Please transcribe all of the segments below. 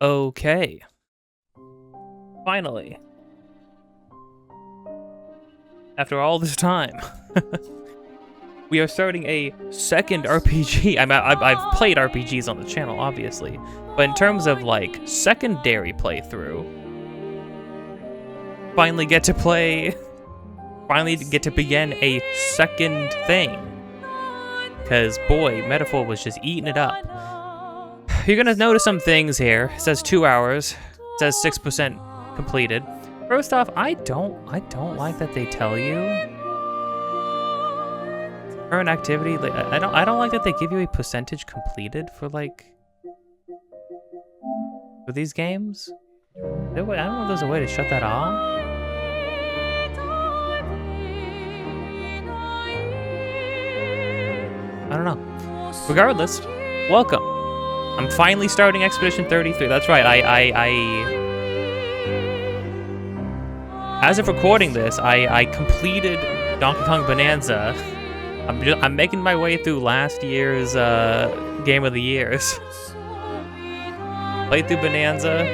Okay. Finally. After all this time. We are starting a second RPG. I've played RPGs on the channel, obviously. But in terms of, like, secondary playthrough, finally get to begin a second thing. Because, boy, Metaphor was just eating it up. You're gonna notice some things here. It says 2 hours. It says 6% completed. First off, I don't like that they tell you current activity. Like, I don't like that they give you a percentage completed for these games. I don't know if there's a way to shut that off. I don't know. Regardless, welcome. I'm finally starting Expedition 33. That's right. As of recording this, I completed Donkey Kong Bonanza. I'm making my way through last year's Game of the Years. Played through Bonanza.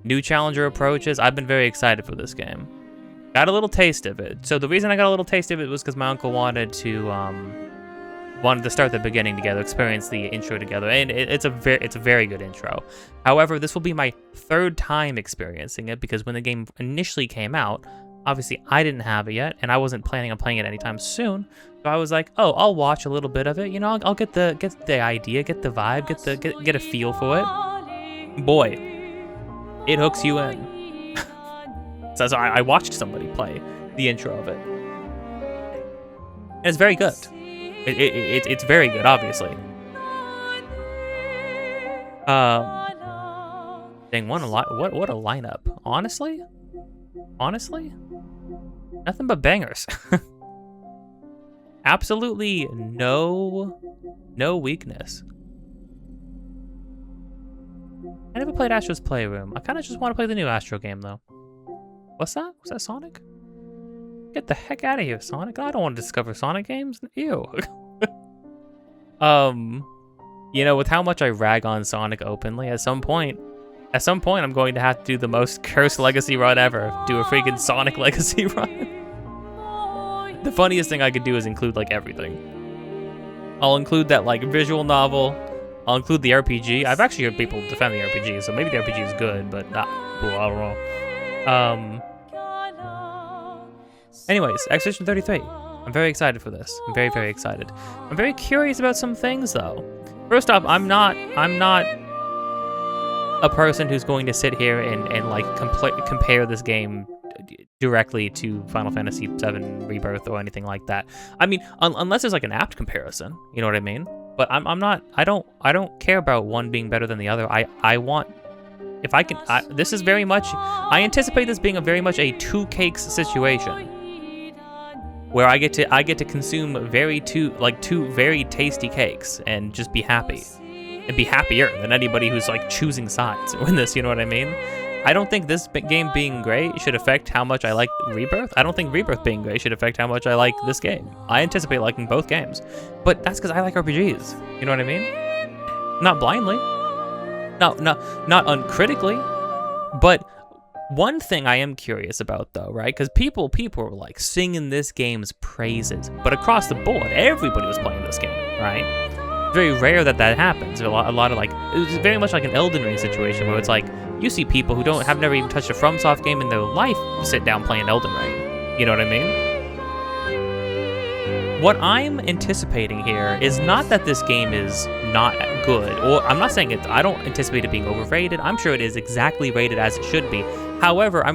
New challenger approaches. I've been very excited for this game. Got a little taste of it. So the reason I got a little taste of it was because my uncle wanted to start the beginning together, experience the intro together, and it's a very good intro. However, this will be my third time experiencing it because when the game initially came out, Obviously, I didn't have it yet, and I wasn't planning on playing it anytime soon. So I was like, oh, I'll watch a little bit of it. You know, I'll get the idea, get the vibe, get a feel for it. Boy, it hooks you in. So I watched somebody play the intro of it, and it's very good. It's very good, obviously. Dang, what a lineup. Honestly, nothing but bangers. Absolutely no weakness. I never played Astro's Playroom. I kind of just want to play the new Astro game though. What's that? Was that Sonic? Get the heck out of here, Sonic. I don't want to discover Sonic games. Ew. You know, with how much I rag on Sonic openly, at some point I'm going to have to do the most cursed legacy run ever. Do a freaking Sonic legacy run. The funniest thing I could do is include like everything. I'll include that like visual novel. I'll include the RPG. I've actually heard people defend the RPG, so maybe the RPG is good, but I don't know. Anyways, Expedition 33. I'm very excited for this. I'm very, very excited. I'm very curious about some things though. First off, I'm not a person who's going to sit here and like compare this game directly to Final Fantasy VII Rebirth or anything like that. I mean, unless there's like an apt comparison, you know what I mean? But I'm not. I don't care about one being better than the other. I want, if I can. This is very much. I anticipate this being very much a two cakes situation, where I get to consume two very tasty cakes and just be happy, and be happier than anybody who's like choosing sides in this. You know what I mean? I don't think this game being great should affect how much I like Rebirth. I don't think Rebirth being great should affect how much I like this game. I anticipate liking both games, but that's because I like RPGs. You know what I mean? Not blindly, not uncritically, but one thing I am curious about though, right? Because people were like singing this game's praises, but across the board, everybody was playing this game, right? Very rare that happens. A lot of like, it was very much like an Elden Ring situation where it's like, you see people who have never even touched a FromSoft game in their life sit down playing Elden Ring. You know what I mean? What I'm anticipating here is not that this game is not good, or I'm not saying I don't anticipate it being overrated. I'm sure it is exactly rated as it should be. However, I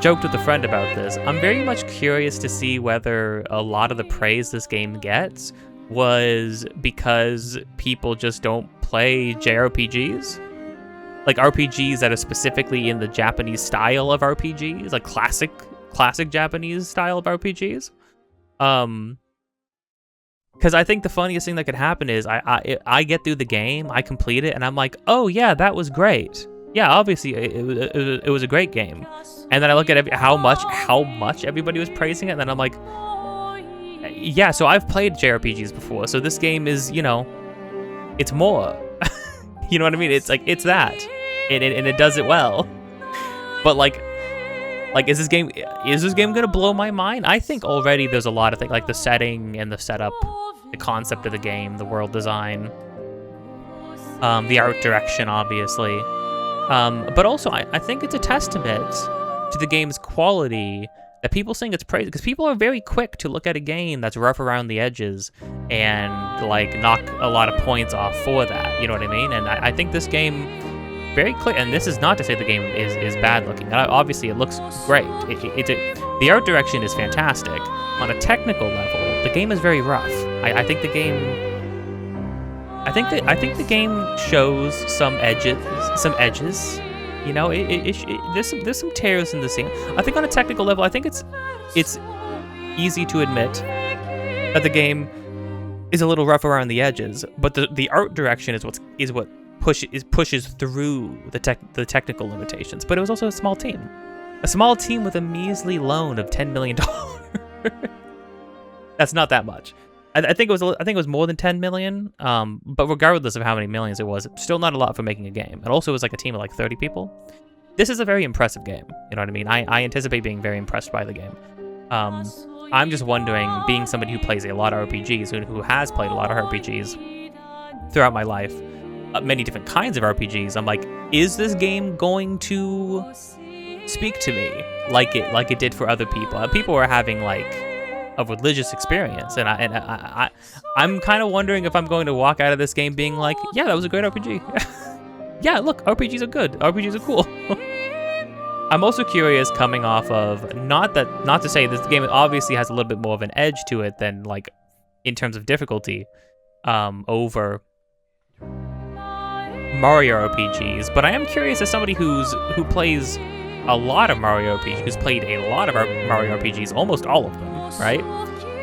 joked with a friend about this. I'm very much curious to see whether a lot of the praise this game gets was because people just don't play JRPGs. Like RPGs that are specifically in the Japanese style of RPGs, like classic Japanese style of RPGs. Because I think the funniest thing that could happen is I get through the game, I complete it, and I'm like, oh yeah, that was great. Yeah, obviously it was a great game. And then I look at how much everybody was praising it, and then I'm like, yeah, so I've played JRPGs before, so this game is, you know, it's more. You know what I mean? It's like, it's that. And it does it well. But like is this game gonna blow my mind? I think already there's a lot of things, like the setting and the setup, the concept of the game, the world design, the art direction, obviously. But also, I think it's a testament to the game's quality that people sing its praise, because people are very quick to look at a game that's rough around the edges and like knock a lot of points off for that. You know what I mean? And I think this game very clear, and this is not to say the game is bad looking. Obviously, it looks great. The art direction is fantastic. On a technical level, the game is very rough. I think the game shows some edges. You know, there's some tears in the scene. I think on a technical level, I think it's easy to admit that the game is a little rough around the edges, but the art direction is what pushes through the technical limitations. But it was also a small team with a measly loan of $10 million. That's not that much. I think it was more than 10 million. But regardless of how many millions it was, still not a lot for making a game. And also it was like a team of like 30 people. This is a very impressive game. You know what I mean? I anticipate being very impressed by the game. I'm just wondering, being somebody who plays a lot of RPGs, who has played a lot of RPGs throughout my life, many different kinds of RPGs, I'm like, is this game going to speak to me like it did for other people. People were having like a religious experience, and I'm kind of wondering if I'm going to walk out of this game being like, yeah, that was a great RPG. Yeah, look, RPGs are good. RPGs are cool. I'm also curious, coming off of not to say this game obviously has a little bit more of an edge to it than like in terms of difficulty over Mario RPGs, but I am curious as somebody who plays a lot of Mario RPGs, who's played a lot of Mario RPGs, almost all of them, right?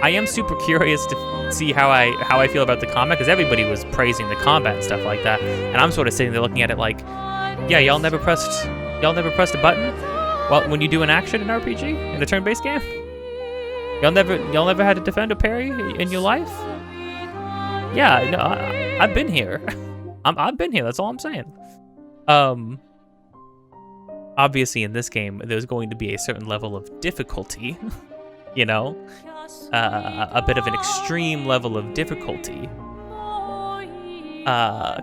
I am super curious to see how I feel about the combat, because everybody was praising the combat and stuff like that, and I'm sort of sitting there looking at it like, yeah, y'all never pressed a button? Well, when you do an action in RPG, in a turn-based game? Y'all never had to defend or parry in your life? Yeah, no, I've been here. I've been here, that's all I'm saying. Obviously in this game, there's going to be a certain level of difficulty, you know? A bit of an extreme level of difficulty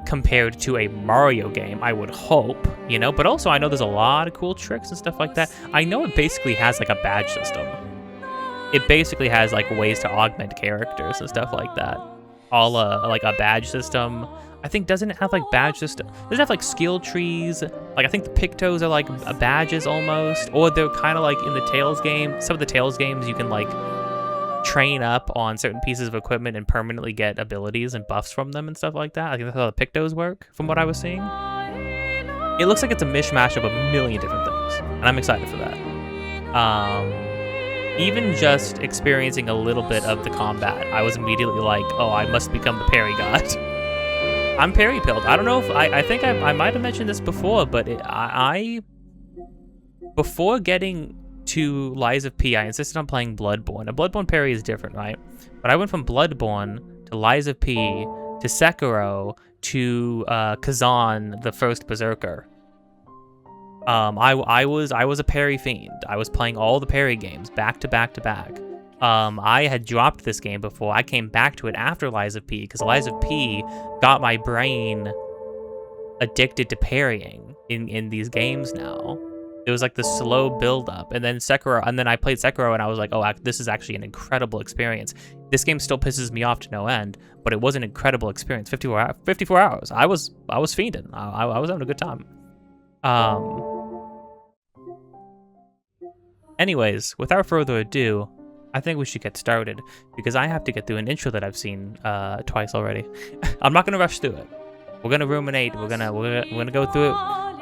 compared to a Mario game, I would hope, you know? But also, I know there's a lot of cool tricks and stuff like that. I know it basically has like a badge system. It basically has like ways to augment characters and stuff like that. All like a badge system. I think, doesn't it have like badge system? Does it have like skill trees? Like, I think the Pictos are like badges almost, or they're kind of like in the Tales game. Some of the Tales games you can like train up on certain pieces of equipment and permanently get abilities and buffs from them and stuff like that. I think that's how the Pictos work, from what I was seeing. It looks like it's a mishmash of a million different things, and I'm excited for that. Even just experiencing a little bit of the combat, I was immediately like, oh, I must become the parry god. I'm parry pilled. I don't know if I think I might have mentioned this before, but before getting to Lies of P, I insisted on playing Bloodborne. A Bloodborne parry is different, right? But I went from Bloodborne to Lies of P to Sekiro to Kazan, the first Berserker. I was a parry fiend. I was playing all the parry games back to back to back. I had dropped this game before. I came back to it after Lies of P, because Lies of P got my brain addicted to parrying in these games now. It was like the slow build up, and then Sekiro, and then I played Sekiro and I was like, oh, this is actually an incredible experience. This game still pisses me off to no end, but it was an incredible experience. 54 hours. I was fiending. I was having a good time. Anyways, without further ado, I think we should get started, because I have to get through an intro that I've seen twice already. I'm not gonna rush through it. We're gonna ruminate. We're gonna go through it,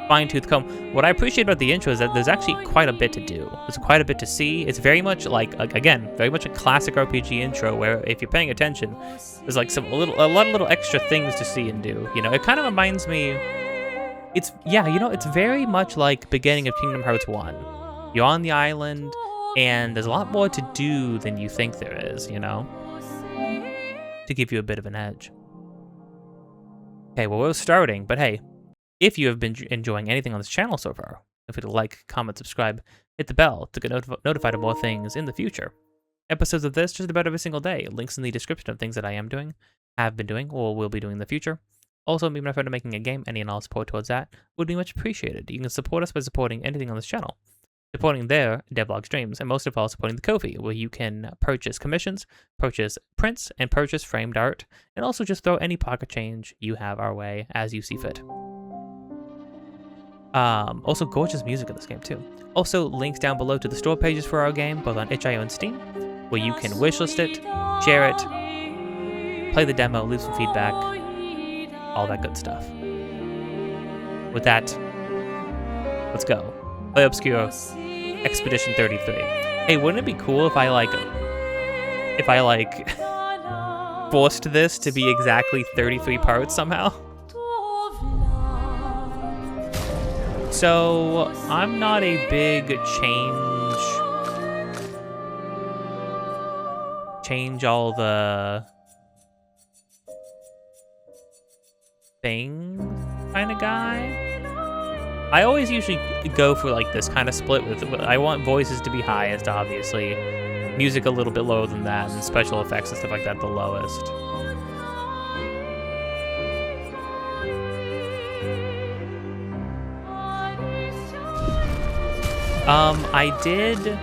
fine-tooth comb. What I appreciate about the intro is that there's actually quite a bit to do. There's quite a bit to see. It's very much like again, very much a classic RPG intro, where if you're paying attention, there's like a lot of little extra things to see and do. You know, it kind of reminds me. It's very much like beginning of Kingdom Hearts 1. You're on the island, and there's a lot more to do than you think there is, you know? To give you a bit of an edge. Okay, well, we're starting, but hey, if you have been enjoying anything on this channel so far, feel free to like, comment, subscribe, hit the bell to get notified of more things in the future. Episodes of this just about every single day. Links in the description of things that I am doing, have been doing, or will be doing in the future. Also, me and my friend are making a game. Any and all support towards that would be much appreciated. You can support us by supporting anything on this channel, supporting their devlog streams, and most of all, supporting the Ko-fi, where you can purchase commissions, purchase prints, and purchase framed art, and also just throw any pocket change you have our way as you see fit. Also, gorgeous music in this game, too. Also, links down below to the store pages for our game, both on itch.io and Steam, where you can wishlist it, share it, play the demo, leave some feedback, all that good stuff. With that, let's go. Play Obscur, Expedition 33. Hey, wouldn't it be cool if I forced this to be exactly 33 parts somehow? So, I'm not a big change all the things kind of guy. I always usually go for like this kind of split with, I want voices to be highest, obviously, music a little bit lower than that, and special effects and stuff like that the lowest. I did.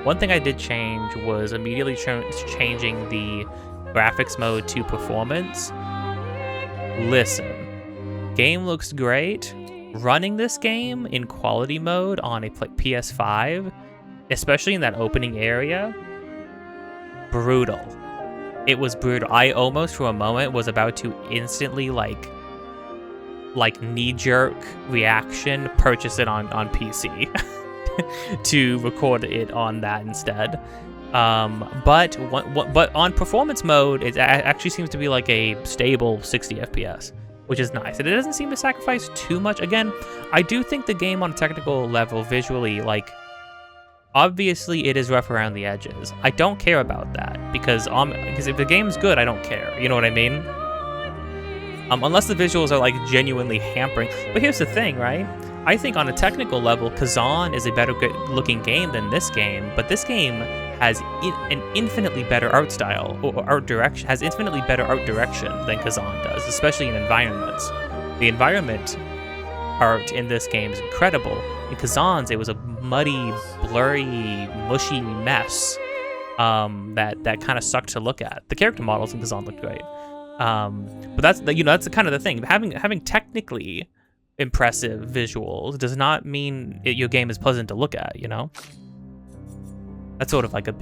One thing I did change was immediately changing the graphics mode to performance. Listen, game looks great. Running this game in quality mode on a PS5, especially in that opening area, brutal. It was brutal. I almost, for a moment, was about to instantly, like knee-jerk reaction, purchase it on PC to record it on that instead. But on performance mode, it actually seems to be like a stable 60 FPS, which is nice. And it doesn't seem to sacrifice too much. Again, I do think the game on a technical level, visually, like, obviously it is rough around the edges. I don't care about that because if the game's good, I don't care. You know what I mean? Unless the visuals are like genuinely hampering. But here's the thing, right? I think on a technical level, Kazan is a better looking game than this game, but this game has an infinitely better art style, or art direction, has infinitely better art direction than Kazan does, especially in environments. The environment art in this game is incredible. In Kazan's, it was a muddy, blurry, mushy mess that kind of sucked to look at. The character models in Kazan looked great. But that's the kind of the thing. Having technically impressive visuals does not mean your game is pleasant to look at, you know? That's sort of like a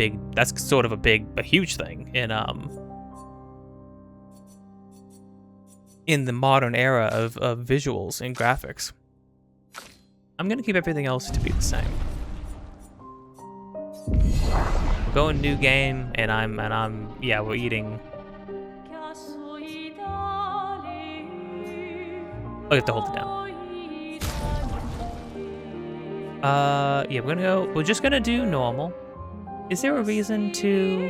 huge thing in the modern era of visuals and graphics. I'm gonna keep everything else to be the same. We're going new game, and we're eating. I have to hold it down. We're just gonna do normal. Is there a reason to...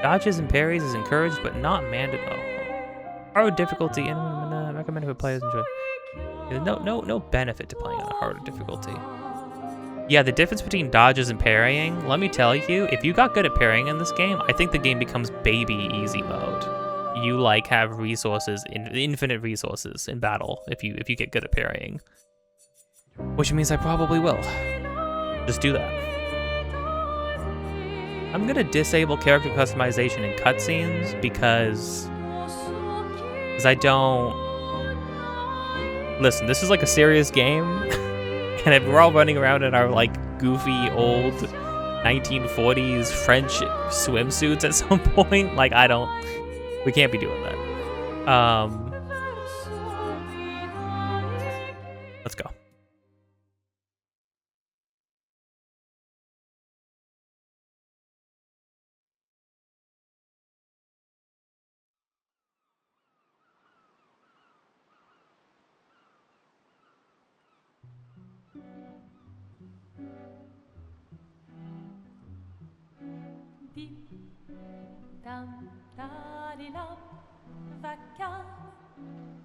Dodges and parries is encouraged, but not mandatory. Hard difficulty, and recommended for players enjoy. There's no benefit to playing on a harder difficulty. Yeah, the difference between dodges and parrying, let me tell you, if you got good at parrying in this game, I think the game becomes baby easy mode. You like have resources, infinite resources in battle if you get good at parrying. Which means I probably will. Just do that. I'm gonna disable character customization in cutscenes because I don't... Listen, this is like a serious game, and if we're all running around in our like goofy old 1940s French swimsuits at some point, like we can't be doing that. Let's go.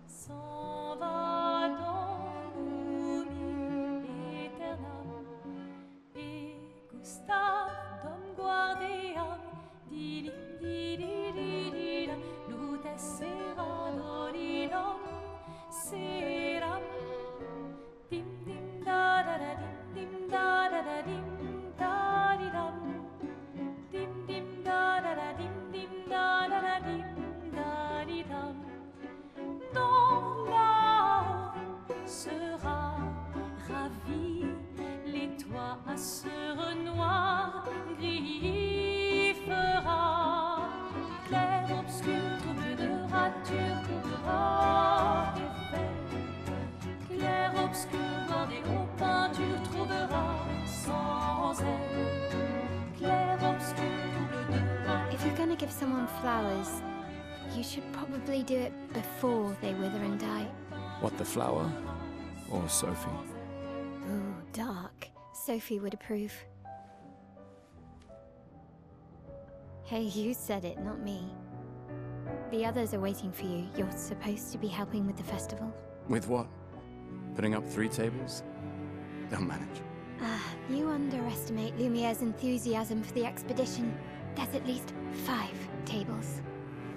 S'en va dans l'oubli éternel. Et Gustave, Dom Guardiam, dilim, dilim, lute sera dorilom, seram, dim dim da da da dim da da da dim da di dam, dim dim da da da dim da da da dim da di dam. Dans là sera ravi, les toits à sœur noire gris fera. Clair, obscur, trouble de rature, trouvera effet. Clair, obscur, bordé aux peintures, trouvera sans elle. Clair, obscur, trouble de rature. If you're gonna give someone flowers, you should probably do it before they wither and die. What, the flower? Or Sophie? Ooh, dark. Sophie would approve. Hey, you said it, not me. The others are waiting for you. You're supposed to be helping with the festival. With what? Putting up 3 tables? They'll manage. You underestimate Lumiere's enthusiasm for the expedition. There's at least 5 tables.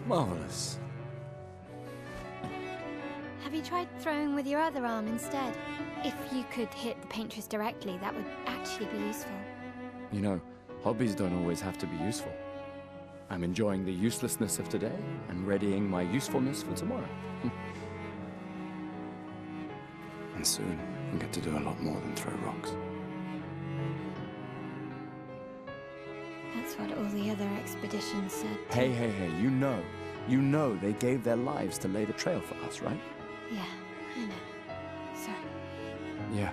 Marvelous. Have you tried throwing with your other arm instead? If you could hit the paintress directly, that would actually be useful. You know, hobbies don't always have to be useful. I'm enjoying the uselessness of today and readying my usefulness for tomorrow. And soon, I'll get to do a lot more than throw rocks. That's what all the other expeditions said. Hey, you know they gave their lives to lay the trail for us, right? Yeah, I know. Sorry. Yeah.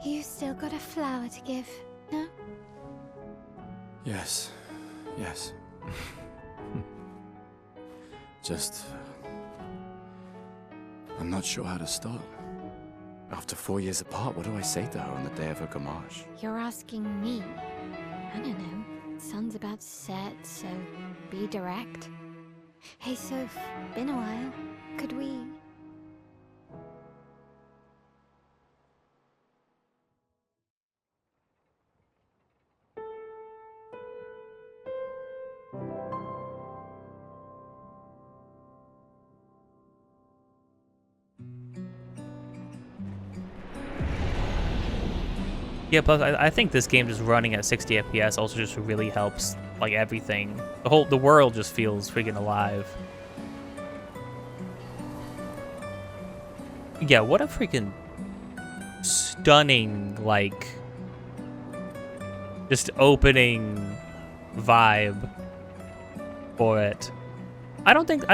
You still got a flower to give, no? Yes. Just... I'm not sure how to start. After 4 years apart, what do I say to her on the day of her gamage? You're asking me. I don't know. Sun's about to set, so be direct. Hey, Soph, been a while. Could we... Yeah, plus I think this game just running at 60 FPS also just really helps, like, everything. The world just feels freaking alive. Yeah, what a freaking stunning, like, just opening vibe for it. I don't think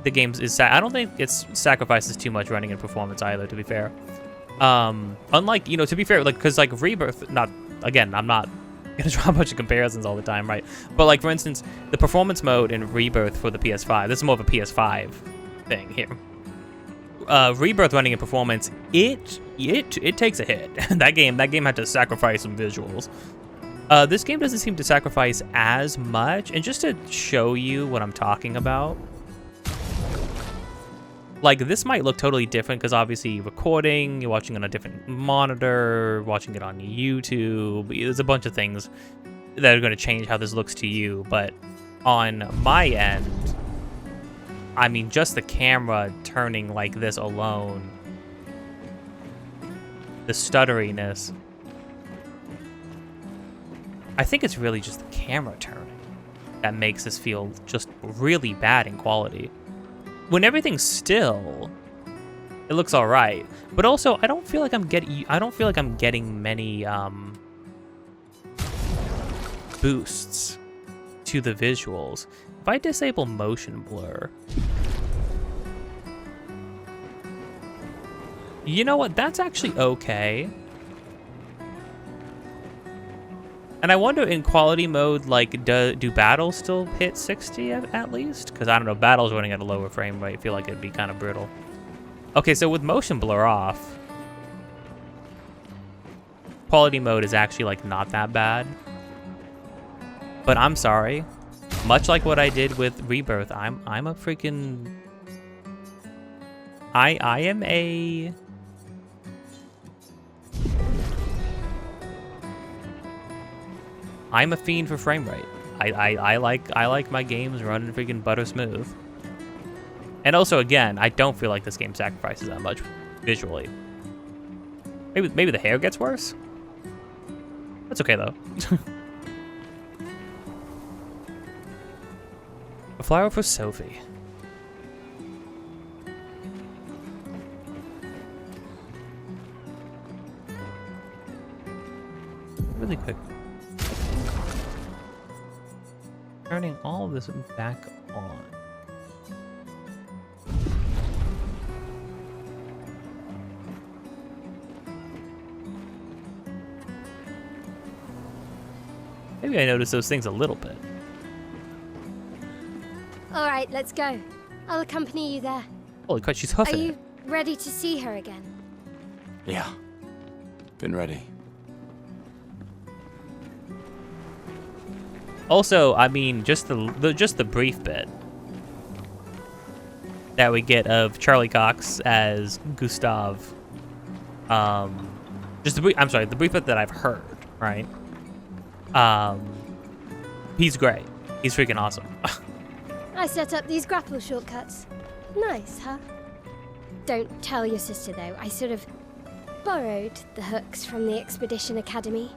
the game's I don't think it's sacrifices too much running in performance either, to be fair. Unlike, you know, to be fair, like, because, like, Rebirth, again, I'm not gonna draw a bunch of comparisons all the time, right? But, like, for instance, the performance mode in Rebirth for the PS5, this is more of a PS5 thing here. Rebirth running in performance, it takes a hit. that game had to sacrifice some visuals. This game doesn't seem to sacrifice as much, and just to show you what I'm talking about, like, this might look totally different because obviously you're recording, you're watching on a different monitor, watching it on YouTube. There's a bunch of things that are going to change how this looks to you. But on my end, I mean, just the camera turning like this alone, the stutteriness, I think it's really just the camera turning that makes this feel just really bad in quality. When everything's still, it looks all right. But also, I don't feel like I'm getting many boosts to the visuals. If I disable motion blur, you know what? That's actually okay. And I wonder in quality mode, like, do battles still hit 60 at least? Because I don't know, battles running at a lower frame rate, I feel like it'd be kind of brutal. Okay, so with motion blur off, quality mode is actually, like, not that bad. But I'm sorry, much like what I did with Rebirth, I'm a freaking... I am a... I'm a fiend for frame rate. I like my games running freaking butter smooth. And also, again, I don't feel like this game sacrifices that much visually. Maybe the hair gets worse. That's okay though. A flower for Sophie. Really quick. Turning all of this back on. Maybe I noticed those things a little bit. All right, let's go. I'll accompany you there. Holy crap, she's Are huffing you it. ready to see her again? Yeah. Been ready. Also, I mean, just the brief bit that we get of Charlie Cox as Gustav. Just the brief bit that I've heard, right? He's great. He's freaking awesome. I set up these grapple shortcuts. Nice, huh? Don't tell your sister, though. I sort of borrowed the hooks from the Expedition Academy.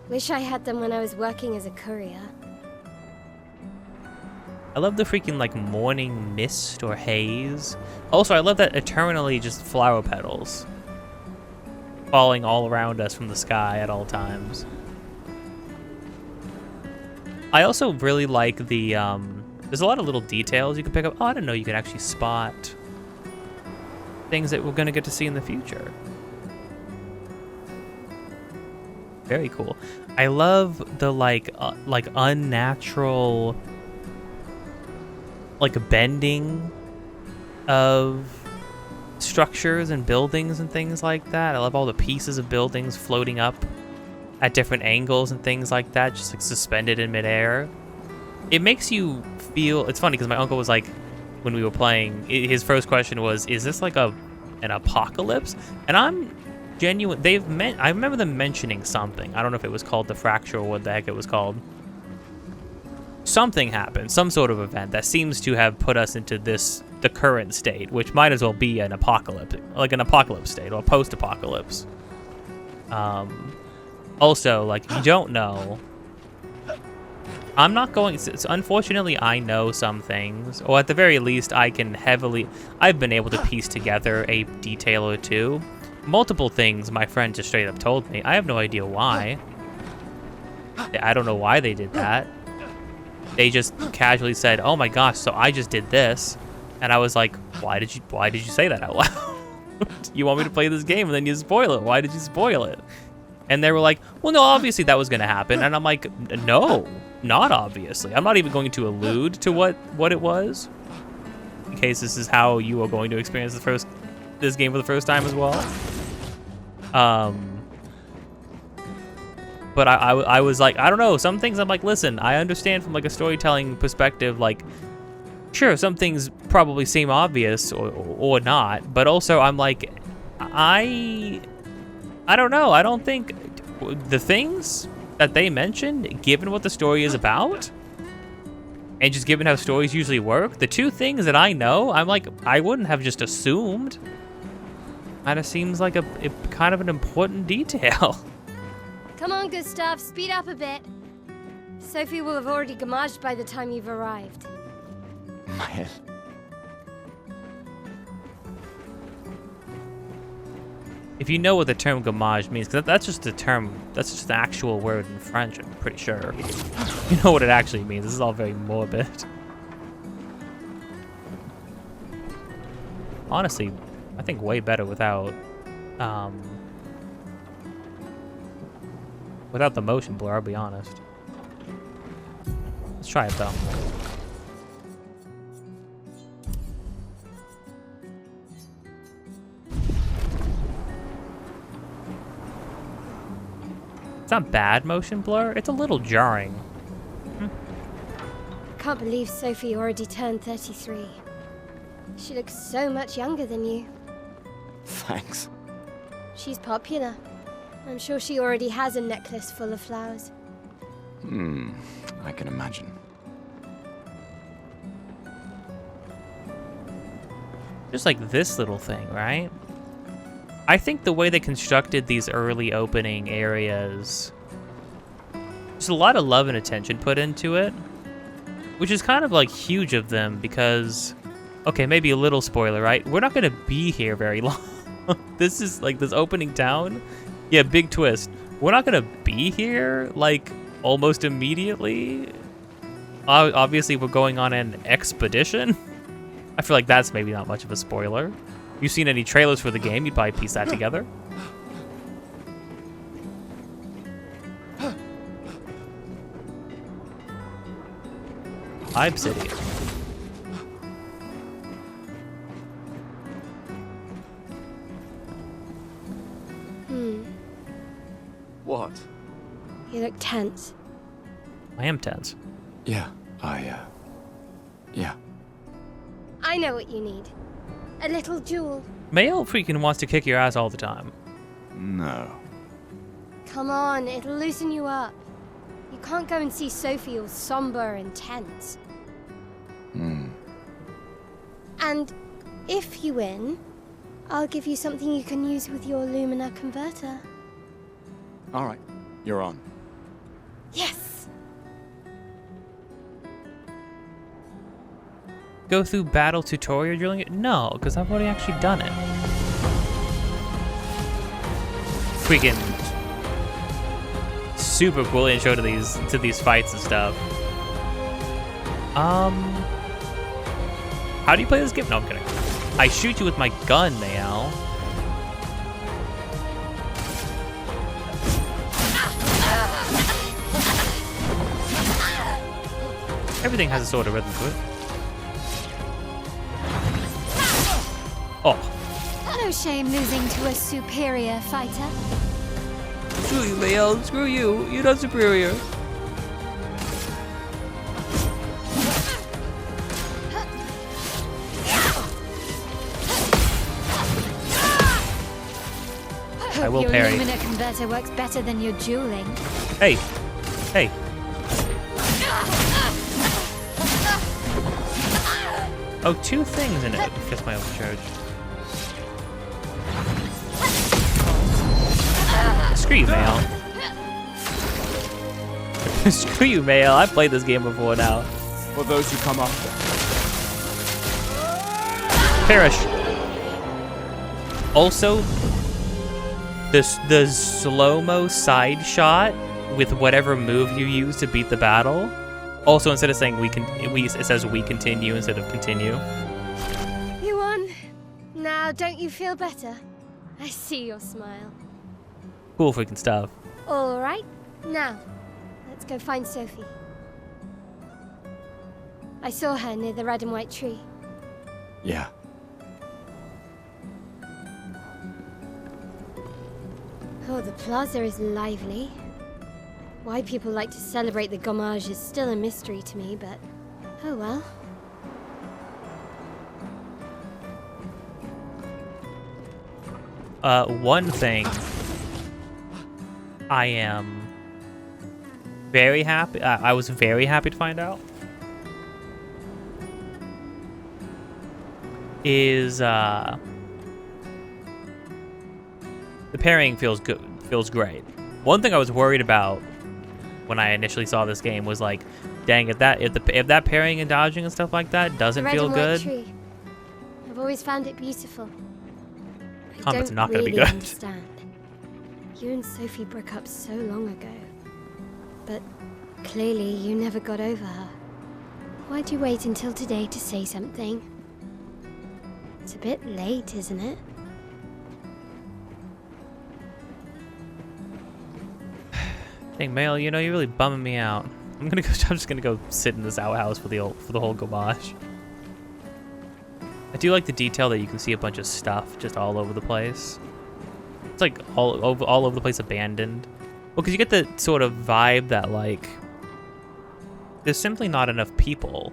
Wish I had them when I was working as a courier. I love the freaking, like, morning mist or haze. Also, I love that eternally just flower petals falling all around us from the sky at all times. I also really like the, there's a lot of little details you can pick up. Oh, I didn't know you could actually spot things that we're gonna get to see in the future. Very cool. I love the, like unnatural, like, bending of structures and buildings and things like that. I love all the pieces of buildings floating up at different angles and things like that, just like suspended in midair. It makes you feel, it's funny because my uncle was like, when we were playing, his first question was, is this like an apocalypse? And I'm genuine, I remember them mentioning something. I don't know if it was called the fracture or what the heck it was called. Something happened, some sort of event that seems to have put us into the current state, which might as well be an apocalypse, like an apocalypse state or a post-apocalypse. Also, like, you don't know. I'm not going, unfortunately, I know some things, or at the very least, I've been able to piece together a detail or two. Multiple things my friend just straight up told me. I have no idea why. I don't know why they did that. They just casually said, "Oh my gosh, so I just did this," and I was like, "Why did you say that out loud? You want me to play this game and then you spoil it? Why did you spoil it?" And they were like, "Well, no, obviously that was gonna happen," and I'm like, "No, not obviously. I'm not even going to allude to what it was, in case this is how you are going to experience this game for the first time as well." But I was like, I don't know, some things I'm like, listen, I understand from like a storytelling perspective, like, sure, some things probably seem obvious or not, but also I'm like, I don't know, I don't think the things that they mentioned, given what the story is about, and just given how stories usually work, the two things that I know, I'm like, I wouldn't have just assumed. Kind of seems like a kind of an important detail. Come on, Gustav, speed up a bit. Sophie will have already gamaged by the time you've arrived. My head. If you know what the term gamage means, because that's just a term, that's just an actual word in French, I'm pretty sure. You know what it actually means. This is all very morbid. Honestly, I think way better without the motion blur, I'll be honest. Let's try it though. It's not bad motion blur, it's a little jarring. Can't believe Sophie already turned 33. She looks so much younger than you. Thanks. She's popular. I'm sure she already has a necklace full of flowers. I can imagine. Just like this little thing, right? I think the way they constructed these early opening areas, there's a lot of love and attention put into it, which is kind of like huge of them because, okay, maybe a little spoiler, right? We're not gonna be here very long. This is like this opening town. Yeah, big twist. We're not gonna be here like almost immediately. Obviously, we're going on an expedition. I feel like that's maybe not much of a spoiler. If you've seen any trailers for the game, you'd probably piece that together. Obsidian. What? You look tense. I am tense. Yeah, yeah. I know what you need. A little jewel. Mail freaking wants to kick your ass all the time. No. Come on, it'll loosen you up. You can't go and see Sophie all somber and tense. And if you win, I'll give you something you can use with your Lumina converter. All right, you're on. Yes! Go through battle tutorial drilling it? No, because I've already actually done it. Freaking super cool intro to these fights and stuff. How do you play this game? No, I'm kidding. I shoot you with my gun, Mayal. Everything has a sort of rhythm to it. Oh. No shame losing to a superior fighter. Screw you, Mayal. Screw you. You're not superior. I will your parry. Lumina converter works better than your dueling. Hey. Hey. Oh, two things in it. Guess my overcharge. Screw you, Mayal. Screw you, Mayal. I've played this game before now. For those who come after. Perish. Also, the slow-mo side shot with whatever move you use to beat the battle. Also, instead of saying it says we continue instead of continue. You won. Now, don't you feel better? I see your smile. Cool freaking stuff. All right. Now, let's go find Sophie. I saw her near the red and white tree. Yeah. Oh, the plaza is lively. Why people like to celebrate the gommage is still a mystery to me, but oh well. One thing I am very happy. I was very happy to find out is the parrying feels good, feels great. One thing I was worried about when I initially saw this game was like, dang, if that parrying and dodging and stuff like that doesn't The red feel and good, white tree. I've always found it beautiful. combat's I don't not gonna really be good. understand. You and Sophie broke up so long ago, but clearly you never got over her. Why'd you wait until today to say something? It's a bit late, isn't it? Dang, Mail, you know, you're really bumming me out. I'm just gonna go sit in this outhouse for the whole gomage. I do like the detail that you can see a bunch of stuff just all over the place. It's like all over the place, abandoned. Well, because you get the sort of vibe that like there's simply not enough people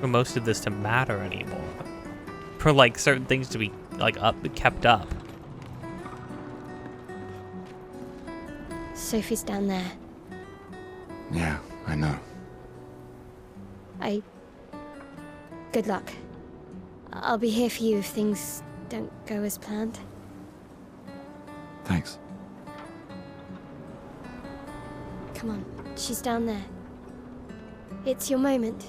for most of this to matter anymore. For like certain things to be like kept up. Sophie's down there. Yeah, I know. Good luck. I'll be here for you if things don't go as planned. Thanks. Come on, she's down there. It's your moment.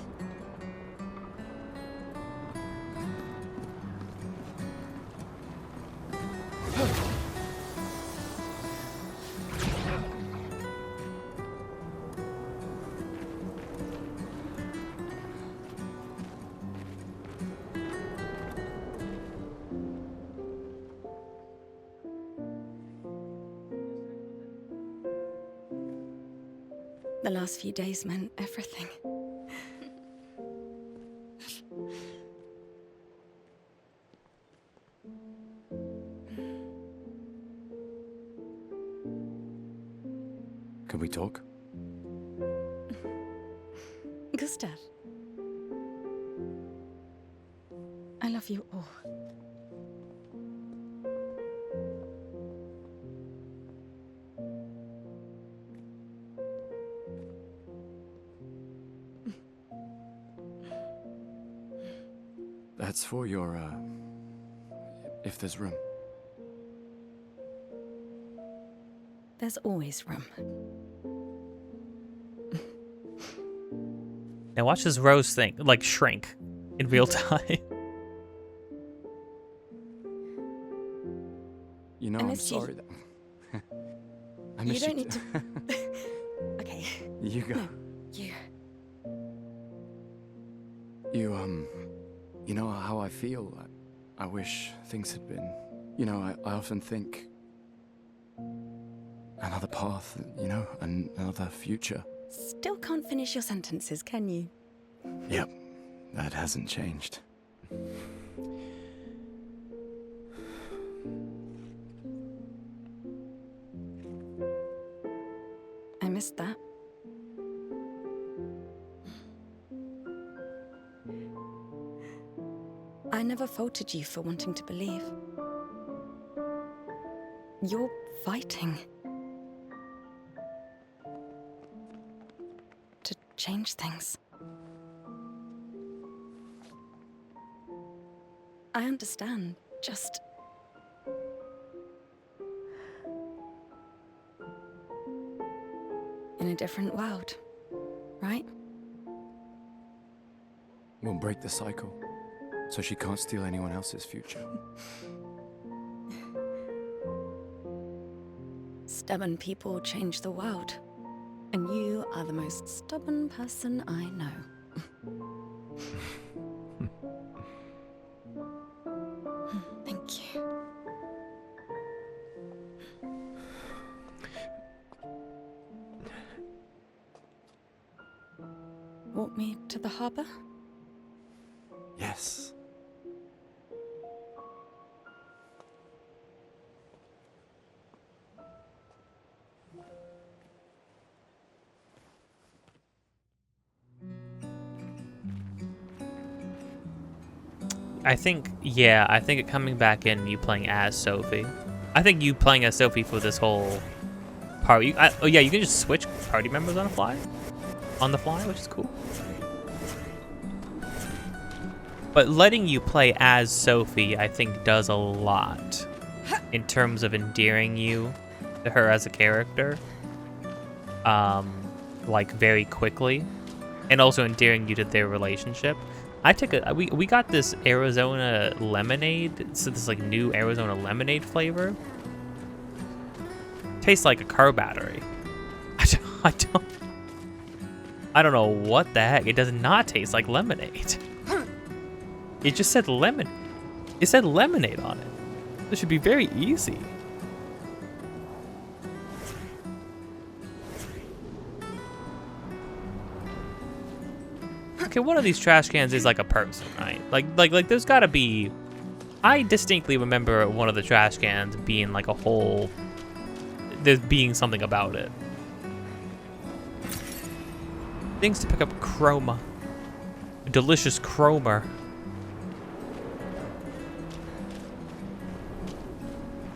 The last few days meant everything. Can we talk? Gustav. I love you all. That's for your if there's room. There's always room. Now watch this Rose thing, like, shrink in real time. You know, And I'm it's you- sorry that... I You miss don't need too. to. Okay. You go. No, you. You know how I feel? I wish things had been... You know, I often think... Another path, you know, another future. Still can't finish your sentences, can you? Yep, that hasn't changed. I missed that. I never faulted you for wanting to believe. You're fighting to change things. I understand, just... in a different world, right? We'll break the cycle, so she can't steal anyone else's future. Stubborn people change the world. And you are the most stubborn person I know. Thank you. Walk me to the harbor? Yes. I think it coming back in, you playing as Sophie. I think you playing as Sophie for this whole part. Oh yeah, you can just switch party members on the fly, which is cool. But letting you play as Sophie, I think, does a lot in terms of endearing you to her as a character, like very quickly, and also endearing you to their relationship. We got this Arizona lemonade, so this like new Arizona lemonade flavor. Tastes like a car battery. I don't know what the heck. It does not taste like lemonade. It just said lemon. It said lemonade on it. This should be very easy. Okay, one of these trash cans is like a person, right? Like there's gotta be... I distinctly remember one of the trash cans being like a whole... There's being something about it. Things to pick up chroma. A delicious chromer.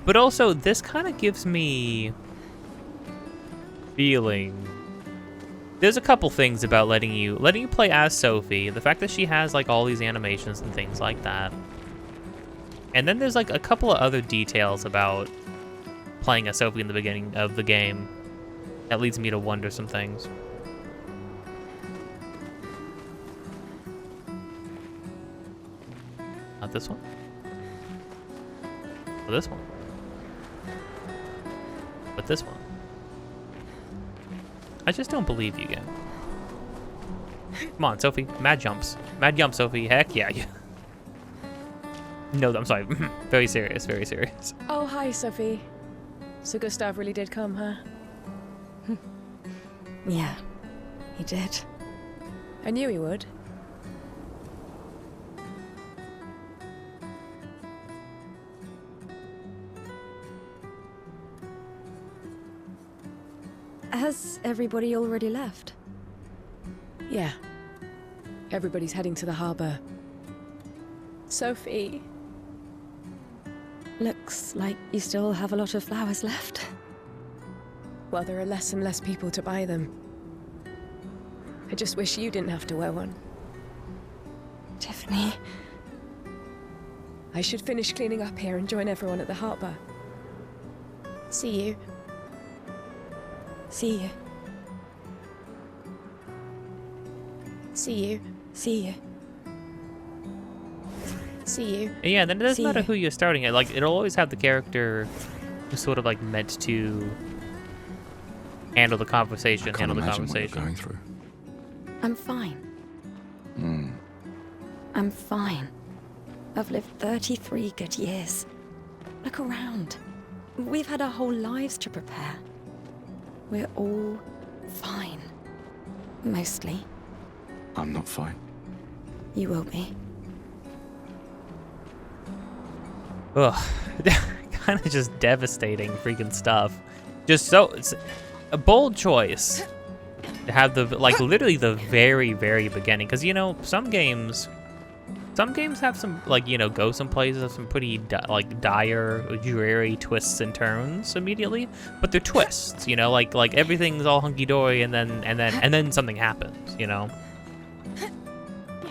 But also, this kind of gives me... feeling... There's a couple things about letting you play as Sophie. The fact that she has like all these animations and things like that. And then there's like a couple of other details about playing as Sophie in the beginning of the game that leads me to wonder some things. Not this one. Or this one. But this one. I just don't believe you, game. Come on, Sophie. Mad jumps. Mad jump, Sophie. Heck yeah. No, I'm sorry. Very serious, very serious. Oh, hi, Sophie. So Gustav really did come, huh? Yeah, he did. I knew he would. Has everybody already left? Yeah. Everybody's heading to the harbor. Sophie. Looks like you still have a lot of flowers left. Well, there are less and less people to buy them. I just wish you didn't have to wear one. Tiffany. I should finish cleaning up here and join everyone at the harbour. See you. See you. See you. See you. See you. And yeah, then it doesn't See matter ya. who you're starting at. Like, it'll always have the character who's sort of like meant to handle the conversation, Can't handle the imagine what you're conversation. going through. I'm fine. I'm fine. I've lived 33 good years. Look around. We've had our whole lives to prepare. We're all fine. Mostly. I'm not fine. You will be. Ugh, kind of just devastating freaking stuff. Just so, it's a bold choice to have the, like, literally the very, very beginning. Because, you know, some games have some, like, you know, go some places have some pretty, like, dire, dreary twists and turns immediately. But they're twists, you know, like everything's all hunky-dory and then something happens, you know?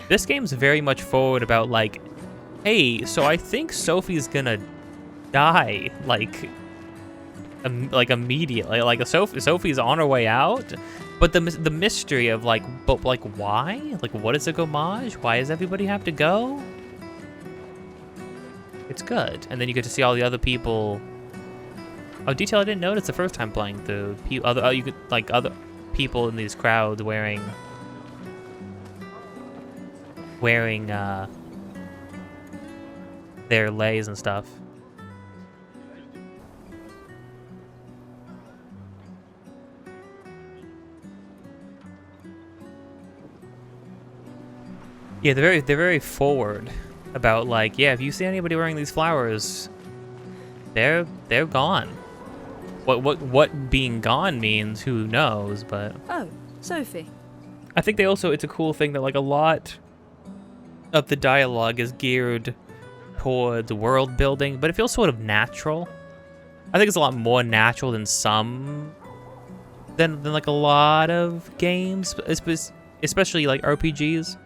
This game's very much forward about, like, hey, so I think Sophie's gonna die, like immediately. Like Sophie's on her way out, but the mystery of like, but like why? Like, what is a homage? Why does everybody have to go? It's good, and then you get to see all the other people. Oh, detail I didn't notice the first time playing through. You could like other people in these crowds wearing their leis and stuff. Yeah, they're very forward about like, yeah, if you see anybody wearing these flowers, they're gone. What being gone means, who knows, but Oh, Sophie. I think they also, it's a cool thing that like a lot of the dialogue is geared towards world building, but it feels sort of natural. I think it's a lot more natural than like a lot of games, especially like RPGs,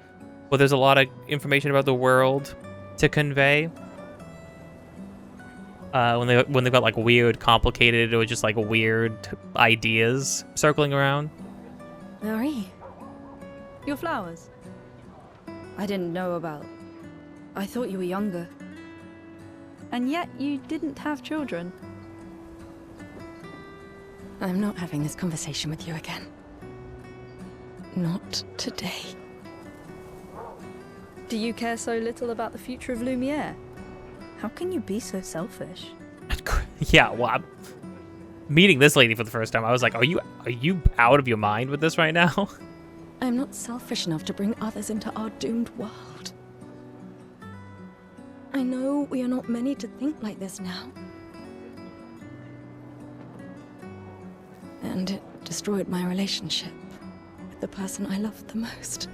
where there's a lot of information about the world to convey. When they've got like weird, complicated, or just like weird ideas circling around. Marie. Your flowers. I didn't know about. I thought you were younger. And yet you didn't have children. I'm not having this conversation with you again. Not today. Do you care so little about the future of Lumiere? How can you be so selfish? Yeah, well, I'm meeting this lady for the first time. I was like, are you out of your mind with this right now? I'm not selfish enough to bring others into our doomed world. I know we are not many to think like this now. And it destroyed my relationship with the person I loved the most.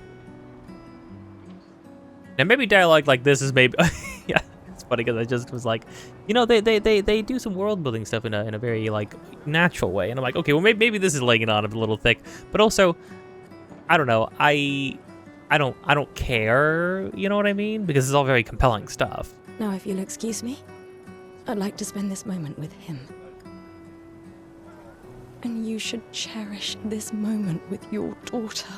Now maybe dialogue like this is maybe yeah, it's funny because I just was like, you know, they do some world building stuff in a very like natural way, and I'm like, okay, well maybe this is laying it on a little thick, but also I don't know, I don't care, you know what I mean? Because it's all very compelling stuff. Now, if you'll excuse me, I'd like to spend this moment with him. And you should cherish this moment with your daughter.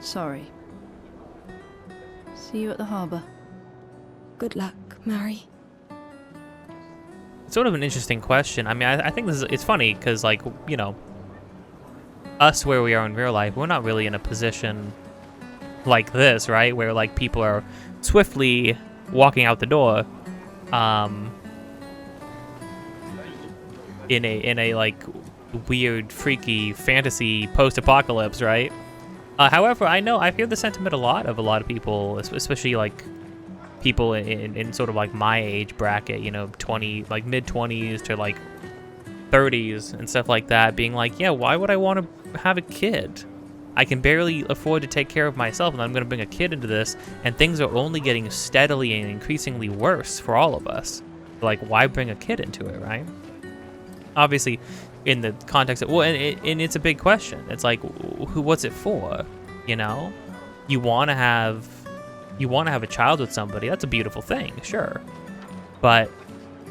Sorry. See you at the harbour. Good luck, Mary. It's sort of an interesting question. I mean, I think it's funny because, like, you know, us where we are in real life, we're not really in a position like this, right? Where, like, people are swiftly walking out the door in a like, weird, freaky fantasy post-apocalypse, right? However, I hear the sentiment a lot of people, especially, like, people in sort of like my age bracket, you know, mid-20s to like 30s and stuff like that, being like, yeah, why would I want to have a kid? I can barely afford to take care of myself, and I'm going to bring a kid into this, and things are only getting steadily and increasingly worse for all of us. Like, why bring a kid into it, right? Obviously, in the context of, well, and it's a big question. It's like, what's it for? you know? You want to have a child with somebody. That's a beautiful thing, sure. But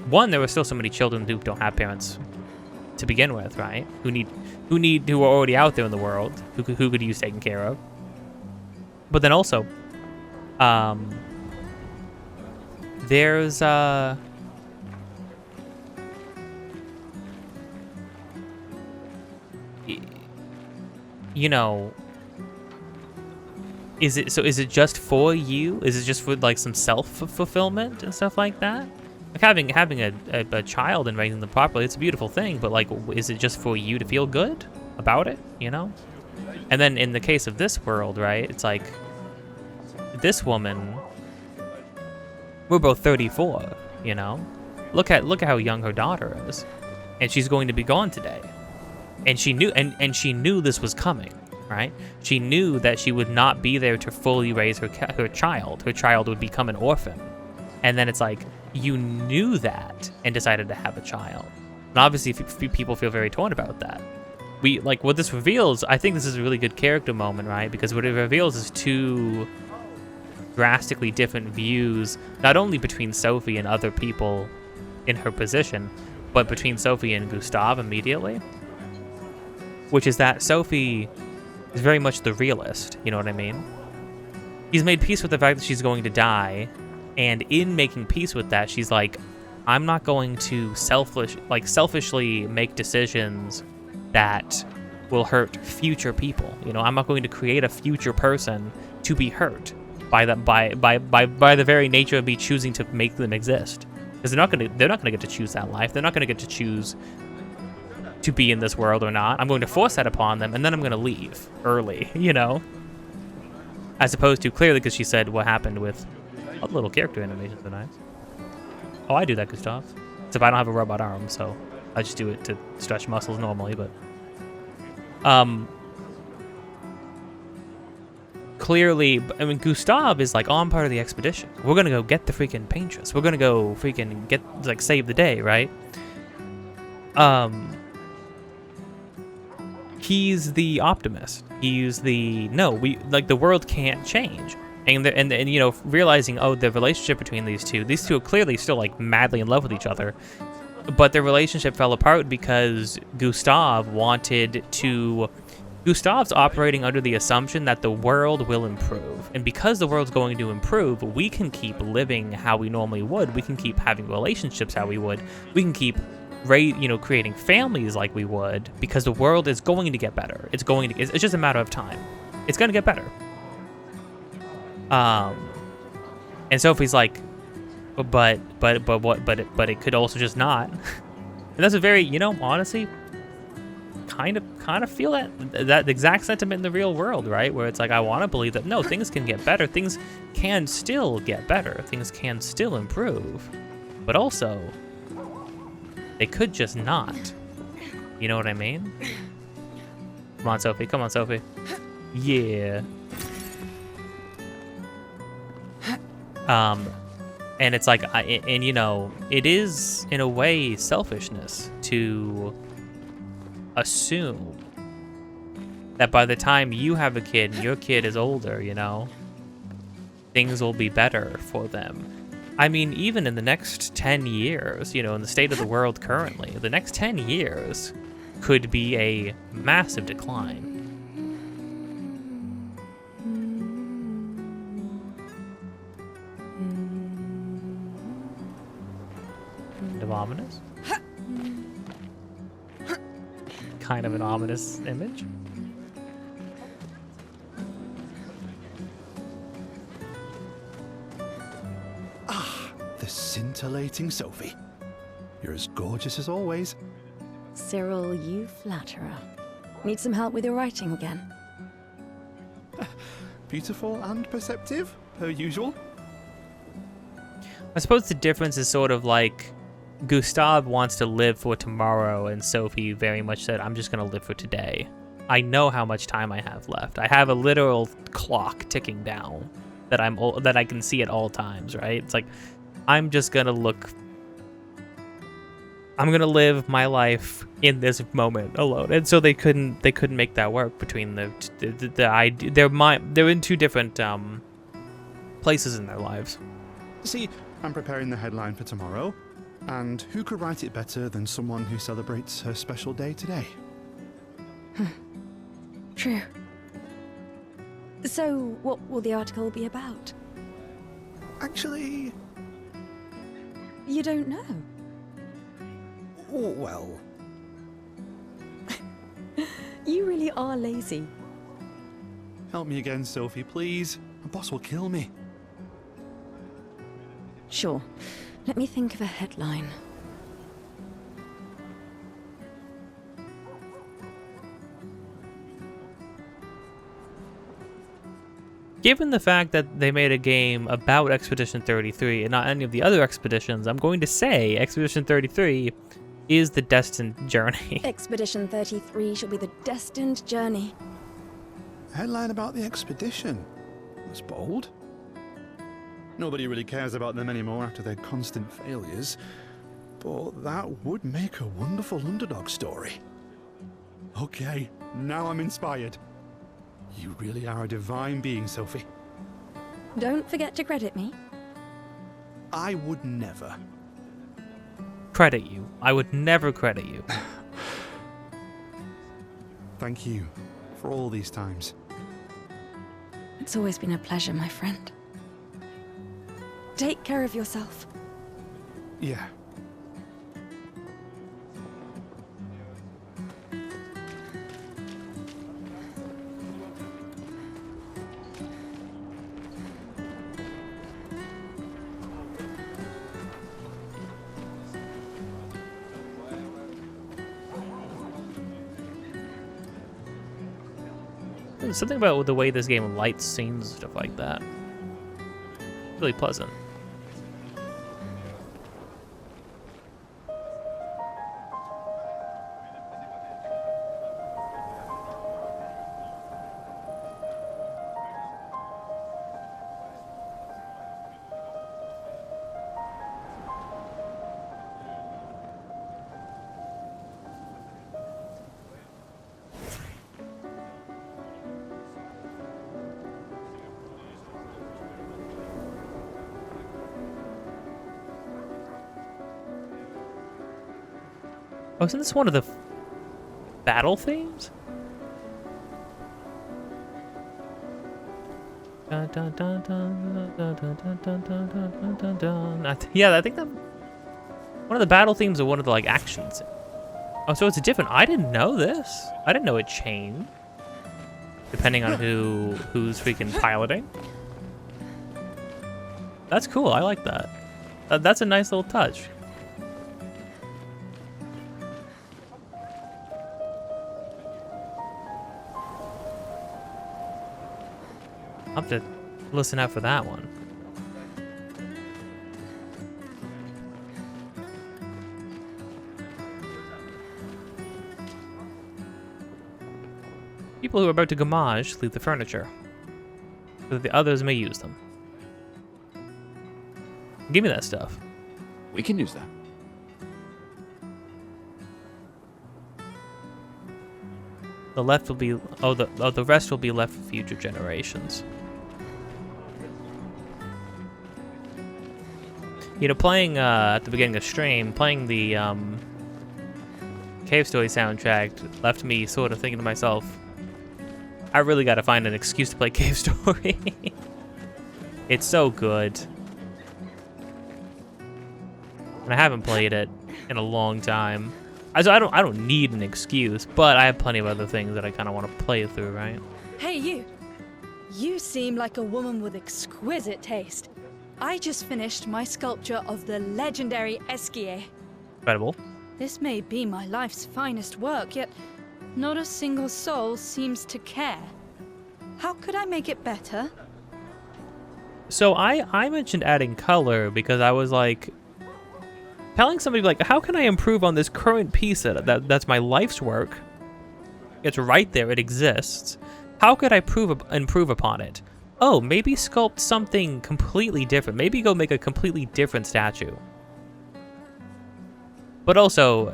one, there were still so many children who don't have parents to begin with, right? Who are already out there in the world, who could use taken care of. But then also, there's you know, is it just for you? Is it just for like some self-fulfillment and stuff like that? Like having a child and raising them properly, it's a beautiful thing, but like, is it just for you to feel good about it, you know? And then in the case of this world, right, it's like, this woman, we're both 34, you know? Look at how young her daughter is. And she's going to be gone today. And she knew and she knew this was coming, right? She knew that she would not be there to fully raise her child. Her child would become an orphan. And then it's like, you knew that and decided to have a child. And obviously people feel very torn about that. What this reveals, I think this is a really good character moment, right? Because what it reveals is two drastically different views, not only between Sophie and other people in her position, but between Sophie and Gustav immediately. Which is that Sophie is very much the realist, you know what I mean? He's made peace with the fact that she's going to die, and in making peace with that, she's like, I'm not going to selfishly make decisions that will hurt future people. You know, I'm not going to create a future person to be hurt by the very nature of me choosing to make them exist. Because they're not gonna get to choose that life. They're not gonna get to choose to be in this world or not. I'm going to force that upon them, and then I'm going to leave early, you know? As opposed to, clearly, because she said what happened with all the little character animations are nice. Oh, I do that, Gustav. Except I don't have a robot arm, so I just do it to stretch muscles normally, but... Clearly, I mean, Gustav is like, oh, I'm part of the expedition. We're going to go get the freaking paintress. We're going to go freaking get, like, save the day, right? He's the optimist. He's the the world can't change, and you know, realizing, oh, the relationship between these two are clearly still like madly in love with each other, but their relationship fell apart because Gustav's operating under the assumption that the world will improve, and because the world's going to improve, we can keep living how we normally would. We can keep having relationships how we would. We can keep creating families like we would, because the world is going to get better. It's just a matter of time. It's going to get better. And Sophie's like, but it could also just not. And that's a very, you know, honestly, kind of feel that exact sentiment in the real world, right? Where it's like, I want to believe that no, things can get better. Things can still get better. Things can still improve. But also, they could just not. You know what I mean? Come on, Sophie. Come on, Sophie. Yeah. And it's like, you know, it is in a way selfishness to assume that by the time you have a kid and your kid is older, you know, things will be better for them. I mean, even in the next 10 years, you know, in the state of the world currently, the next 10 years could be a massive decline. Kind of ominous. Kind of an ominous image. The scintillating Sophie. You're as gorgeous as always. Cyril, you flatterer. Need some help with your writing again? Beautiful and perceptive, per usual. I suppose the difference is sort of like Gustav wants to live for tomorrow, and Sophie very much said, I'm just going to live for today. I know how much time I have left. I have a literal clock ticking down that I can see at all times, right? It's like, I'm just going to look I'm gonna live my life in this moment alone, and so they couldn't make that work between the idea. They're in two different places in their lives. See, I'm preparing the headline for tomorrow, and who could write it better than someone who celebrates her special day today? True. So, what will the article be about? Actually, You don't know. oh, well, You really are lazy. help me again, Sophie, please. My boss will kill me. Sure. Let me think of a headline. Given the fact that they made a game about Expedition 33 and not any of the other expeditions, I'm going to say Expedition 33 is the destined journey. Expedition 33 shall be the destined journey. Headline about the expedition. That's bold. Nobody really cares about them anymore after their constant failures, but that would make a wonderful underdog story. Okay, now I'm inspired. You really are a divine being, Sophie. Don't forget to credit me. I would never. Credit you. I would never credit you. Thank you for all these times. It's always been a pleasure, my friend. Take care of yourself. Yeah. There's something about the way this game lights scenes and stuff like that. Really pleasant. Oh, isn't this one of the battle themes? Dun, dun, dun, dun, dun, dun, dun, dun, dun, dun, dun, dun. Yeah, I think that one of the battle themes are one of the like actions. Oh, so it's a different. I didn't know this. I didn't know it changed depending on who's freaking piloting. That's cool. I like that. That's a nice little touch. I'll have to listen out for that one. People who are about to gamage leave the furniture, so that the others may use them. Give me that stuff. We can use that. The left will be the rest will be left for future generations. You know, playing at the beginning of stream, playing the Cave Story soundtrack left me sort of thinking to myself, I really got to find an excuse to play Cave Story. It's so good. And I haven't played it in a long time. I don't need an excuse, but I have plenty of other things that I kind of want to play through, right? Hey, you! You seem like a woman with exquisite taste. I just finished my sculpture of the legendary Esquier. Incredible. This may be my life's finest work, yet not a single soul seems to care. How could I make it better? So I mentioned adding color because I was like, telling somebody like, how can I improve on this current piece that's my life's work? It's right there, it exists. How could I improve upon it? Oh, maybe sculpt something completely different. Maybe go make a completely different statue. But also,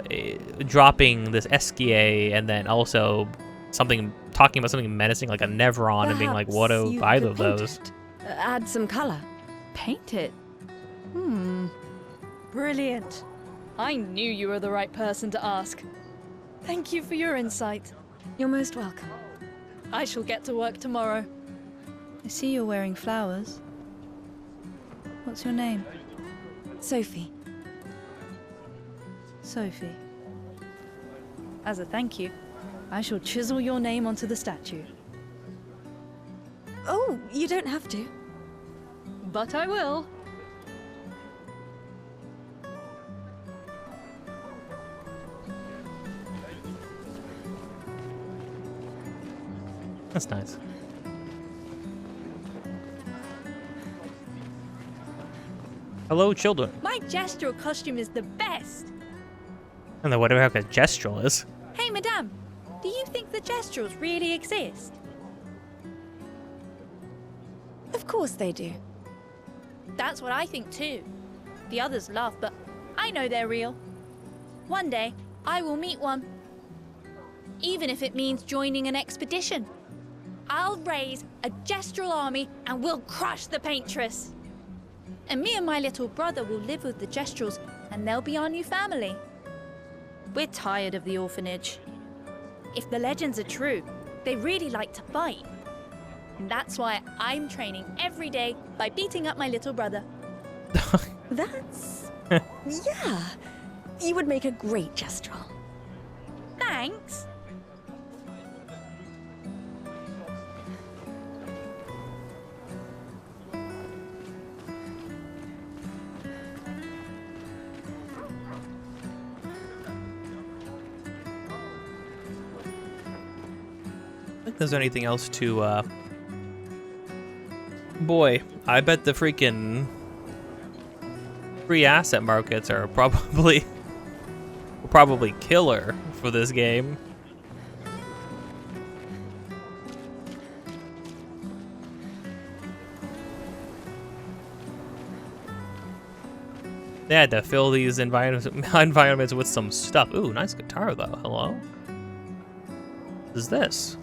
dropping this Esquier and then also talking about something menacing like a Nevron and being like, what Perhaps do you either could of paint those? it. Add some color. Paint it? Brilliant. I knew you were the right person to ask. Thank you for your insight. You're most welcome. I shall get to work tomorrow. I see you're wearing flowers. What's your name? Sophie. Sophie. As a thank you, I shall chisel your name onto the statue. Oh, you don't have to. But I will. That's nice. Hello, children. My gestural costume is the best. And then whatever heck a gestural is. Hey, madame, do you think the gestrals really exist? Of course they do. That's what I think too. The others laugh, but I know they're real. One day, I will meet one. Even if it means joining an expedition. I'll raise a gestural army and we'll crush the paintress. And me and my little brother will live with the gestrals and they'll be our new family. We're tired of the orphanage. If the legends are true, they really like to fight. And that's why I'm training every day by beating up my little brother. That's... yeah. You would make a great gestural. Thanks. I think there's anything else to, Boy, I bet the freaking free asset markets are probably killer for this game. They had to fill these environments with some stuff. Ooh, nice guitar though. Hello? What is this?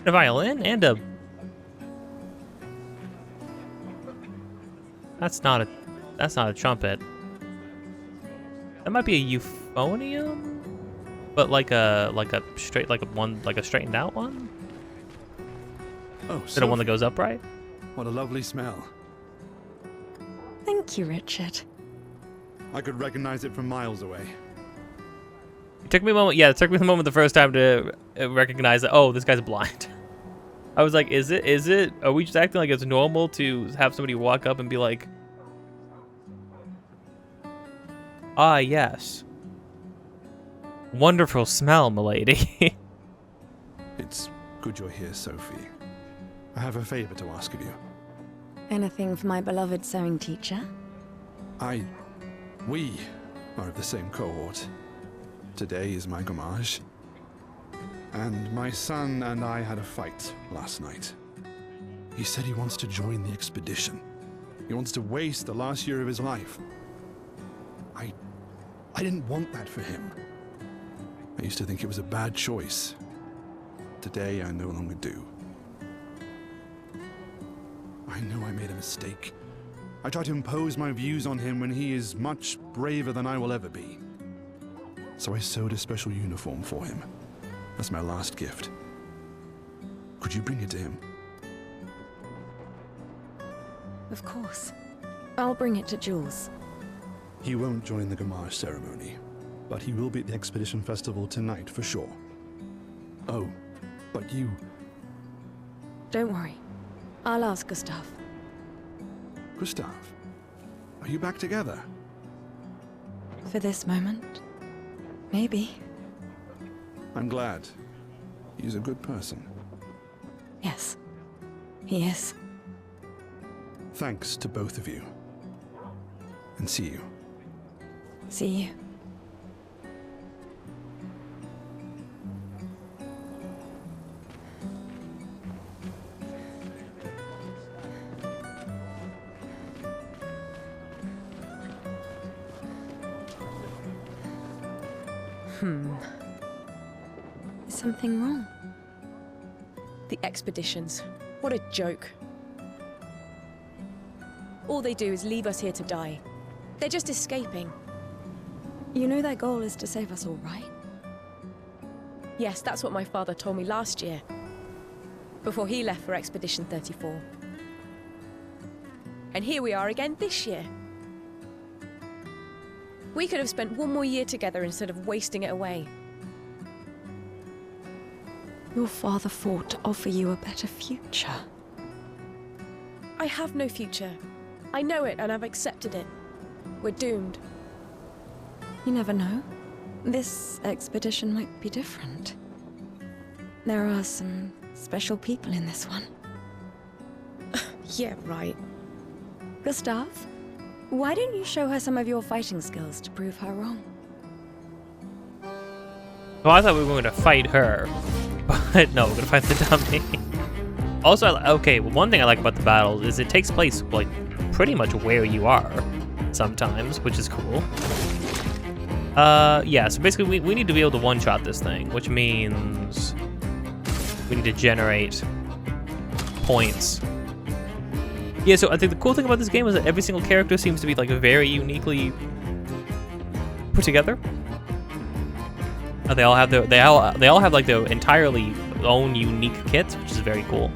A violin and a... That's not a trumpet. That might be a euphonium, but like a straightened out one. Oh, Is it the one that goes upright? What a lovely smell. Thank you, Richard. I could recognize it from miles away. It took me a moment. Yeah, it took me a moment the first time to recognize that. Oh, this guy's blind. I was like, is it? Are we just acting like it's normal to have somebody walk up and be like, ah, yes. Wonderful smell, milady. It's good you're here, Sophie. I have a favor to ask of you. Anything for my beloved sewing teacher? We are of the same cohort. Today is my gommage. And my son and I had a fight last night. He said he wants to join the expedition. He wants to waste the last year of his life. I didn't want that for him. I used to think it was a bad choice. Today I no longer do. I know I made a mistake. I tried to impose my views on him when he is much braver than I will ever be. So I sewed a special uniform for him. That's my last gift. Could you bring it to him? Of course. I'll bring it to Jules. He won't join the Gamage ceremony, but he will be at the Expedition Festival tonight for sure. Oh, but you... Don't worry. I'll ask Gustav. Gustav, are you back together? For this moment? Maybe. I'm glad. He's a good person. Yes. He is. Thanks to both of you. And see you. See you. Is something wrong? The expeditions. What a joke. All they do is leave us here to die. They're just escaping. You know their goal is to save us all, right? Yes, that's what my father told me last year. Before he left for Expedition 34. And here we are again this year. We could have spent one more year together instead of wasting it away. Your father fought to offer you a better future. I have no future. I know it and I've accepted it. We're doomed. You never know. This expedition might be different. There are some special people in this one. Yeah, right. Gustav, why don't you show her some of your fighting skills to prove her wrong? Well, I thought we were going to fight her, but no, we're going to fight the dummy. Also, okay, well, one thing I like about the battles is it takes place, like, pretty much where you are sometimes, which is cool. Yeah, so basically we need to be able to one-shot this thing, which means we need to generate points. Yeah, so I think the cool thing about this game is that every single character seems to be like very uniquely put together. They all have they all have like their entirely own unique kits, which is very cool.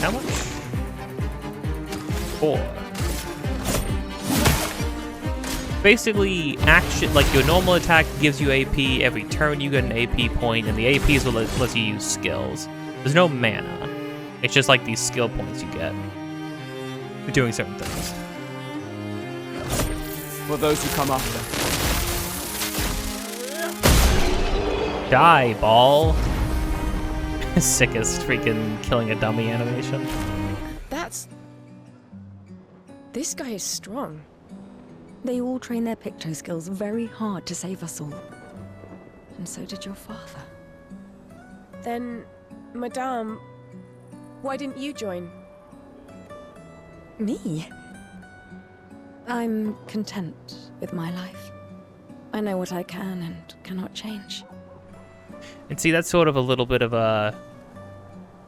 How much? 4. Basically, action, like your normal attack gives you AP. Every turn you get an AP point, and the AP is what lets you use skills. There's no mana. It's just like these skill points you get for doing certain things. For those who come after. Die, ball. Sickest freaking killing a dummy animation. This guy is strong. They all train their picto skills very hard to save us all. And so did your father. Then, Madame, why didn't you join? Me? I'm content with my life. I know what I can and cannot change. And see, that's sort of a little bit of a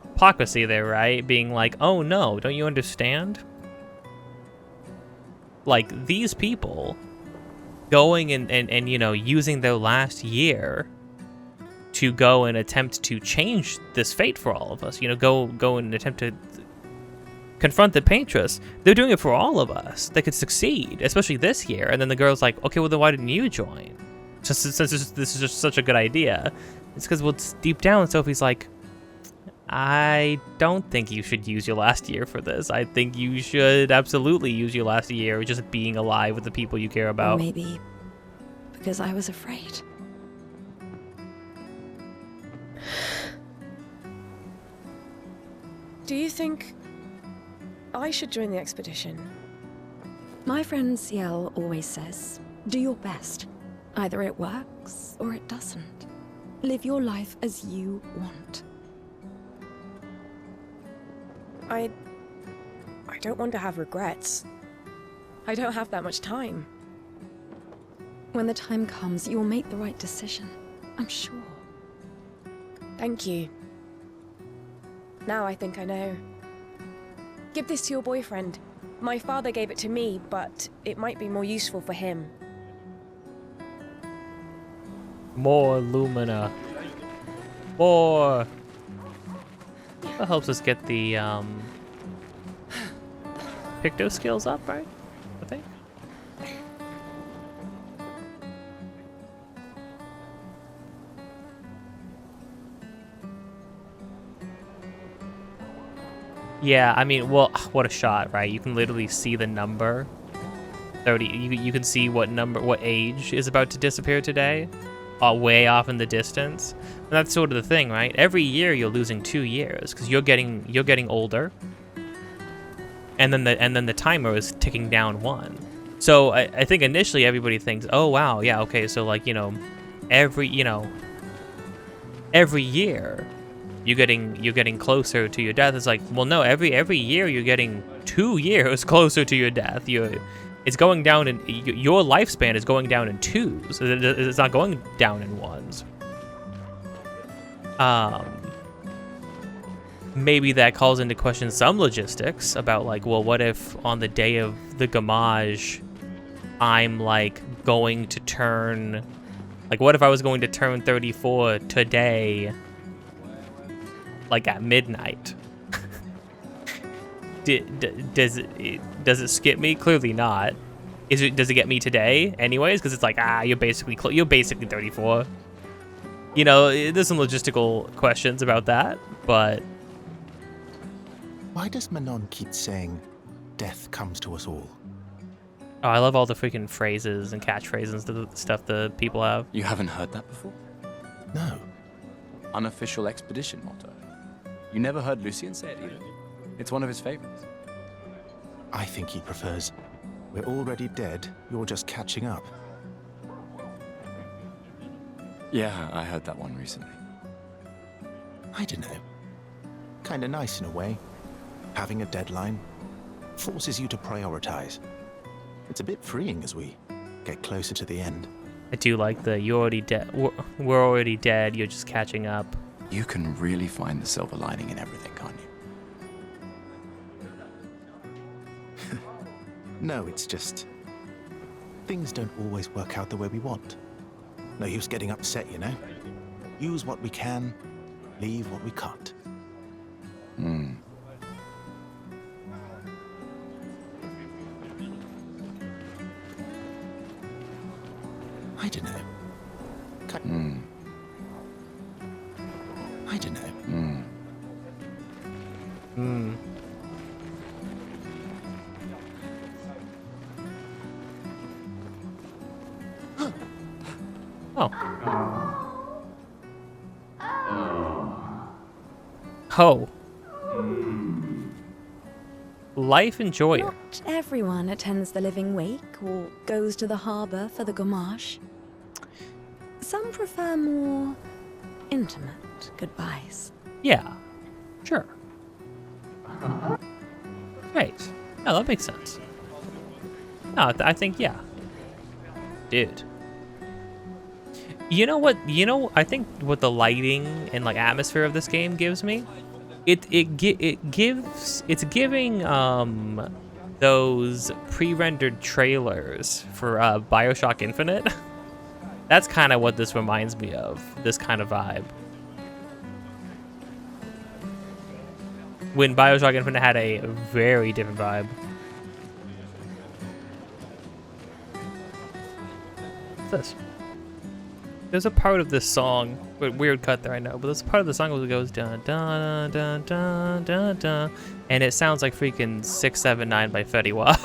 hypocrisy there, right? Being like, oh no, don't you understand? Like, these people going and you know, using their last year to go and attempt to change this fate for all of us, you know, go and attempt to confront the Paintress. They're doing it for all of us. They could succeed, especially this year. And then the girl's like, okay, well then why didn't you join? Since this is just such a good idea. It's because, well, deep down, Sophie's like, I don't think you should use your last year for this. I think you should absolutely use your last year just being alive with the people you care about. Or maybe because I was afraid. Do you think I should join the expedition? My friend Ciel always says, do your best. Either it works or it doesn't. Live your life as you want. I don't want to have regrets. I don't have that much time. When the time comes, you'll make the right decision. I'm sure. Thank you. Now I think I know. Give this to your boyfriend. My father gave it to me, but it might be more useful for him. More Lumina. More. That helps us get the Picto skills up, right? I think. Yeah, I mean, well, what a shot, right? You can literally see the number. 30. You can see what age is about to disappear today. way off in the distance. And that's sort of the thing, right? Every year you're losing 2 years because you're getting older, and then the timer is ticking down 1. So I think initially everybody thinks, oh wow, yeah, okay, so like every year you're getting closer to your death. It's like, well, no, every year you're getting 2 years closer to your death. It's going down in your lifespan is going down in 2s. It's not going down in 1s. Maybe that calls into question some logistics about like, well, what if on the day of the Gamage, I'm like going to turn, like, what if I was going to turn 34 today, like at midnight? Does it skip me? Clearly not. Does it get me today anyways? Because it's like, you're basically 34. There's some logistical questions about that, but why does Manon keep saying death comes to us all? Oh, I love all the freaking phrases and catchphrases and stuff the people have. You haven't heard that before? No. Unofficial expedition motto. You never heard Lucien say it either? It's one of his favorites. I think he prefers, we're already dead, you're just catching up. Yeah, I heard that one recently. I don't know. Kinda nice in a way. Having a deadline forces you to prioritize. It's a bit freeing as we get closer to the end. I do like the you're already dead. We're already dead. You're just catching up. You can really find the silver lining in everything, can't you? No, it's just things don't always work out the way we want. No use getting upset, Use what we can, leave what we can't. I don't know. I don't know. Oh. Life enjoyer. Not everyone attends the Living Wake or goes to the harbour for the Gamage. Some prefer more intimate goodbyes. Yeah, sure. Right. No, that makes sense. No, I think, yeah. Dude. You know what? I think what the lighting and like atmosphere of this game gives me, it's giving those pre-rendered trailers for BioShock Infinite. That's kind of what this reminds me of. This kind of vibe. When BioShock Infinite had a very different vibe. What's this? There's a part of this song, weird cut there, I know, but there's a part of the song where it goes dun dun dun dun dun dun, and it sounds like freaking 679 by Fetty Wap.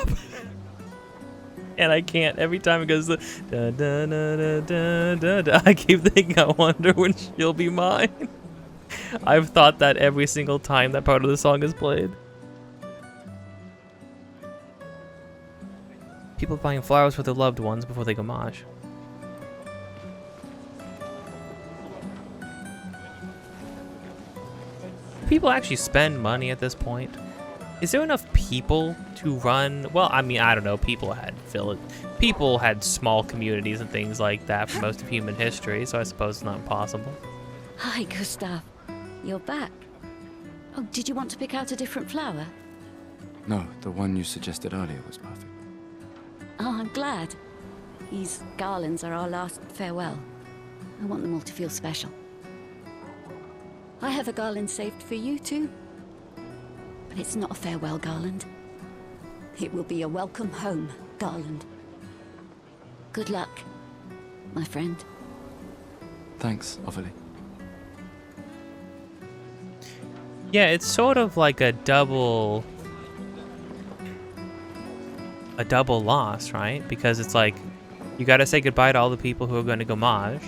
And I can't, every time it goes dun dun dun dun dun dun dun, I keep thinking, I wonder when she'll be mine. I've thought that every single time that part of the song is played. People buying flowers for their loved ones before they Gamage. People actually spend money at this point? Is there enough people to run? Well, I mean, I don't know. People had small communities and things like that for most of human history, so I suppose it's not impossible. Hi, Gustav. You're back. Oh, did you want to pick out a different flower? No, the one you suggested earlier was perfect. Oh, I'm glad. These garlands are our last farewell. I want them all to feel special. I have a garland saved for you too. But it's not a farewell garland. It will be a welcome home garland. Good luck, my friend. Thanks, Ophelie. Yeah, it's sort of like a double loss, right? Because it's like, you gotta say goodbye to all the people who are going to Gamage,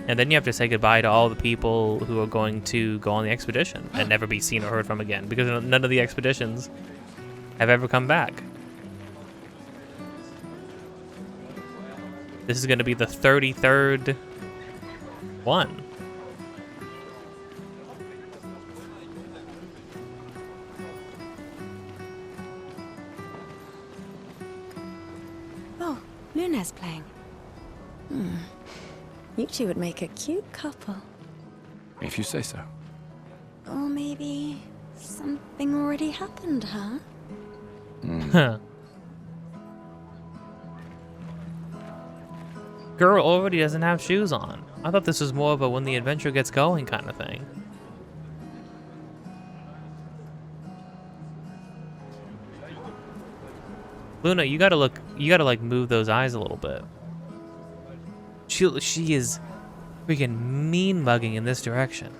And then you have to say goodbye to all the people who are going to go on the expedition and never be seen or heard from again, because none of the expeditions have ever come back. This is going to be the 33rd one. Oh, Luna's playing. You two would make a cute couple. If you say so. Or maybe something already happened, huh? Huh. Girl already doesn't have shoes on. I thought this was more of a when the adventure gets going kind of thing. Luna, you gotta like move those eyes a little bit. She is freaking mean mugging in this direction.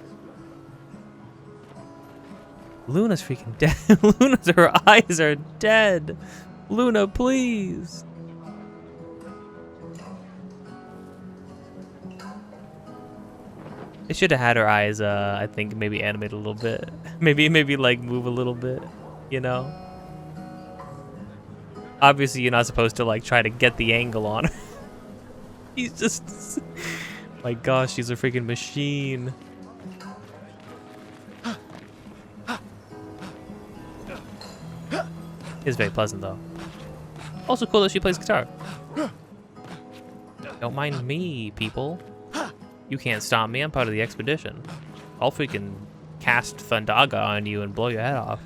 Luna's freaking dead. Her eyes are dead. Luna, please. They should have had her eyes, I think, maybe animate a little bit. Maybe like move a little bit, you know? Obviously, you're not supposed to like try to get the angle on her. He's just... My gosh, she's a freaking machine. It's very pleasant, though. Also cool that she plays guitar. Don't mind me, people. You can't stop me. I'm part of the expedition. I'll freaking cast Thundaga on you and blow your head off.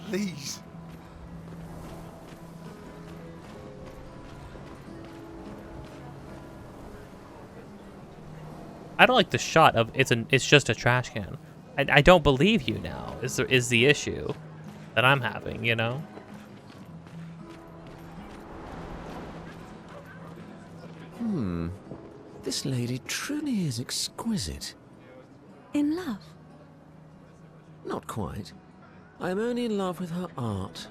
Please. I don't like the shot of it's just a trash can. I don't believe you now. Is the issue that I'm having, you know? This lady truly is exquisite. In love? Not quite. I am only in love with her art.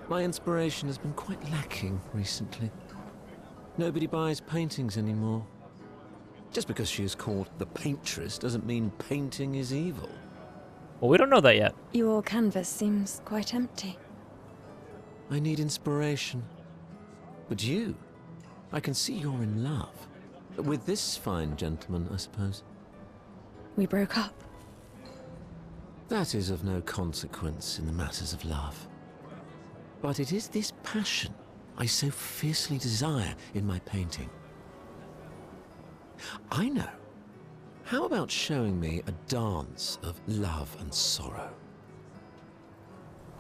My inspiration has been quite lacking recently. Nobody buys paintings anymore. Just because she is called the paintress doesn't mean painting is evil. Well, we don't know that yet. Your canvas seems quite empty. I need inspiration. But you, I can see you're in love. With this fine gentleman, I suppose. We broke up. That is of no consequence in the matters of love. But it is this passion I so fiercely desire in my painting. I know. How about showing me a dance of love and sorrow?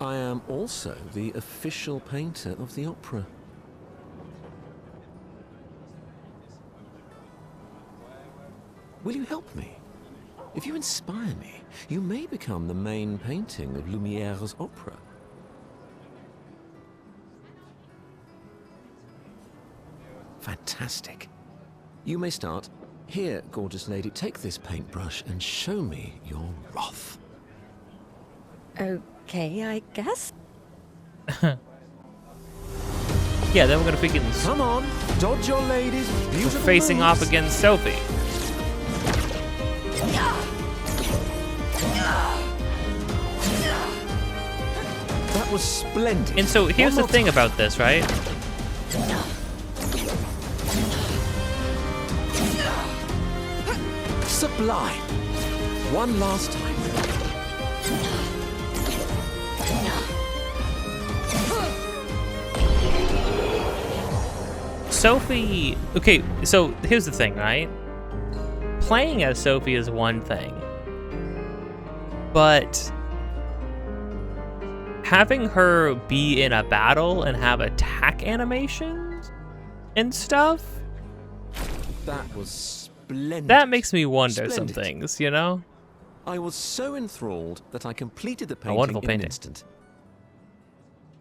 I am also the official painter of the opera. Will you help me? If you inspire me, you may become the main painting of Lumiere's opera. Fantastic. You may start. Here, gorgeous lady, take this paintbrush and show me your wrath. Okay, I guess. Yeah, then we're gonna freaking... Come on, dodge your ladies. We're facing moves. off against Sophie. That was splendid. And so here's the thing about this, right? Sublime. One last time. Sophie... Okay, so here's the thing, right? Playing as Sophie is one thing. But... having her be in a battle and have attack animations and stuff... That was splendid. That makes me wonder some Splendid. things, you know? I was so enthralled that I completed the A painting wonderful in painting. an instant.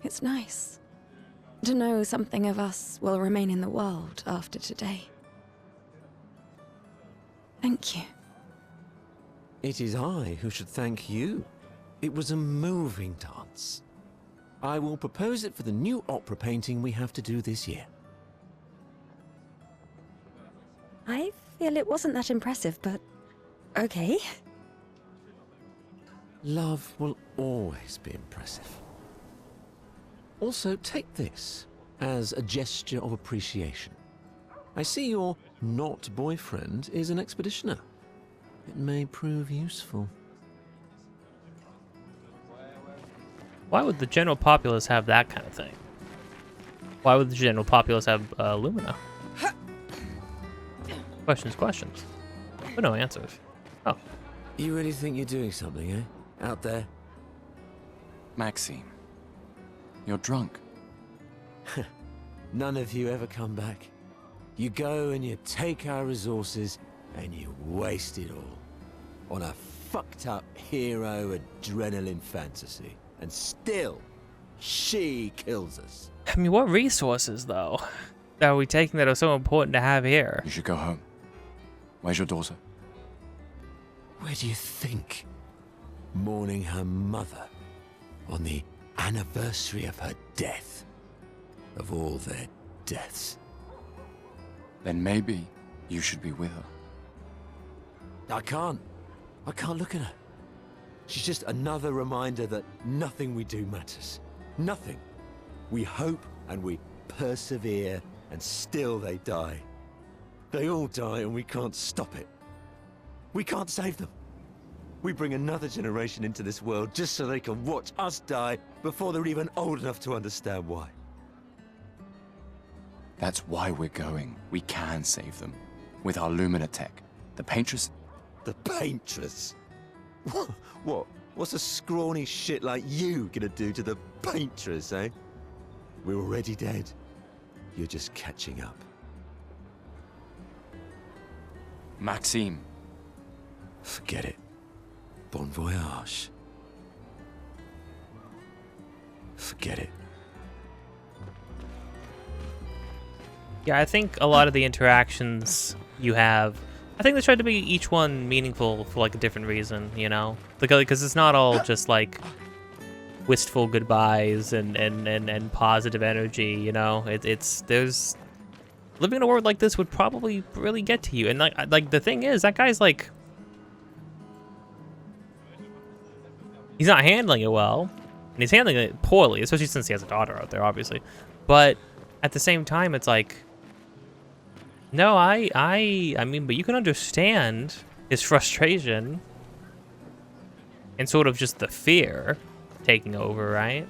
It's nice to know something of us will remain in the world after today. Thank you. It is I who should thank you. It was a moving dance. I will propose it for the new opera painting we have to do this year. I feel it wasn't that impressive, but okay. Love will always be impressive. Also, take this as a gesture of appreciation. I see your not boyfriend is an expeditioner. It may prove useful. Why would the general populace have that kind of thing? Why would the general populace have Lumina? Questions. But no answers. Oh. You really think you're doing something, eh? Out there? Maxime, you're drunk. None of you ever come back. You go and you take our resources and you waste it all on a fucked up hero adrenaline fantasy. And still, she kills us. I mean, what resources, though, that are we taking that are so important to have here? You should go home. Where's your daughter? Where do you think? Mourning her mother on the anniversary of her death. Of all their deaths. Then maybe you should be with her. I can't look at her. She's just another reminder that nothing we do matters. Nothing. We hope and we persevere, and still they die. They all die and we can't stop it. We can't save them. We bring another generation into this world just so they can watch us die before they're even old enough to understand why. That's why we're going. We can save them. With our Lumina tech. The Paintress... The Paintress? What? What's a scrawny shit like you gonna do to the Paintress, eh? We're already dead. You're just catching up. Maxime. Forget it. Bon voyage. Forget it. Yeah, I think a lot of the interactions you have, I think they tried to make each one meaningful for like a different reason, you know? Because it's not all just like wistful goodbyes and positive energy, you know? There's living in a world like this would probably really get to you. And like the thing is, that guy's like, he's not handling it well, and he's handling it poorly, especially since he has a daughter out there, obviously. But at the same time, it's like, no, I mean, but you can understand his frustration and sort of just the fear taking over, right?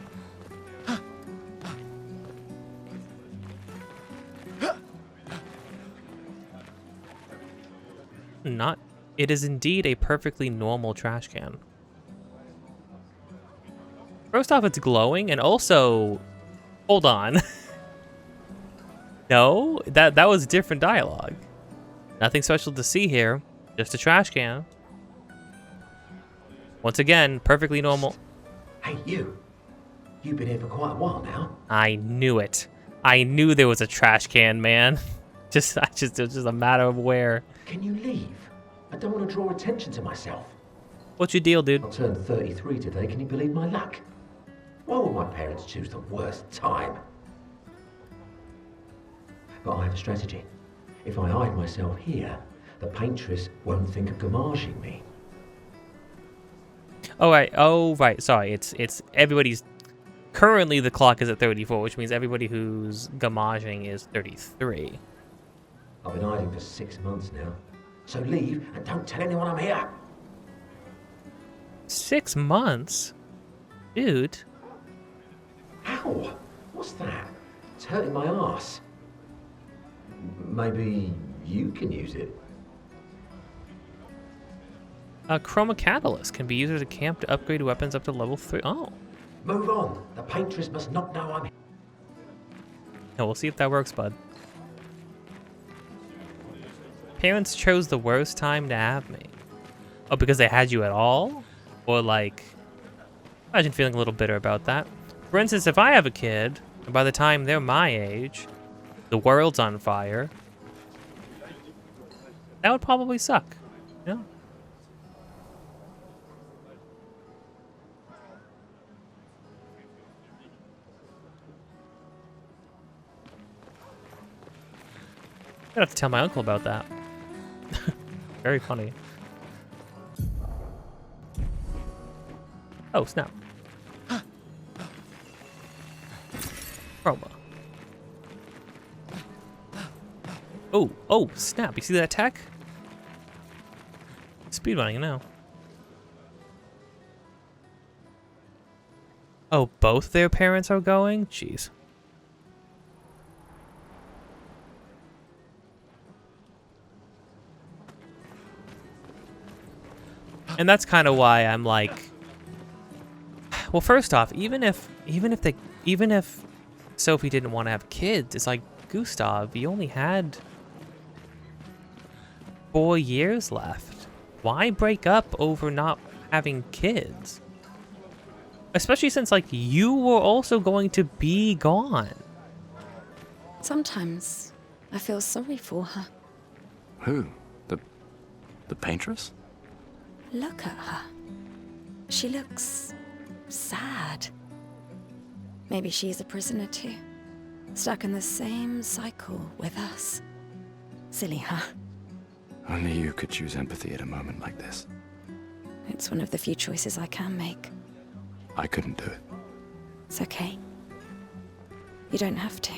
Not. It is indeed a perfectly normal trash can. First off, it's glowing, and also, hold on. No, that was different dialogue. Nothing special to see here, just a trash can. Once again, perfectly normal. Hey, you. You've been here for quite a while now. I knew it. I knew there was a trash can, man. It was just a matter of where. Can you leave? I don't want to draw attention to myself. What's your deal, dude? I turned 33 today, can you believe my luck? Why would my parents choose the worst time? But I have a strategy. If I hide myself here, the Paintress won't think of gamaging me. Oh right. Sorry, it's everybody's. Currently, the clock is at 34, which means everybody who's gamaging is 33. I've been hiding for 6 months now. So leave and don't tell anyone I'm here. 6 months? Dude. Ow! What's that? It's hurting my arse. Maybe you can use it. A Chroma Catalyst can be used as a camp to upgrade weapons up to level 3. Oh. Move on. The Paintress must not know I'm here. No, we'll see if that works, bud. Parents chose the worst time to have me. Oh, because they had you at all? Or like, imagine feeling a little bitter about that. For instance, if I have a kid, and by the time they're my age, the world's on fire, that would probably suck, you know? I'm gonna have to tell my uncle about that. Very funny. Oh, snap. Chroma. Oh, snap. You see that attack? Speedrunning now. Oh, both their parents are going? Jeez. And that's kind of why I'm like, well, first off, even if Sophie didn't want to have kids, it's like, Gustav, you only had 4 years left. Why break up over not having kids? Especially since, like, you were also going to be gone. Sometimes I feel sorry for her. Who? The paintress? Look at her. She looks sad. Maybe she's a prisoner too. Stuck in the same cycle with us. Silly, huh? Only you could choose empathy at a moment like this. It's one of the few choices I can make. I couldn't do it. It's okay. You don't have to.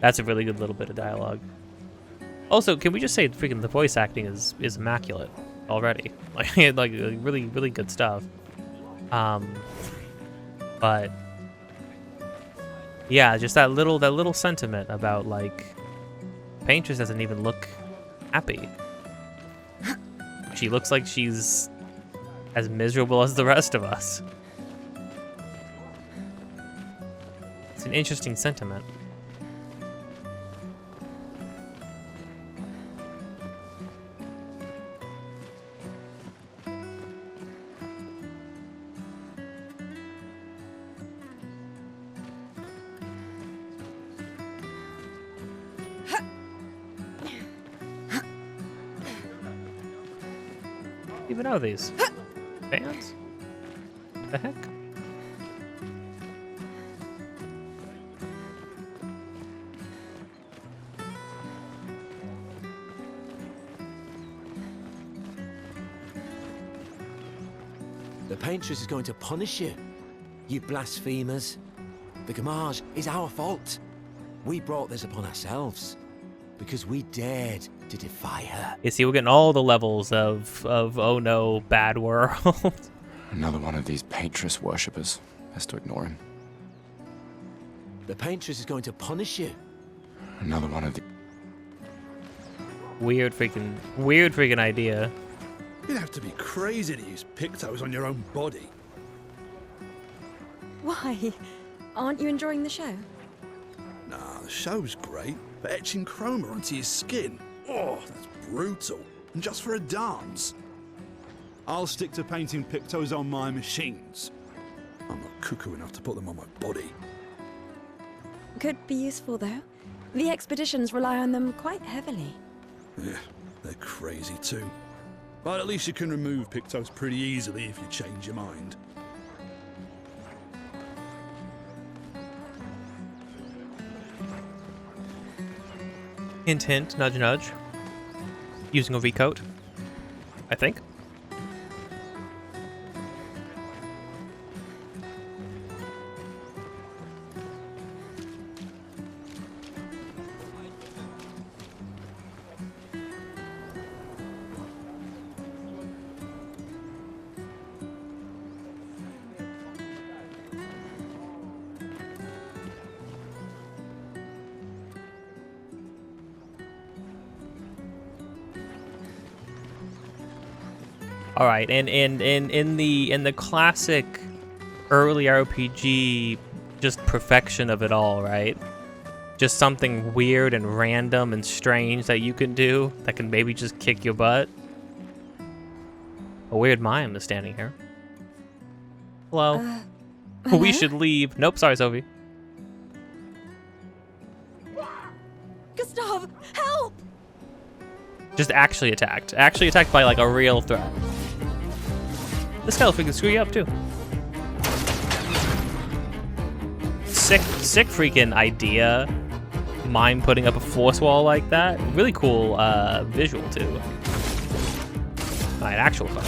That's a really good little bit of dialogue. Also, can we just say freaking the voice acting is immaculate already? Like really, really good stuff. But yeah, just that little sentiment about like Paintress doesn't even look happy. She looks like she's as miserable as the rest of us. It's an interesting sentiment. Even know these fans? The heck? The Paintress is going to punish you, you blasphemers. The Gamage is our fault. We brought this upon ourselves because we dared to defy her. You see, we're getting all the levels of oh no, bad world. Another one of these Paintress worshippers. Best to ignore him. The Paintress is going to punish you. Another one of the... Weird freaking idea. You'd have to be crazy to use pictos on your own body. Why? Aren't you enjoying the show? Nah, the show's great, but etching chroma onto your skin, oh, that's brutal. And just for a dance. I'll stick to painting pictos on my machines. I'm not cuckoo enough to put them on my body. Could be useful though. The expeditions rely on them quite heavily. Yeah, they're crazy too. But at least you can remove pictos pretty easily if you change your mind. Hint, hint, nudge, nudge. Using a recoat, I think. All right, and in the classic early RPG, just perfection of it all, right? Just something weird and random and strange that you can do that can maybe just kick your butt. A weird mime is standing here. Hello. Hello? We should leave. Nope, sorry, Sophie. Gustav, help! Just actually attacked. Actually attacked by like a real threat. This guy will freaking screw you up too. Sick freaking idea. mime putting up a force wall like that. Really cool visual too. Alright, actual fight.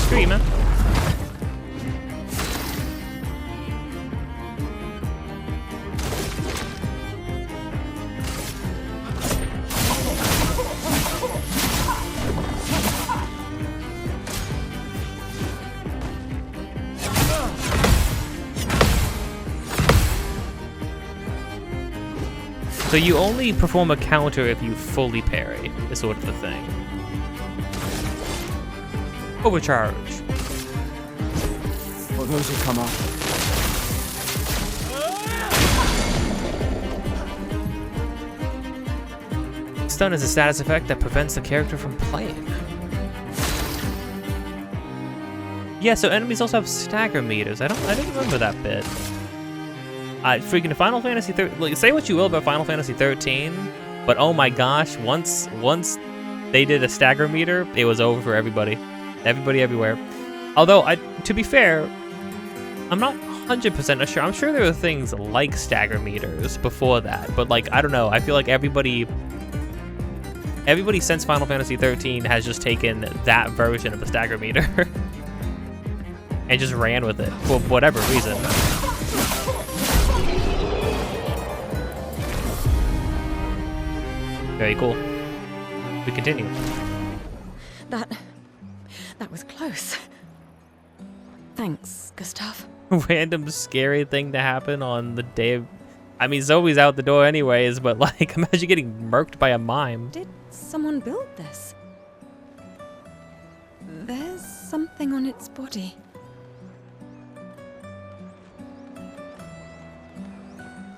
Screaming. So you only perform a counter if you fully parry, is sort of the thing. Overcharge. For those who come up. Stun is a status effect that prevents the character from playing. Yeah, so enemies also have stagger meters. I didn't remember that bit. Freaking Final Fantasy 13. Like, say what you will about Final Fantasy 13, but oh my gosh, once they did a stagger meter, it was over for everybody. Everybody everywhere. Although, to be fair, I'm not 100% sure. I'm sure there were things like stagger meters before that, but like, I don't know. I feel like everybody since Final Fantasy 13 has just taken that version of the stagger meter and just ran with it for whatever reason. Very cool. We continue. That was close. Thanks, Gustav. Random scary thing to happen on the day of... I mean, Zoe's out the door anyways, but like, imagine getting murked by a mime. Did someone build this? There's something on its body.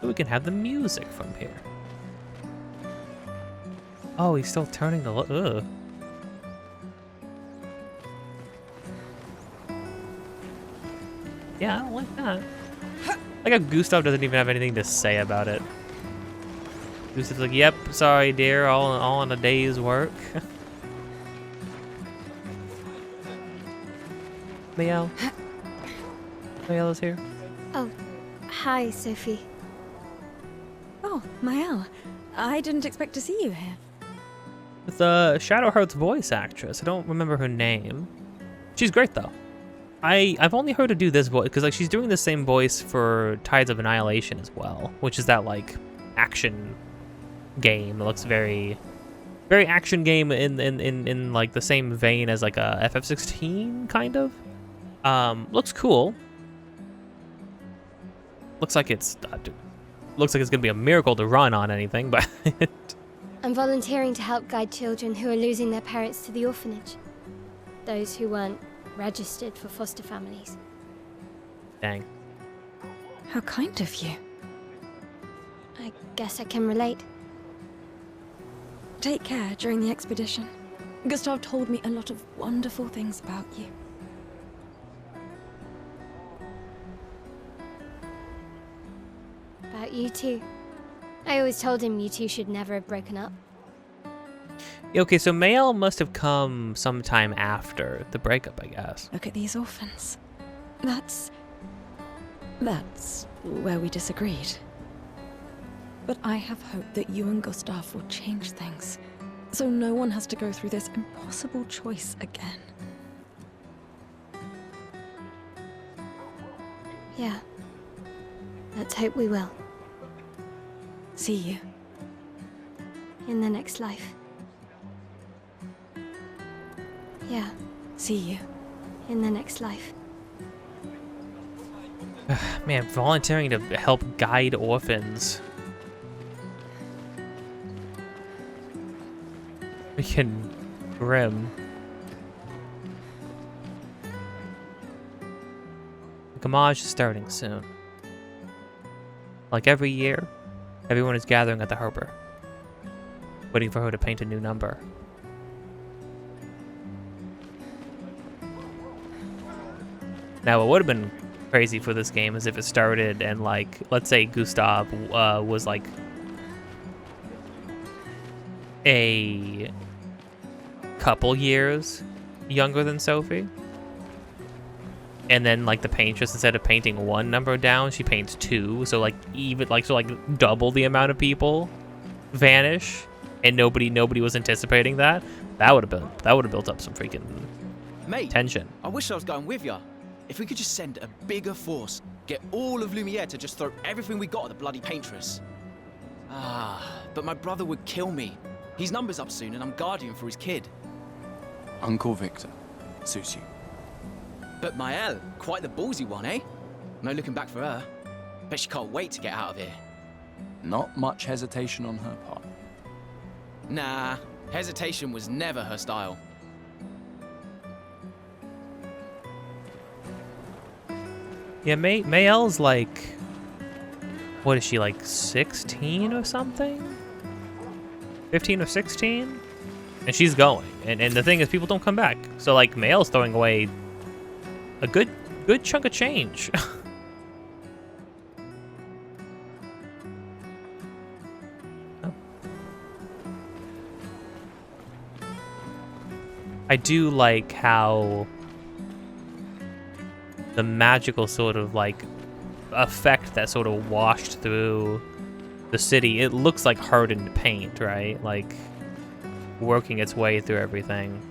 We can have the music from here. Oh, he's still turning the... Ugh. Yeah, I don't like that. Like how Gustav doesn't even have anything to say about it. Gustav's like, yep, sorry dear, all in a day's work. Miel. Miel is here. Oh, hi, Sophie. Oh, Mael. I didn't expect to see you here. The Shadowheart's voice actress. I don't remember her name. She's great though. I've only heard her do this voice because like she's doing the same voice for Tides of Annihilation as well, which is that like action game. It looks very action game in like the same vein as like a FF16 kind of. Looks cool. Looks like it's gonna be a miracle to run on anything, but I'm volunteering to help guide children who are losing their parents to the orphanage. Those who weren't registered for foster families. Dang. How kind of you. I guess I can relate. Take care during the expedition. Gustav told me a lot of wonderful things about you. About you too. I always told him you two should never have broken up. Okay, so Mael must have come sometime after the breakup, I guess. Look at these orphans. That's where we disagreed. But I have hope that you and Gustav will change things, so no one has to go through this impossible choice again. Yeah. Let's hope we will. See you. In the next life. Yeah. See you. In the next life. Man, volunteering to help guide orphans. Freaking grim. The Gamage is starting soon. Like every year, everyone is gathering at the harbor, waiting for her to paint a new number. Now, what would have been crazy for this game is if it started and, like, let's say Gustav was, like, a couple years younger than Sophie. And then like the paintress, instead of painting one number down, she paints 2. So like double the amount of people vanish, and nobody was anticipating that. That would have built up some freaking tension. I wish I was going with ya. If we could just send a bigger force, get all of Lumiere to just throw everything we got at the bloody paintress. But my brother would kill me. His number's up soon and I'm guardian for his kid. Uncle Victor. Suits you. But Maëlle, quite the ballsy one, eh? No looking back for her. Bet she can't wait to get out of here. Not much hesitation on her part. Nah, hesitation was never her style. Yeah, Maëlle's like, what is she, like 16 or something? 15 or 16? And she's going. And the thing is, people don't come back. So like, Maëlle's throwing away a good chunk of change. Oh. I do like how the magical sort of like effect that sort of washed through the city. It looks like hardened paint, right? Like working its way through everything.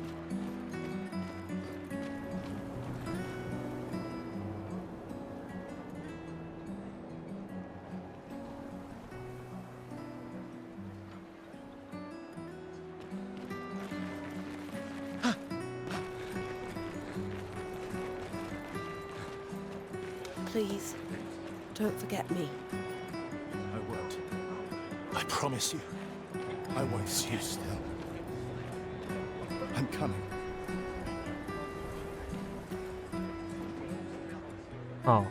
Please, don't forget me. I won't. I promise you. I won't sit still. I'm coming. Oh.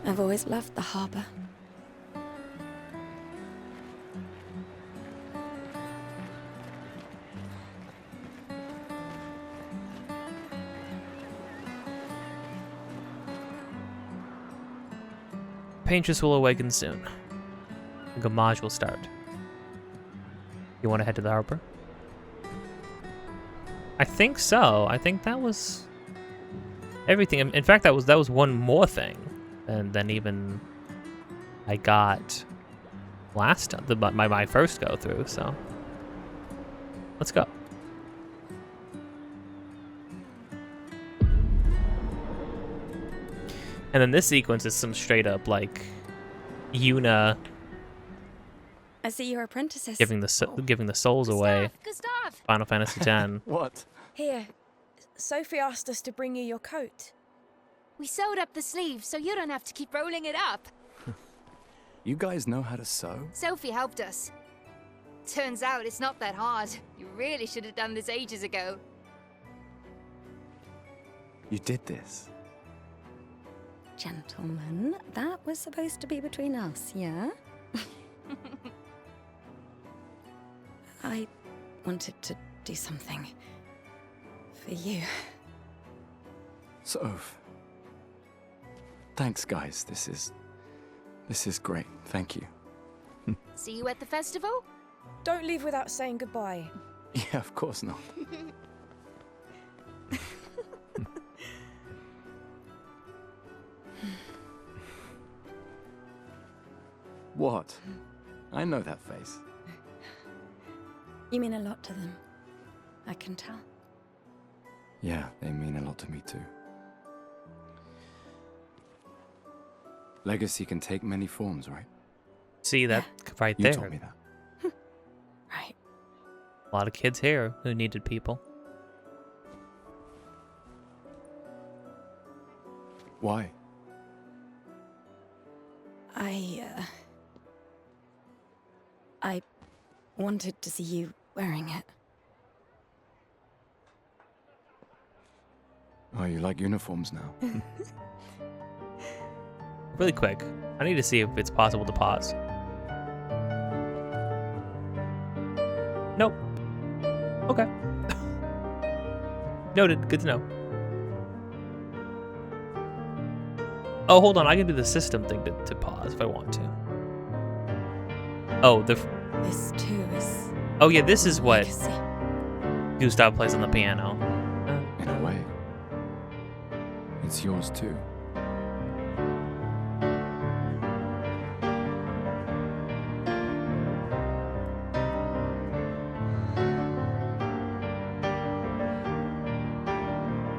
I've always loved the harbor. Paintress will awaken soon. Gamage will start. You want to head to the harbor? I think so. I think that was everything. In fact, that was one more thing than even I got last my first go through. So let's go. And then this sequence is some straight up like Yuna I see your apprentices. giving the souls away. Gustav! Final Fantasy X. What? Here, Sophie asked us to bring you your coat. We sewed up the sleeves so you don't have to keep rolling it up. You guys know how to sew? Sophie helped us. Turns out it's not that hard. You really should have done this ages ago. You did this? Gentlemen, that was supposed to be between us, yeah? I wanted to do something for you. Soph. Thanks, guys. This is great. Thank you. See you at the festival? Don't leave without saying goodbye. Yeah, of course not. What? I know that face. You mean a lot to them. I can tell. Yeah, they mean a lot to me too. Legacy can take many forms, right? See that right You there. told me that. Right. A lot of kids here who needed people. Why? I wanted to see you wearing it. Oh, you like uniforms now? Really quick, I need to see if it's possible to pause. Nope. Okay. Noted. Good to know. Oh, hold on. I can do the system thing to pause if I want to. Oh, This too is. Oh yeah, this is what legacy. Gustav plays on the piano. In a way, it's yours too.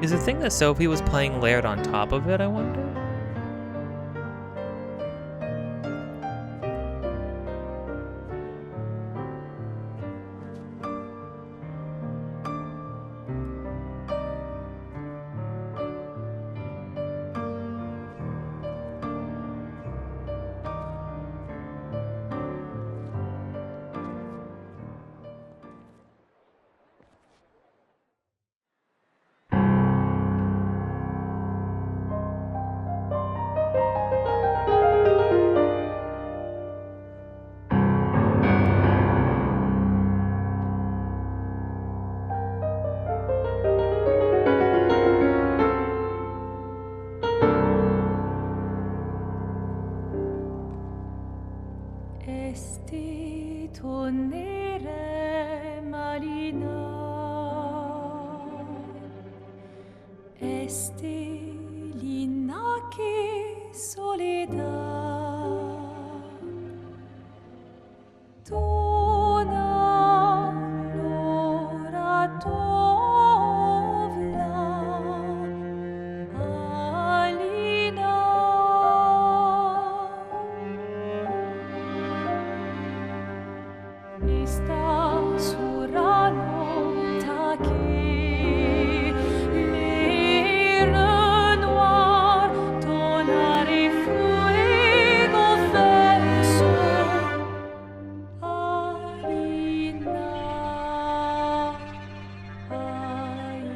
Is the thing that Sophie was playing layered on top of it, I wonder? Esti tornere marina, esti l'inaki soledad, tona l'ora tovla, alina. Sta surano taki le noir tonari fuego verso alina ai.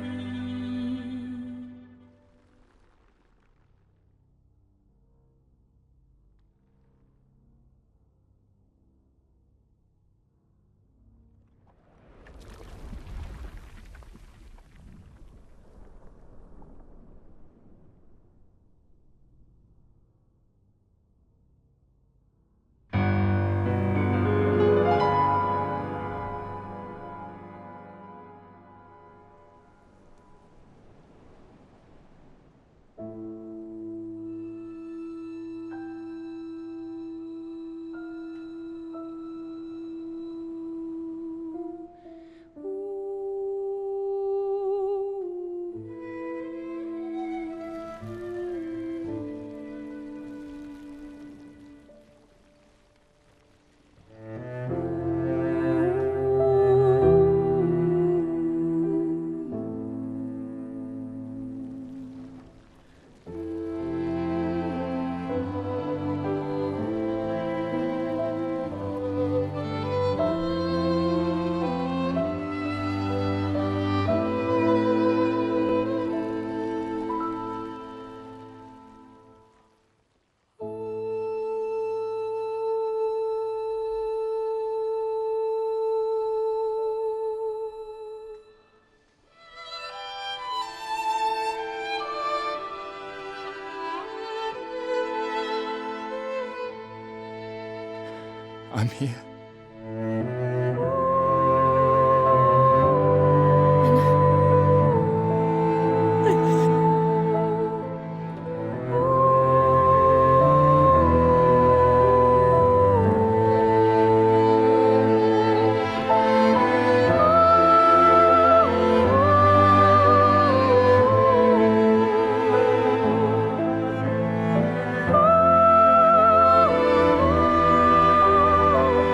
I'm here.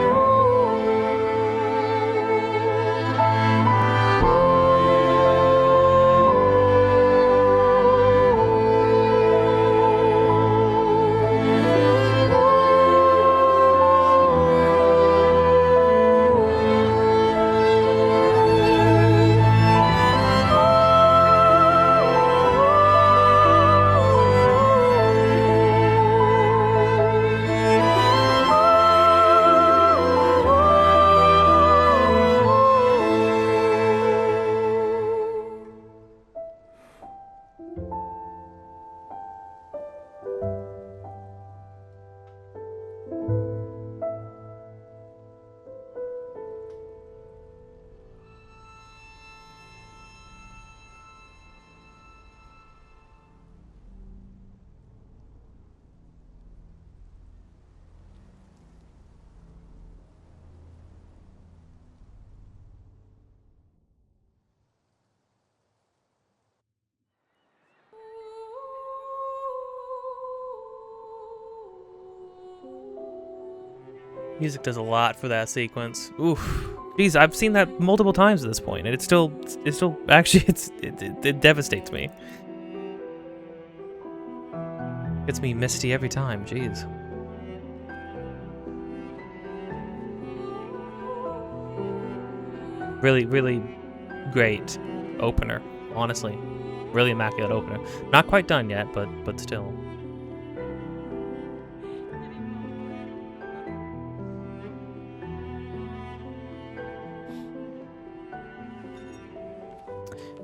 Oh Music does a lot for that sequence. Oof. Jeez, I've seen that multiple times at this point, and it's still actually it devastates me. Gets me misty every time. Jeez. Really, really great opener. Honestly, really immaculate opener. Not quite done yet, but still.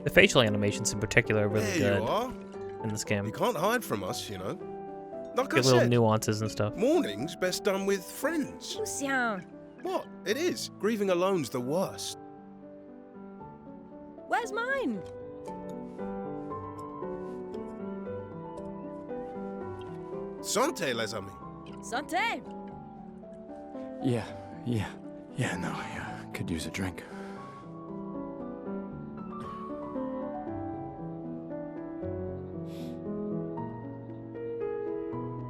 The facial animations in particular are really There good you are. in this game. You can't hide from us, you know. Like I Get little said, nuances and stuff. morning's best done with friends. Lucian, What? It is. Grieving alone's the worst. where's mine? Santé, les amis. Santé. Yeah, no, I could use a drink.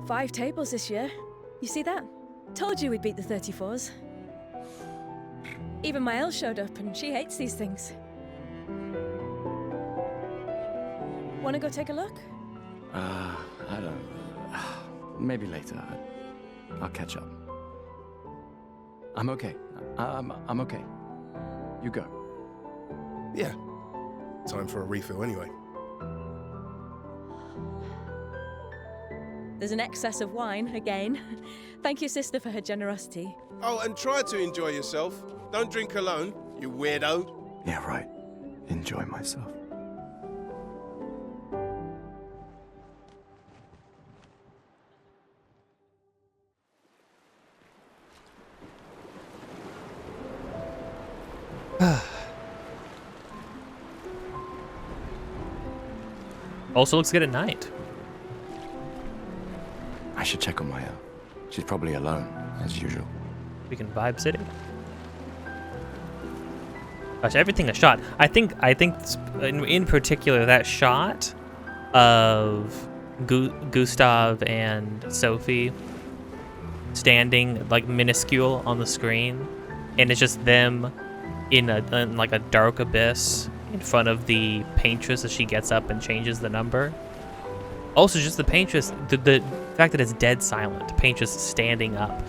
Five tables this year. You see that? Told you we'd beat the 34s. Even my Elle showed up, and she hates these things. Wanna go take a look? I don't... Maybe later. I'll catch up. I'm okay. I'm okay. You go. Yeah. Time for a refill anyway. There's an excess of wine, again. Thank you, sister, for her generosity. Oh, and try to enjoy yourself. Don't drink alone, you weirdo. Yeah, right. Enjoy myself. Also looks good at night. I should check on Maya. She's probably alone, as usual. We can vibe city. Gosh, everything is shot. I think in particular that shot of Gustav and Sophie standing like minuscule on the screen, and it's just them in like a dark abyss in front of the paintress as she gets up and changes the number. Also, just the paintress, the fact that it's dead silent, paintress standing up.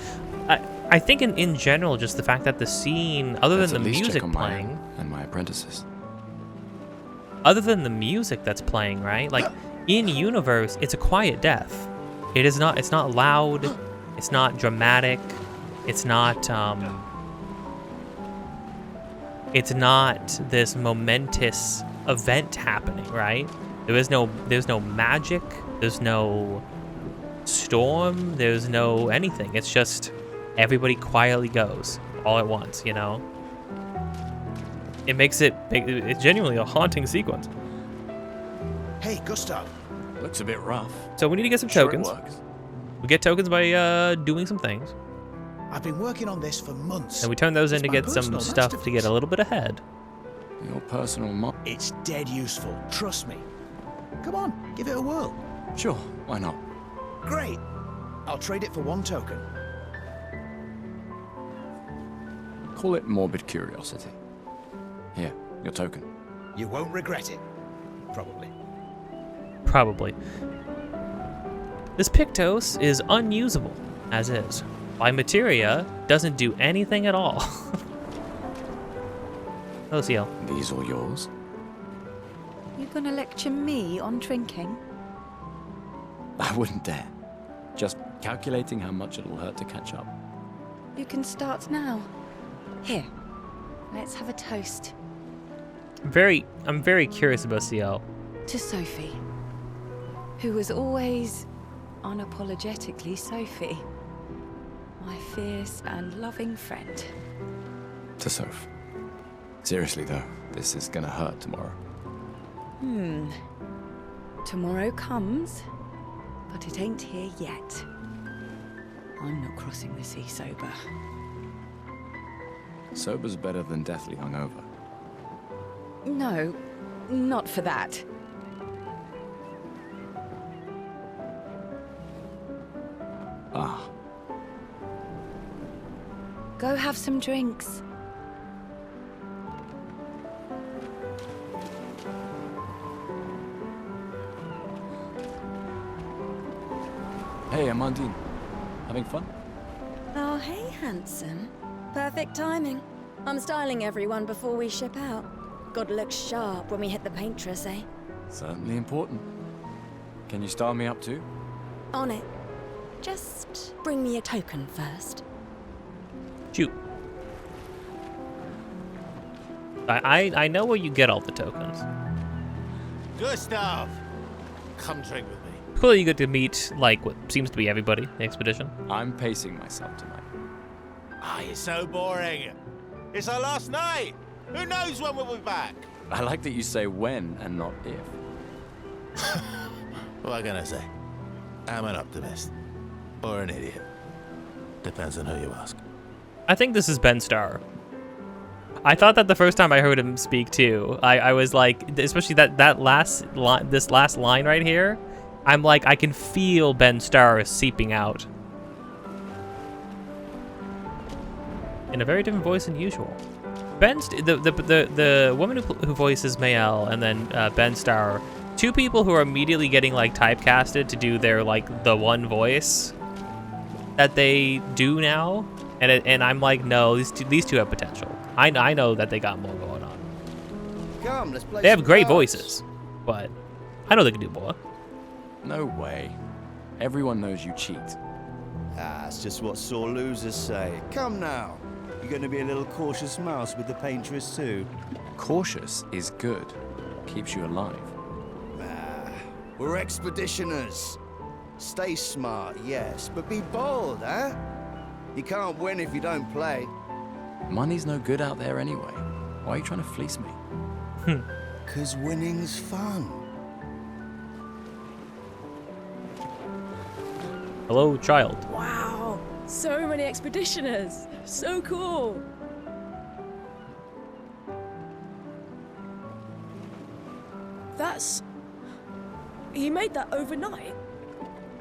I think in general, just the fact that the scene, other than the music playing, and my apprentices. Other than the music that's playing, right? Like in universe, it's a quiet death. It is not. It's not loud. It's not dramatic. It's not. It's not this momentous event happening, right? There's no magic. There's no storm. There's no anything. It's just everybody quietly goes all at once, you know? It makes it's genuinely a haunting sequence. Hey, Gustav. Looks a bit rough. So we need to get some Sure tokens. it works. We get tokens by doing some things. I've been working on this for months. And we turn those in It's to my get some personal stuff to get masterpiece. a little bit ahead. Your personal It's dead useful, trust me. Come on, give it a whirl. Sure, why not? Great. I'll trade it for one token. Call it morbid curiosity. Here, your token. You won't regret it. Probably. Probably. This Pictos is unusable, as is. By materia, doesn't do anything at all. Oh, CL. These all yours? You gonna lecture me on drinking? I wouldn't dare. Just calculating how much it'll hurt to catch up. You can start now. Here, let's have a toast. I'm very curious about CL. To Sophie, who was always unapologetically Sophie. My fierce and loving friend. To Soph. Seriously though, this is gonna hurt tomorrow. Tomorrow comes, but it ain't here yet. I'm not crossing the sea sober. Sober's better than deathly hungover. No, not for that. Go have some drinks. Hey, Amandine. Having fun? Oh, hey, handsome. Perfect timing. I'm styling everyone before we ship out. Gotta look sharp when we hit the paintress, eh? Certainly important. Can you style me up too? On it. Just bring me a token first. Shoot. I know where you get all the tokens. Gustav, come drink with me. Clearly you get to meet, like, what seems to be everybody in the expedition. I'm pacing myself tonight. Ah, you're so boring. It's our last night. Who knows when we'll be back? I like that you say when and not if. What can I say? I'm an optimist. Or an idiot. Depends on who you ask. I think this is Ben Starr. I thought that the first time I heard him speak too. I was like, especially that last line, this last line right here. I'm like, I can feel Ben Starr seeping out in a very different voice than usual. The woman who voices Mael and then Ben Starr, two people who are immediately getting like typecasted to do their like the one voice that they do now, and I'm like, no, these two have potential. I know that they got more going on. Come, let's play. They have some great cards. voices, but I know they can do more. No way. Everyone knows you cheat. Ah, it's just what sore losers say. Come now. You're going to be a little cautious mouse with the paintress too. Cautious is good. Keeps you alive. Ah, we're expeditioners. Stay smart, yes, but be bold, huh? You can't win if you don't play. Money's no good out there anyway. Why are you trying to fleece me? 'Cause winning's fun. Hello, child. Wow, so many expeditioners. So cool. That's... You made that overnight?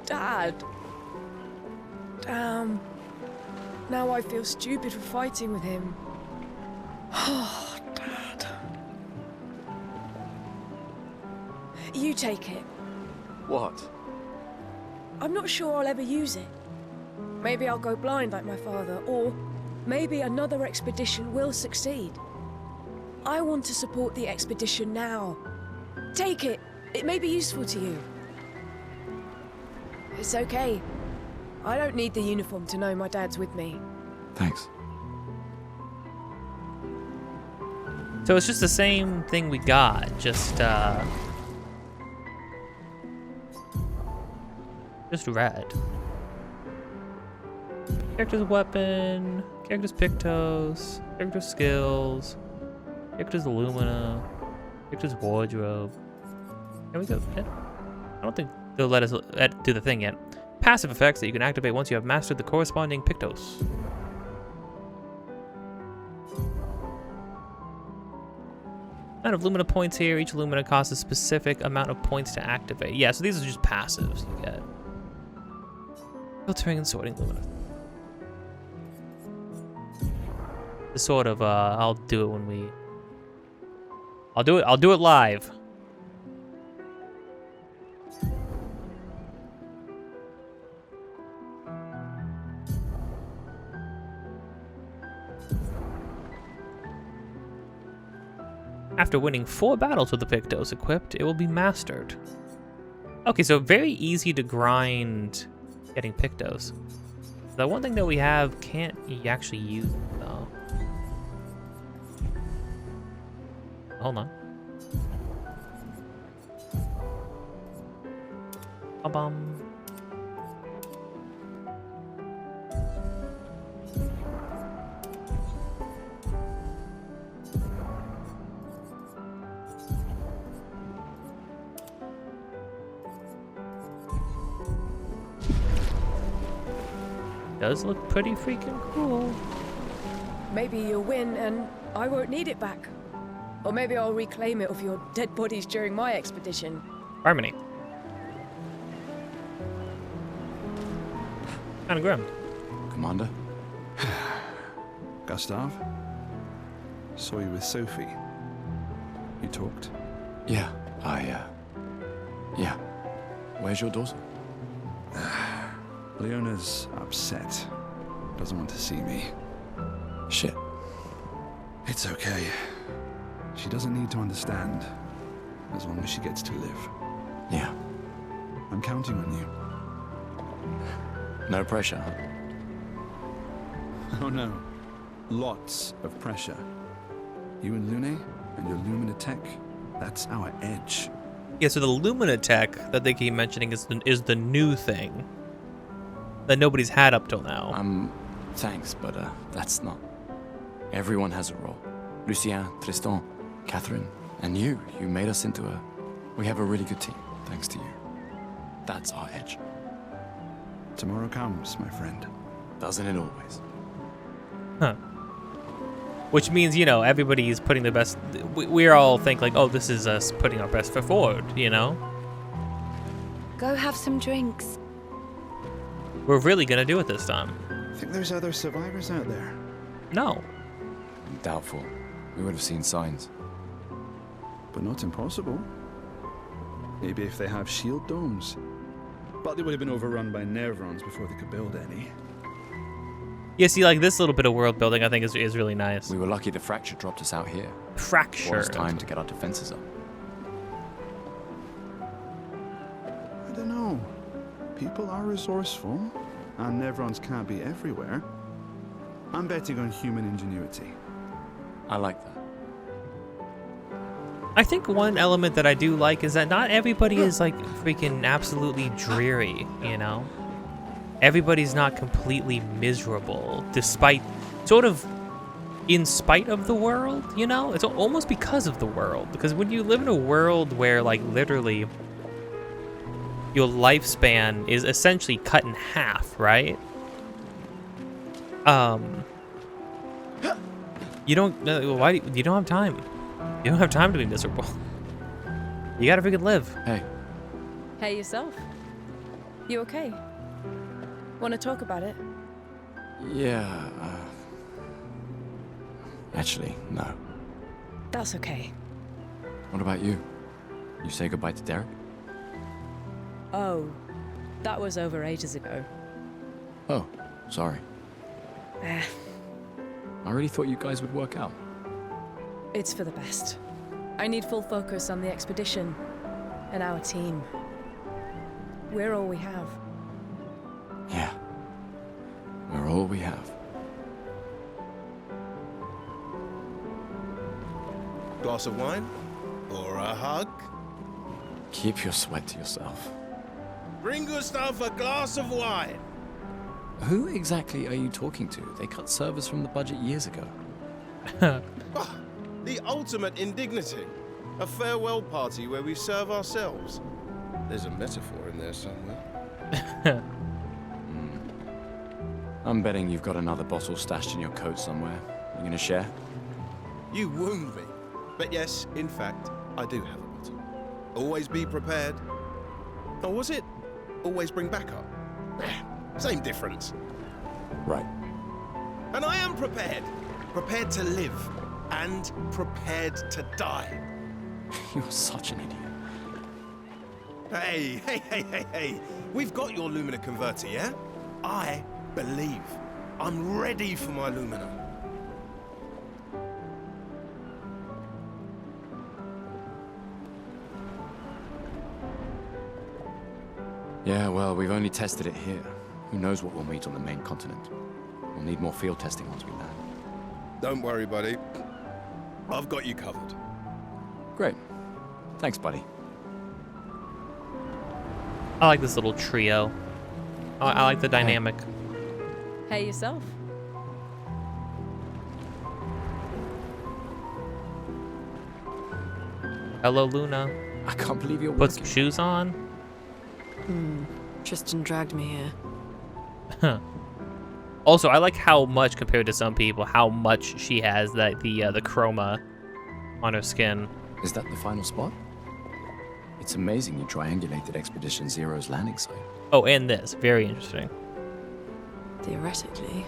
Dad. Damn. Now I feel stupid for fighting with him. Oh, Dad. You take it. What? I'm not sure I'll ever use it. Maybe I'll go blind like my father, or maybe another expedition will succeed. I want to support the expedition now. Take it. It may be useful to you. It's okay. I don't need the uniform to know my dad's with me. Thanks. So it's just the same thing we got, just red. Character's weapon, character's pictos, character's skills, character's alumina, character's wardrobe. Can we go? Yeah. I don't think they'll let us do the thing yet. Passive effects that you can activate once you have mastered the corresponding pictos. Amount of Lumina points here. Each Lumina costs a specific amount of points to activate. Yeah, so these are just passives you get. Filtering and sorting Lumina. The sort of I'll do it when we. I'll do it live. After winning 4 battles with the Pictos equipped, it will be mastered. Okay, so very easy to grind getting Pictos. The one thing that we have can't actually use though. Hold on. Bum. Does look pretty freaking cool. Maybe you'll win and I won't need it back. Or maybe I'll reclaim it off your dead bodies during my expedition. Harmony. Kinda grim. Commander? Gustav? Saw you with Sophie. You talked? Yeah, yeah. Where's your daughter? Leona's upset. Doesn't want to see me. Shit. It's okay. She doesn't need to understand, as long as she gets to live. Yeah. I'm counting on you. No pressure. Oh no. Lots of pressure. You and Lune and your Lumina tech, that's our edge. Yeah, so the Lumina tech that they keep mentioning is the new thing that nobody's had up till now. Thanks, but that's not. Everyone has a role. Lucien, Tristan, Catherine, and you. You made us into a... We have a really good team, thanks to you. That's our edge. Tomorrow comes, my friend. Doesn't it always? Huh. Which means, you know, everybody's putting their best... We all think like, oh, this is us putting our best foot forward, you know? Go have some drinks. We're really gonna do it this time. Think there's other survivors out there? No. Doubtful. We would have seen signs. But not impossible. Maybe if they have shield domes. But they would have been overrun by Nevrons before they could build any. Yeah, see, like this little bit of world building, I think is really nice. We were lucky the fracture dropped us out here. Fracture. It was time to get our defenses up. I don't know. People are resourceful, and Nevrons can't be everywhere. I'm betting on human ingenuity. I like that. I think one element that I do like is that not everybody is like freaking absolutely dreary, you know? Everybody's not completely miserable, despite, sort of, in spite of the world, you know? It's almost because of the world. Because when you live in a world where, like, literally, your lifespan is essentially cut in half, right? You don't, you don't have time. You don't have time to be miserable. You gotta freaking live. Hey. Hey, yourself. You okay? Want to talk about it? Yeah, actually, no. That's okay. What about you? You say goodbye to Derek? Oh, that was over ages ago. Oh, sorry. Eh, I really thought you guys would work out. it's for the best. I need full focus on the expedition and our team. We're all we have. Yeah. We're all we have. Glass of wine? Or a hug? Keep your sweat to yourself. Bring Gustav a glass of wine! Who exactly are you talking to? They cut servers from the budget years ago. The ultimate indignity. A farewell party where we serve ourselves. There's a metaphor in there somewhere. I'm betting you've got another bottle stashed in your coat somewhere. You gonna share? You wound me. But yes, in fact, I do have a bottle. Always be prepared. Or was it always bring backup? Same difference. Right. And I am prepared. Prepared to live. And prepared to die. You're such an idiot. Hey. We've got your Lumina converter, yeah? I believe. I'm ready for my Lumina. Yeah, well, we've only tested it here. Who knows what we'll meet on the main continent? We'll need more field testing once we land. Don't worry, buddy. I've got you covered. Great. Thanks, buddy. I like this little trio. I like the dynamic. Hey, yourself. Hello, Luna. I can't believe you're Put some shoes on. Tristan dragged me here. Huh. Also, I like how much, compared to some people, how much she has the chroma on her skin. Is that the final spot? It's amazing you triangulated Expedition Zero's landing site. Oh, and this. Very interesting. Theoretically,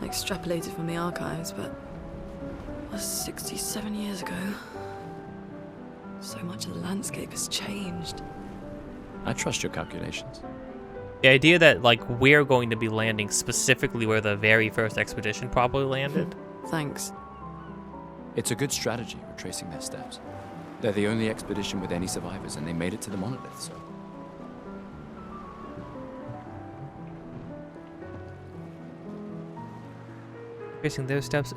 extrapolated from the archives, but that's 67 years ago. So much of the landscape has changed. I trust your calculations. The idea that, like, we're going to be landing specifically where the very first expedition probably landed. Thanks. It's a good strategy, retracing their steps. They're the only expedition with any survivors, and they made it to the monolith, so... Tracing their steps.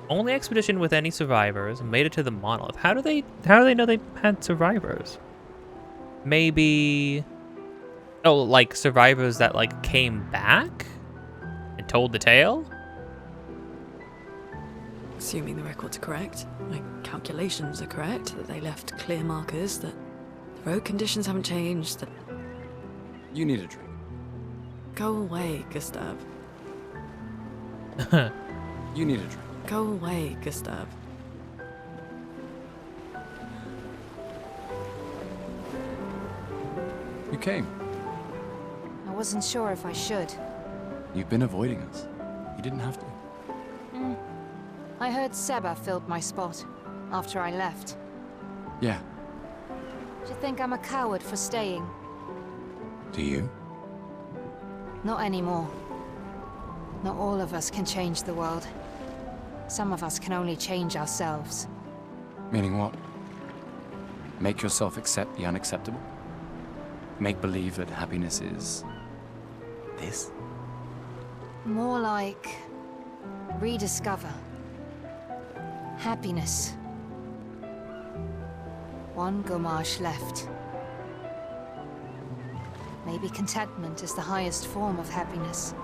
Only expedition with any survivors made it to the monolith. How do they know they had survivors? Maybe... Oh, like survivors that, like, came back and told the tale? Assuming the records are correct, my calculations are correct, that they left clear markers, that the road conditions haven't changed, that... You need a drink. Go away, Gustav. You need a drink. Go away, Gustav. You came. I wasn't sure if I should. You've been avoiding us. You didn't have to. I heard Seba filled my spot after I left. Yeah. Do you think I'm a coward for staying? Do you? Not anymore. Not all of us can change the world. Some of us can only change ourselves. Meaning what? Make yourself accept the unacceptable? Make believe that happiness is... this? More like... rediscover. Happiness. One Gomage left. Maybe contentment is the highest form of happiness.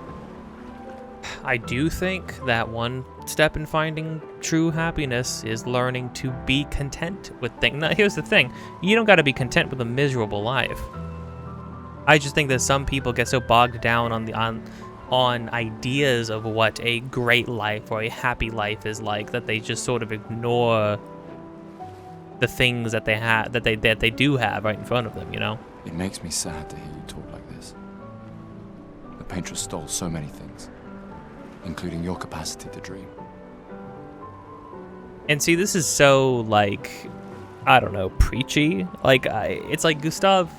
I do think that one step in finding true happiness is learning to be content with things. Now, here's the thing. You don't got to be content with a miserable life. I just think that some people get so bogged down on ideas of what a great life or a happy life is like that they just sort of ignore the things that they do have right in front of them, you know? It makes me sad to hear you talk like this. The paintress stole so many things, including your capacity to dream. And see, this is so, like, I don't know, preachy. Like, it's like Gustav...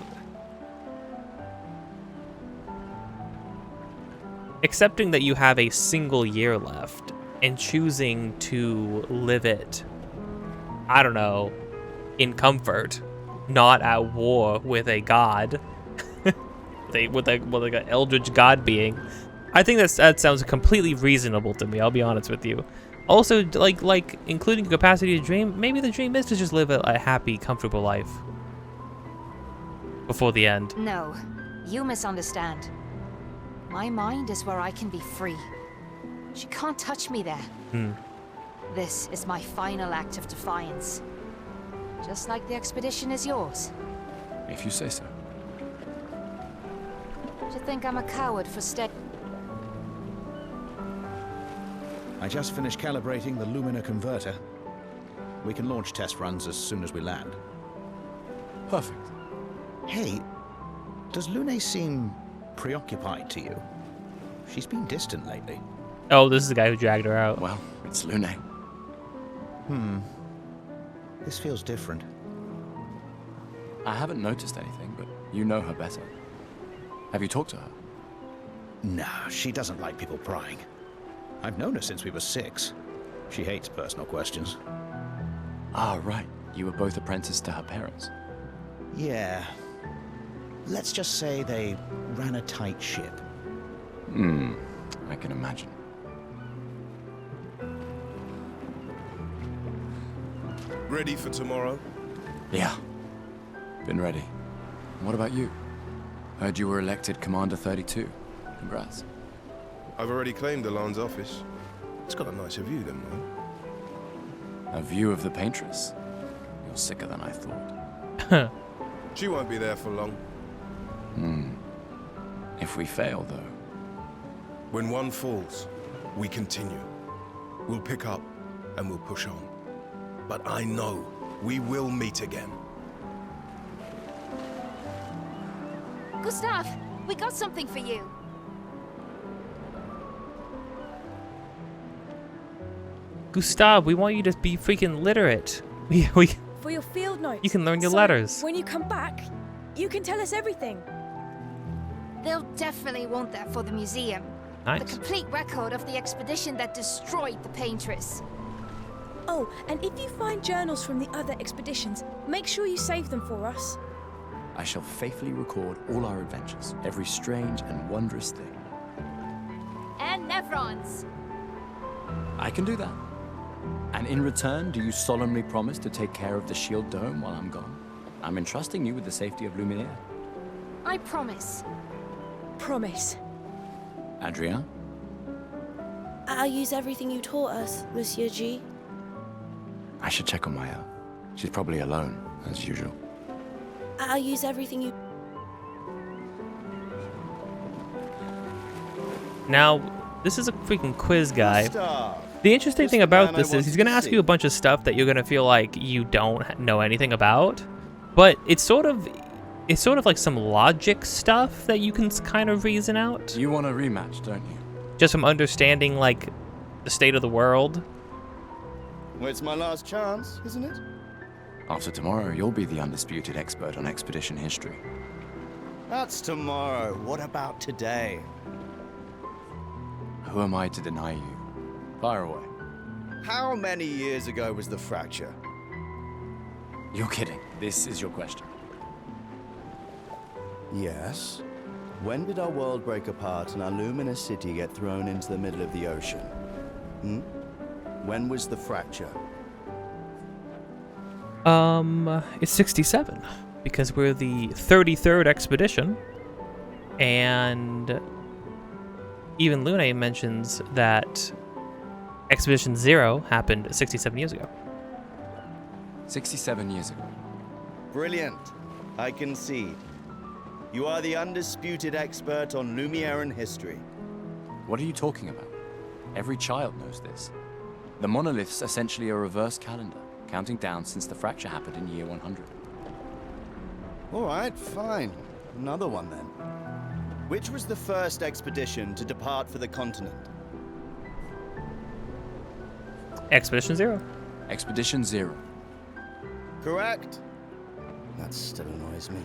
accepting that you have a single year left and choosing to live it, I don't know, in comfort, not at war with a god, with like an eldritch god being. I think that sounds completely reasonable to me. I'll be honest with you. Also, like including capacity to dream. Maybe the dream is to just live a happy, comfortable life before the end. No, you misunderstand. My mind is where I can be free. She can't touch me there. This is my final act of defiance. Just like the expedition is yours. If you say so. Do you think I'm a coward for staying? I just finished calibrating the Lumina converter. We can launch test runs as soon as we land. Perfect. Hey, does Lune seem preoccupied to you? She's been distant lately. Oh, this is the guy who dragged her out. Well, it's Lune. This feels different. I haven't noticed anything, but you know her better. Have you talked to her? No, she doesn't like people prying. I've known her since we were 6. She hates personal questions. Ah, right. You were both apprenticed to her parents. Yeah. Let's just say they ran a tight ship. I can imagine. Ready for tomorrow? Yeah. Been ready. What about you? Heard you were elected Commander 32. Congrats. I've already claimed Alon's office. It's got a nicer view than mine. A view of the paintress. You're sicker than I thought. She won't be there for long. If we fail, though. When one falls, we continue. We'll pick up and we'll push on. But I know we will meet again. Gustav, we got something for you. Gustav, we want you to be freaking literate. We For your field notes. You can learn your So, letters. When you come back, you can tell us everything. They'll definitely want that for the museum. Nice. The complete record of the expedition that destroyed the Paintress. Oh, and if you find journals from the other expeditions, make sure you save them for us. I shall faithfully record all our adventures, every strange and wondrous thing. And Nevrons. I can do that. And in return, do you solemnly promise to take care of the shield dome while I'm gone? I'm entrusting you with the safety of Luminaire. I promise. Promise. Adrien? I'll use everything you taught us, Monsieur G. I should check on Maya. She's probably alone, as usual. I'll use everything you... Now, this is a freaking quiz guy. The interesting thing about this is he's going to ask you a bunch of stuff that you're going to feel like you don't know anything about, but it's sort of like some logic stuff that you can kind of reason out. You want a rematch, don't you? Just from understanding, like, the state of the world. Well, it's my last chance, isn't it? After tomorrow, you'll be the undisputed expert on expedition history. That's tomorrow. What about today? Who am I to deny you? Fire away. How many years ago was the fracture? You're kidding. This is your question. Yes. When did our world break apart and our luminous city get thrown into the middle of the ocean? When was the fracture? It's 67, because we're the 33rd expedition, and even Lune mentions that Expedition 0 happened 67 years ago. 67 years ago. Brilliant. I concede. You are the undisputed expert on Lumieran history. What are you talking about? Every child knows this. The monolith's essentially a reverse calendar, counting down since the fracture happened in year 100. All right, fine. Another one then. Which was the first expedition to depart for the continent? Expedition 0. Expedition 0. Correct. That still annoys me.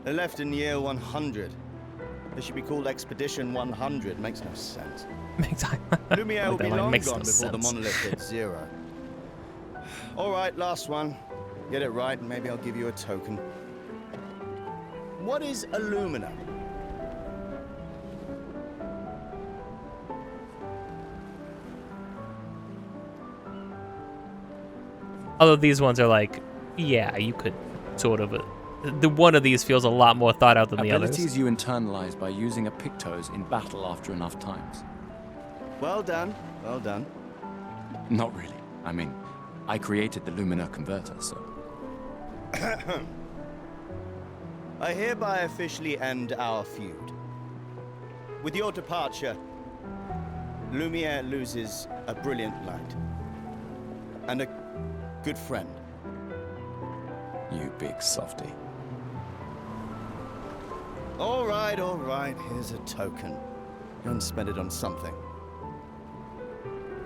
They left in year 100. They should be called Expedition 100. Makes no sense. Lumiere will be long gone before the monolith hits 0. All right, last one. Get it right and maybe I'll give you a token. What is Illumina? Although these ones are like, yeah, you could sort of... the one of these feels a lot more thought out than the others. Abilities you internalize by using a Pictos in battle after enough times. Well done, well done. Not really. I mean, I created the Lumina converter, so... I hereby officially end our feud. With your departure, Lumiere loses a brilliant light. And a good friend. You big softy. All right, here's a token. Go and spend it on something.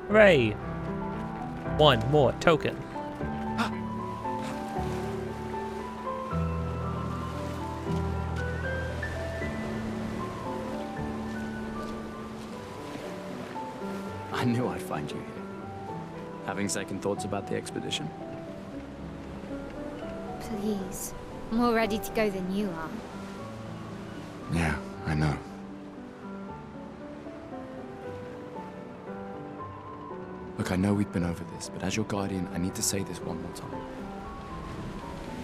Hooray! One more token. I knew I'd find you here. Having second thoughts about the expedition? Please. More ready to go than you are. Yeah, I know. Look, I know we've been over this, but as your guardian, I need to say this one more time.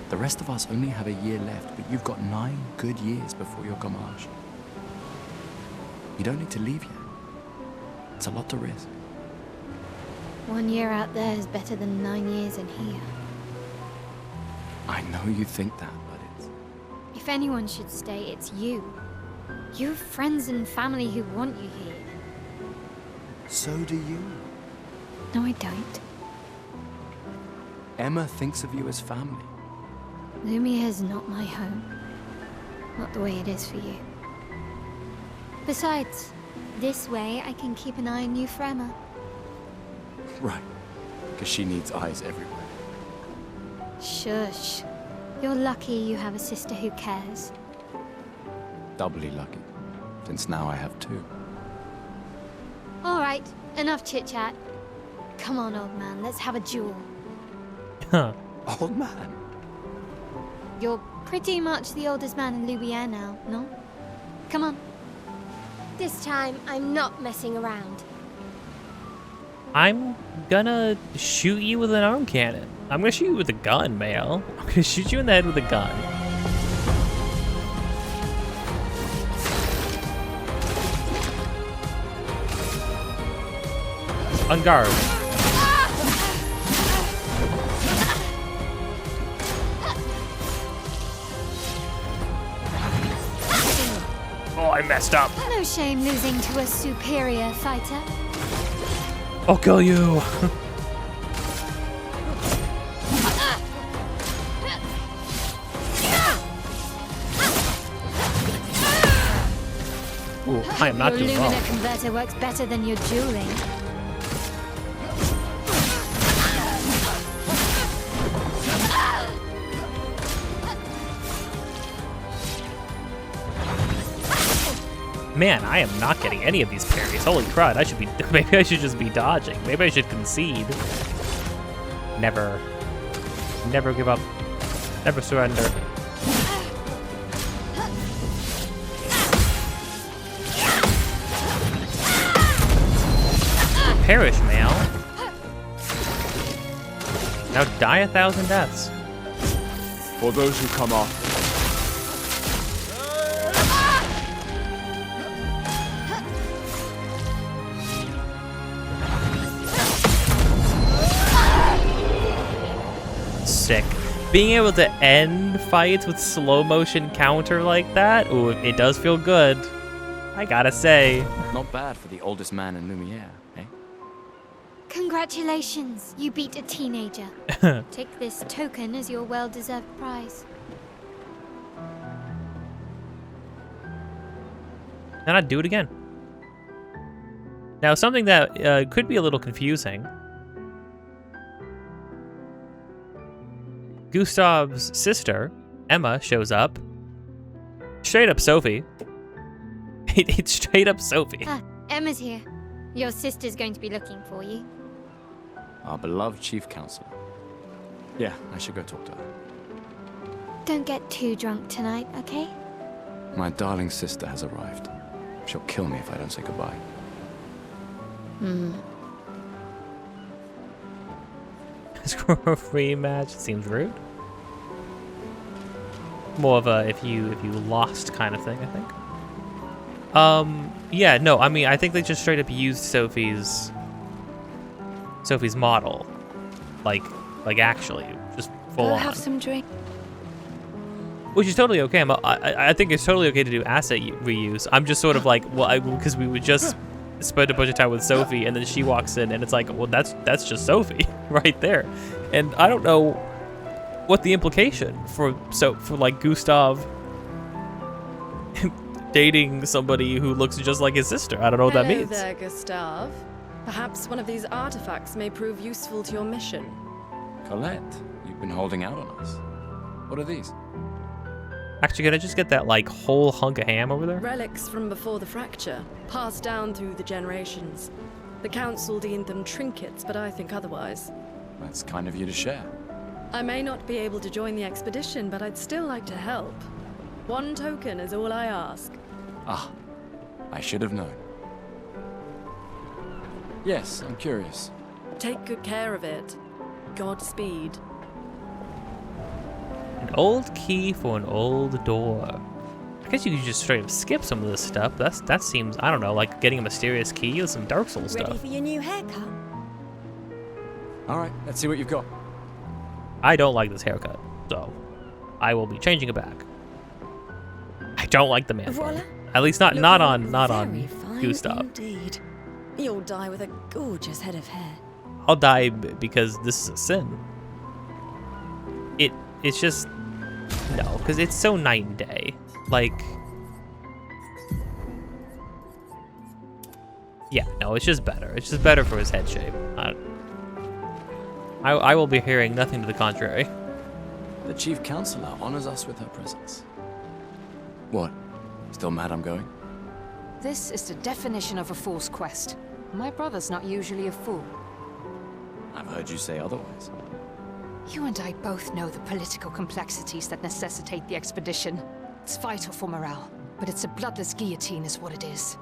The rest of us only have a year left, but you've got 9 good years before your Gamage. You don't need to leave yet. It's a lot to risk. 1 year out there is better than 9 years in here. I know you think that, but it's... If anyone should stay, it's you. You have friends and family who want you here. So do you. No, I don't. Emma thinks of you as family. Lumiere's not my home. Not the way it is for you. Besides, this way I can keep an eye on you forever. Right. Because she needs eyes everywhere. Shush. You're lucky you have a sister who cares. Doubly lucky, since now I have two. All right, enough chit-chat. Come on, old man, let's have a duel. Huh. Old man? You're pretty much the oldest man in Louvier now, no? Come on. This time, I'm not messing around. I'm gonna shoot you with an arm cannon. I'm gonna shoot you with a gun, Mael. I'm gonna shoot you in the head with a gun. On guard. Oh, I messed up. No shame losing to a superior fighter. I'll kill you. Ooh, I am not Your doing well. Lumina converter works better than your dueling. Man, I am not getting any of these parries. Holy crud, I should be, maybe I should just be dodging. Maybe I should concede. Never give up. Never surrender. Perish, Mael. Now die 1,000 deaths. For those who come off. Sick. Being able to end fights with slow motion counter like that, ooh, it does feel good. I gotta say. Not bad for the oldest man in Lumiere, eh? Congratulations, you beat a teenager. Take this token as your well-deserved prize. And I'd do it again. Now, something that could be a little confusing. Gustav's sister, Emma, shows up. Straight up Sophie. It's straight up Sophie. Ah, Emma's here. Your sister's going to be looking for you. Our beloved chief counselor. Yeah, I should go talk to her. Don't get too drunk tonight, okay? My darling sister has arrived. She'll kill me if I don't say goodbye. Score a free match seems rude. More of a if you lost kind of thing, I think. Yeah, no, I mean I think they just straight up used Sophie's model, like actually just full Go on. have some drink. Which is totally okay. I think it's totally okay to do asset reuse. I'm just sort of like, well, because we would just spend a bunch of time with Sophie, and then she walks in, and it's like, well, that's just Sophie right there, and I don't know what the implication for like Gustav dating somebody who looks just like his sister. I don't know what that means. Hello there, Gustav. Perhaps one of these artifacts may prove useful to your mission. Colette, you've been holding out on us. What are these? Actually, can I just get that like whole hunk of ham over there? Relics from before the fracture, passed down through the generations. The council deemed them trinkets, but I think otherwise. That's kind of you to share. I may not be able to join the expedition, but I'd still like to help. One token is all I ask. Ah, I should have known. Yes, I'm curious. Take good care of it. Godspeed. An old key for an old door. I guess you could just straight up skip some of this stuff. That seems, I don't know, like getting a mysterious key with some Dark Souls Ready stuff. for your new haircut? All right, let's see what you've got. I don't like this haircut, so I will be changing it back. I don't like the man bun. At least not on Gustav. Indeed. You'll die with a gorgeous head of hair. I'll die because this is a sin. It's just no, because it's so night and day. Like, yeah, no, it's just better. It's just better for his head shape. I will be hearing nothing to the contrary. The Chief Counselor honors us with her presence. What? Still mad I'm going? This is the definition of a fool's quest. My brother's not usually a fool. I've heard you say otherwise. You and I both know the political complexities that necessitate the expedition. It's vital for morale, but it's a bloodless guillotine is what it is.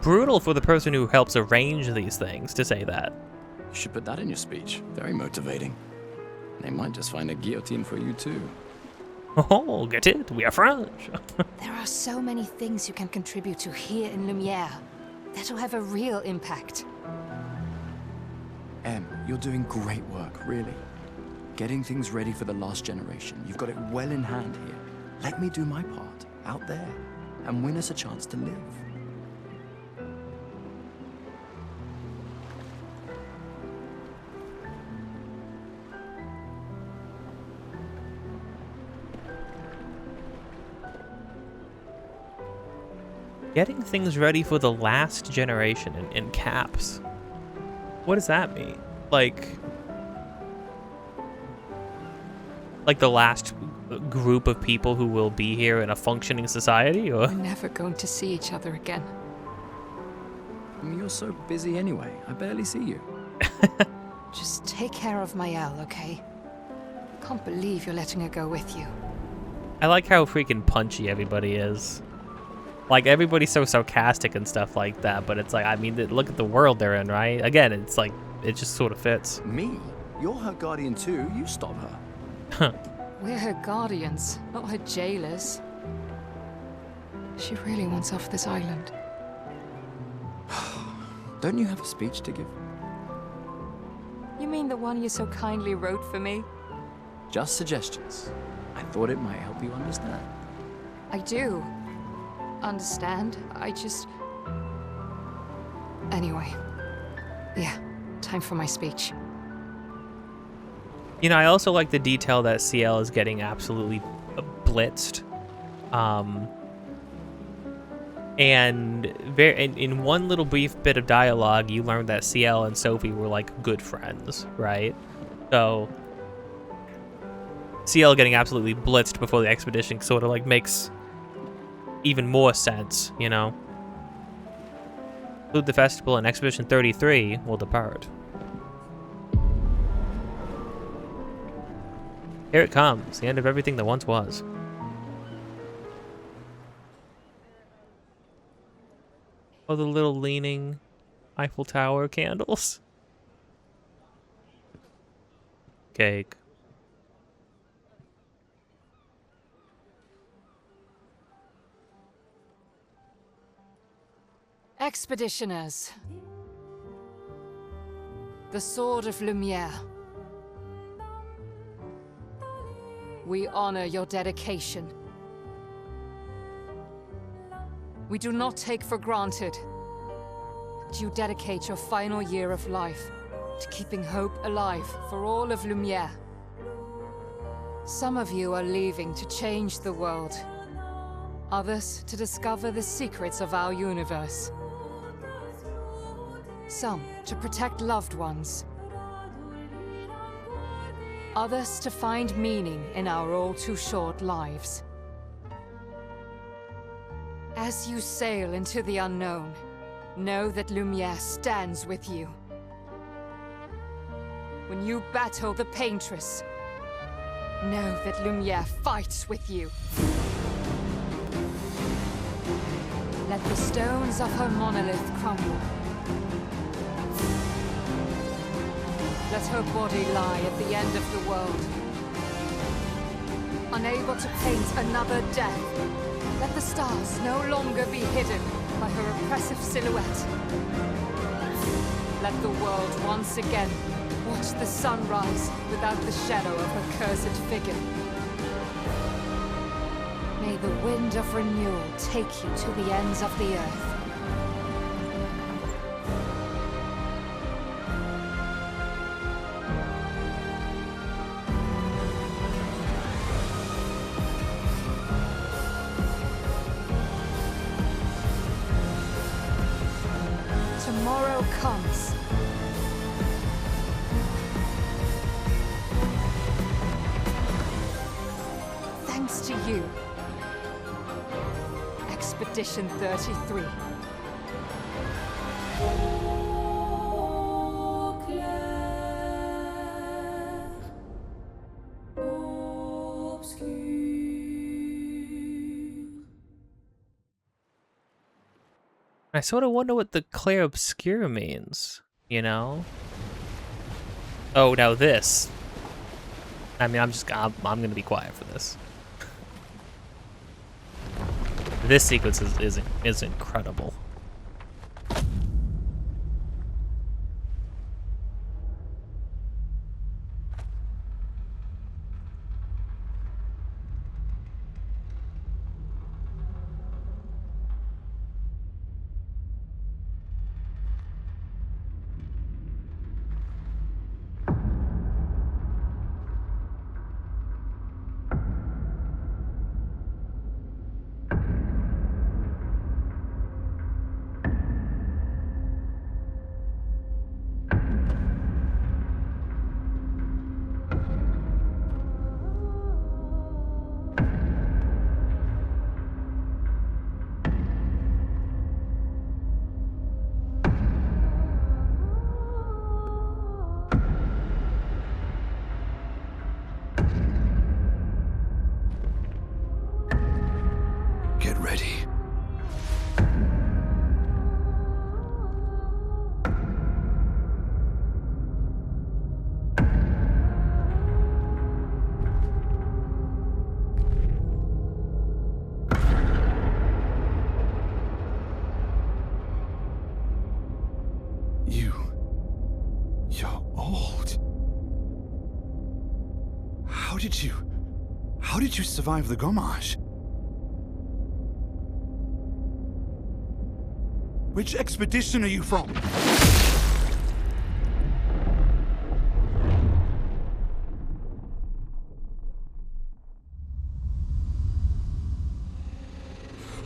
Brutal for the person who helps arrange these things to say that. You should put that in your speech. Very motivating. They might just find a guillotine for you too. Oh, get it? We are French. There are so many things you can contribute to here in Lumiere that'll have a real impact. Em, you're doing great work, really. Getting things ready for the last generation. You've got it well in hand here. Let me do my part, out there, and win us a chance to live. Getting things ready for the last generation in caps. What does that mean? Like the last group of people who will be here in a functioning society, or? We're never going to see each other again. I mean, you're so busy anyway. I barely see you. Just take care of Maëlle, okay? Can't believe you're letting her go with you. I like how freaking punchy everybody is. Like, everybody's so sarcastic and stuff like that, but it's like, I mean, look at the world they're in, right? Again, it's like, it just sort of fits. Me? You're her guardian too. You stop her. Huh. We're her guardians, not her jailers. She really wants off this island. Don't you have a speech to give? You mean the one you so kindly wrote for me? Just suggestions. I thought it might help you understand. I do. Understand? I just... Anyway. Yeah, time for my speech. You know, I also like the detail that CL is getting absolutely blitzed. And in one little brief bit of dialogue, you learned that CL and Sophie were like good friends, right? So CL getting absolutely blitzed before the expedition sort of like makes even more sense, you know? Conclude the festival and Expedition 33 will depart. Here it comes, the end of everything that once was. Oh, the little leaning Eiffel Tower candles. Cake. Expeditioners. The Sword of Lumiere. We honor your dedication. We do not take for granted that you dedicate your final year of life to keeping hope alive for all of Lumiere. Some of you are leaving to change the world. Others to discover the secrets of our universe. Some to protect loved ones. Others to find meaning in our all too short lives. As you sail into the unknown, know that Lumiere stands with you. When you battle the Paintress, know that Lumiere fights with you. Let the stones of her monolith crumble. Let her body lie at the end of the world. Unable to paint another death, let the stars no longer be hidden by her oppressive silhouette. Let the world once again watch the sun rise without the shadow of her cursed figure. May the wind of renewal take you to the ends of the earth. Tomorrow comes. you. Expedition 33. I sort of wonder what the Clair Obscur means, you know? Oh, now this. I mean, I'm gonna be quiet for this. This sequence is incredible. Get ready. You're old. How did you survive the Gommage? Which expedition are you from?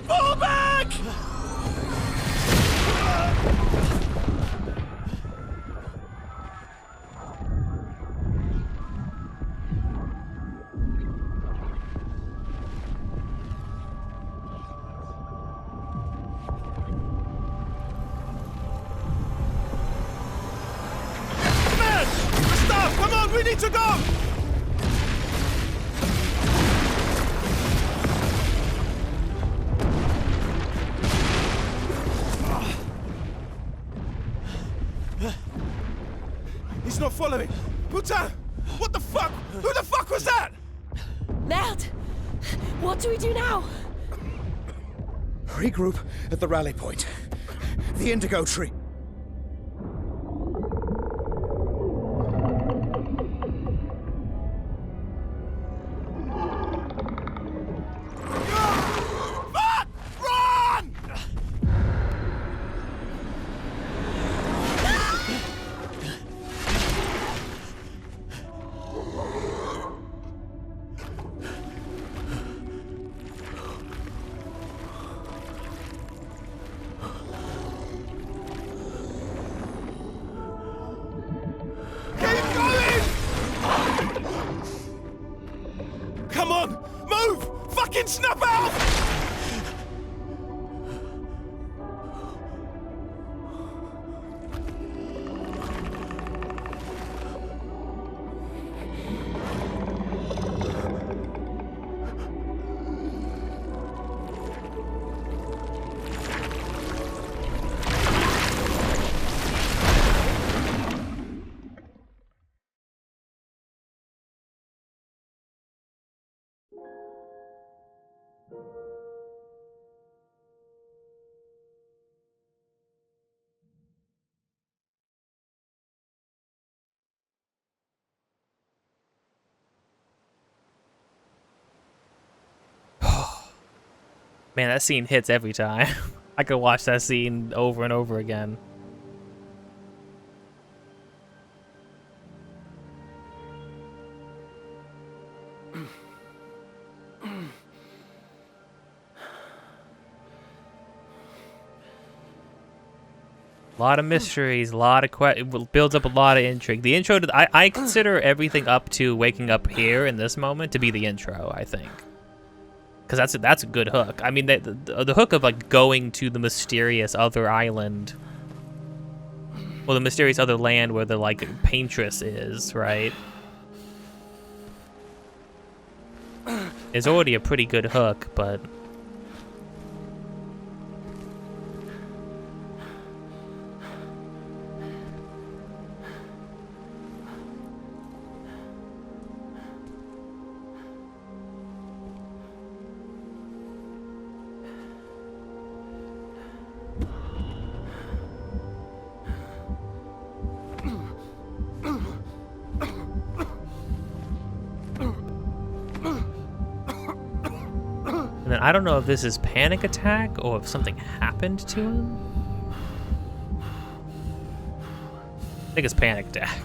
Fall back! Come on, we need to go! He's not following. Putain! What the fuck? Who the fuck was that? Merde! What do we do now? Regroup at the rally point. The Indigo Tree. Come on! Move! Fucking snap out! Man, that scene hits every time. I could watch that scene over and over again. A lot of mysteries, a lot of builds up a lot of intrigue. The intro to I consider everything up to waking up here in this moment to be the intro, I think. because that's a good hook. I mean, the hook of like going to the mysterious other island, or the mysterious other land where the like paintress is, right? Is already a pretty good hook, but. I don't know if this is panic attack or if something happened to him. I think it's panic attack.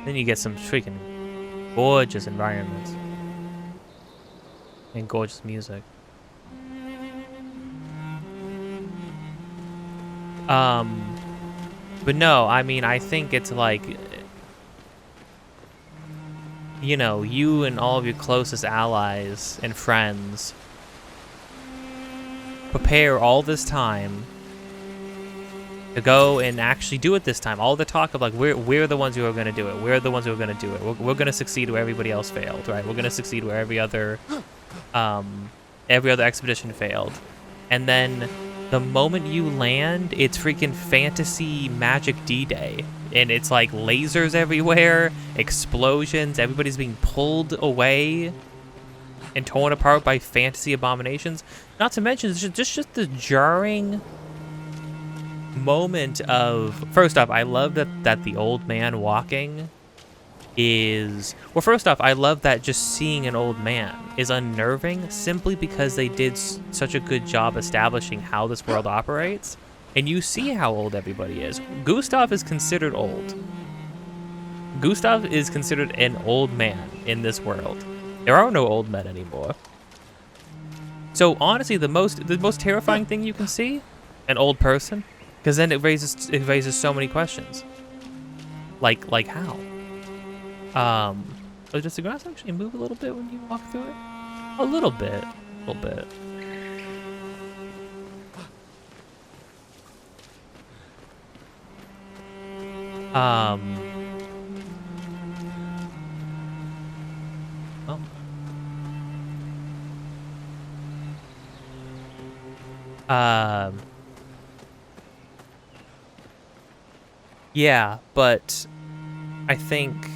Then you get some freaking gorgeous environments and gorgeous music. But no, I mean, I think it's like, you know, you and all of your closest allies and friends prepare all this time to go and actually do it this time. All the talk of like, we're the ones who are going to do it. We're the ones who are going to do it. We're going to succeed where everybody else failed, right? We're going to succeed where every other expedition failed. And then the moment you land, it's freaking fantasy magic D-Day. And it's like lasers everywhere, explosions, everybody's being pulled away and torn apart by fantasy abominations. Not to mention, just the jarring moment of, first off, I love that the old man walking is, well, first off, I love that just seeing an old man is unnerving simply because they did such a good job establishing how this world operates, and you see how old everybody is. Gustav is considered old. Gustav is considered an old man in this world. There are no old men anymore. So honestly, the most terrifying thing you can see, an old person. Because then it raises so many questions. Like how? Does the grass actually move a little bit when you walk through it? A little bit. A little bit. Oh. Yeah, but I think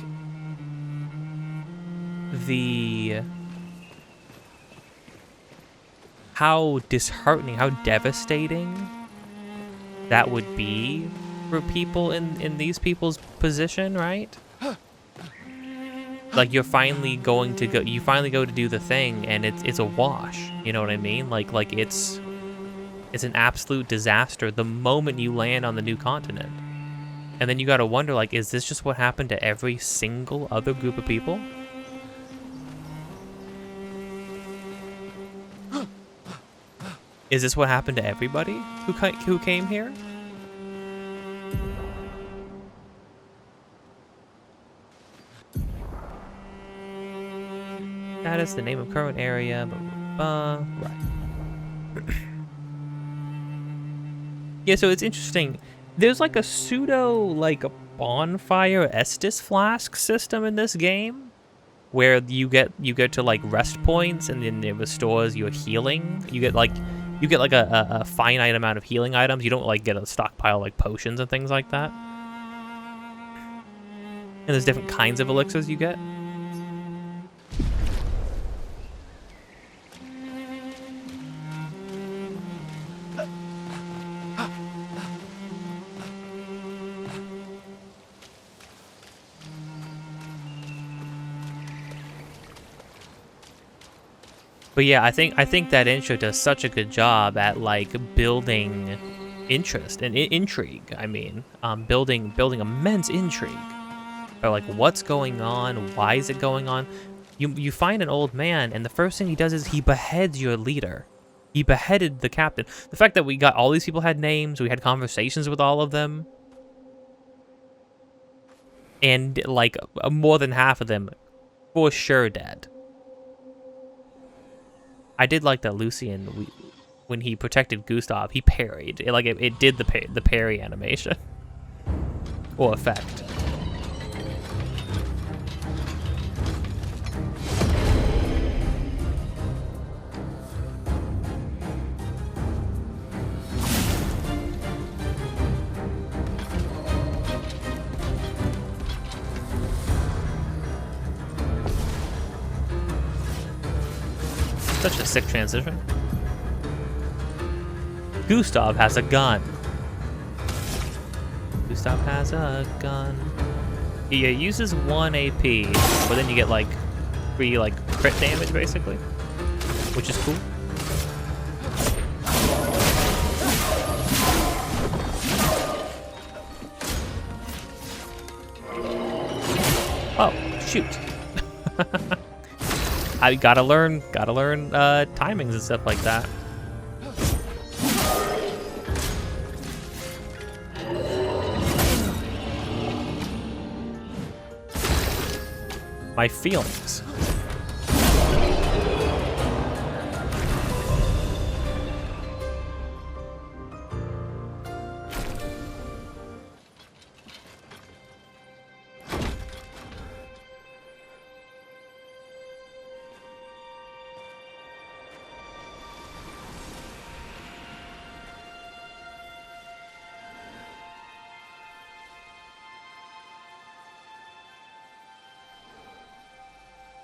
how disheartening, how devastating that would be for people in these people's position, right? Like you finally go to do the thing and it's a wash, you know what I mean? Like it's an absolute disaster the moment you land on the new continent. And then you gotta wonder, like, is this just what happened to every single other group of people? Is this what happened to everybody who came here? That is the name of current area, blah, blah, blah. Right. Yeah, so it's interesting. There's like a pseudo, like a bonfire Estus flask system in this game, where you get to like rest points, and then it restores your healing. You get like a finite amount of healing items. You don't like get a stockpile like potions and things like that. And there's different kinds of elixirs you get. But yeah, I think that intro does such a good job at like building interest and intrigue. I mean, building immense intrigue. Or like, what's going on? Why is it going on? You find an old man, and the first thing he does is he beheads your leader. He beheaded the captain. The fact that we got all these people had names, we had conversations with all of them, and like more than half of them for sure dead. I did like that Lucien, when he protected Gustav, he parried. It did the parry animation or effect. Such a sick transition. Gustav has a gun. Gustav has a gun. He uses 1 AP, but then you get like free like crit damage basically, which is cool. Oh, shoot. I gotta learn timings and stuff like that. My feelings.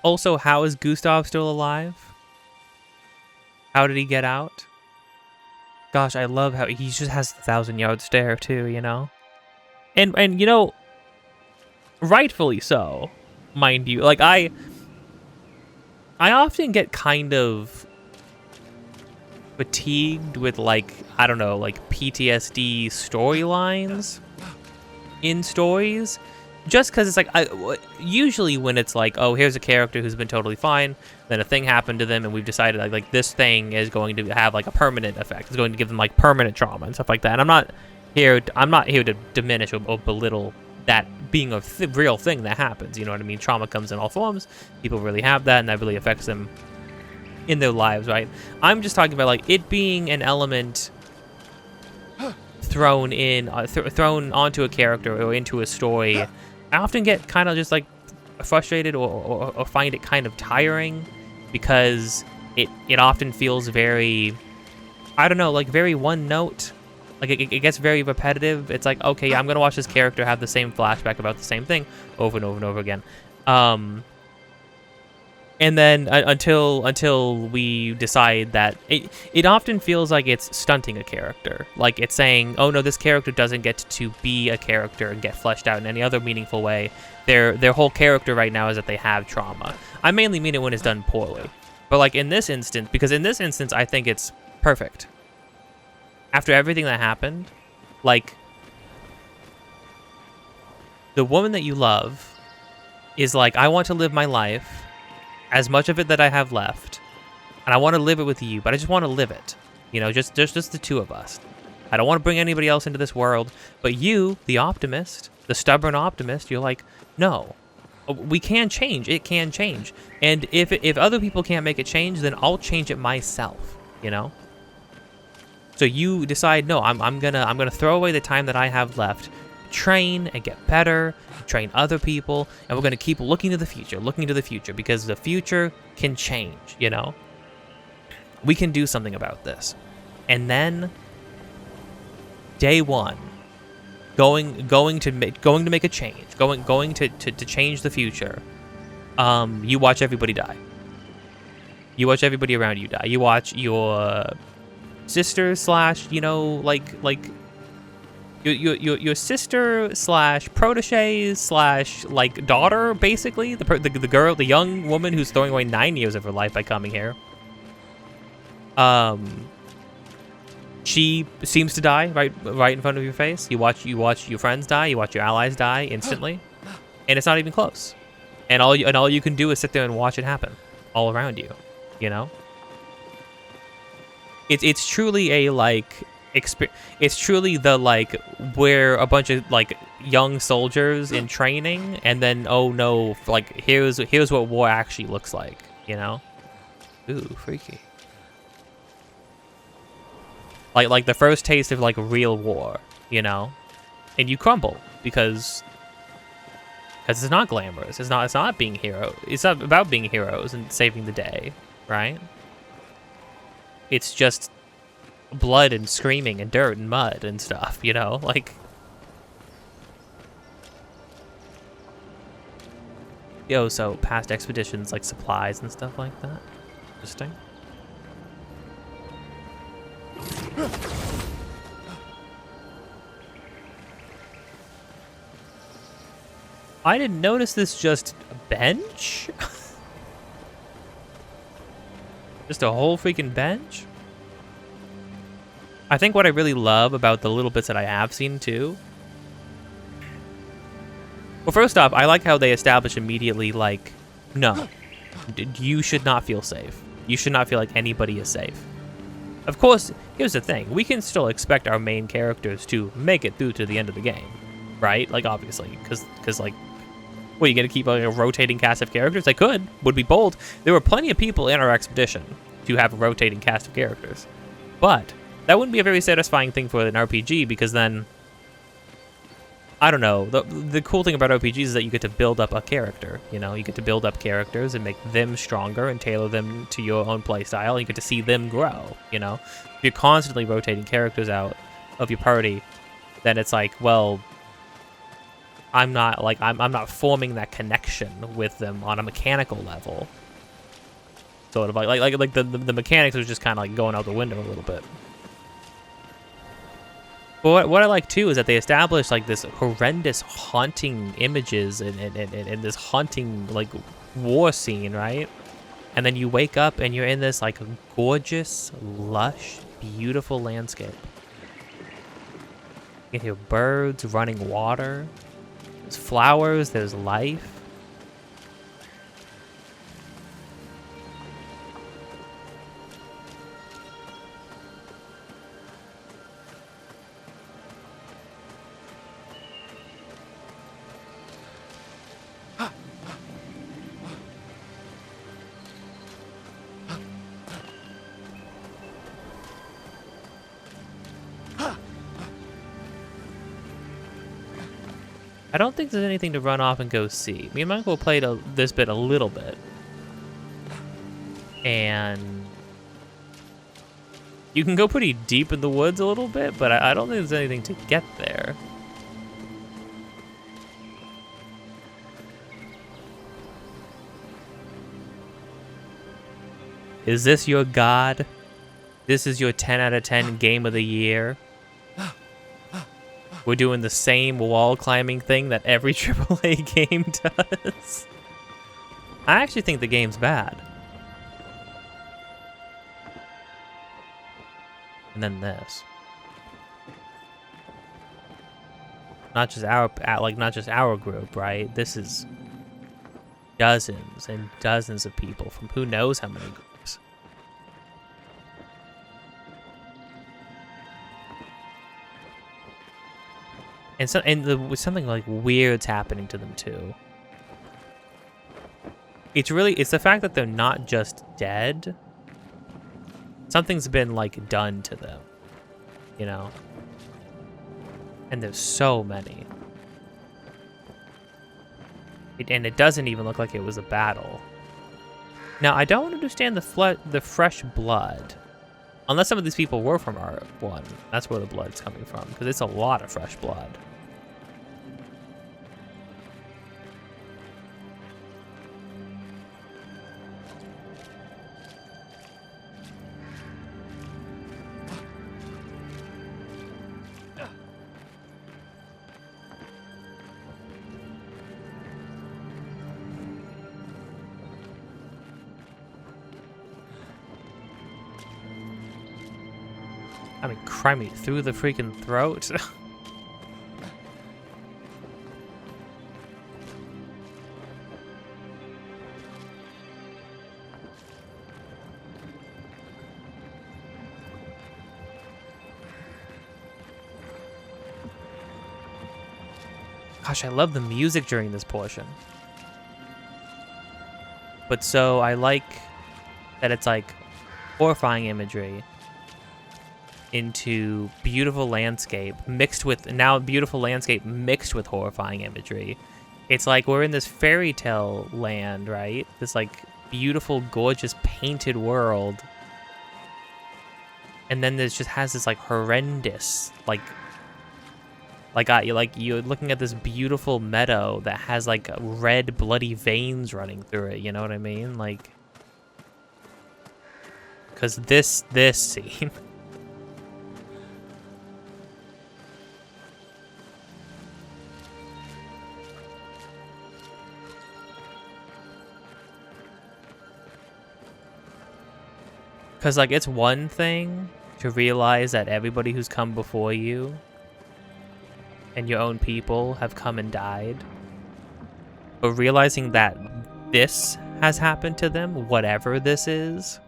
Also, how is Gustav still alive? How did he get out? Gosh, I love how he just has the 1,000-yard stare too, you know? And you know, rightfully so, mind you. Like, I often get kind of fatigued with, like, I don't know, like PTSD storylines in stories. Just because it's like, usually when it's like, oh, here's a character who's been totally fine, then a thing happened to them, and we've decided like this thing is going to have like a permanent effect. It's going to give them like permanent trauma and stuff like that. And I'm not here to diminish or belittle that being a real thing that happens. You know what I mean? Trauma comes in all forms. People really have that, and that really affects them in their lives, right? I'm just talking about like it being an element thrown onto a character or into a story. I often get kind of just like frustrated or find it kind of tiring because it often feels very, I don't know, like very one note. Like it gets very repetitive. It's like, okay, I'm gonna watch this character have the same flashback about the same thing over and over and over again. And then until we decide that it often feels like it's stunting a character. Like it's saying, oh no, this character doesn't get to be a character and get fleshed out in any other meaningful way. Their whole character right now is that they have trauma. I mainly mean it when it's done poorly. But like in this instance, because in this instance I think it's perfect. After everything that happened, like the woman that you love is like, I want to live my life, as much of it that I have left, and I want to live it with you, but I just want to live it. You know, just the two of us. I don't want to bring anybody else into this world, but you, the optimist, the stubborn optimist, you're like, no, we can change. It can change. And if other people can't make it change, then I'll change it myself, you know? So you decide, no, I'm gonna throw away the time that I have left, train and get better, train other people, and we're going to keep looking to the future, because the future can change, you know? We can do something about this. And then day one, going to make a change, going to change the future. You watch everybody die. You watch everybody around you die. You watch your sister slash, you know, like your sister slash protege slash like daughter, basically the girl, the young woman who's throwing away 9 years of her life by coming here. She seems to die right in front of your face. You watch your friends die, you watch your allies die instantly, and it's not even close. And all you can do is sit there and watch it happen all around you. You know? It's truly a like it's truly the like where a bunch of like young soldiers in training, and then oh no, like here's what war actually looks like. You know? Ooh, freaky. Like the first taste of like real war, you know, and you crumble because it's not glamorous. It's not being hero. It's not about being heroes and saving the day, right? It's just blood and screaming and dirt and mud and stuff, you know, like. Yo, so past expeditions like supplies and stuff like that. Interesting. I didn't notice this just a bench? Just a whole freaking bench? I think what I really love about the little bits that I have seen too. Well, first off, I like how they establish immediately, like, no, you should not feel safe. You should not feel like anybody is safe. Of course, here's the thing. We can still expect our main characters to make it through to the end of the game, right? Like, obviously, because like, what, are you going to keep a rotating cast of characters? They could. Would be bold. There were plenty of people in our expedition to have a rotating cast of characters. But that wouldn't be a very satisfying thing for an RPG, because then, I don't know. The cool thing about RPGs is that you get to build up a character, you know? You get to build up characters and make them stronger and tailor them to your own playstyle, and you get to see them grow, you know? If you're constantly rotating characters out of your party, then it's like, well, I'm not forming that connection with them on a mechanical level. Sort of like the mechanics was just kind of like going out the window a little bit. But what I like too is that they establish like this horrendous haunting images and this haunting like war scene, right? And then you wake up and you're in this like gorgeous, lush, beautiful landscape. You can hear birds, running water. There's flowers, there's life. I don't think there's anything to run off and go see. Me and my uncle played this bit a little bit. And you can go pretty deep in the woods a little bit, but I don't think there's anything to get there. Is this your god? This is your 10 out of 10 game of the year? We're doing the same wall climbing thing that every AAA game does. I actually think the game's bad. And then this. Not just our group, right? This is dozens and dozens of people from who knows how many groups. And something like weird's happening to them too. It's the fact that they're not just dead. Something's been like done to them, you know? And there's so many. And it doesn't even look like it was a battle. Now, I don't understand the fresh blood. Unless some of these people were from R1. That's where the blood's coming from, because it's a lot of fresh blood. I mean, cry me through the freaking throat. Gosh, I love the music during this portion. But so I like that it's like horrifying imagery into beautiful landscape mixed with, now beautiful landscape mixed with horrifying imagery. It's like we're in this fairy tale land, right? This like beautiful, gorgeous painted world. And then this just has this like horrendous, you're looking at this beautiful meadow that has like red bloody veins running through it, you know what I mean? Like, cause this scene. Cause like it's one thing to realize that everybody who's come before you and your own people have come and died. But realizing that this has happened to them, whatever this is.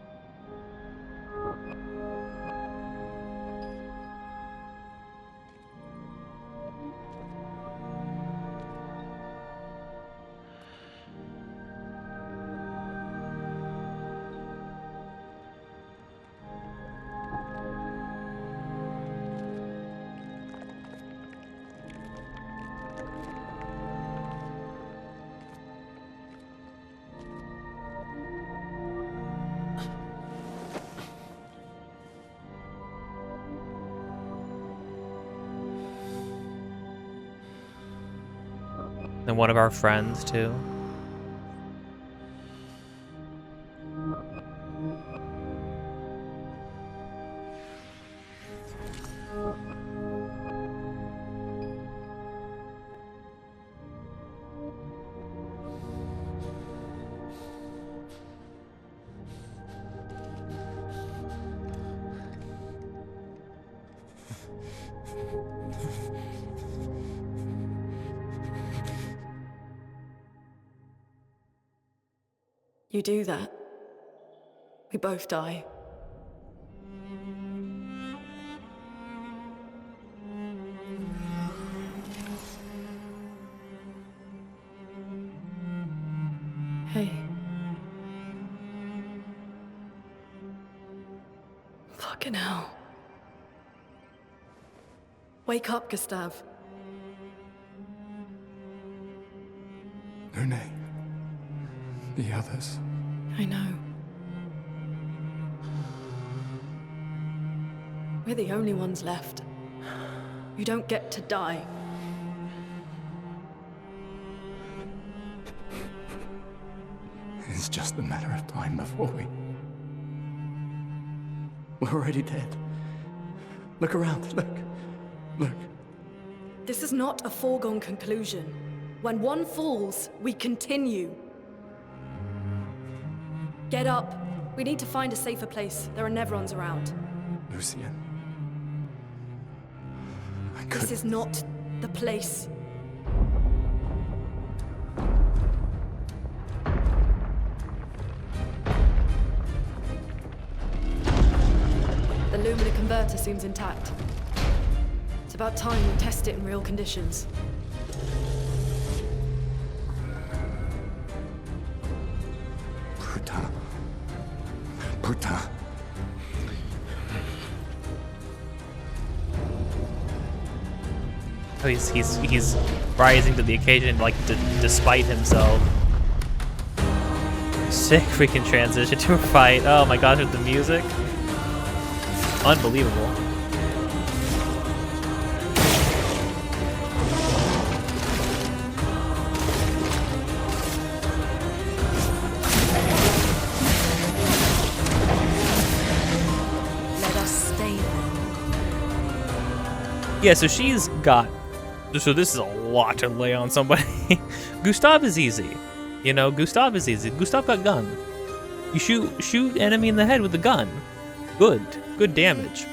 And one of our friends, too. You do that, we both die. Hey. Fucking hell. Wake up, Gustav. Lune. The others. I know. We're the only ones left. You don't get to die. It's just a matter of time before we're already dead. Look around, look. This is not a foregone conclusion. When one falls, we continue. Get up. We need to find a safer place. There are Nevrons around. Lucien. This is not the place. The Lumina converter seems intact. It's about time we test it in real conditions. Putain. Oh, he's rising to the occasion, like, despite himself. Sick freaking transition to a fight. Oh my gosh, with the music. Unbelievable. Let us stay there. Yeah, so she's got... So this is a lot to lay on somebody. Gustav is easy. You know, Gustav is easy. Gustav got gun. You shoot enemy in the head with the gun. Good damage.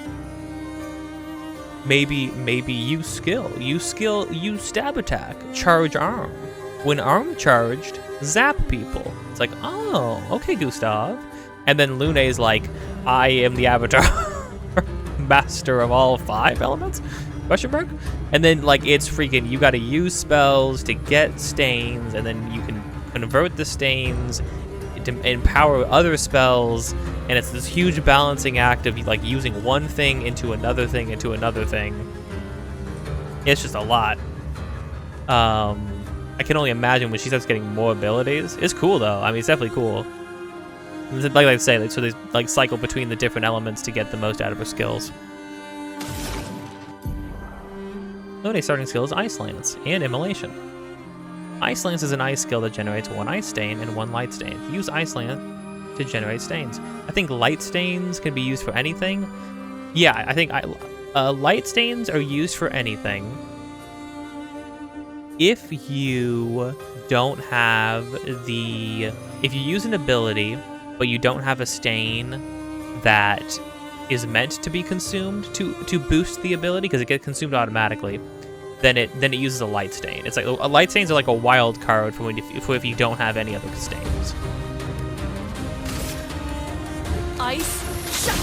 maybe use skill. Use stab attack. Charge arm. When arm charged, zap people. It's like, oh, okay, Gustav. And then Lune's like, I am the Avatar. Master of all 5 elements? Question mark? And then, like, it's freaking, you gotta use spells to get stains, and then you can convert the stains to empower other spells, and it's this huge balancing act of, like, using one thing into another thing into another thing. It's just a lot. I can only imagine when she starts getting more abilities. It's cool, though. I mean, it's definitely cool. Like I say, like, so they like cycle between the different elements to get the most out of her skills. Lune's starting skill is Ice Lance and Immolation. Ice Lance is an ice skill that generates 1 ice stain and 1 light stain. Use Ice Lance to generate stains. I think light stains can be used for anything. Yeah, I think light stains are used for anything. If you don't have if you use an ability, but you don't have a stain that is meant to be consumed to boost the ability, because it gets consumed automatically, then it uses a light stain. It's like light stains are like a wild card for if you don't have any other stains. Ice shut.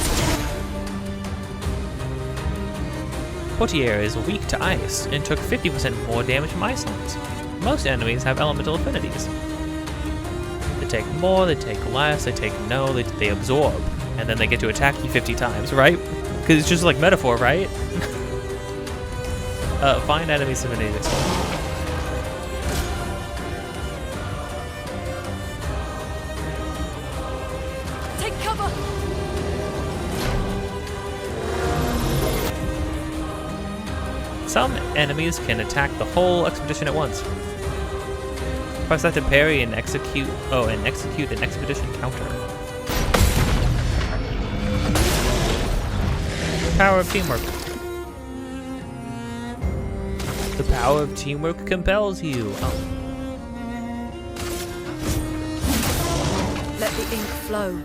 Portier is weak to ice and took 50% more damage from ice lance. Most enemies have elemental affinities. They take more, they take less, they take no, they absorb, and then they get to attack you 50 times, right? Because it's just like metaphor, right? Find enemies affinities. Take cover. Some enemies can attack the whole expedition at once. Press that to parry and execute an expedition counter. Power of teamwork. The power of teamwork compels you. Oh. Let the ink flow.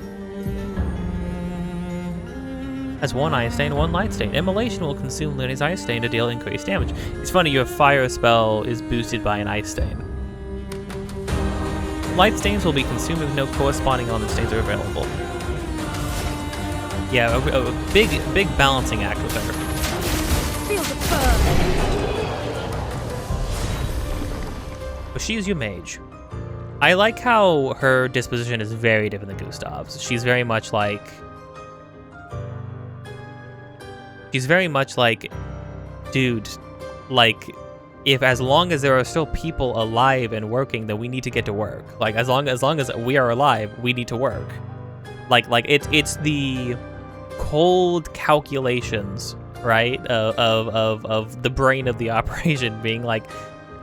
Has 1 ice stain, 1 light stain. Immolation will consume Lune's ice stain to deal increased damage. It's funny, your fire spell is boosted by an ice stain. Light stains will be consumed if no corresponding element stains are available. Yeah, a big balancing act with her. Feel the burn. But she's your mage. I like how her disposition is very different than Gustav's. She's very much like, dude, like, if as long as there are still people alive and working, then we need to get to work. Like, as long as we are alive, we need to work. Like it's the cold calculations, right, of the brain of the operation being like,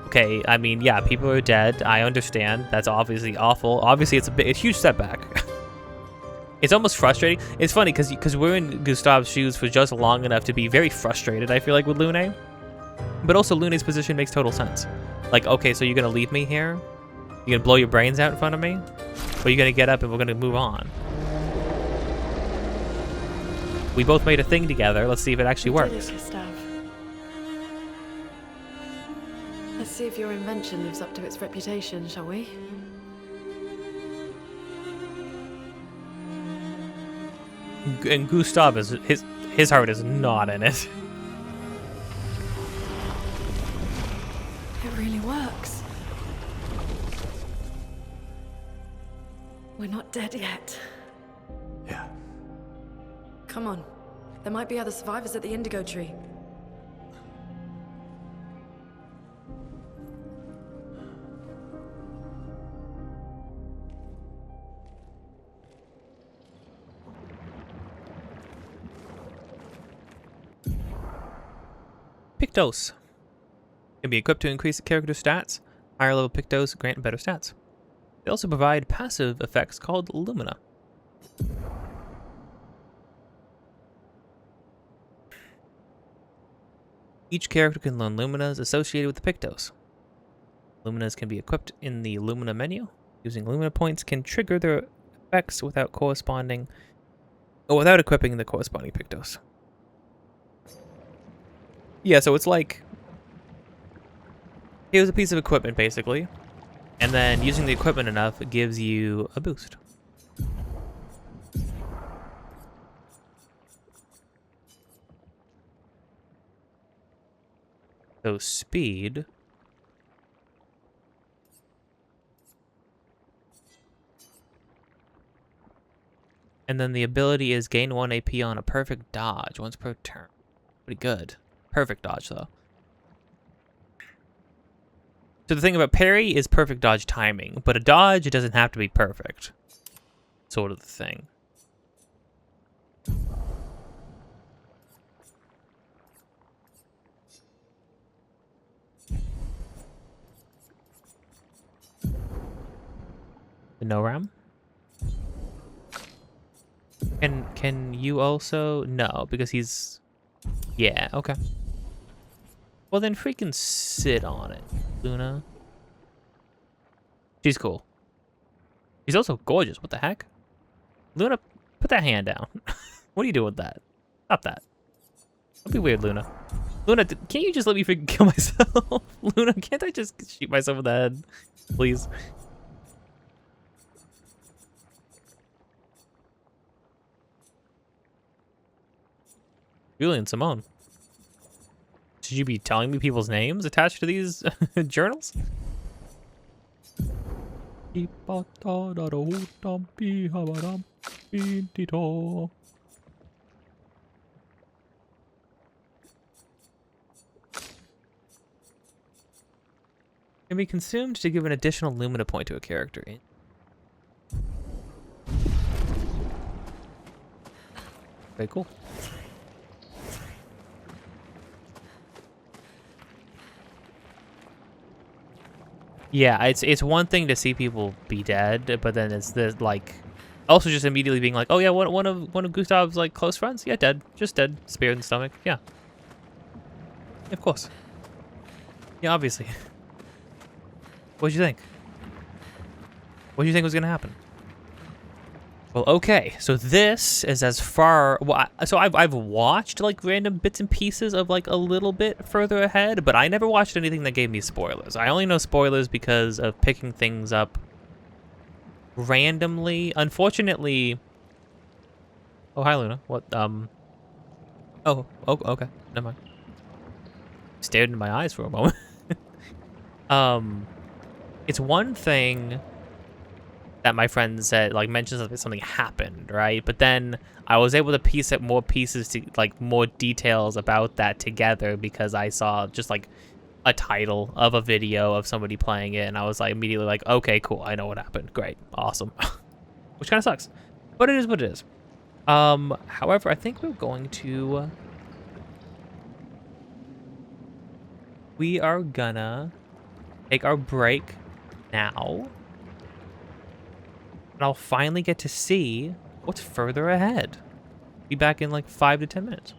okay, I mean, yeah, people are dead. I understand. That's obviously awful. Obviously, it's a huge setback. It's almost frustrating. It's funny because we're in Gustav's shoes for just long enough to be very frustrated, I feel like, with Lune. But also, Lune's position makes total sense. Like, okay, so you're going to leave me here? You're going to blow your brains out in front of me? Or you're going to get up and we're going to move on? We both made a thing together. Let's see if it actually works. Let's see if your invention lives up to its reputation, shall we? And Gustav is his heart is not in it. It really works. We're not dead yet. Yeah. Come on. There might be other survivors at the indigo tree. Pictos can be equipped to increase the character's stats. Higher level Pictos grant better stats. They also provide passive effects called Lumina. Each character can learn Luminas associated with the Pictos. Luminas can be equipped in the Lumina menu. Using Lumina points can trigger their effects without equipping the corresponding Pictos. Yeah, so it's like, here's a piece of equipment, basically. And then using the equipment enough gives you a boost. So speed. And then the ability is gain 1 AP on a perfect dodge once per turn. Pretty good. Perfect dodge, though. So the thing about parry is perfect dodge timing, but a dodge, it doesn't have to be perfect. Sort of the thing. The no ram? Can you also? No, because he's... Yeah, okay. Well then freaking sit on it, Luna. She's cool. She's also gorgeous, what the heck? Luna, put that hand down. What are you doing with that? Stop that. Don't be weird, Luna. Luna, can't you just let me freaking kill myself? Luna, can't I just shoot myself in the head? Please. Julian, Simone. Should you be telling me people's names attached to these journals? Can be consumed to give an additional Lumina point to a character. Very cool. Yeah, it's one thing to see people be dead, but then it's the like, also just immediately being like, oh yeah, one of Gustav's like close friends, yeah, dead, just dead, spear in the stomach, yeah, of course, yeah, obviously. What'd you think? What'd you think was gonna happen? Well, okay, so this is as far, well, so I've watched like random bits and pieces of like a little bit further ahead, but I never watched anything that gave me spoilers. I only know spoilers because of picking things up randomly. Unfortunately, oh, hi Luna, what, oh, okay, never mind. Stared into my eyes for a moment. It's one thing that my friend said, like, mentions that something happened, right? But then I was able to piece up more pieces to, like, more details about that together because I saw just, like, a title of a video of somebody playing it, and I was, like, immediately like, okay, cool, I know what happened. Great, awesome. Which kind of sucks. But it is what it is. However, I think we're going to... We are gonna take our break now. And I'll finally get to see what's further ahead. Be back in like 5 to 10 minutes.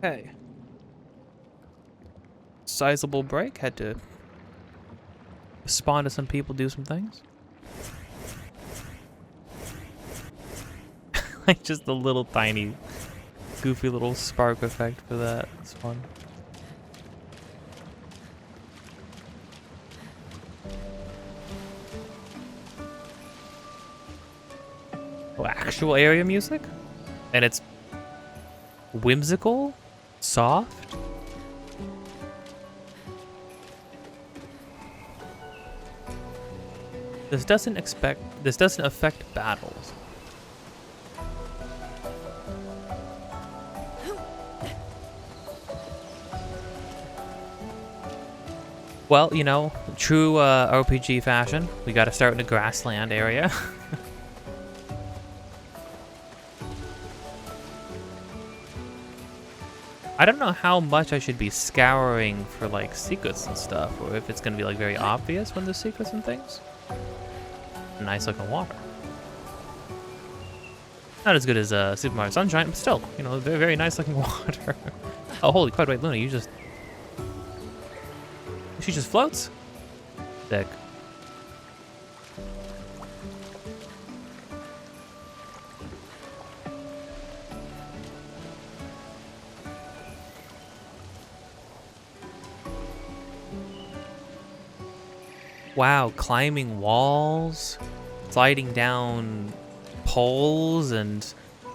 Okay. Sizable break. Had to respond to some people, do some things. Like just a little tiny, goofy little spark effect for that. It's fun. Oh, actual area music? And it's whimsical? Soft? This doesn't affect battles. Well, you know, true RPG fashion, we gotta start in the grassland area. I don't know how much I should be scouring for like secrets and stuff, or if it's gonna be like very obvious when there's secrets and things. Nice looking water. Not as good as Super Mario Sunshine, but still, you know, very, very nice looking water. Oh, holy crud, wait, Luna, she just floats? Sick. Wow, climbing walls, sliding down poles, and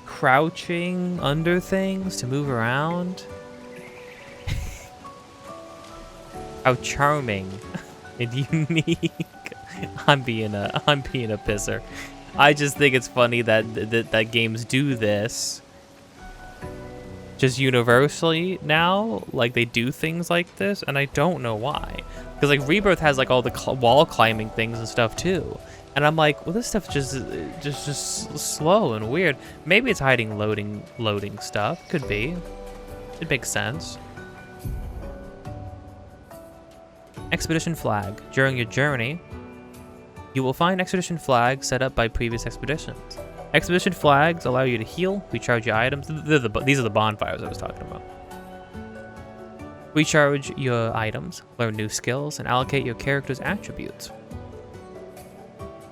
crouching under things to move around. How charming and unique. I'm being a pisser. I just think it's funny that games do this just universally now. Like they do things like this, and I don't know why. Because like Rebirth has like all the wall climbing things and stuff too, and I'm like, well, this stuff just slow and weird. Maybe it's hiding loading stuff. Could be. It makes sense. Expedition flag. During your journey, you will find expedition flags set up by previous expeditions. Expedition flags allow you to heal, recharge your items. These are the bonfires I was talking about. Recharge your items, learn new skills, and allocate your character's attributes.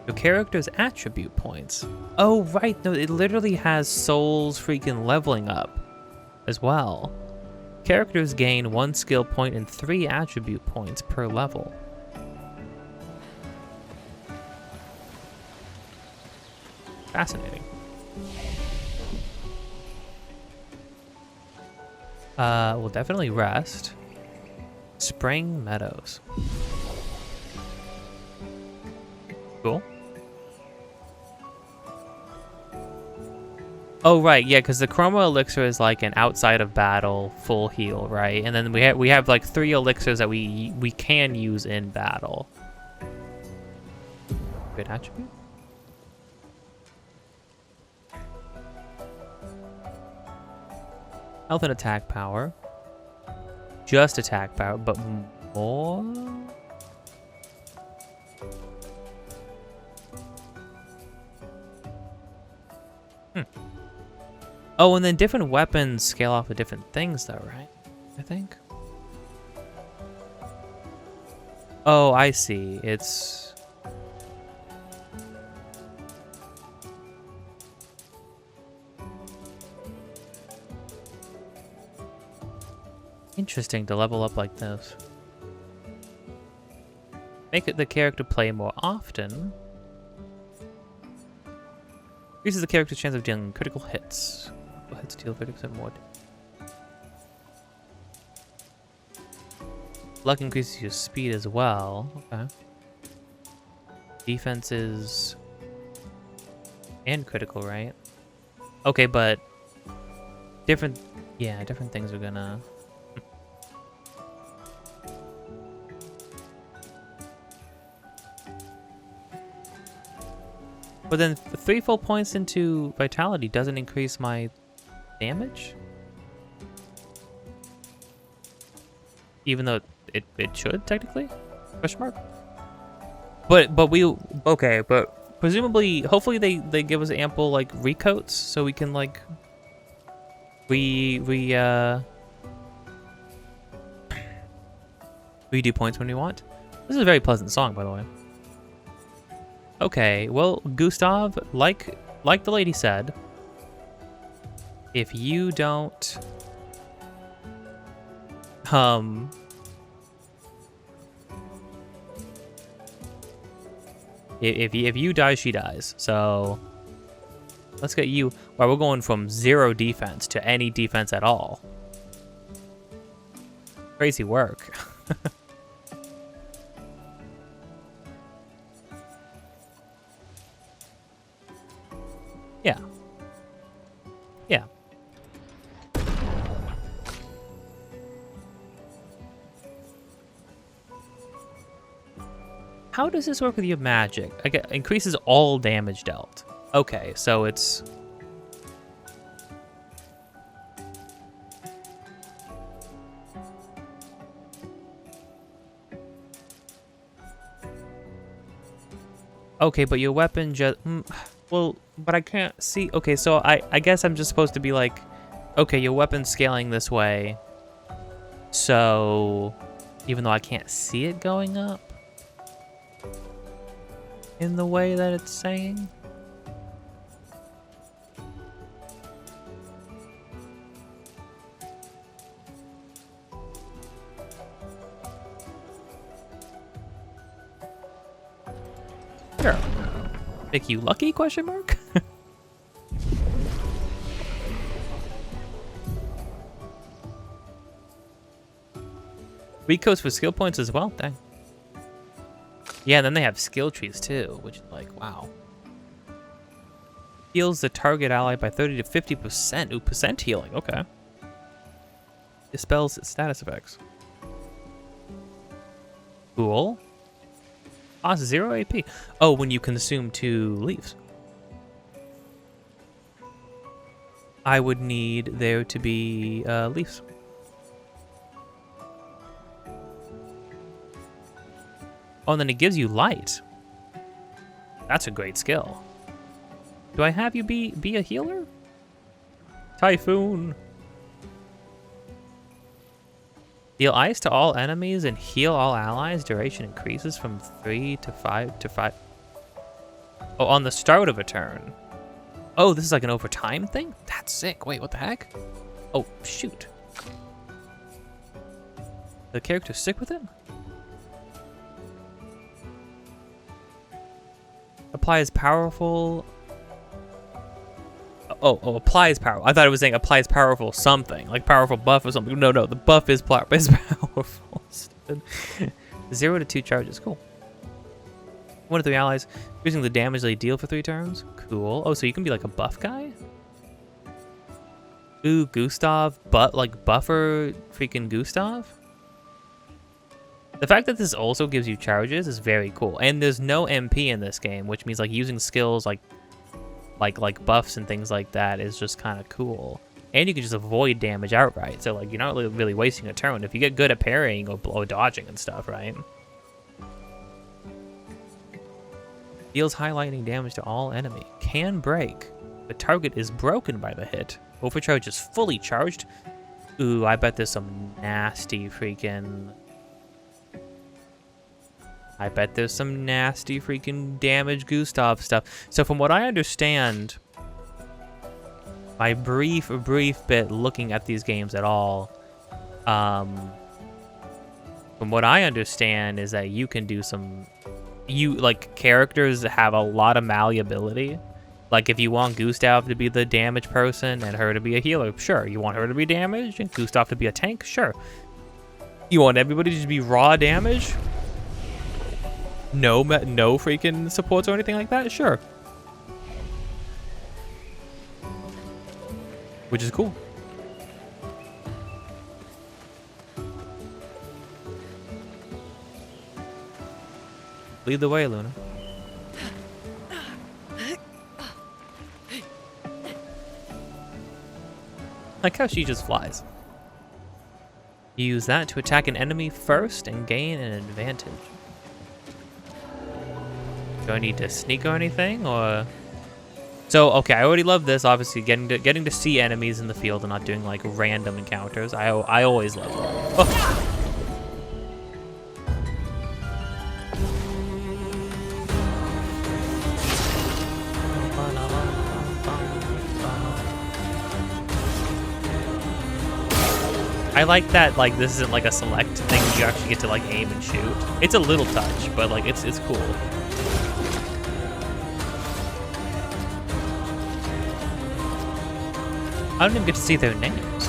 Your character's attribute points. Oh, right. No, it literally has souls freaking leveling up as well. Characters gain 1 skill point and 3 attribute points per level. Fascinating. We'll definitely rest. Spring Meadows. Cool. Oh right, yeah, because the Chroma Elixir is like an outside of battle full heal, right? And then we have like 3 elixirs that we can use in battle. Good attribute. Health and attack power. Just attack power, but more? Oh, and then different weapons scale off of different things though, right? I think. Oh, I see. It's... interesting to level up like this. Make it the character play more often. Increases the character's chance of dealing critical hits. Critical hits deal 30% more. Luck increases your speed as well. Okay. Defenses and critical, right? Okay, but different things are gonna... But then 3 full points into Vitality doesn't increase my damage? Even though it should, technically? Question mark? But presumably, hopefully they give us ample, like, recoats, so we can, like, We do points when we want. This is a very pleasant song, by the way. Okay, well, Gustav, like the lady said, if you don't, if you die, she dies. So let's get you. Well, we're going from 0 defense to any defense at all. Crazy work. Yeah. Yeah. How does this work with your magic? Okay, increases all damage dealt. Okay, so it's... Okay, but your weapon just... well, but I can't see... Okay, so I guess I'm just supposed to be like... Okay, your weapon's scaling this way. So... Even though I can't see it going up? In the way that it's saying? Sure. Make you lucky, question mark? Weak codes for skill points as well? Dang. Yeah, then they have skill trees too, which is like, wow. Heals the target ally by 30 to 50%. Ooh, percent healing, okay. Dispels status effects. Cool. Cost 0 AP. Oh, when you consume 2 leaves. I would need there to be leaves. Oh, and then it gives you light. That's a great skill. Do I have you be a healer? Typhoon. Deal ice to all enemies and heal all allies. Duration increases from 3 to 5 to 5. Oh, on the start of a turn. Oh, this is like an overtime thing? That's sick. Wait, what the heck? Oh, shoot. The character's sick with it? Applies powerful... Oh, applies power. I thought it was saying applies powerful something, like powerful buff or something. No, the buff is powerful. 0 to 2 charges, cool. 1 to 3 allies, using the damage they deal for 3 turns. Cool. Oh, so you can be like a buff guy? Ooh, Gustav, but like buffer freaking Gustav? The fact that this also gives you charges is very cool. And there's no MP in this game, which means like using skills like buffs and things like that is just kind of cool. And you can just avoid damage outright. So like you're not really wasting a turn if you get good at parrying or dodging and stuff, right? Deals highlighting damage to all enemy. Can break. The target is broken by the hit. Overcharge is fully charged. Ooh, I bet there's some nasty freaking... I bet there's some nasty freaking damage Gustav stuff. So from what I understand, my brief bit looking at these games at all, from what I understand is that you can do some, like characters have a lot of malleability. Like if you want Gustav to be the damage person and her to be a healer, sure. You want her to be damage and Gustav to be a tank, sure. You want everybody to be raw damage? No freaking supports or anything like that? Sure. Which is cool. Lead the way, Luna. Like how she just flies. Use that to attack an enemy first and gain an advantage. Do I need to sneak or anything, or? So okay, I already love this. Obviously, getting to see enemies in the field and not doing like random encounters. I always love it. Oh. I like that, like, this isn't like a select thing. You actually get to like aim and shoot. It's a little touch, but like it's cool. I don't even get to see their names.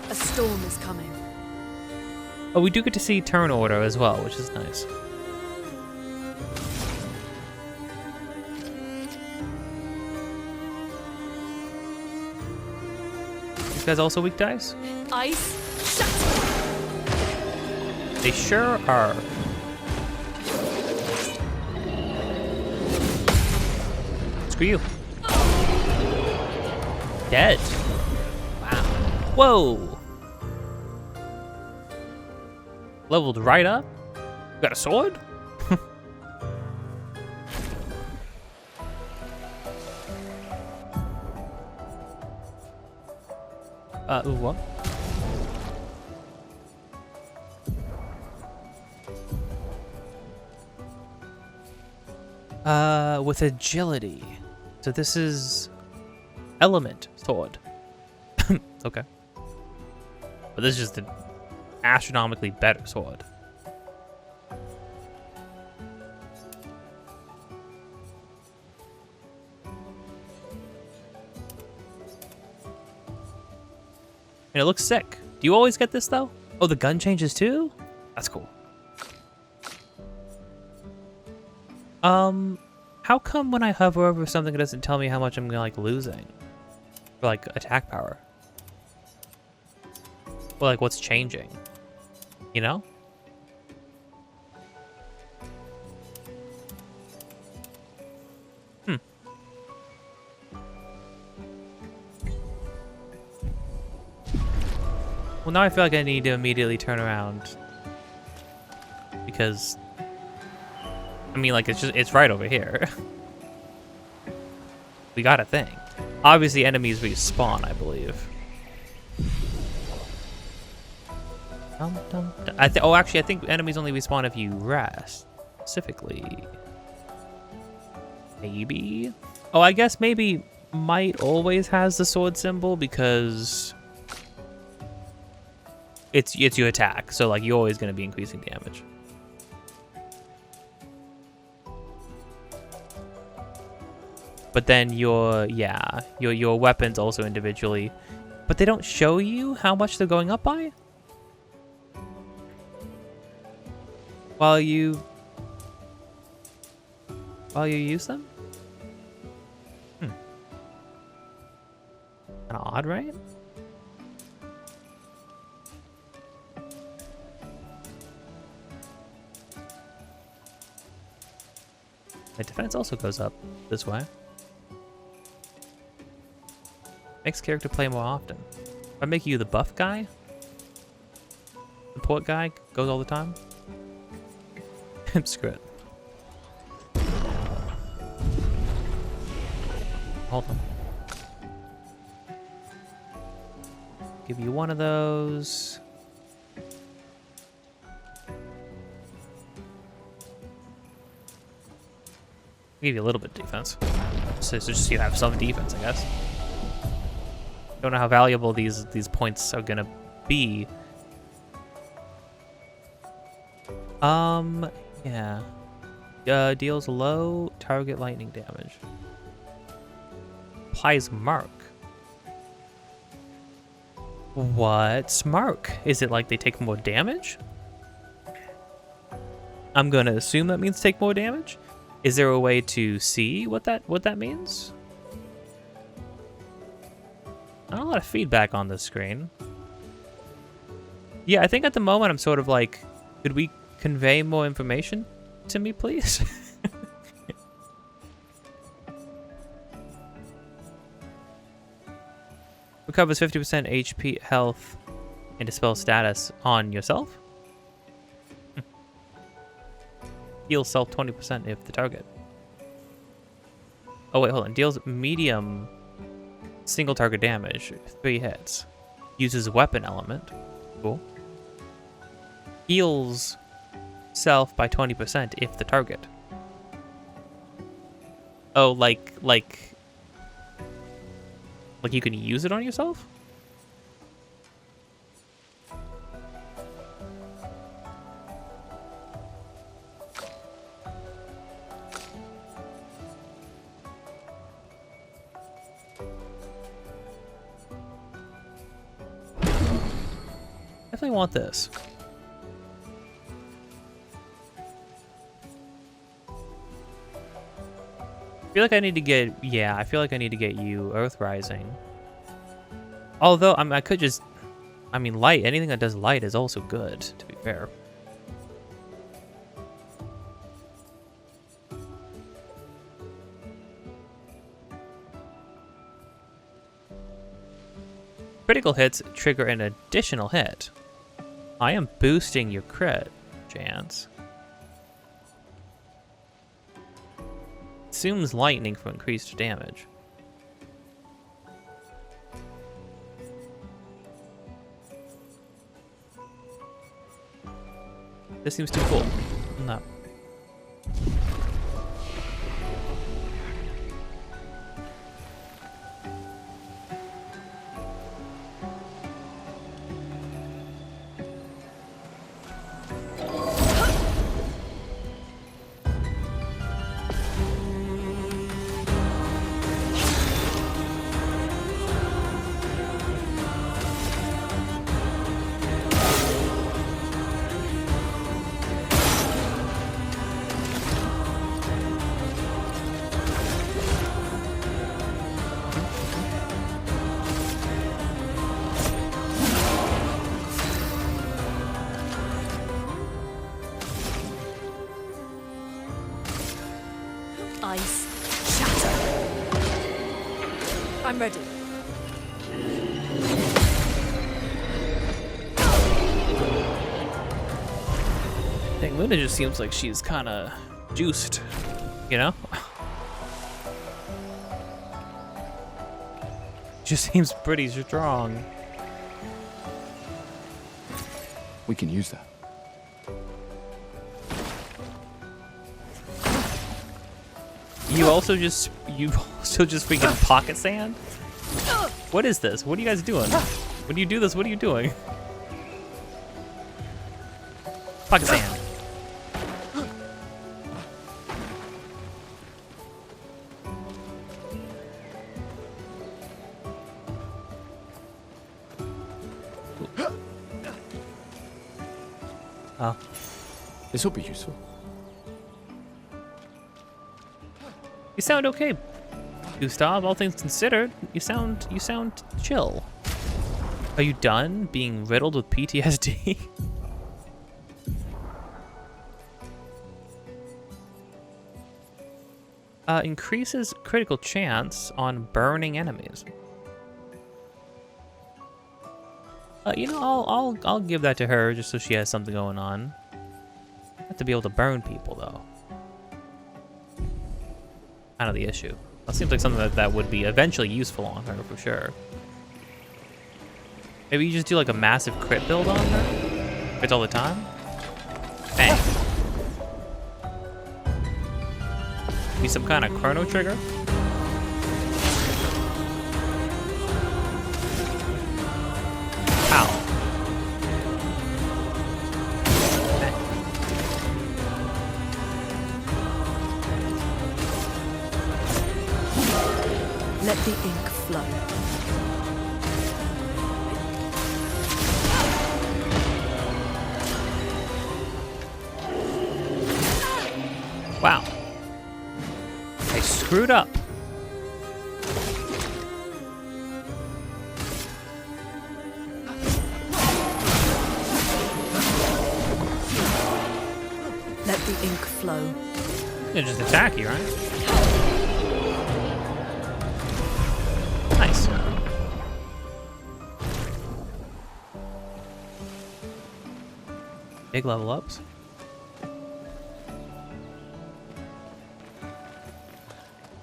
A storm is coming. Oh, we do get to see turn order as well, which is nice. These guys also weak dice? Ice, shatter. They sure are. Screw you. Dead. Wow. Whoa. Leveled right up. Got a sword? Ooh, what? With agility. So this is element sword. Okay. But this is just an astronomically better sword. And it looks sick. Do you always get this though? Oh, the gun changes too? That's cool. How come when I hover over something it doesn't tell me how much I'm like losing? For like attack power. Or like what's changing? You know? Well, now I feel like I need to immediately turn around. Because I mean, like, it's right over here. We got a thing. Obviously, enemies respawn, I believe. Oh, actually, I think enemies only respawn if you rest. Specifically. Maybe? Oh, I guess maybe Might always has the sword symbol because it's your attack. So, like, you're always going to be increasing damage. But then your weapons also individually. But they don't show you how much they're going up by? While you use them? Kinda odd, right? My defense also goes up this way. Makes character play more often. If I make you the buff guy, support guy, goes all the time. Screw it. Hold on. Give you one of those. Give you a little bit of defense. So just you have some defense, I guess. Don't know how valuable these points are gonna be. Yeah. Deals low target lightning damage. Applies mark. What's mark? Is it like they take more damage? I'm gonna assume that means take more damage. Is there a way to see what that means? Not a lot of feedback on this screen. Yeah, I think at the moment I'm sort of like, could we convey more information to me, please? Recovers 50% HP, health, and dispel status on yourself. Heals self 20% if the target. Oh wait, hold on. Deals medium single target damage, 3 hits. Uses weapon element. Cool. Heals self by 20% if the target. Oh, like Like you can use it on yourself? Definitely want this. I feel like I need to get, yeah, I feel like I need to get you Earth Rising. Although, I could just, light, anything that does light is also good, to be fair. Critical hits trigger an additional hit. I am boosting your crit chance. Assumes lightning for increased damage. This seems too cool. No. Ice shatter. I'm ready. Dang, Luna just seems like she's kind of juiced, you know? Just seems pretty strong. We can use that. You also just freaking pocket sand? What is this? What are you guys doing? When you do this, what are you doing? Pocket sand. Oh. This will be useful. You sound okay, Gustav. All things considered, you sound chill. Are you done being riddled with PTSD? Increases critical chance on burning enemies. You know, I'll give that to her just so she has something going on. Have to be able to burn people though. Kind of the issue. That seems like something that would be eventually useful on her for sure. Maybe you just do like a massive crit build on her? It's all the time? Bang. Be some kind of chrono trigger? Ow. Let the ink flow. Wow. I screwed up. Let the ink flow. They just attack you, right? Nice. Big level ups.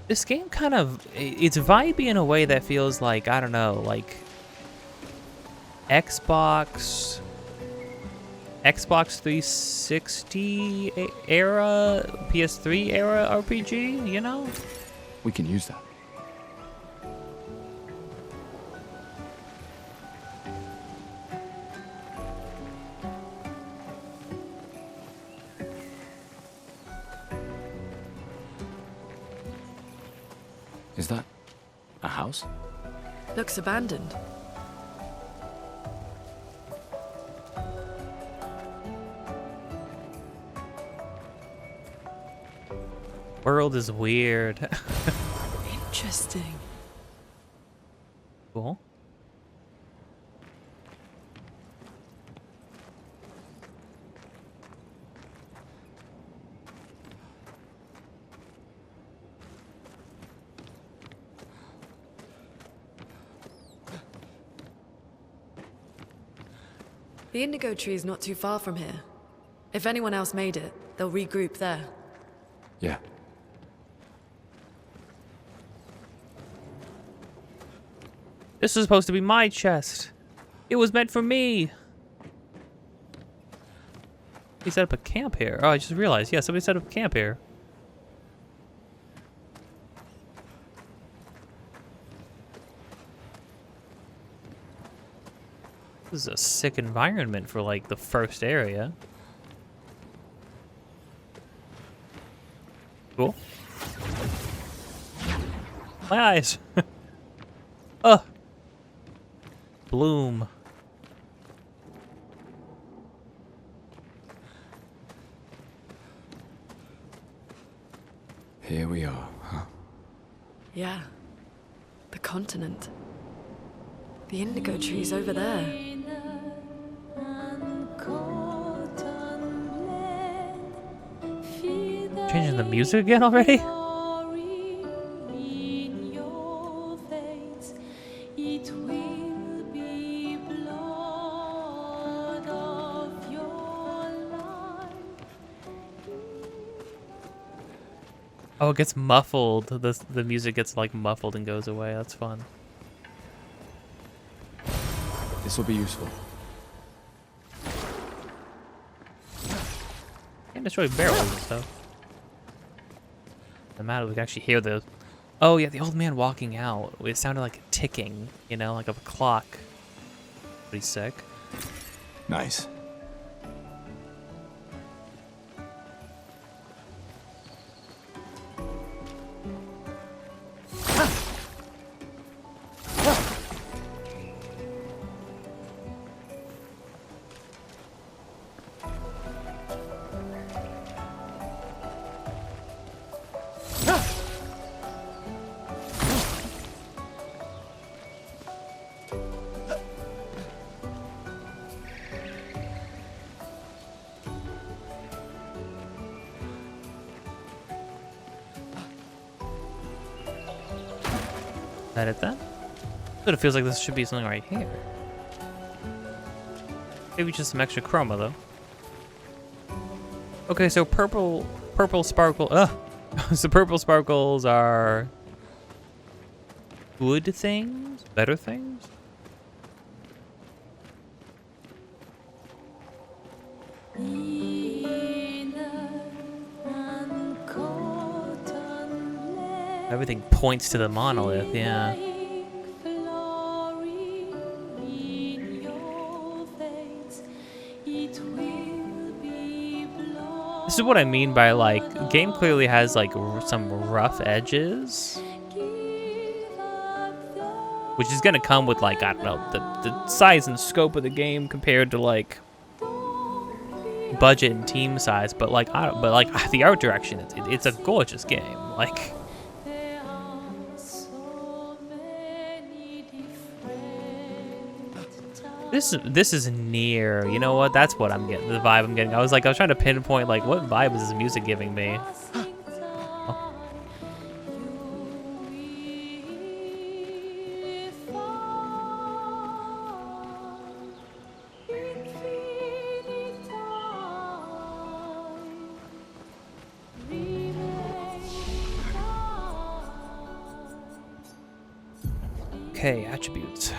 This game kind of, it's vibey in a way that feels like, I don't know, like Xbox 360 era, PS3 era RPG, you know? We can use that. Is that a house? Looks abandoned. World is weird. Interesting. Cool. The indigo tree is not too far from here. If anyone else made it, they'll regroup there. Yeah. This is supposed to be my chest. It was meant for me. He set up a camp here. Oh, I just realized. Yeah, somebody set up a camp here. This is a sick environment for, like, the first area. Cool. My eyes. Ugh. Bloom. Here we are, huh? Yeah. The continent. The indigo tree's over there. Changing the music again already? Oh, it gets muffled. The music gets like muffled and goes away. That's fun. This will be useful. Can't destroy barrels and stuff. No matter, we can actually hear the. Oh yeah, the old man walking out. It sounded like a ticking, you know, like of a clock. Pretty sick. Nice. Is that it then? But it feels like this should be something right here. Maybe just some extra chroma though. Okay, so purple sparkle. So purple sparkles are good things, better things. Everything points to the monolith, yeah. This is what I mean by, like, game clearly has, like, some rough edges. Which is gonna come with, like, I don't know, the size and scope of the game compared to, like, budget and team size. But, like, the art direction, it's a gorgeous game. Like... This is near. You know what? That's what I'm getting. The vibe I'm getting. I was trying to pinpoint like what vibe is this music giving me. Oh. Okay, attributes.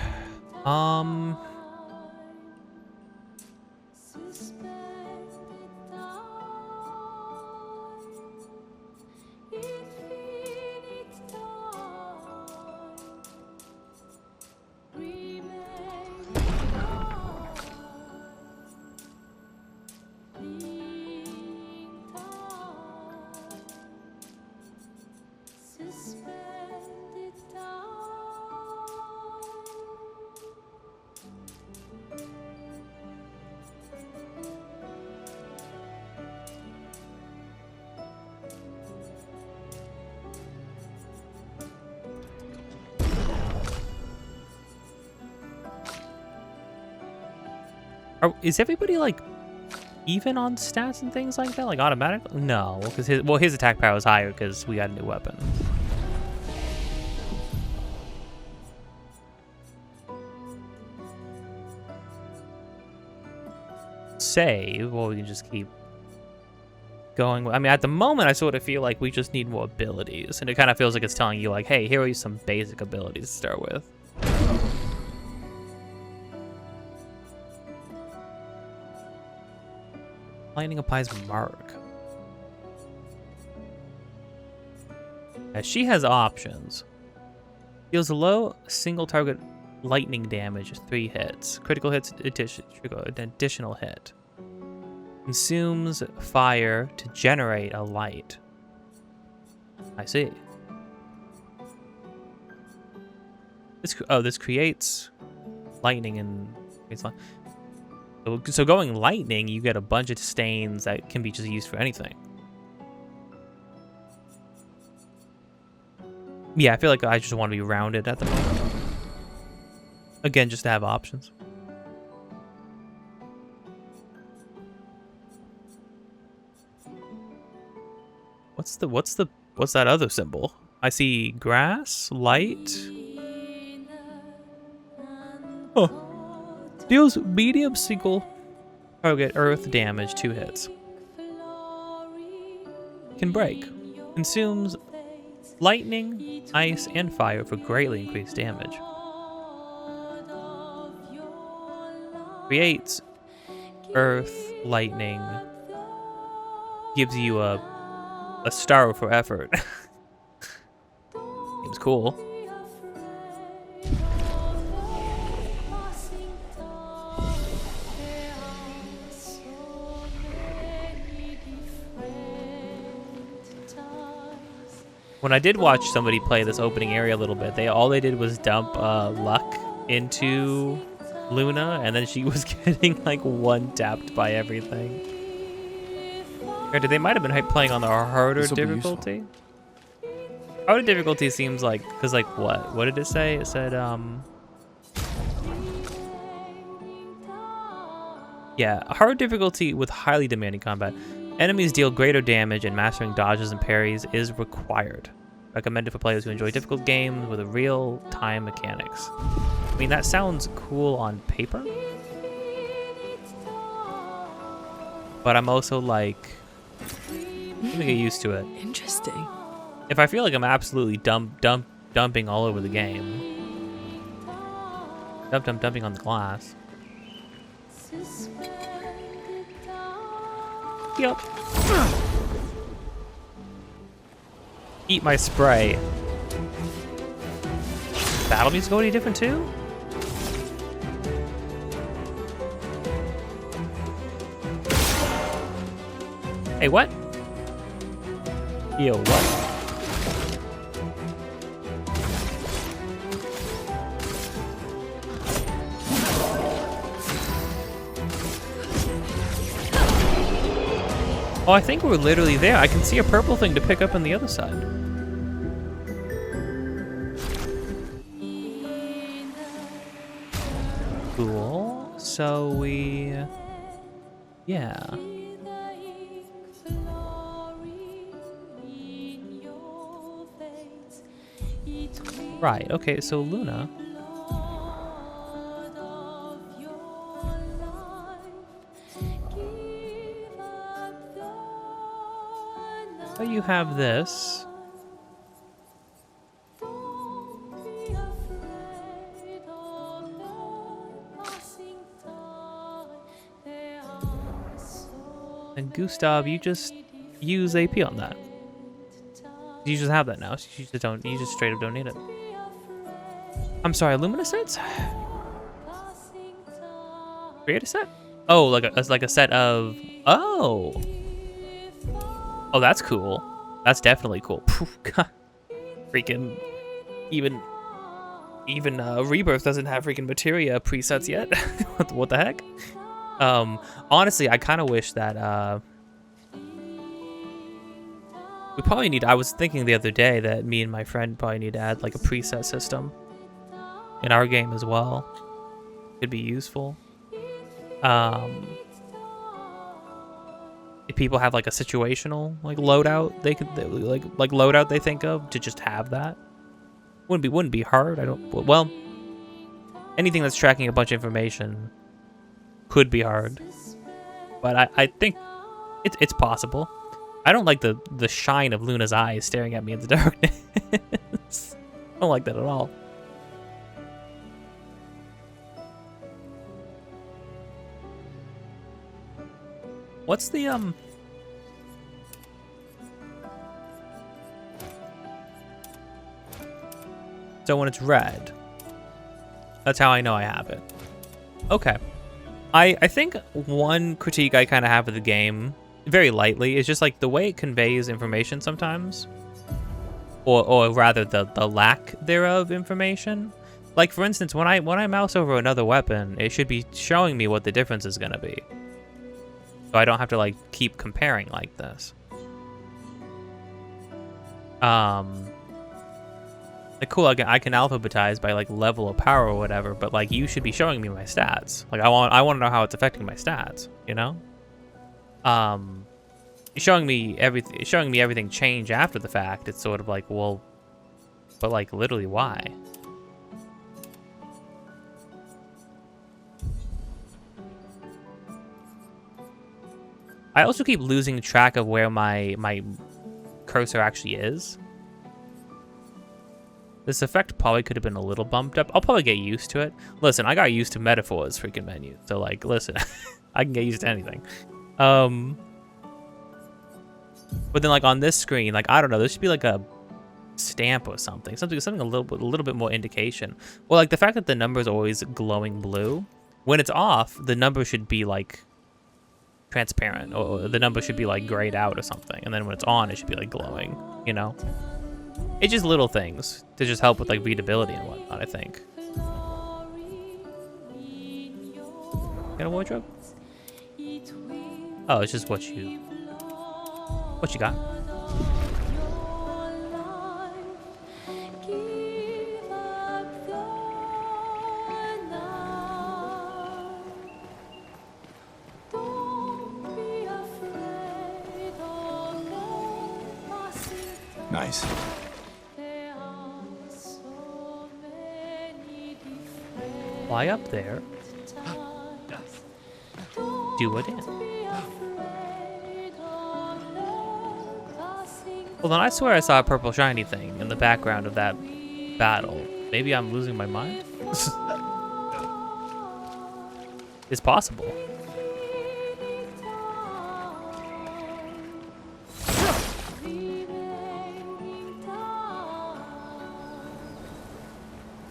Is everybody like even on stats and things like that? Like automatic? No, because his attack power is higher because we got a new weapon. Save, or we can just keep going. I mean, at the moment, I sort of feel like we just need more abilities, and it kind of feels like it's telling you, like, hey, here are some basic abilities to start with. Lightning applies mark. As she has options. Deals a low single target lightning damage, 3 hits. Critical hits, additional hit. Consumes fire to generate a light. I see. This creates lightning and creates light. So going lightning, you get a bunch of stains that can be just used for anything. Yeah, I feel like I just want to be rounded at the moment. Again, just to have options. What's that other symbol? I see grass, light. Oh. Deals medium single target earth damage, 2 hits. Can break. Consumes lightning, ice, and fire for greatly increased damage. Creates earth, lightning. Gives you a star for effort. Seems cool. When I did watch somebody play this opening area a little bit, all they did was dump luck into Luna, and then she was getting like one-tapped by everything. Granted, they might have been playing on the harder difficulty. Harder difficulty seems like, because like what? What did it say? It said, yeah, hard difficulty with highly demanding combat. Enemies deal greater damage, and mastering dodges and parries is required. Recommended for players who enjoy difficult games with real-time mechanics. I mean, that sounds cool on paper. But I'm also like, I'm gonna get used to it. Interesting. If I feel like I'm absolutely dumping all over the game. Dumping on the glass. Yep. Eat my spray. Battle music any different too? Hey, what? Yo, what? Oh, I think we're literally there. I can see a purple thing to pick up on the other side. Cool. So we... yeah. Right, okay, so Luna... so you have this. And Gustav, you just use AP on that. You just have that now. You just don't. You just straight up don't need it. I'm sorry, luminescence? Create a set? Oh, like a set of. Oh. Oh, that's cool. That's definitely cool. Freaking even Rebirth doesn't have freaking materia presets yet. What the heck? Honestly, I kind of wish that we probably need. I was thinking the other day that me and my friend probably need to add like a preset system in our game as well. Could be useful. If people have like a situational like loadout, they could like loadout they think of to just have that. Wouldn't be hard. I don't. Well, anything that's tracking a bunch of information could be hard, but I think it's possible. I don't like the shine of Luna's eyes staring at me in the darkness. I don't like that at all. What's the So when it's red, that's how I know I have it. Okay. I think one critique I kind of have of the game, very lightly, is just like the way it conveys information sometimes. Or rather the lack thereof information. Like for instance, when I mouse over another weapon, it should be showing me what the difference is gonna be. So I don't have to like keep comparing like this. Like cool, I can alphabetize by like level of power or whatever, but like you should be showing me my stats. Like I want to know how it's affecting my stats, you know? Showing me everything change after the fact, it's sort of like, well, but like literally why? I also keep losing track of where my cursor actually is. This effect probably could have been a little bumped up. I'll probably get used to it. Listen, I got used to Metaphor's freaking menu. So like, listen, I can get used to anything. But then like on this screen, like, I don't know, there should be like a stamp or something. Something a little bit more indication. Well, like the fact that the number is always glowing blue. When it's off, the number should be like transparent, or the number should be like grayed out or something. And then when it's on, it should be like glowing, you know? It's just little things to just help with like readability and whatnot, I think. Got a wardrobe? Oh, it's just what you got. Nice. Fly up there. Do it in. Well, then I swear I saw a purple shiny thing in the background of that battle. Maybe I'm losing my mind? It's possible.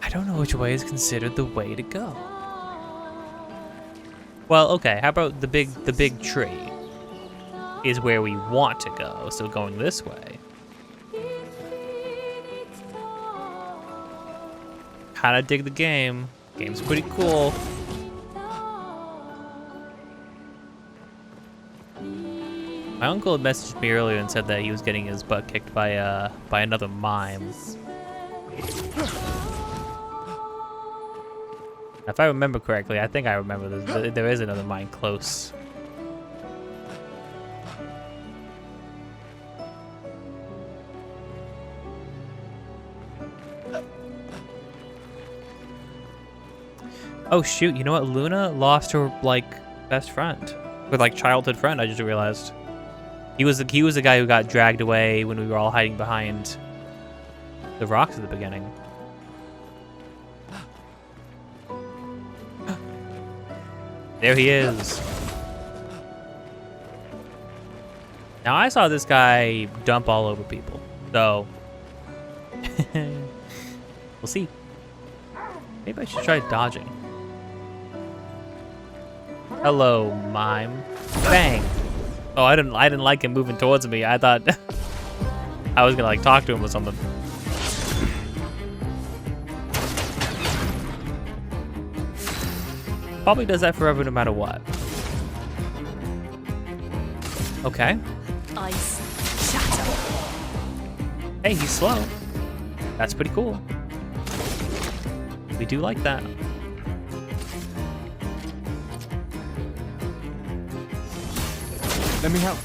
I don't know which way is considered the way to go. Well, okay, how about the big tree is where we want to go, so going this way. Kinda dig the game. Game's pretty cool. My uncle had messaged me earlier and said that he was getting his butt kicked by another mime. If I remember correctly, I think I remember there is another mine close. Oh shoot, you know what? Luna lost her like best friend. Or like childhood friend, I just realized. He was the guy who got dragged away when we were all hiding behind the rocks at the beginning. There he is. Now I saw this guy dump all over people, so we'll see. Maybe I should try dodging. Hello, mime. Bang. Oh, I didn't like him moving towards me. I thought I was gonna like talk to him or something. Probably does that forever no matter what. Okay. Ice shatter. Hey, he's slow. That's pretty cool. We do like that. Let me help.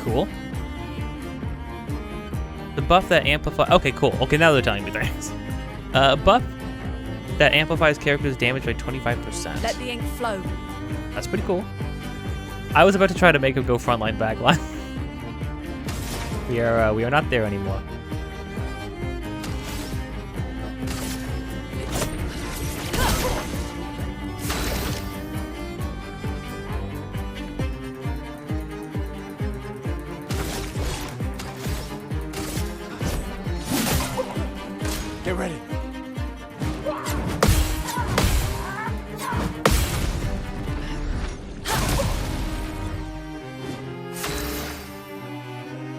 Cool. The buff that amplifies... Okay, cool. Okay, now they're telling me things. Buff that amplifies characters' damage by 25%. Let the ink flow. That's pretty cool. I was about to try to make him go frontline, backline. we are not there anymore. Get ready.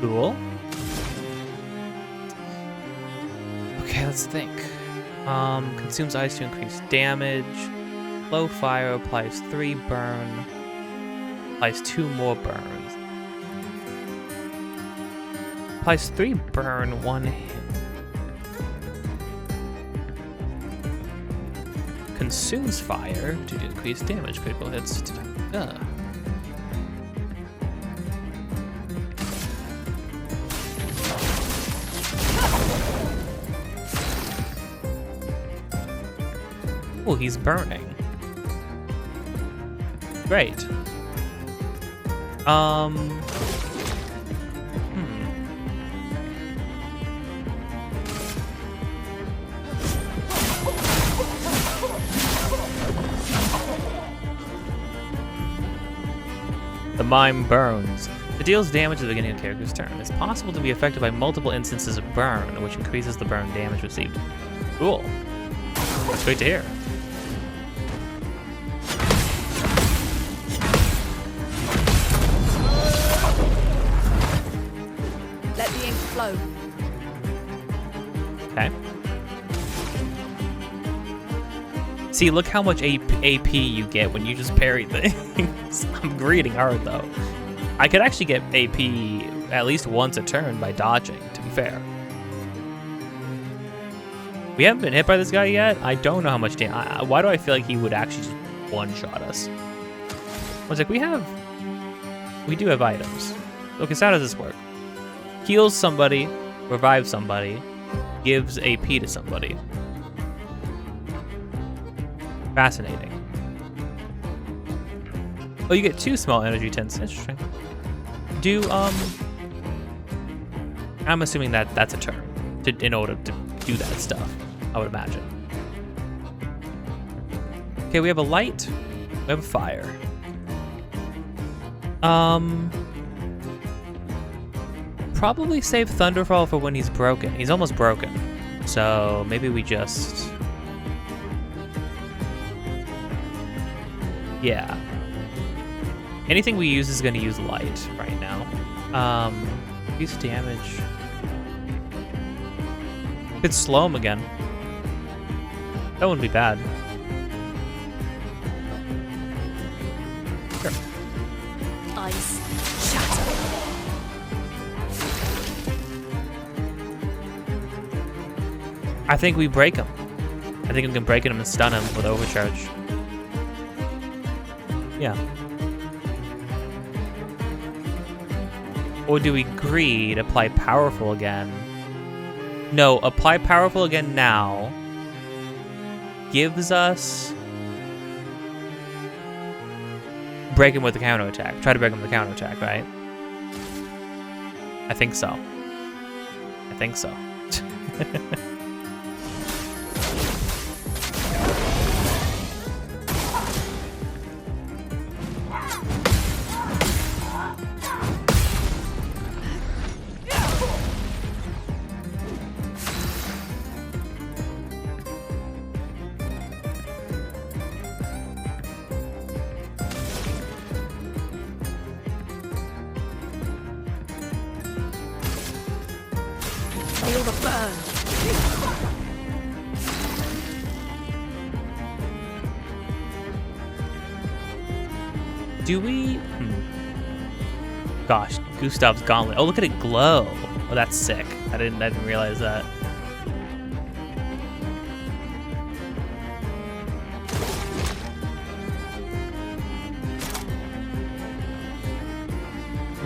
Cool. Okay, let's think. Consumes ice to increase damage. Flow fire applies 3 burn. Applies 2 more burns. Applies 3 burn, 1 hit. Consumes fire to increase damage. Critical hits. Oh, he's burning. Great. The mime burns. It deals damage at the beginning of the character's turn. It's possible to be affected by multiple instances of burn, which increases the burn damage received. Cool. That's great to hear. Let the ink flow. Okay. See, look how much AP you get when you just parry things. I'm greeting hard, though. I could actually get AP at least once a turn by dodging, to be fair. We haven't been hit by this guy yet. I don't know how much damage. Why do I feel like he would actually just one-shot us? I was like, we do have items. Okay, so how does this work? Heals somebody, revives somebody, gives AP to somebody. Fascinating. Oh, you get 2 small energy tints. Interesting. I'm assuming that that's a turn in order to do that stuff, I would imagine. Okay, we have a light. We have a fire. Probably save Thunderfall for when he's broken. He's almost broken. So maybe we just... Yeah. Anything we use is going to use light right now. Use damage. Could slow him again. That wouldn't be bad. Sure. Ice shatter. I think we break him. I think we can break him and stun him with overcharge. Yeah. Or do we greed, apply powerful again? No, apply powerful again now. Gives us... Break him with the counterattack. Try to break him with the counterattack, right? I think so. I think so. Feel the burn. Do we... Gosh, Gustav's gauntlet. Oh, look at it glow. Oh, that's sick. I didn't realize that.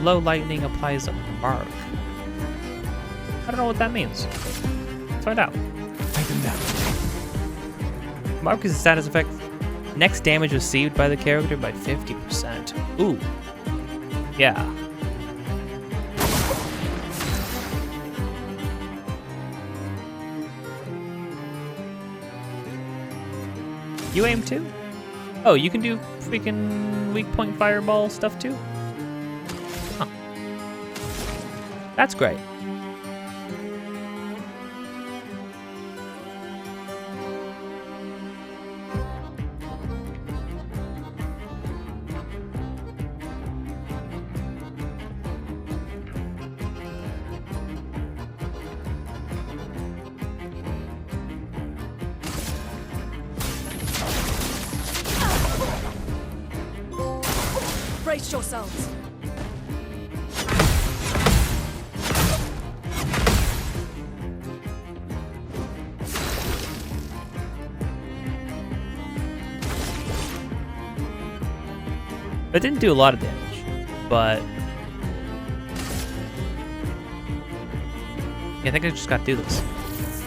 Low lightning applies a mark. I don't know what that means. Let's find out. Mark is a status effect. Next damage received by the character by 50%. Ooh. Yeah. You aim too? Oh, you can do freaking weak point fireball stuff too? Huh. That's great. Brace yourselves. It didn't do a lot of damage, but yeah, I think I just got to do this.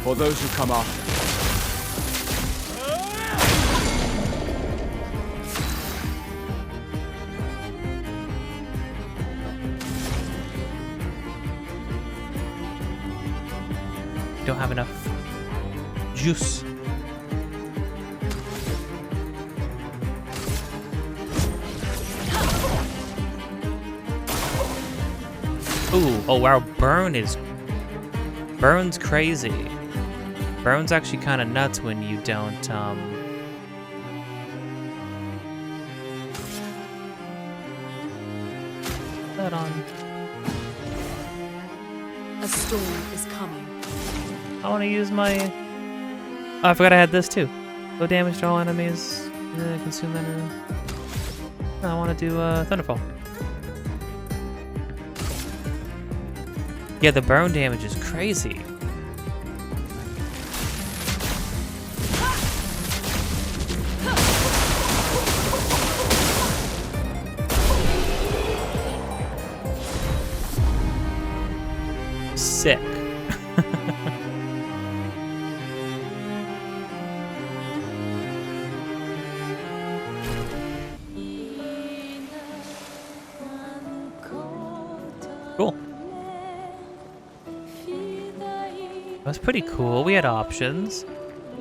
For those who come after. Don't have enough juice. Ooh, oh wow, Burn's crazy. Burn's actually kind of nuts when you don't, that on. A storm is coming. I want to use my... Oh, I forgot I had this too. Low damage to all enemies. Consume energy. I want to do Thunderfall. Yeah, the burn damage is crazy. Sick. Cool. That's pretty cool. We had options.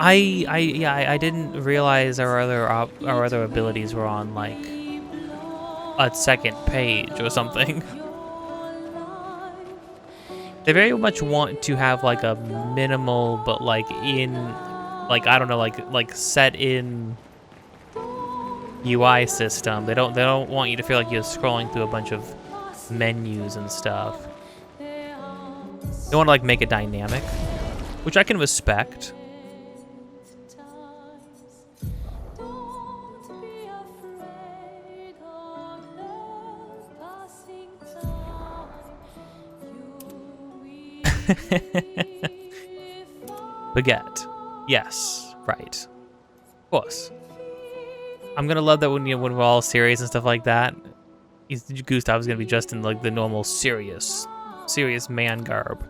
I didn't realize our other abilities were on like a second page or something. They very much want to have like a minimal, but like in, like I don't know, like set in UI system. They don't want you to feel like you're scrolling through a bunch of menus and stuff. They want to like make it dynamic, which I can respect. Baguette. Yes, right. Of course. I'm gonna love that when we're all serious and stuff like that. Gustav's gonna be dressed in like the normal serious man garb,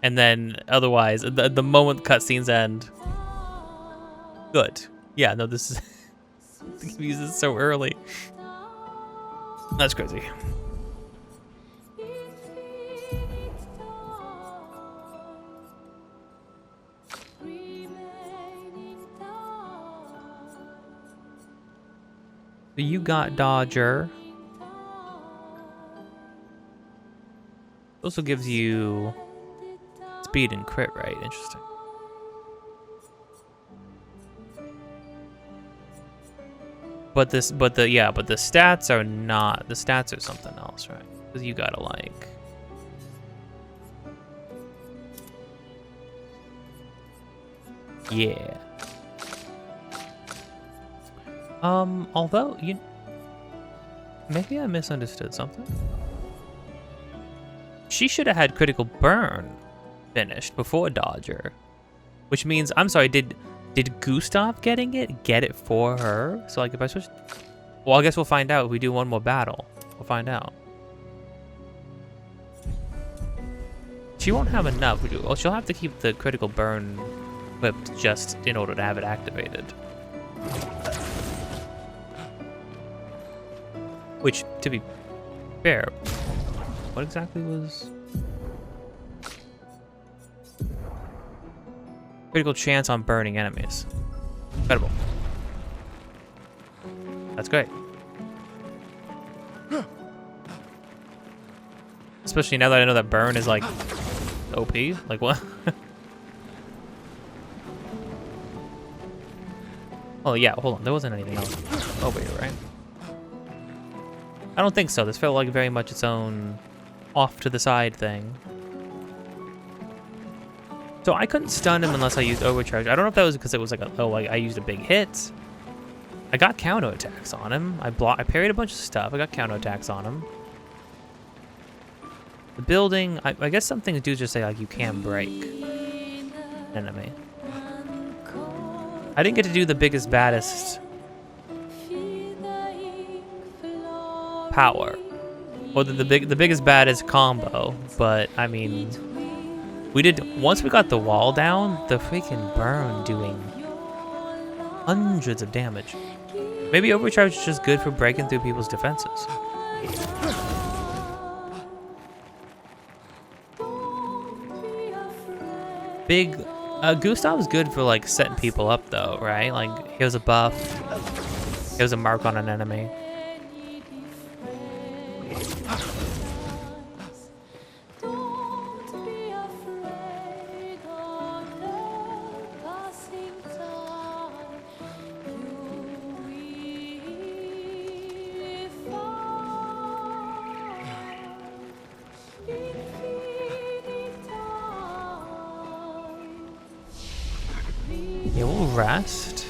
and then otherwise, the moment cutscenes end. Good. Yeah. No, this is use this so early. That's crazy. You got Dodger. Also gives you speed and crit, right? Interesting. But the stats are not. The stats are something else, right? Because you gotta like. Yeah. Although maybe I misunderstood something. She should have had critical burn finished before Dodger, which means I'm sorry. Did Gustav get it for her? So like if I switch, well, I guess we'll find out if we do one more battle. We'll find out. She won't have enough. Well, she'll have to keep the critical burn equipped just in order to have it activated. Which, to be fair, what exactly was... Critical chance on burning enemies. Incredible. That's great. Especially now that I know that burn is like OP. Like what? Oh yeah, hold on. There wasn't anything else over here, right? I don't think so. This felt like very much its own off to the side thing. So I couldn't stun him unless I used overcharge. I don't know if that was because it was like I used a big hit. I got counterattacks on him. I parried a bunch of stuff. I got counterattacks on him. The building, I guess some things do just say like you can break an enemy. I didn't get to do the biggest, baddest power, or the biggest, baddest combo. But I mean, we did once we got the wall down. The freaking burn doing hundreds of damage. Maybe overcharge is just good for breaking through people's defenses. Gustav's good for like setting people up though, right? Like here's a buff, here's a mark on an enemy. Yeah, we'll rest.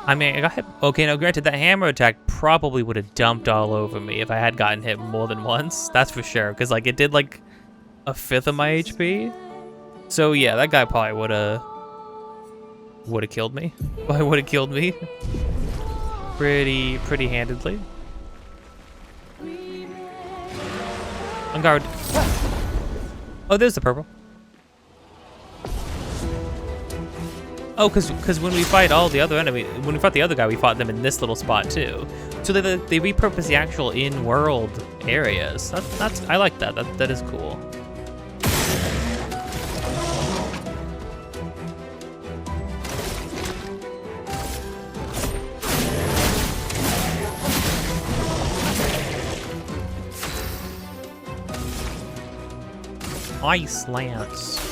I mean, I got hit. Okay, now granted, that hammer attack probably would have dumped all over me if I had gotten hit more than once. That's for sure, because like it did like a fifth of my HP. So yeah, that guy probably would have killed me. Probably would have killed me. Pretty handedly. On guard. Oh, there's the purple. Oh, because when we fight all the other enemy, when we fought the other guy, we fought them in this little spot too. So they repurpose the actual in-world areas. That's I like that. That is cool. Ice Lance.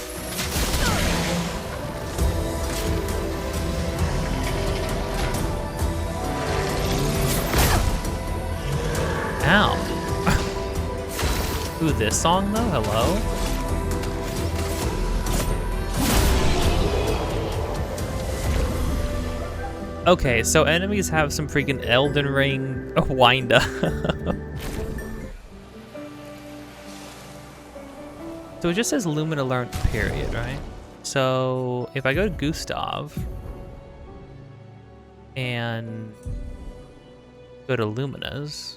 Ow. Ooh, this song though? Hello? Okay, so enemies have some freaking Elden Ring wind up. So it just says Lumina learned period, right? So if I go to Gustav and go to Lumina's.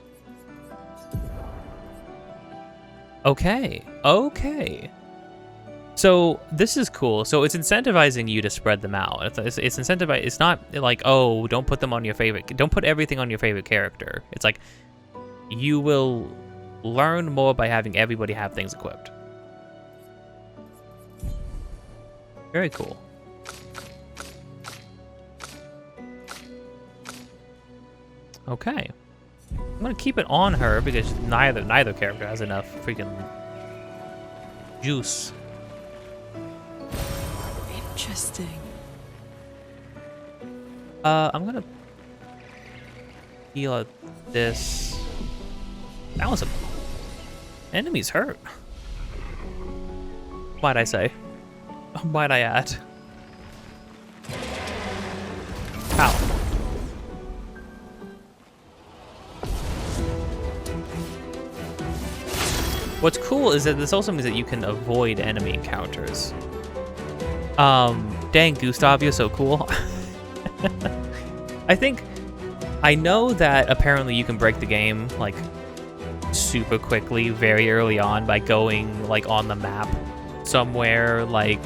Okay. So this is cool. So it's incentivizing you to spread them out. It's incentivized. It's not like, oh, don't put them on your favorite. Don't put everything on your favorite character. It's like you will learn more by having everybody have things equipped. Very cool. Okay. I'm gonna keep it on her because neither character has enough freaking juice. Interesting. I'm gonna heal this. That was a enemy's hurt. Might I say? Might I add? Ow. What's cool is that this also means that you can avoid enemy encounters. Dang, Gustav, you're so cool. I know that apparently you can break the game, like, super quickly, very early on by going, like, on the map somewhere like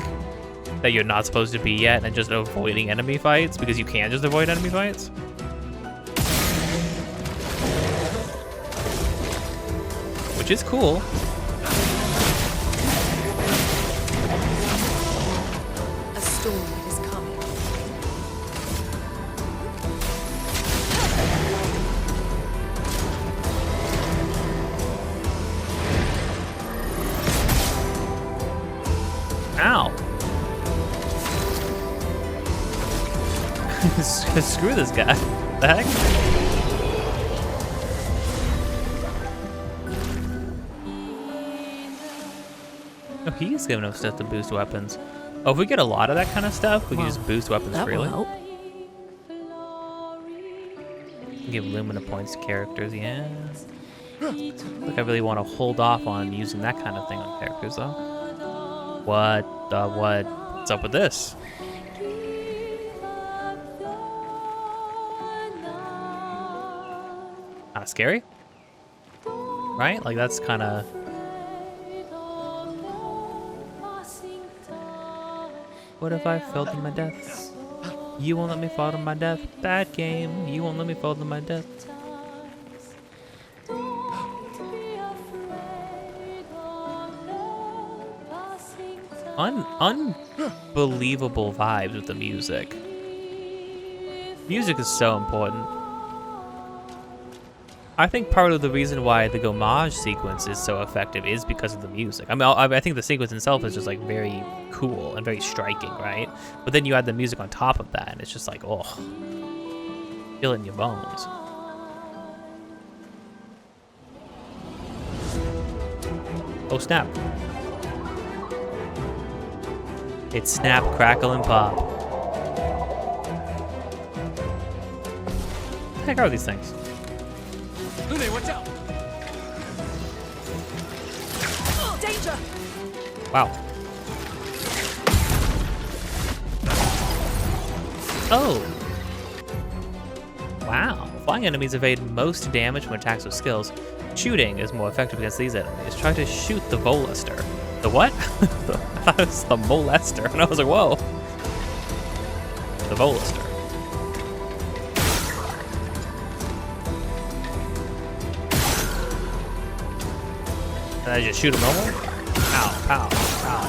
that you're not supposed to be yet and just avoiding enemy fights because you can just avoid enemy fights. Which is cool. A storm is coming. Ow. Screw this guy. The heck? Oh, he's giving us stuff to boost weapons. Oh, if we get a lot of that kind of stuff, we can just boost weapons freely. Give Lumina points to characters, yeah. Like I really want to hold off on using that kind of thing on characters, though. What's up with this? Kind of scary, right? Like that's kind of. What if I fell to my death? You won't let me fall to my death. Bad game. You won't let me fall to my death. Unbelievable vibes with the music. Music is so important. I think part of the reason why the Gommage sequence is so effective is because of the music. I mean, I think the sequence itself is just like very cool and very striking, right? But then you add the music on top of that, and it's just like, oh, feel it in your bones. Oh snap! It's snap, crackle, and pop. What the heck are these things? Lune, watch out! Danger! Wow. Oh. Wow. Flying enemies evade most damage when attacks with skills. Shooting is more effective against these enemies. Try to shoot the Volester. The what? I thought it was the Molester. And I was like, whoa. The Volester. Can I just shoot him over? Ow, ow, ow.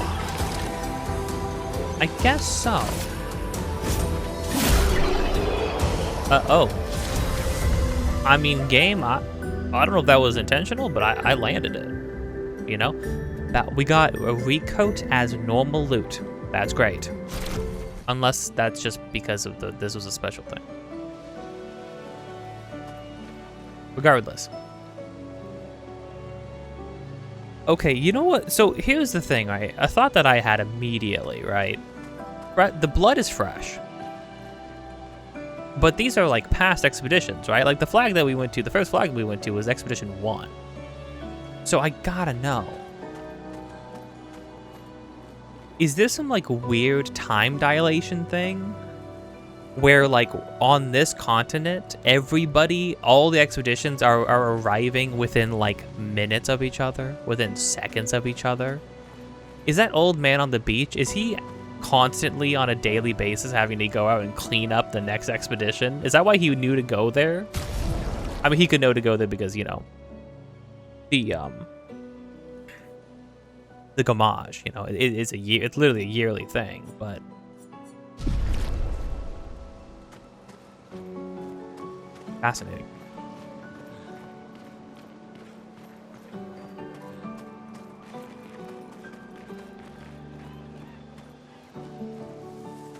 I guess so. Oh. I mean, game, I don't know if that was intentional, but I landed it. You know? We got a recoat as normal loot. That's great. Unless that's just because of this was a special thing. Regardless. Okay, you know what? So here's the thing, right? A thought that I had immediately, right? The blood is fresh. But these are like past expeditions, right? Like the flag that we went to, the first flag we went to was Expedition 1. So I gotta know. Is this some like weird time dilation thing? Where like on this continent, everybody, all the expeditions are arriving within like minutes of each other, within seconds of each other? Is that old man on the beach, is he constantly on a daily basis having to go out and clean up the next expedition? Is that why he knew to go there? I mean, he could know to go there because, you know, the Gommage, you know, it's literally a yearly thing, but fascinating.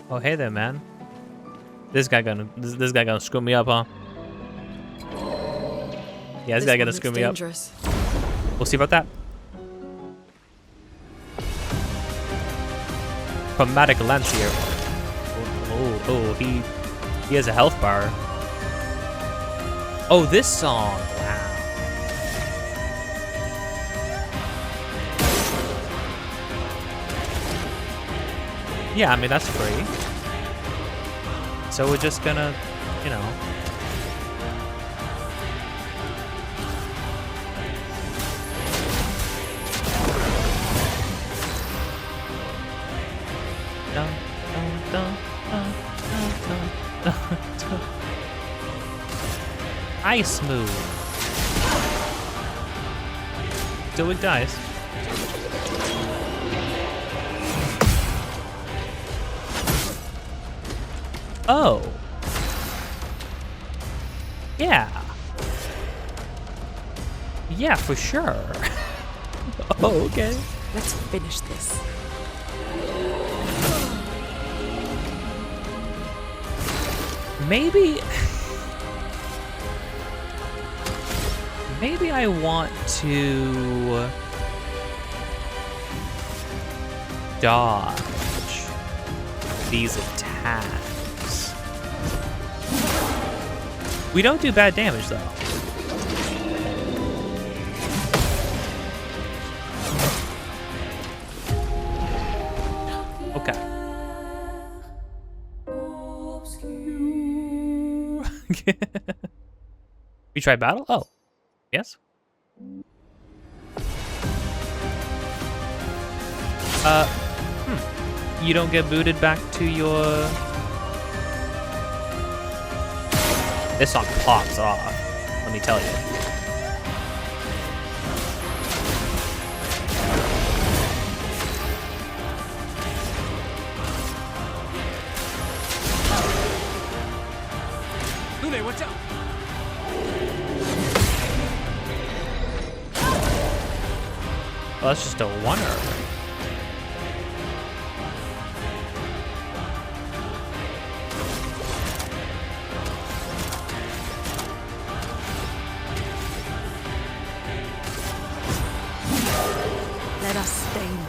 Oh, hey there, man. This guy gonna screw me up, huh? Yeah, this guy gonna screw me up. We'll see about that. Chromatic Lancier. Oh, he has a health bar. Oh, this song. Wow. Yeah, I mean, that's free. So we're just gonna, you know. ice move. Still weak dice. Oh. Yeah. Yeah, for sure. Oh, okay. Let's finish this. Maybe I want to dodge these attacks. We don't do bad damage though. Okay. We try battle? Oh. Yes? You don't get booted back to your... This song pops off, let me tell you. Lune, watch out! Well, that's just a oneer. Let us stay now.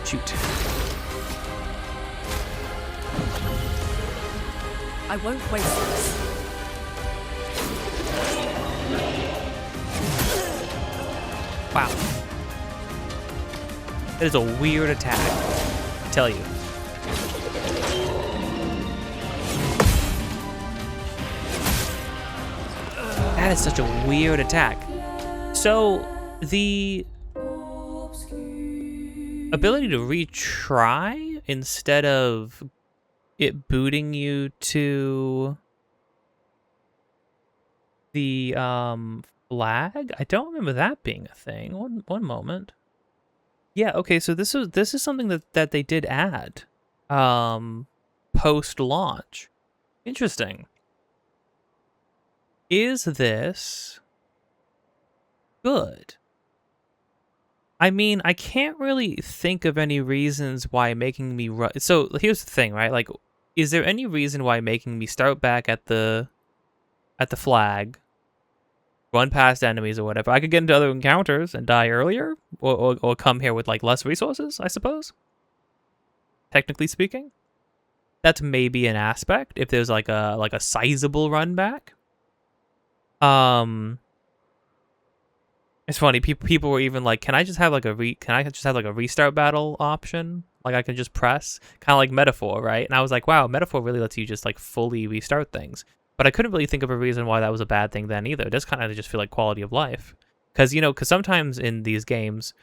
Shoot. I won't waste this. Wow. That is a weird attack, I tell you. That is such a weird attack. So, the ability to retry instead of it booting you to the flag? I don't remember that being a thing. One moment. Yeah, okay, so this is something that they did add post launch. Interesting. Is this good? I mean, I can't really think of any reasons why making me run. So here's the thing, right? Like, is there any reason why making me start back at the flag, run past enemies or whatever? I could get into other encounters and die earlier, or come here with like less resources, I suppose. Technically speaking, that's maybe an aspect if there's like a sizable run back. It's funny. People were even like, "Can I just have like a restart battle option? Like I can just press, kind of like Metaphor, right?" And I was like, "Wow, Metaphor really lets you just like fully restart things." But I couldn't really think of a reason why that was a bad thing then either. It does kind of just feel like quality of life, because sometimes in these games,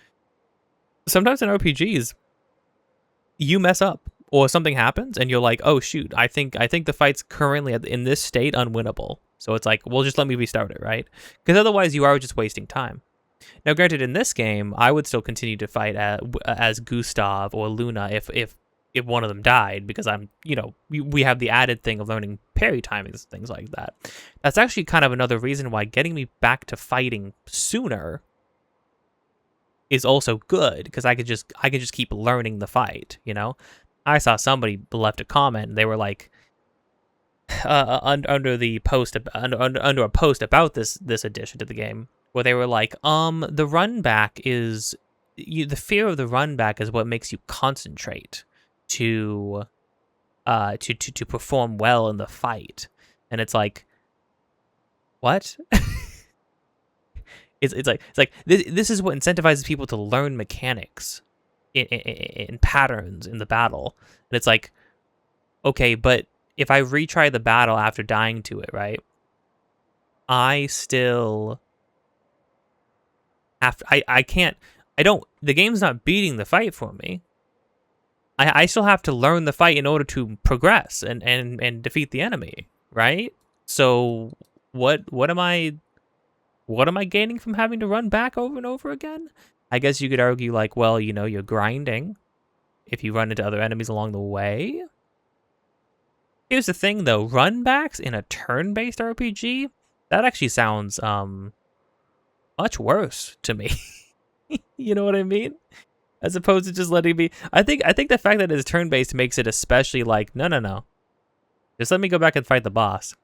sometimes in RPGs, you mess up or something happens and you're like, "Oh shoot, I think the fight's currently in this state unwinnable." So it's like, well, just let me restart it, right? Because otherwise you are just wasting time. Now, granted, in this game, I would still continue to fight as Gustav or Luna if one of them died, because we have the added thing of learning parry timings and things like that. That's actually kind of another reason why getting me back to fighting sooner is also good, because I could just keep learning the fight. I saw somebody left a comment and they were like, under a post about this addition to the game, where they were like, the run back is the fear of the run back is what makes you concentrate to perform well in the fight. And it's like, what? it's like this is what incentivizes people to learn mechanics in patterns in the battle. And it's like, okay, but if I retry the battle after dying to it, right? I still have to, the game's not beating the fight for me. I still have to learn the fight in order to progress and defeat the enemy, right? So what am I gaining from having to run back over and over again? I guess you could argue like, well, you know, you're grinding if you run into other enemies along the way. Here's the thing though, run backs in a turn-based RPG, that actually sounds much worse to me. You know what I mean? As opposed to just letting me, I think the fact that it's turn-based makes it especially like, no. Just let me go back and fight the boss.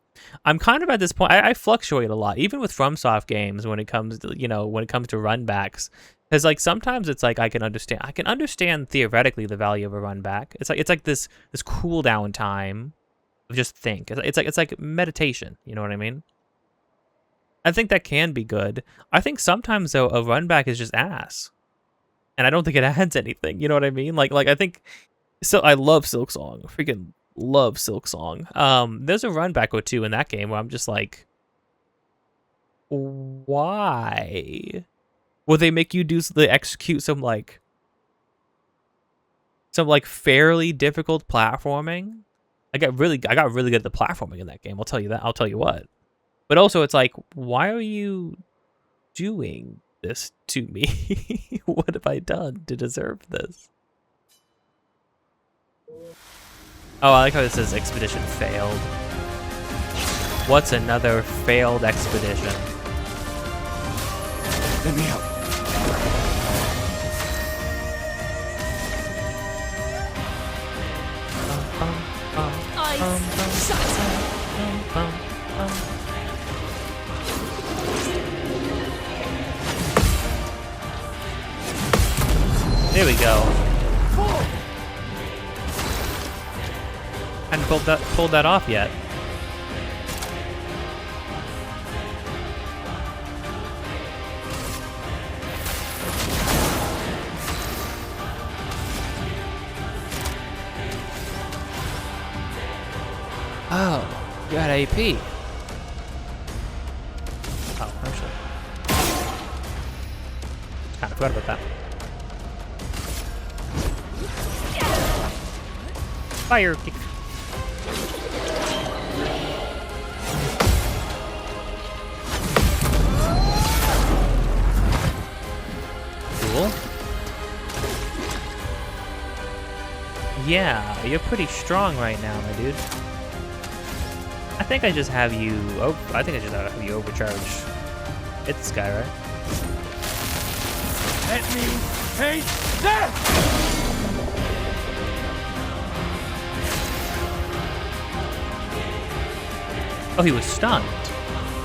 I'm kind of at this point, I fluctuate a lot, even with FromSoft games when it comes to, you know, when it comes to run backs. Because like sometimes it's like I can understand theoretically the value of a run back. It's like this cooldown time of just think. It's like meditation, you know what I mean? I think that can be good. I think sometimes though a run back is just ass. And I don't think it adds anything, you know what I mean? Like I think, so I love Silksong, freaking love Silksong. There's a run back or two in that game where I'm just like, why? Will they make you execute some fairly difficult platforming? I got really good at the platforming in that game. I'll tell you that. I'll tell you what. But also, it's like, why are you doing this to me? What have I done to deserve this? Oh, I like how this says expedition failed. What's another failed expedition? Let me help. There we go. Hadn't pulled that off yet. Oh, you got AP. Oh, actually. Kind of forgot about that. Fire kick. Cool. Yeah, you're pretty strong right now, my dude. I think I just have you. Oh, I think I just have you overcharge. Hit this guy, right? Let me hate death! Oh, he was stunned,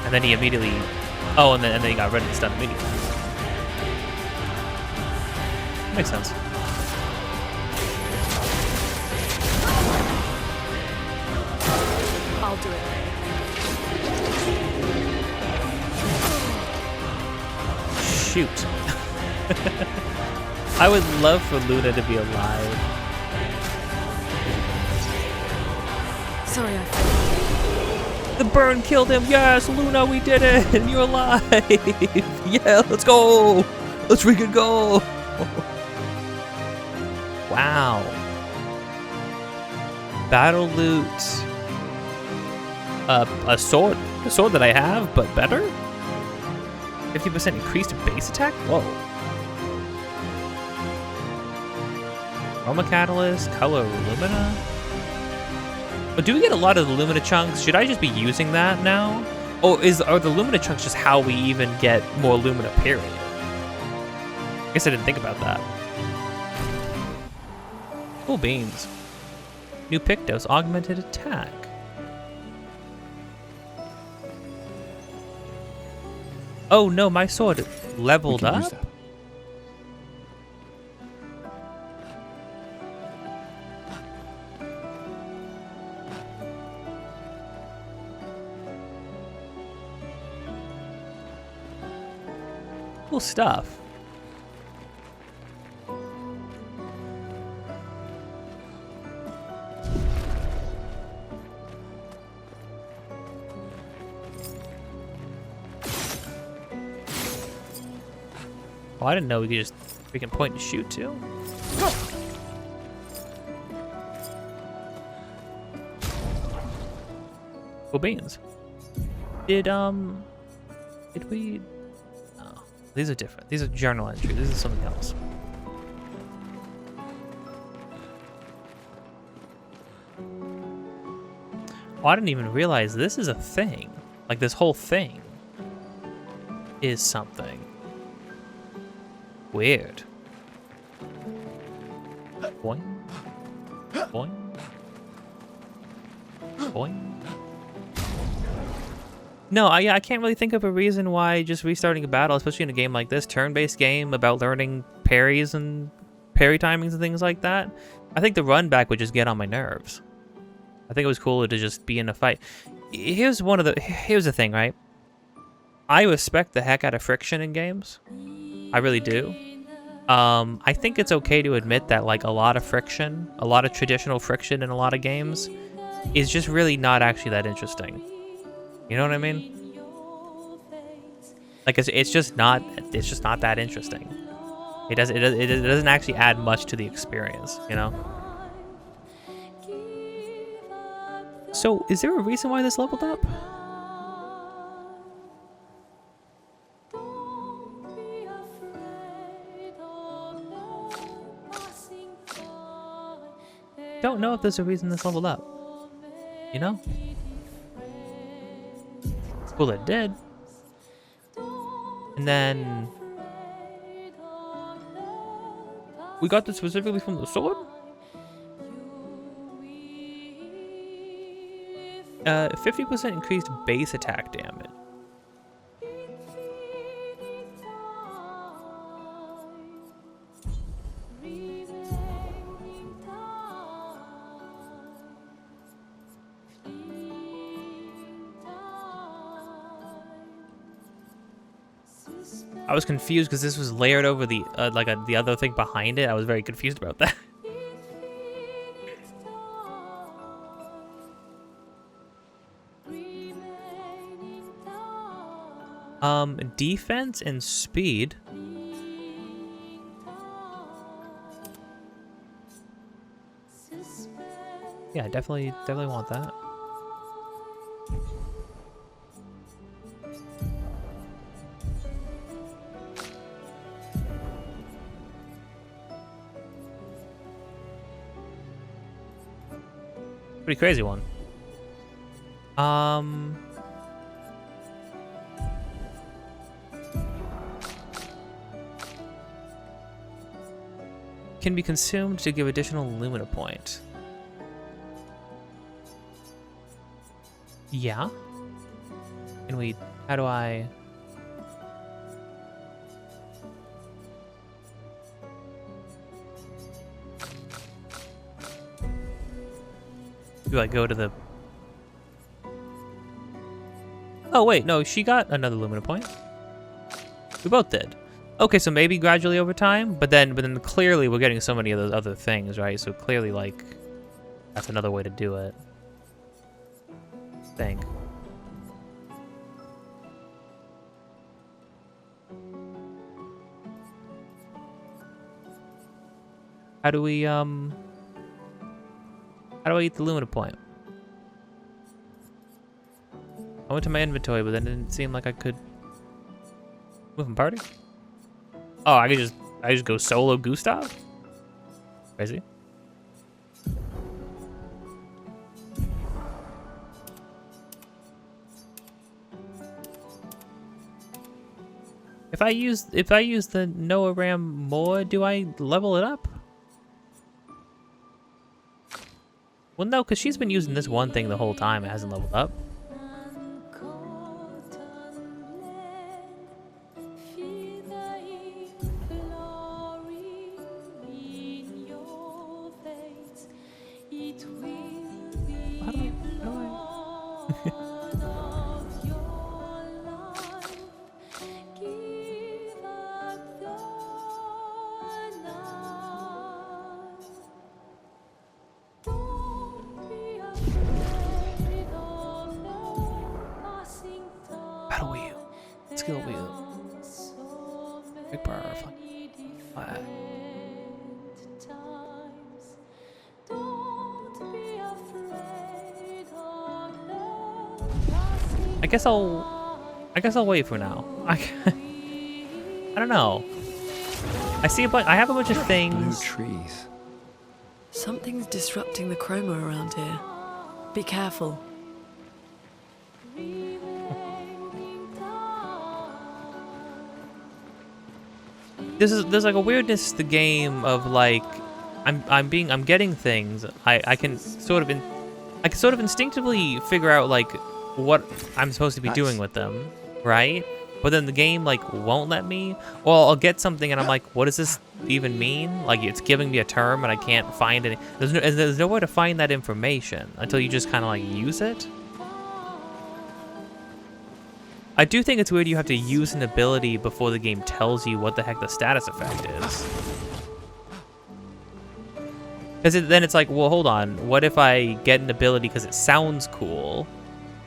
and then he immediately. Oh, and then he got rid of the stun immediately. Makes sense. I'll do it. Shoot. I would love for Luna to be alive. Sorry, I failed. The burn killed him. Yes, Luna, we did it. And you're alive. Yeah, let's go. Let's freaking go. Wow. Battle loot. A sword. The sword that I have, but better? 50% increased base attack? Whoa. Chroma Catalyst, Color Lumina. But do we get a lot of the Lumina chunks? Should I just be using that now? Or are the Lumina chunks just how we even get more Lumina, period? I guess I didn't think about that. Cool beans. New Pictos, augmented attack. Oh no, my sword leveled up? Cool stuff. Oh, I didn't know we could just freaking point and shoot too. Cool beans. Did we? Oh, these are different. These are journal entries. This is something else. Oh, I didn't even realize this is a thing. Like this whole thing is something weird. Boing. Boing. Boing. No, I can't really think of a reason why just restarting a battle, especially in a game like this, turn-based game about learning parries and parry timings and things like that. I think the run back would just get on my nerves. I think it was cooler to just be in a fight. Here's the thing, right? I respect the heck out of friction in games. I really do. I think it's okay to admit that like a lot of friction, a lot of traditional friction in a lot of games is just really not actually that interesting. You know what I mean? Like it's just not that interesting. It doesn't actually add much to the experience, you know? So, is there a reason why this leveled up? Don't know if there's a reason this leveled up. You know? Well, it did. And then we got this specifically from the sword? 50% increased base attack damage. I was confused because this was layered over the the other thing behind it. I was very confused about that. Defense and speed. Yeah, definitely want that. Pretty crazy one. Can be consumed to give additional Lumina point. Yeah. Can we? How do I? Do I go to the? Oh wait, no, she got another Lumina point. We both did. Okay, so maybe gradually over time, but then clearly we're getting so many of those other things, right? So clearly, like, that's another way to do it. I think. How do we get the Lumina point? I went to my inventory, but then it didn't seem like I could move and party. Oh, I just go solo Gustav? Crazy. If I use the Noah Ram more, do I level it up? Well, no, because she's been using this one thing the whole time. It hasn't leveled up. Battle wheel. Skill wheel. Reaper, flag. I guess I'll wait for now. I don't know. I have a bunch of things. Blue trees. Something's disrupting the chroma around here. Be careful. There's like a weirdness to the game of like I'm getting things. I can sort of instinctively figure out like what I'm supposed to be doing with them, right? But then the game like won't let me. Well, I'll get something and I'm like, what does this even mean? Like it's giving me a term and I can't find it. There's no way to find that information until you just kind of like use it. I do think it's weird you have to use an ability before the game tells you what the heck the status effect is. Because then it's like, well, hold on. What if I get an ability because it sounds cool?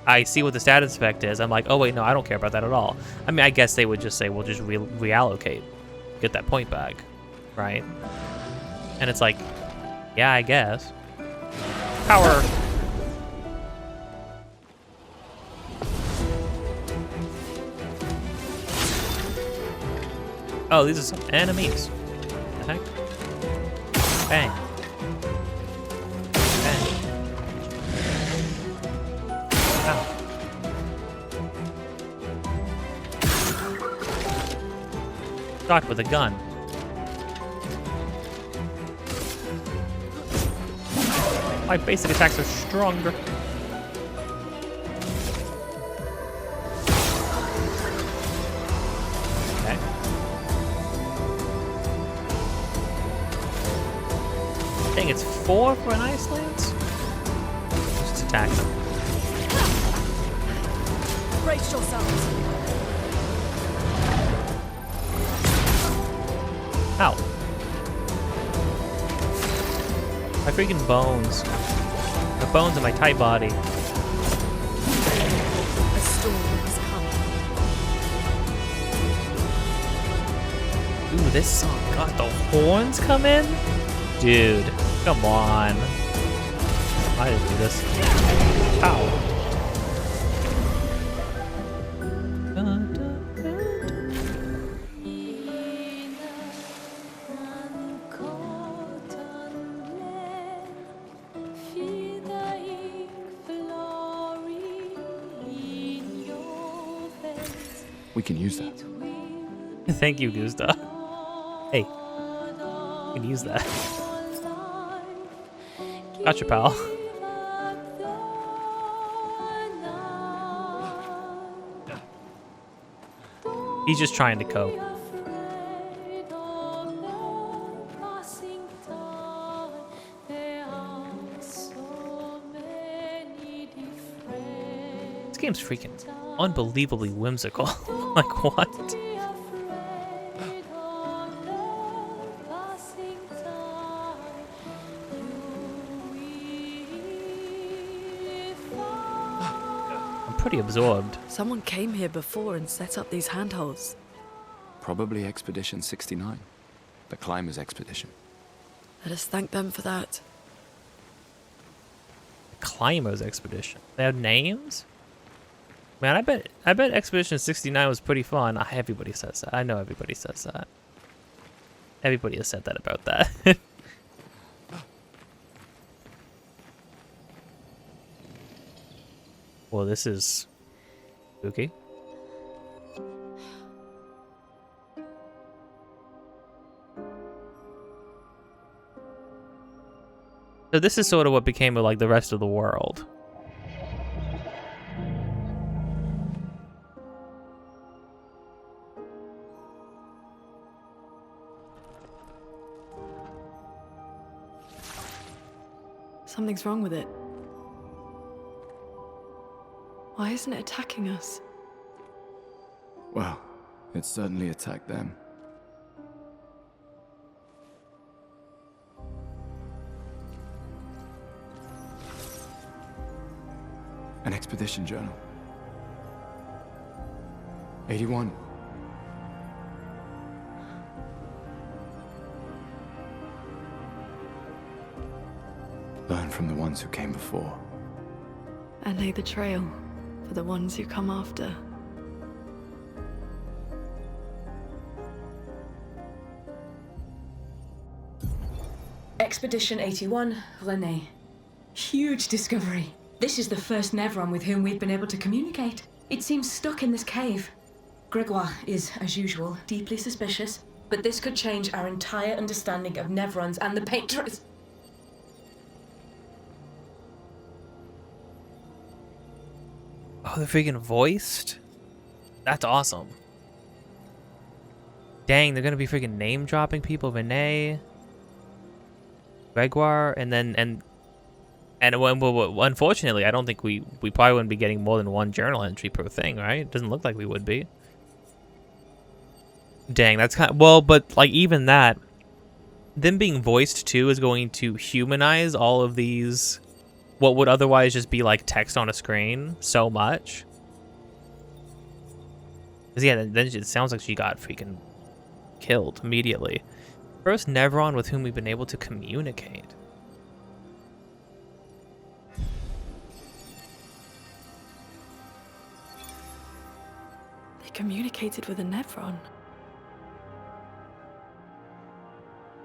I see what the status effect is. I'm like, oh, wait, no, I don't care about that at all. I mean, I guess they would just say, well, just reallocate. Get that point back, right? And it's like, yeah, I guess. Power. Oh, these are some enemies. What the heck? Bang. Bang. Ow. Shot with a gun. My basic attacks are stronger. It's 4 for an ice lance? Just attack them. Brace yourselves. Ow. My freaking bones. The bones in my tight body. A storm has come. Ooh, this song got the horns come in? Dude, come on. I didn't do this. Ow. We can use that. Thank you, Gusta. Hey, you can use that. Gotcha, pal. He's just trying to cope. This game's freaking unbelievably whimsical. Like, what? Pretty absorbed. Someone came here before and set up these handholds. Probably Expedition 69. The Climbers Expedition. Let us thank them for that. The Climbers Expedition. They have names? Man, I bet Expedition 69 was pretty fun. Everybody says that. I know everybody says that. Everybody has said that about that. Well, this is spooky. So this is sort of what became of like the rest of the world. Something's wrong with it. Why isn't it attacking us? Well, it certainly attacked them. An expedition journal. 81. Learn from the ones who came before. And lay the trail for the ones who come after. Expedition 81, René. Huge discovery. This is the first Nevron with whom we've been able to communicate. It seems stuck in this cave. Gregoire is, as usual, deeply suspicious, but this could change our entire understanding of Nevrons and the Paintress. Oh, they're freaking voiced? That's awesome. Dang, they're gonna be freaking name dropping people. René, Gregoire, and unfortunately, I don't think we probably wouldn't be getting more than one journal entry per thing, right? It doesn't look like we would be. Dang, that's kind of, well, but like even that, them being voiced too is going to humanize all of these, what would otherwise just be like text on a screen so much. Cause yeah, then it sounds like she got freaking killed immediately. First Nevron with whom we've been able to communicate. They communicated with a Nevron.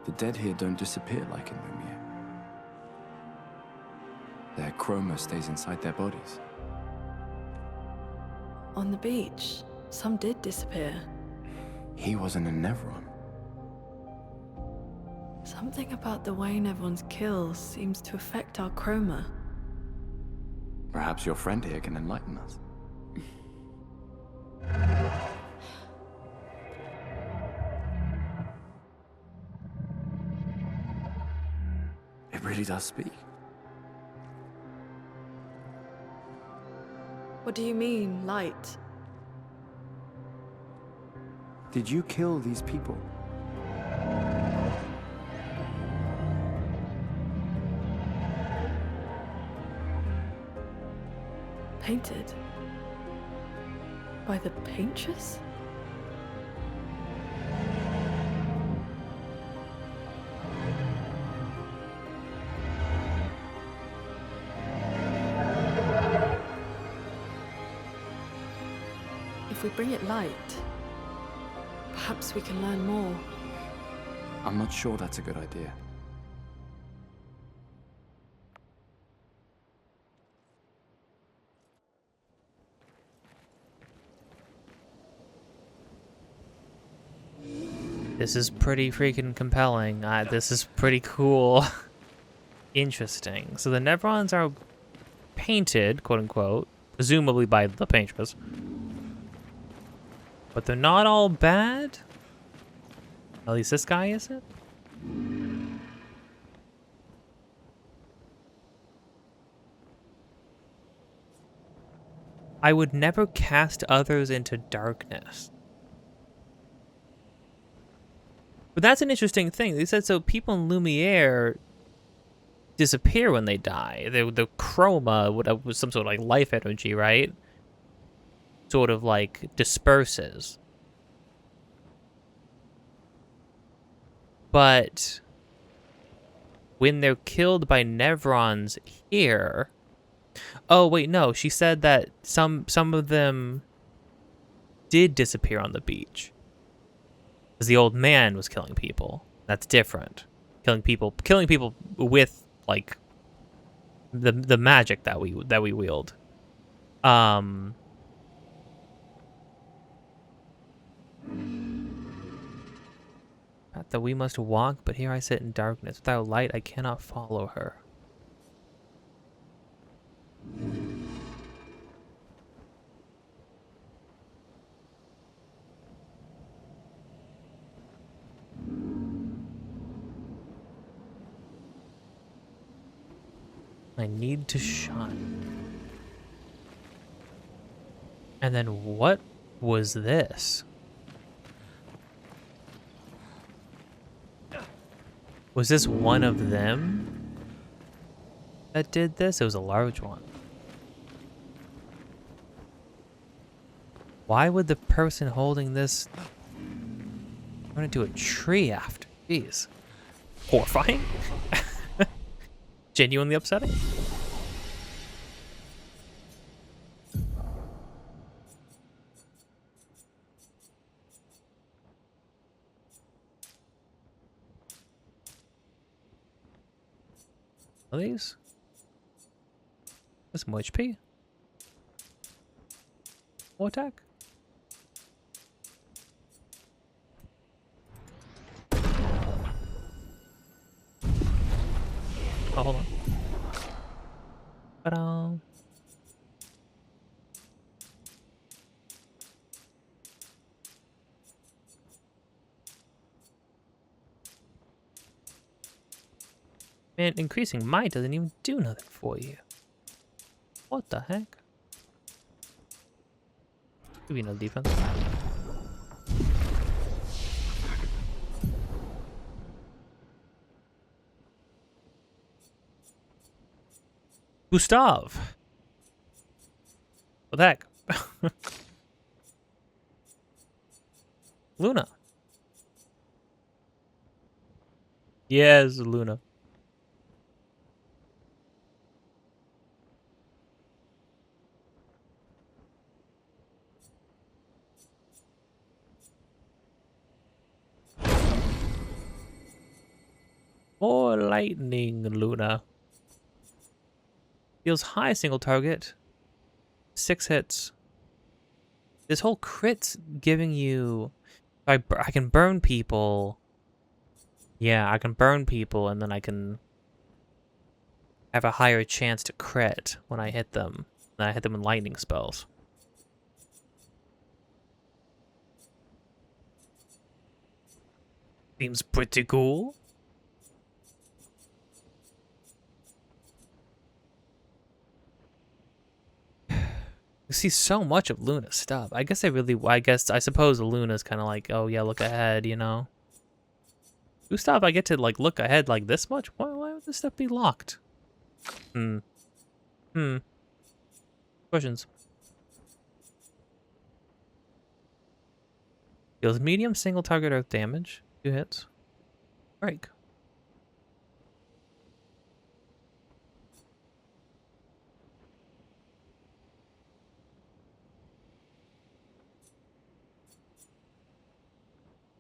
The dead here don't disappear like in Lumiere. Their chroma stays inside their bodies. On the beach, some did disappear. He wasn't a Nevron. Something about the way Nevrons kill seems to affect our chroma. Perhaps your friend here can enlighten us. It really does speak. What do you mean, light? Did you kill these people? Painted? By the Paintress? If we bring it light, perhaps we can learn more. I'm not sure that's a good idea. This is pretty freaking compelling. This is pretty cool. Interesting. So the Nevrons are painted, quote unquote, presumably by the Paintress. But they're not all bad. At least this guy isn't. I would never cast others into darkness. But that's an interesting thing. They said so people in Lumiere disappear when they die. The chroma was some sort of like life energy, right? Sort of like disperses. But when they're killed by Nevrons here... Oh, wait, no. She said that some of them did disappear on the beach. Because the old man was killing people. That's different. Killing people with like the magic that we wield. That we must walk, but here I sit in darkness. Without light, I cannot follow her. I need to shine. And then what was this? Was this one of them that did this? It was a large one. Why would the person holding this turn into a tree after? Jeez. Horrifying. Genuinely upsetting. Are these? There's more HP. More attack. Oh, hold on. Ta-da. Man, increasing might doesn't even do nothing for you. What the heck? Could be no defense. Gustav! What the heck? Luna. Yes, Luna. More lightning, Luna. Deals high single target. 6 hits. This whole crit's giving you... I can burn people. Yeah, I can burn people and then I can have a higher chance to crit when I hit them. When I hit them with lightning spells. Seems pretty cool. You see so much of Luna's stuff. I suppose Luna's kind of like, oh yeah, look ahead, you know. Gustav, I get to like look ahead like this much? Why would this stuff be locked? Questions. Deals medium single target earth damage. 2 hits. Break.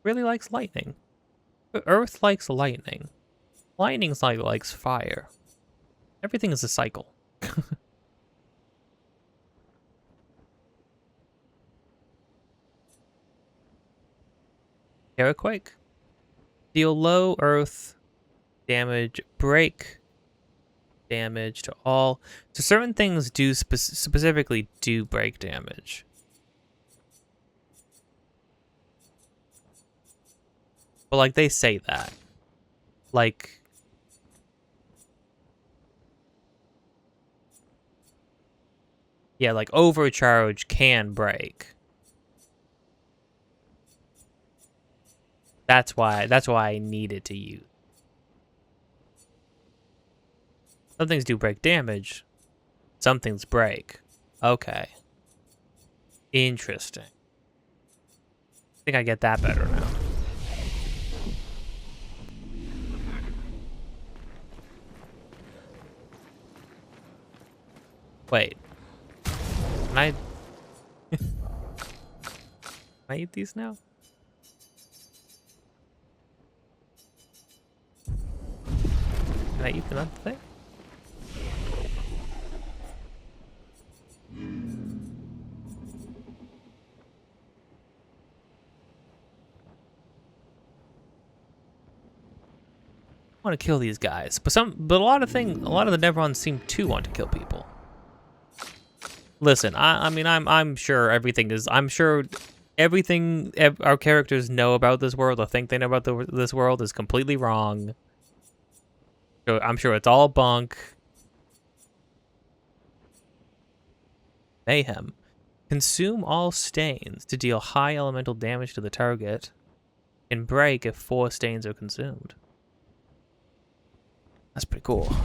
Really likes lightning. Earth likes lightning. Lightning's likes fire. Everything is a cycle. Earthquake. Deal low earth damage, break damage to all. So certain things do specifically do break damage. But like they say that. Like yeah, like overcharge can break. That's why I needed to use. Some things do break damage. Some things break. Okay. Interesting. I think I get that better now. Wait. Can I... Can I eat these now? Can I eat another thing? I want to kill these guys, but a lot of the Nevrons seem to want to kill people. Listen, I mean, I'm sure everything our characters know about this world or think they know about this world is completely wrong. So I'm sure it's all bunk. Mayhem. Consume all stains to deal high elemental damage to the target. And break if 4 stains are consumed. That's pretty cool.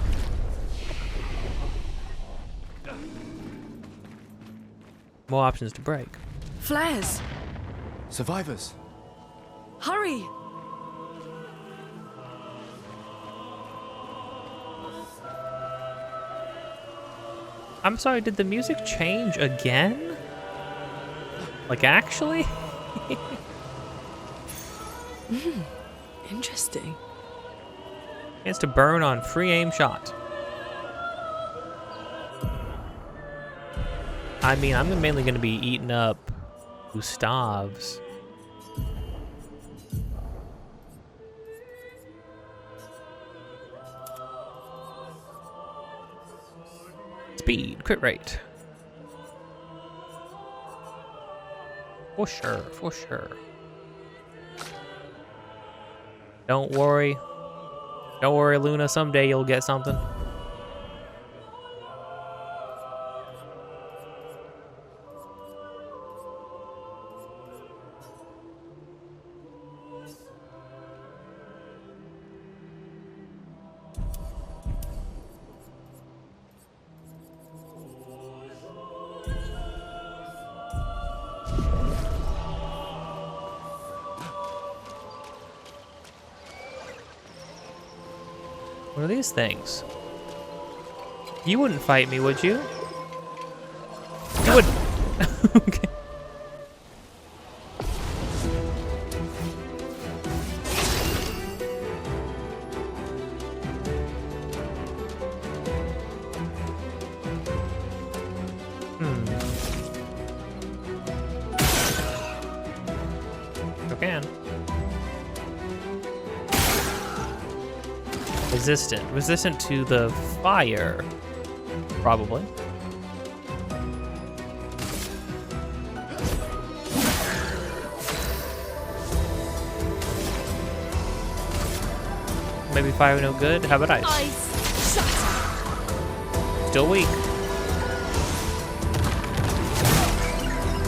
More options to break. Flares! Survivors! Hurry! I'm sorry, did the music change again? Like, actually? Interesting. Chance to burn on free aim shot. I mean, I'm mainly going to be eating up Gustav's. Speed, crit rate. For sure, for sure. Don't worry. Don't worry, Luna. Someday you'll get something. What are these things? You wouldn't fight me, would you? You would. Okay. Can. Resistant to the fire, probably. Maybe fire no good. How about ice? Still weak.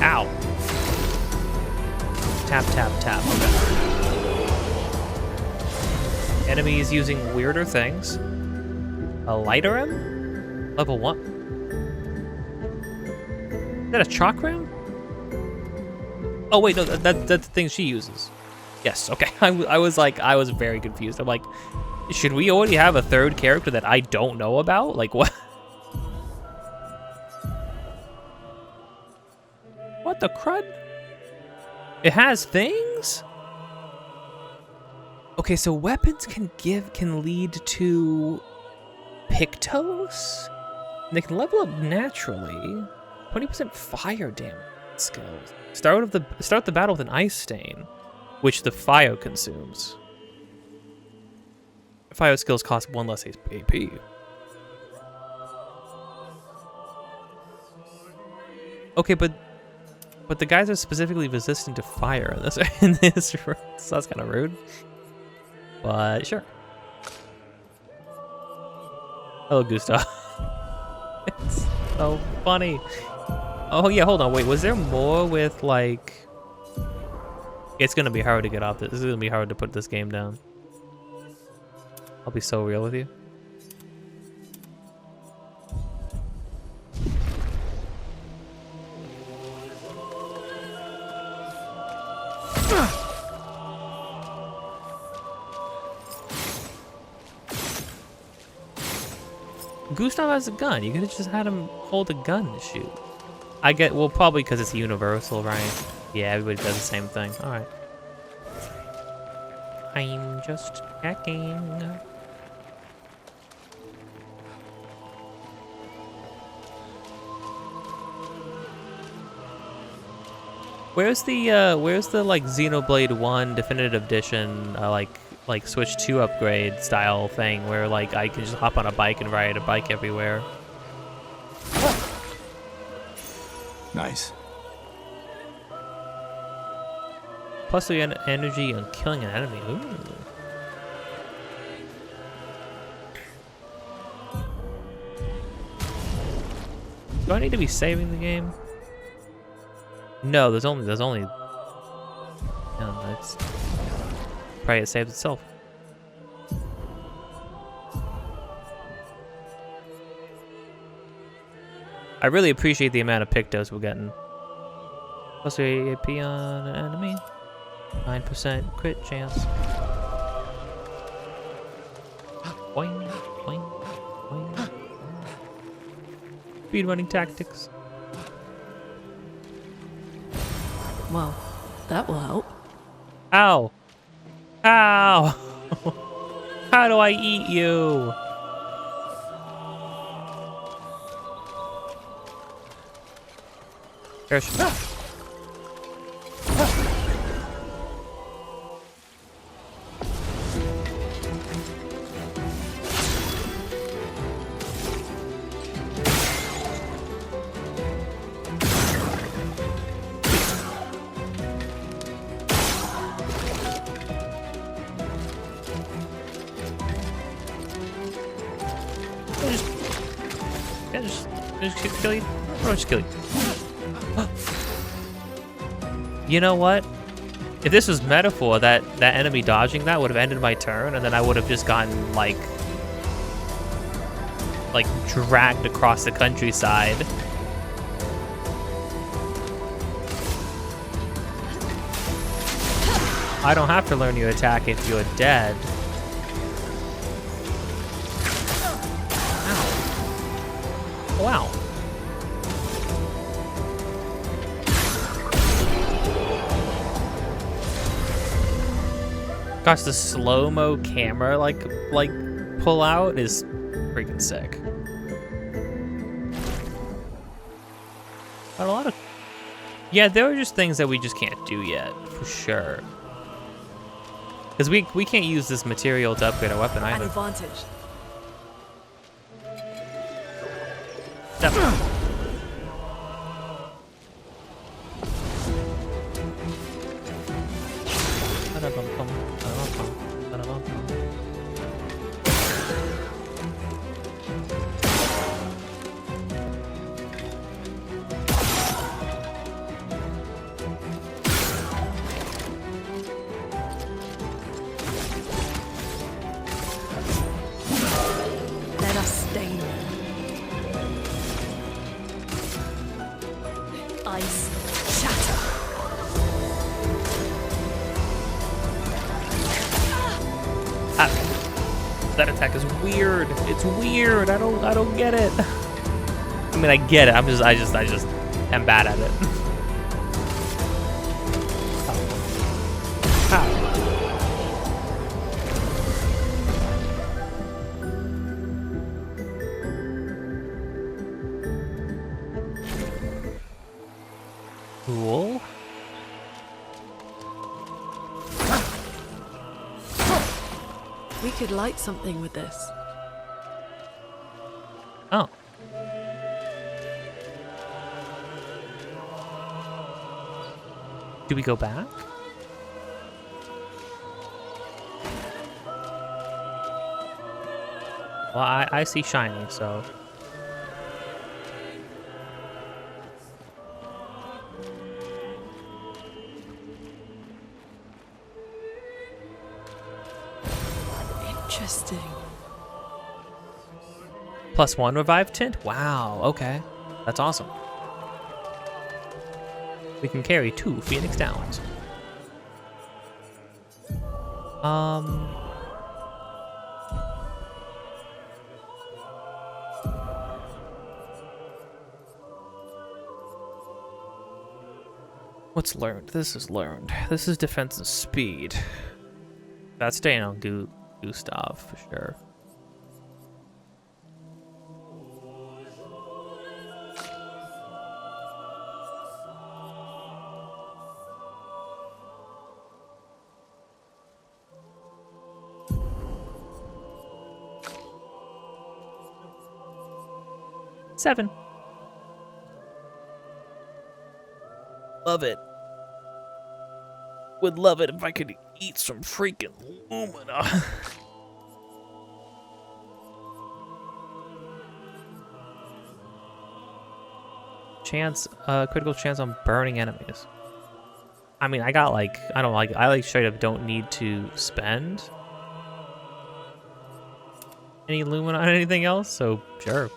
Ow. Tap, tap, tap. Okay. Enemies using weirder things. A lighter M? Level 1. Is that a chakram? Oh wait, no, that's the thing she uses. Yes, okay. I was very confused. I'm like, should we already have a third character that I don't know about? Like what? What the crud? It has things? Okay, so weapons can lead to Pictos? And they can level up naturally. 20% fire damage skills. Start the battle with an ice stain, which the fire consumes. Fire skills cost 1 less AP. Okay, but the guys are specifically resistant to fire in this room, so that's kind of rude. But sure. Hello, Gustav. It's so funny. Oh yeah, hold on, wait, was there more with like... It's gonna be hard to get off this. This is gonna be hard to put this game down. I'll be so real with you. Gustav has a gun. You could have just had him hold a gun to shoot. I get, well, probably because it's universal, right? Yeah, everybody does the same thing. All right. I'm just checking. Where's the like Xenoblade 1 Definitive Edition like Switch 2 upgrade style thing where like I can just hop on a bike and ride a bike everywhere? Nice. Plus the energy on killing an enemy. Ooh. Do I need to be saving the game? No, there's only. No, that's probably it saves itself. I really appreciate the amount of Pictos we're getting. Plus the AP on an enemy. 9% crit chance. Boing, boing, boing. Speedrunning tactics. Well, that will help. Ow! Ow! How do I eat you? There's... Just kill you. I'll just kill you. You know what? If this was metaphor, that enemy dodging that would have ended my turn, and then I would have just gotten like dragged across the countryside. I don't have to learn your attack if you're dead. Wow. Gosh, the slow-mo camera like pull out is freaking sick. But a lot of... Yeah, there are just things that we just can't do yet, for sure. Because we can't use this material to upgrade our weapon either. An advantage. Step. Let us stain them. Ice shatter. Ah, that attack is weird. It's weird. I don't get it. I mean, I get it. I just am bad at it. Ah. Cool. We could light something with this. Oh. Do we go back? Well, I see shining, so... Interesting. +1 revive tint? Wow, okay. That's awesome. We can carry 2 Phoenix Downs. What's learned? This is learned. This is defense and speed. That's staying on Gustav for sure. Seven. Love it. Would love it if I could eat some freaking Lumina. Critical chance on burning enemies. I mean, I got like, I straight up don't need to spend any Lumina on anything else, so sure.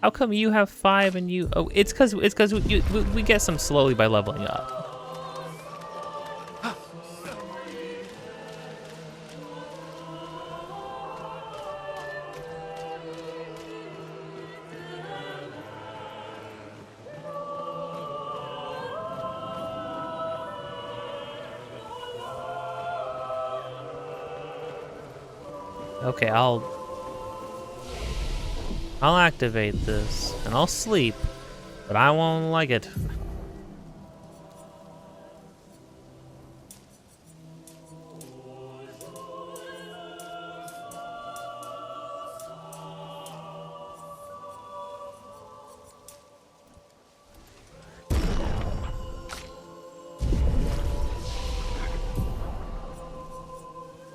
How come you have 5 and you? Oh, it's because we get some slowly by leveling up. Okay, I'll activate this and I'll sleep, but I won't like it.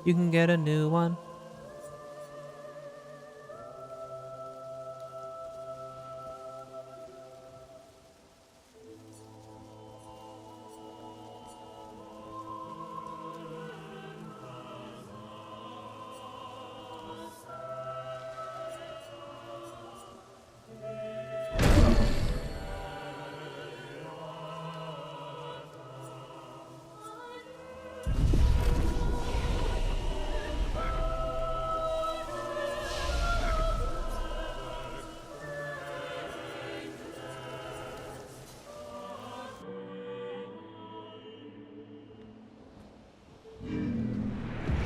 You can get a new one.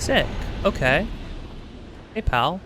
Sick. Okay. Hey, pal.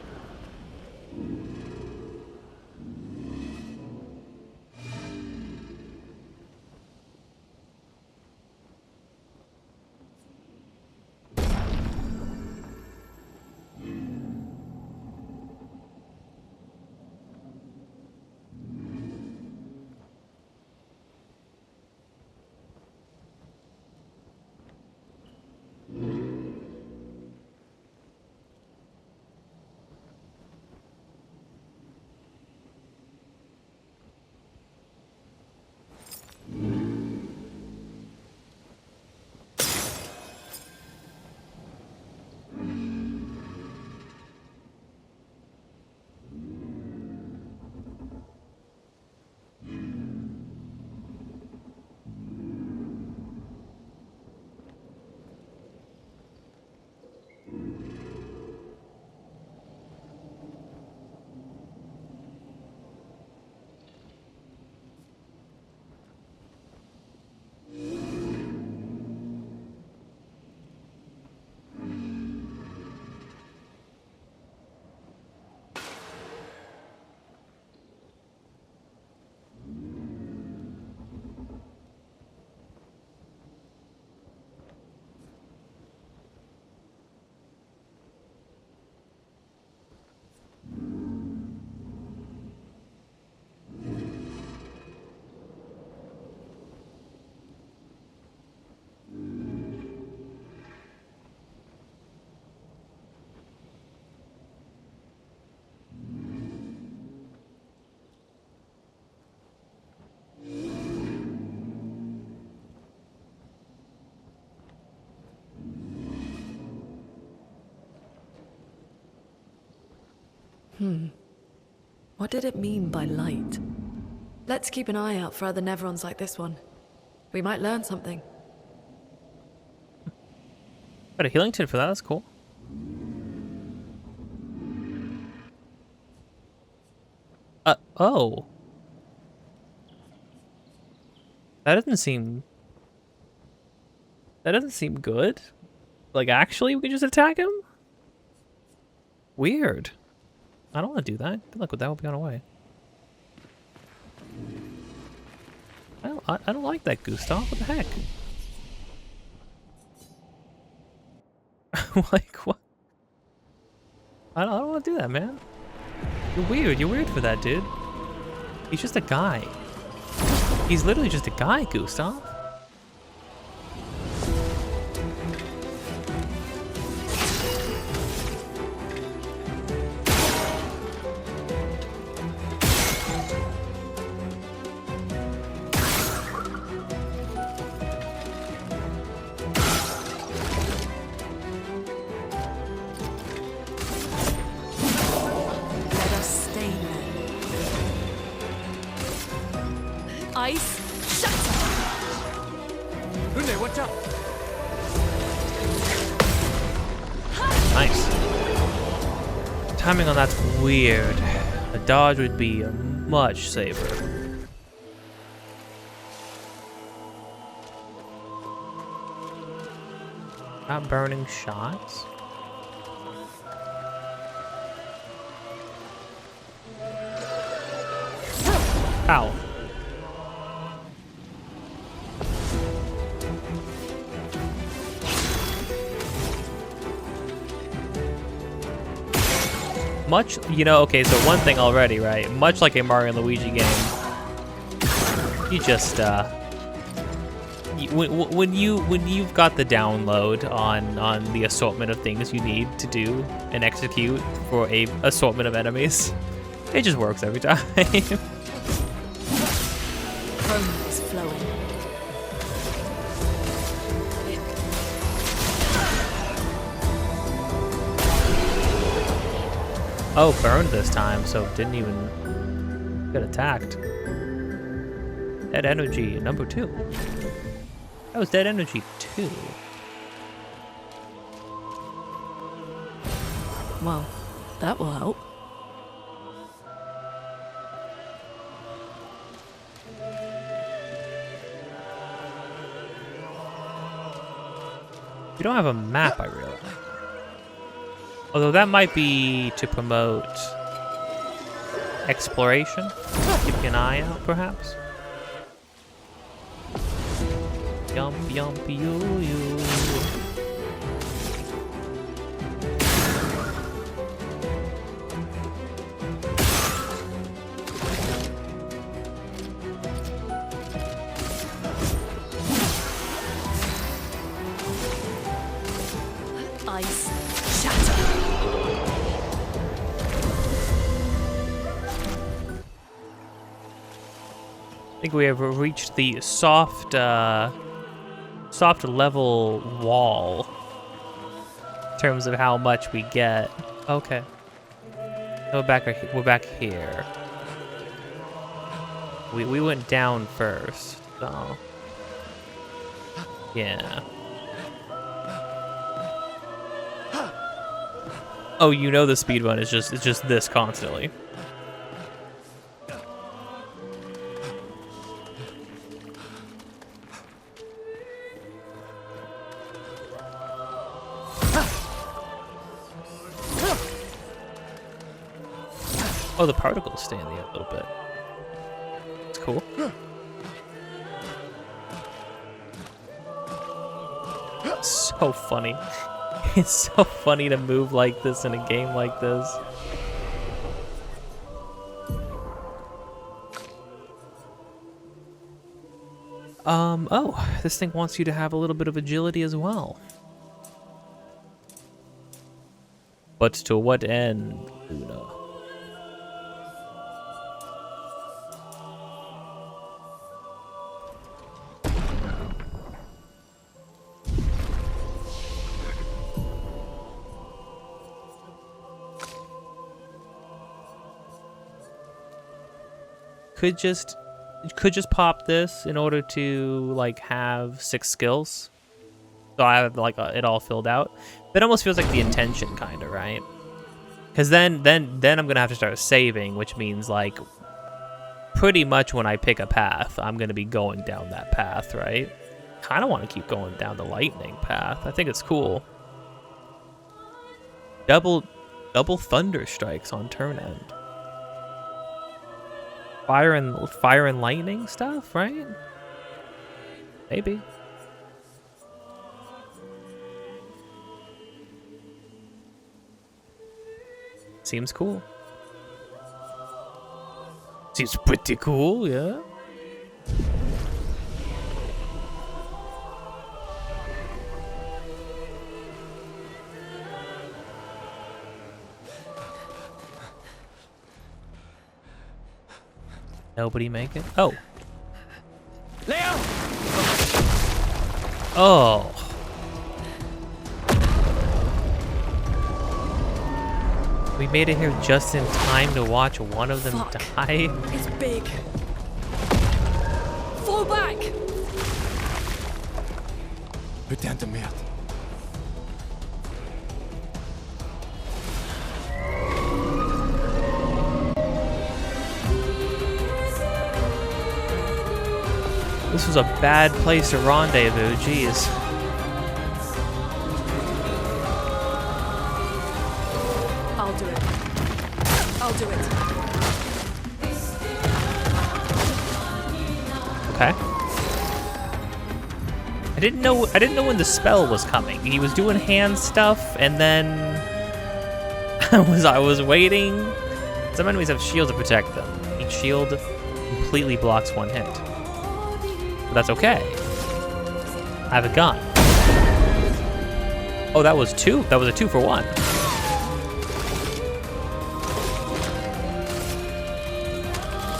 What did it mean by light? Let's keep an eye out for other Nevrons like this one. We might learn something. Got a healing tint for that, that's cool. Oh. That doesn't seem good. Like, actually, we can just attack him? Weird. I don't want to do that. Good luck with that. We'll be on our way. I don't like that, Gustav. What the heck? Like, what? I don't want to do that, man. You're weird. You're weird for that, dude. He's just a guy. He's literally just a guy, Gustav. Ice shatter. Rune, watch out! Nice. Timing on that's weird. A dodge would be much safer. Not burning shots. Ow. Much, you know, okay, so one thing already, right? Much like a Mario and Luigi game, you just, when you've got the download on the assortment of things you need to do and execute for a assortment of enemies, it just works every time. Chrome is flowing. Oh, burned this time, so didn't even get attacked. Dead energy number 2. That was dead energy 2. Well, that will help. We don't have a map, I realize. Although that might be to promote exploration. Keep an eye out, perhaps. Yum yum yoo yoo. Ice shatter. I think we have reached the soft level wall in terms of how much we get. Okay. We're back here. We went down first, so yeah. Oh, you know the speedrun is just this constantly. Oh, the particles stay in the air a little bit. It's cool. So funny. It's so funny to move like this in a game like this. Oh, this thing wants you to have a little bit of agility as well. But to what end, Luna? Could just pop this in order to like have 6 skills, so I have like it all filled out. That almost feels like the intention, kind of, right? Because then I'm gonna have to start saving, which means like pretty much when I pick a path, I'm gonna be going down that path, right? Kind of want to keep going down the lightning path. I think it's cool. Double thunder strikes on turn end. Fire and lightning stuff, right? Maybe. Seems cool. Seems pretty cool, yeah. Nobody make it? Oh. Leo! Oh. We made it here just in time to watch one of them die. It's big. Fall back! Putain de merde. This was a bad place to rendezvous, jeez. I'll do it. I'll do it. Okay. I didn't know when the spell was coming. He was doing hand stuff, and then I was waiting. Some enemies have shields to protect them. Each shield completely blocks one hit. But that's okay. I have a gun. Oh, that was two. That was a 2 for 1.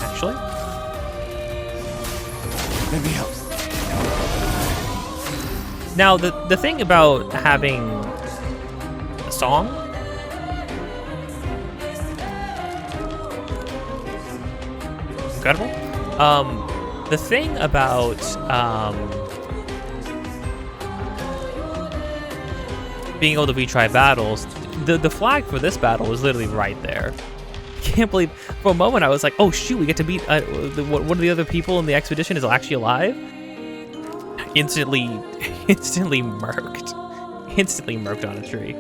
Actually. Let me help. Now, the thing about having a song incredible. The thing about being able to retry battles, the flag for this battle was literally right there. Can't believe, for a moment I was like, oh shoot, we get to meet one of the other people in the expedition is actually alive. Instantly murked. Instantly murked on a tree.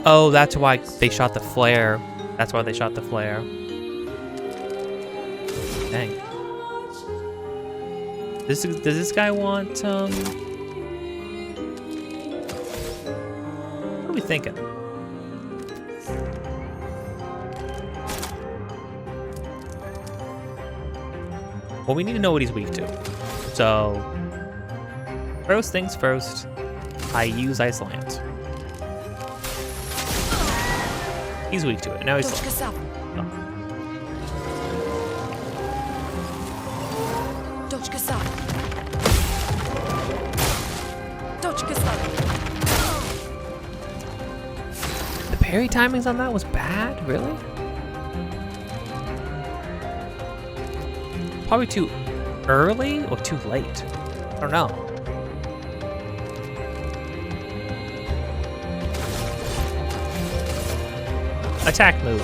Oh, that's why they shot the flare. That's why they shot the flare. Dang. Does this guy want, what are we thinking? Well, we need to know what he's weak to. So, first things first, I use Ice Lance. He's weak to it. Now he's slow. Oh. The parry timings on that was bad? Really? Probably too early or too late? I don't know. Attack move.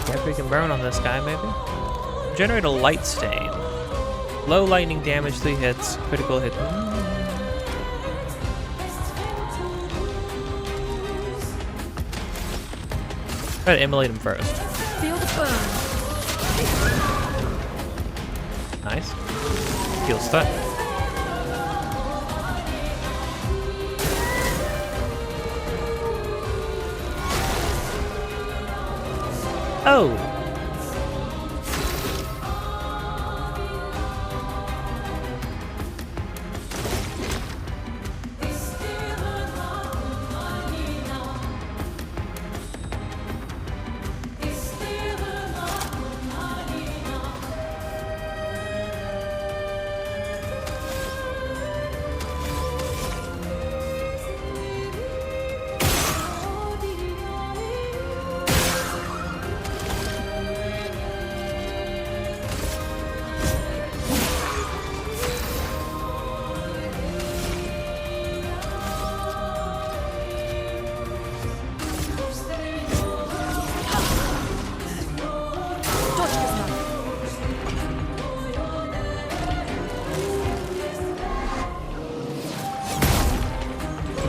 Get freaking burn on this guy, maybe? Generate a light stain. Low lightning damage, 3 hits, critical hit. Try to immolate him first. Feel the burn. Nice. Heal stun. Oh!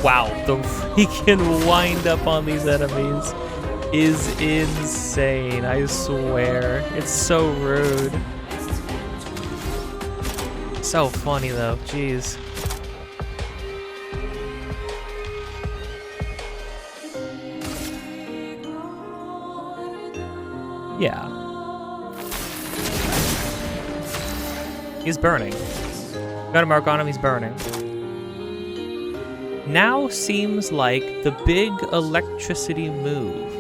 Wow, the freaking wind up on these enemies is insane, I swear. It's so rude. So funny though, jeez. Yeah. He's burning. Got a mark on him, he's burning. Now seems like the big electricity move.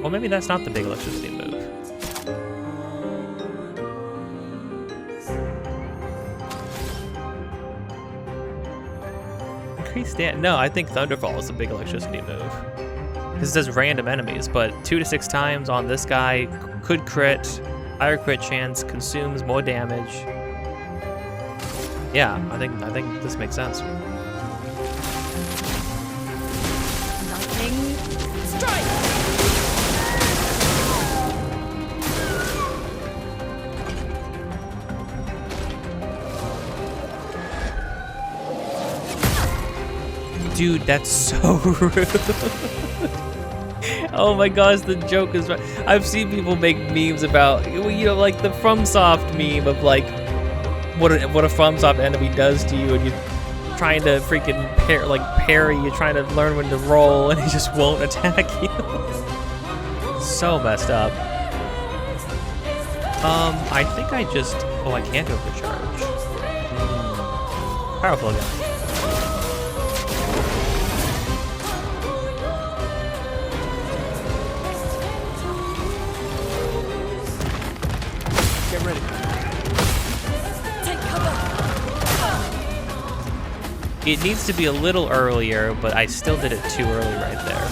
Well, maybe that's not the big electricity move. Increase damage. No, I think Thunderfall is a big electricity move. This says random enemies, but 2 to 6 times on this guy could crit, higher crit chance, consumes more damage. Yeah, I think this makes sense. Lightning strike. Dude, that's so rude. Oh my gosh, the joke is right. I've seen people make memes about, you know, like the FromSoft meme of like what a FromSoft enemy does to you, and you're trying to freaking parry, you're trying to learn when to roll, and he just won't attack you. So messed up. I think I just, oh, I can't overcharge. Powerful again. Get ready. Take cover. It needs to be a little earlier, but I still did it too early right there.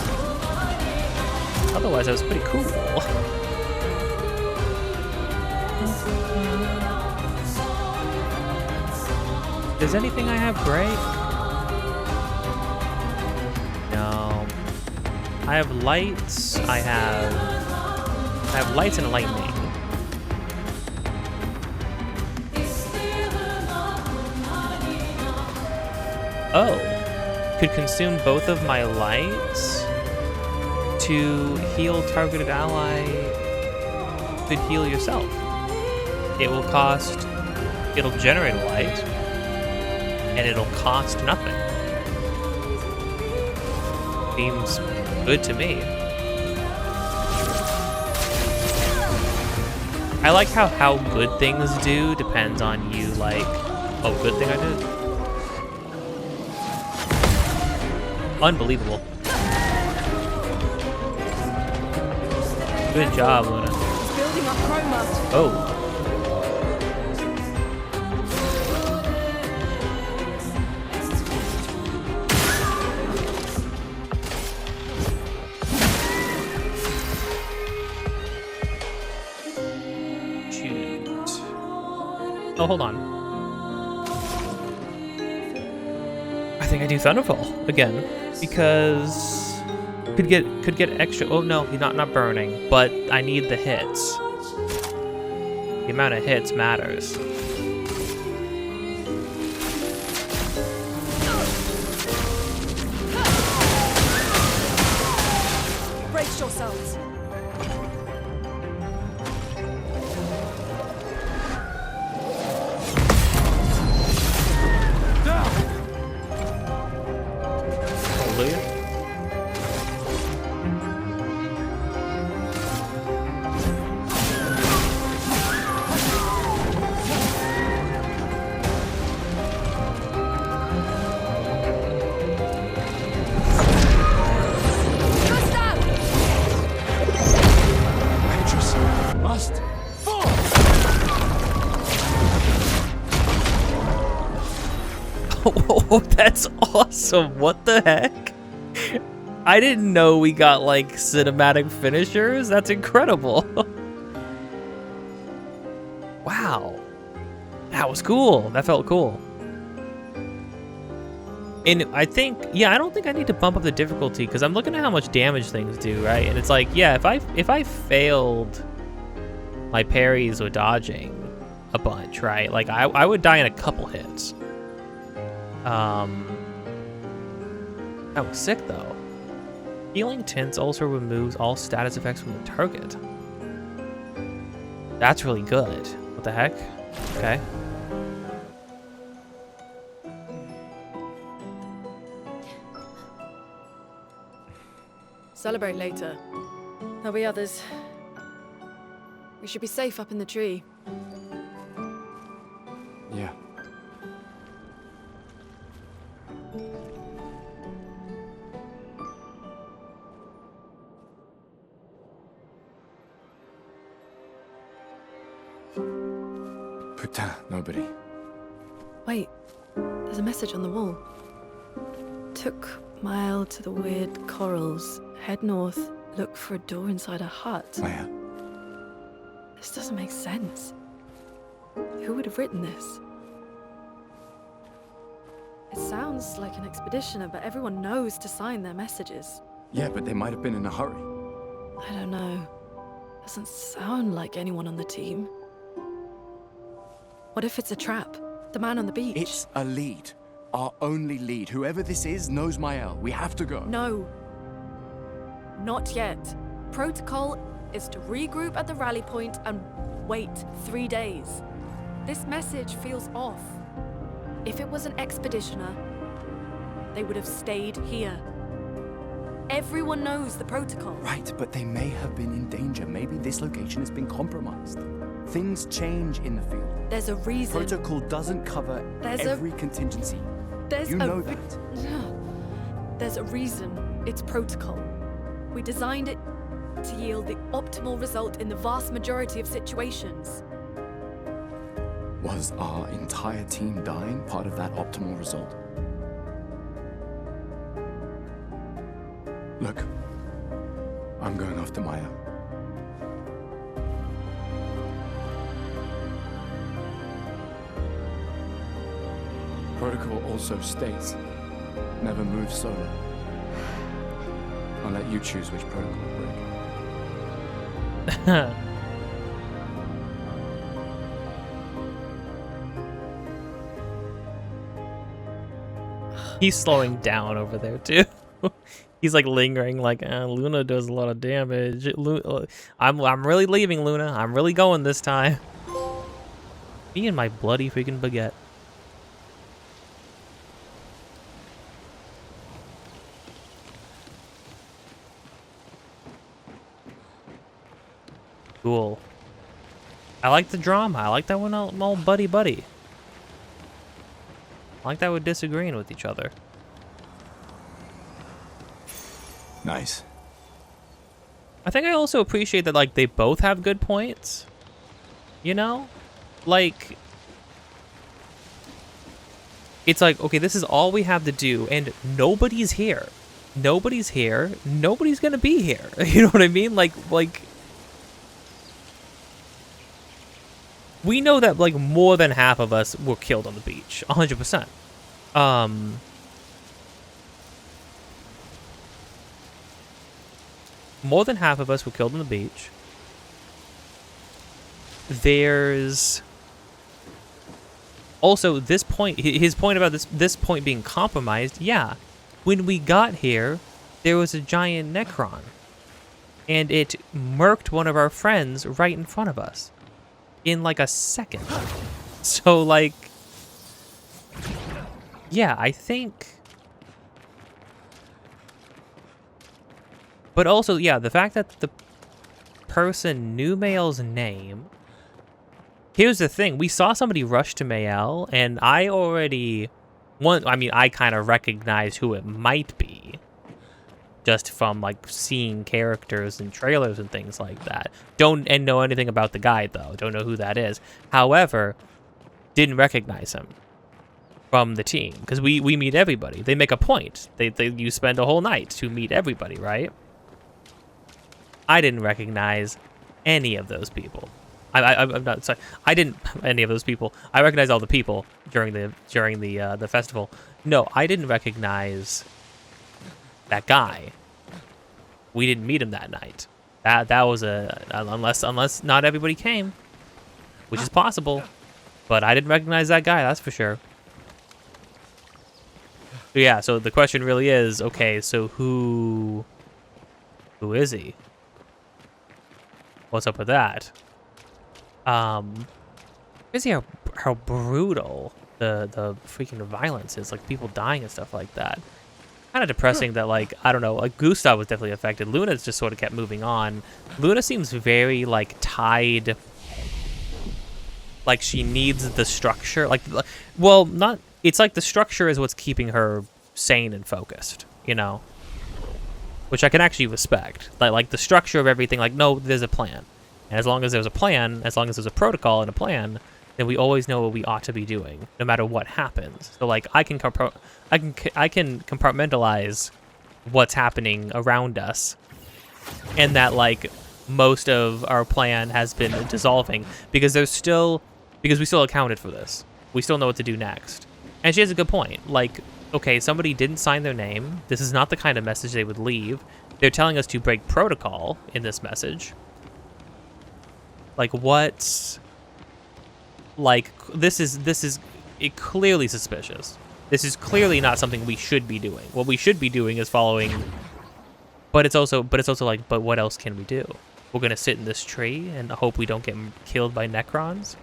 Otherwise, that was pretty cool. Does anything I have break? No. I have lights. I have lights and lightning. Oh, could consume both of my lights to heal targeted ally. Could heal yourself. It will cost, it'll generate a light, and it'll cost nothing. Seems good to me. I like how good things do depends on you, like, oh, good thing I did. Unbelievable. Good job, Luna. Building up chroma. Oh. Shoot. Oh, hold on. I think I do Thunderfall again because could get extra. Oh no, he's not burning, but I need the hits. The amount of hits matters. Brace yourselves. Hallelujah. Must fall. Oh, that's awesome. What the heck? I didn't know we got like cinematic finishers. That's incredible. Wow. That was cool. That felt cool. And I think, yeah, I don't think I need to bump up the difficulty because I'm looking at how much damage things do, right? And it's like, yeah, if I failed my parries or dodging a bunch, right? Like I would die in a couple hits. That was sick though. Healing Tints also removes all status effects from the target. That's really good. What the heck? Okay. Celebrate later. There'll be others. We should be safe up in the tree. Yeah. Putain, nobody. Wait, there's a message on the wall. Took Mile to the weird corals. Head north, look for a door inside a hut. Where? This doesn't make sense. Who would have written this? It sounds like an expeditioner, but everyone knows to sign their messages. Yeah, but they might have been in a hurry. I don't know. Doesn't sound like anyone on the team. What if it's a trap? The man on the beach? It's a lead. Our only lead. Whoever this is knows Mael. We have to go. No. Not yet. Protocol is to regroup at the rally point and wait 3 days. This message feels off. If it was an expeditioner, they would have stayed here. Everyone knows the protocol. Right, but they may have been in danger. Maybe this location has been compromised. Things change in the field. There's a reason. Protocol doesn't cover every contingency. You know that. There's a reason it's protocol. We designed it to yield the optimal result in the vast majority of situations. Was our entire team dying part of that optimal result? Look, I'm going after Maya. Protocol also states, never move solo. I'll let you choose which protocol to break. He's slowing down over there too. He's like lingering, like Luna does a lot of damage. I'm really leaving, Luna. I'm really going this time. Me and my bloody freaking baguette. Cool. I like the drama. I like that we're all buddy-buddy. I like that we're disagreeing with each other. Nice. I think I also appreciate that, like, they both have good points. You know? Like, it's like, okay, this is all we have to do, and nobody's here. Nobody's here. Nobody's gonna be here. You know what I mean? Like, we know that, like, more than half of us were killed on the beach. 100%. More than half of us were killed on the beach. There's also this point, his point about this point being compromised. Yeah, when we got here, there was a giant Necron, and it murked one of our friends right in front of us in like a second. So, like, yeah, I think. But also, yeah, the fact that the person knew Mael's name. Here's the thing. We saw somebody rush to Mael, and I already... I kind of recognize who it might be. Just from, like, seeing characters and trailers and things like that. Don't know anything about the guy, though. Don't know who that is. However, didn't recognize him from the team. Because we meet everybody. They make a point. You spend a whole night to meet everybody, right? I didn't recognize any of those people. I'm not sorry. I didn't any of those people. I recognized all the people during the festival. No, I didn't recognize that guy. We didn't meet him that night. That was unless not everybody came, which is possible. But I didn't recognize that guy. That's for sure. But yeah. So the question really is, okay. So who is he? What's up with that? Crazy how brutal the freaking violence is, like people dying and stuff like that. Kind of depressing that, like, I don't know, like Gustav was definitely affected. Luna's just sort of kept moving on. Luna seems very like tied, like she needs the structure. Like, well, not. It's like the structure is what's keeping her sane and focused, you know. Which I can actually respect. Like the structure of everything, like, no, there's a plan. And as long as there's a plan, as long as there's a protocol and a plan, then we always know what we ought to be doing, no matter what happens. So like I can compartmentalize what's happening around us, and that like most of our plan has been dissolving because we still accounted for this. We still know what to do next. And she has a good point. Like, okay, somebody didn't sign their name. This is not the kind of message they would leave. They're telling us to break protocol in this message. Like, what? Like, this is clearly suspicious. This is clearly not something we should be doing. What we should be doing is following. But it's also like, but what else can we do? We're gonna sit in this tree and hope we don't get killed by Necrons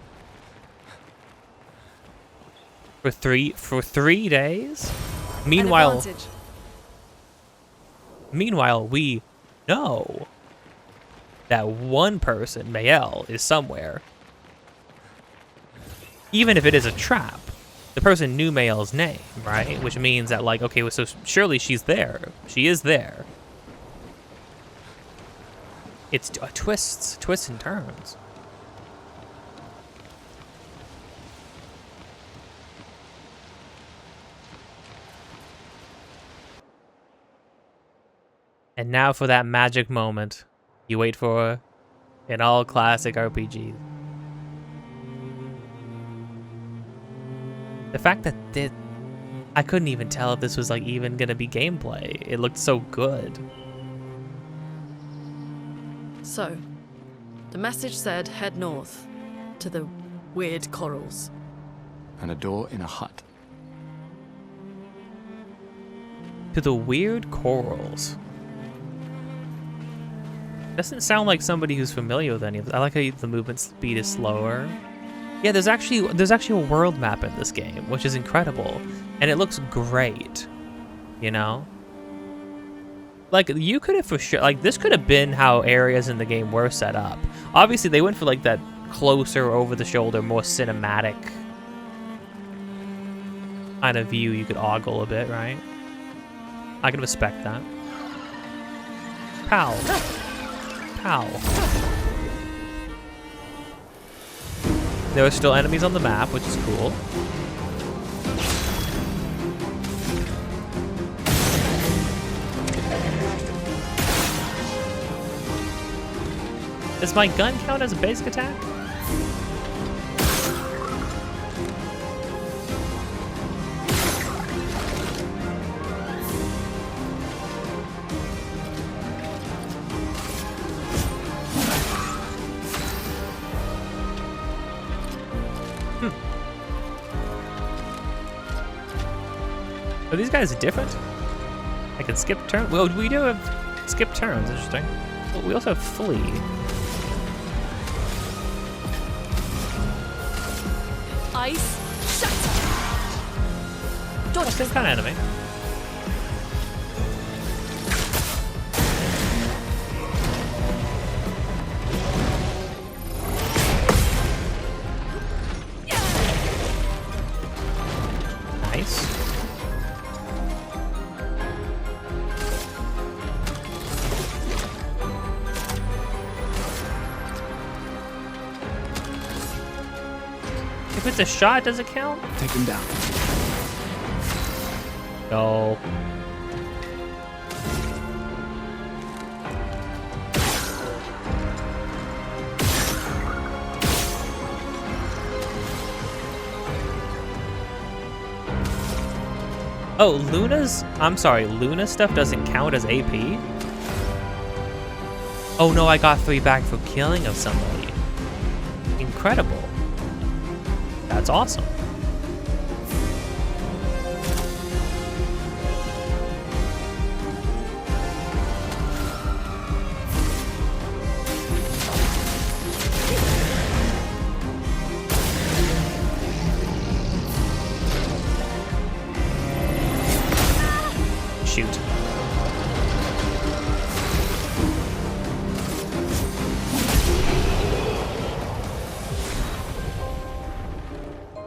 for 3 days. Meanwhile, we know that one person, Mael, is somewhere. Even if it is a trap, the person knew Mael's name, right? Which means that, like, okay, so surely she's there. She is there. It's twists and turns. And now for that magic moment you wait for in all classic RPGs. The fact that I couldn't even tell if this was like even gonna be gameplay. It looked so good. So, the message said head north to the weird corals. And a door in a hut. To the weird corals. Doesn't sound like somebody who's familiar with any of this. I like how the movement speed is slower. Yeah, there's actually a world map in this game, which is incredible, and it looks great. You know, like you could have for sure, like this could have been how areas in the game were set up. Obviously, they went for like that closer, over the shoulder, more cinematic kind of view. You could ogle a bit, right? I can respect that. Pow. Pow. There are still enemies on the map, which is cool. Does my gun count as a basic attack? Are these guys different? I can skip turns. Well, we do have skip turns. Interesting. But we also have flee. Ice. Shut. Dodge. Same kind of enemy. Nice. If it's a shot, does it count? Take him down. No. Oh, Luna stuff doesn't count as AP? Oh no, I got 3 back for killing of somebody. Incredible. That's awesome. Shoot.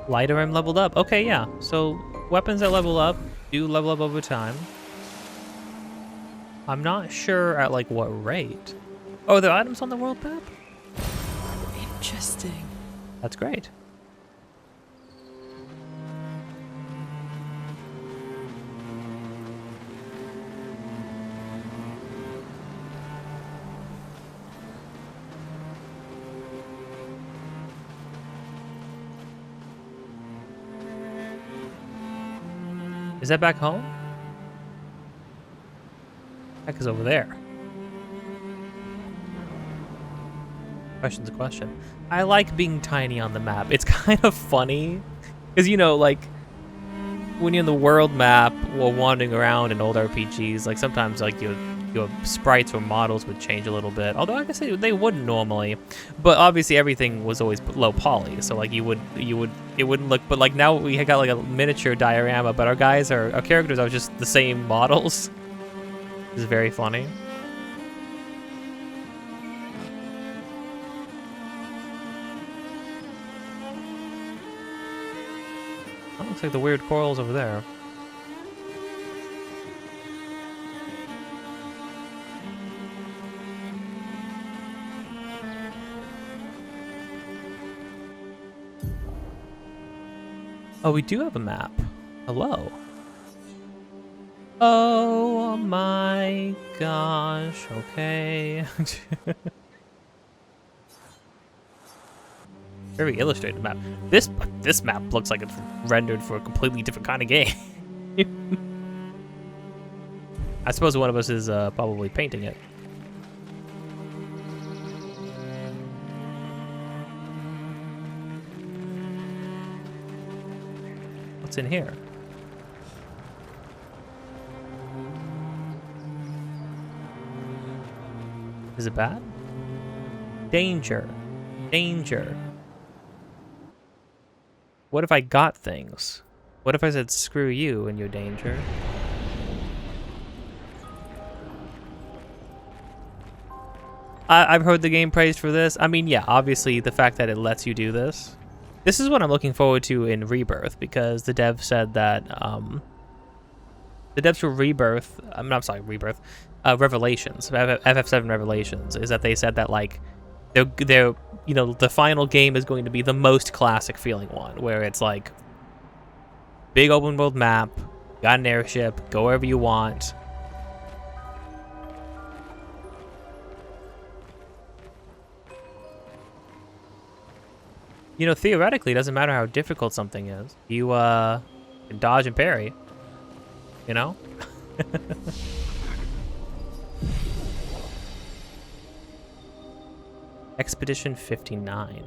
Lighter, I'm leveled up. Okay, yeah. So weapons that level up do level up over time. I'm not sure at like what rate. Oh, are there items on the world map? Interesting. That's great. Is that back home? Heck is over there. Question's a question. I like being tiny on the map. It's kind of funny because, you know, like when you're in the world map or wandering around in old RPGs, like sometimes like your sprites or models would change a little bit. Although I guess they wouldn't normally, but obviously everything was always low poly, so like it wouldn't look. But like now we got like a miniature diorama, but our characters are just the same models. This is very funny. That looks like the weird corals over there. Oh, we do have a map. Hello. Oh my gosh. Okay. Very illustrated map. This map looks like it's rendered for a completely different kind of game. I suppose one of us is probably painting it. What's in here? Is it bad? Danger. Danger. What if I got things? What if I said, screw you and your danger? I've heard the game praised for this. I mean, yeah, obviously the fact that it lets you do this. This is what I'm looking forward to in Rebirth, because the dev said that, the devs for Rebirth, Rebirth, Revelations, FF7 Revelations, is that they said that, like, they're you know, the final game is going to be the most classic feeling one, where it's like big open world map, got an airship, go wherever you want. You know, theoretically, it doesn't matter how difficult something is. You can dodge and parry, you know? Expedition 59.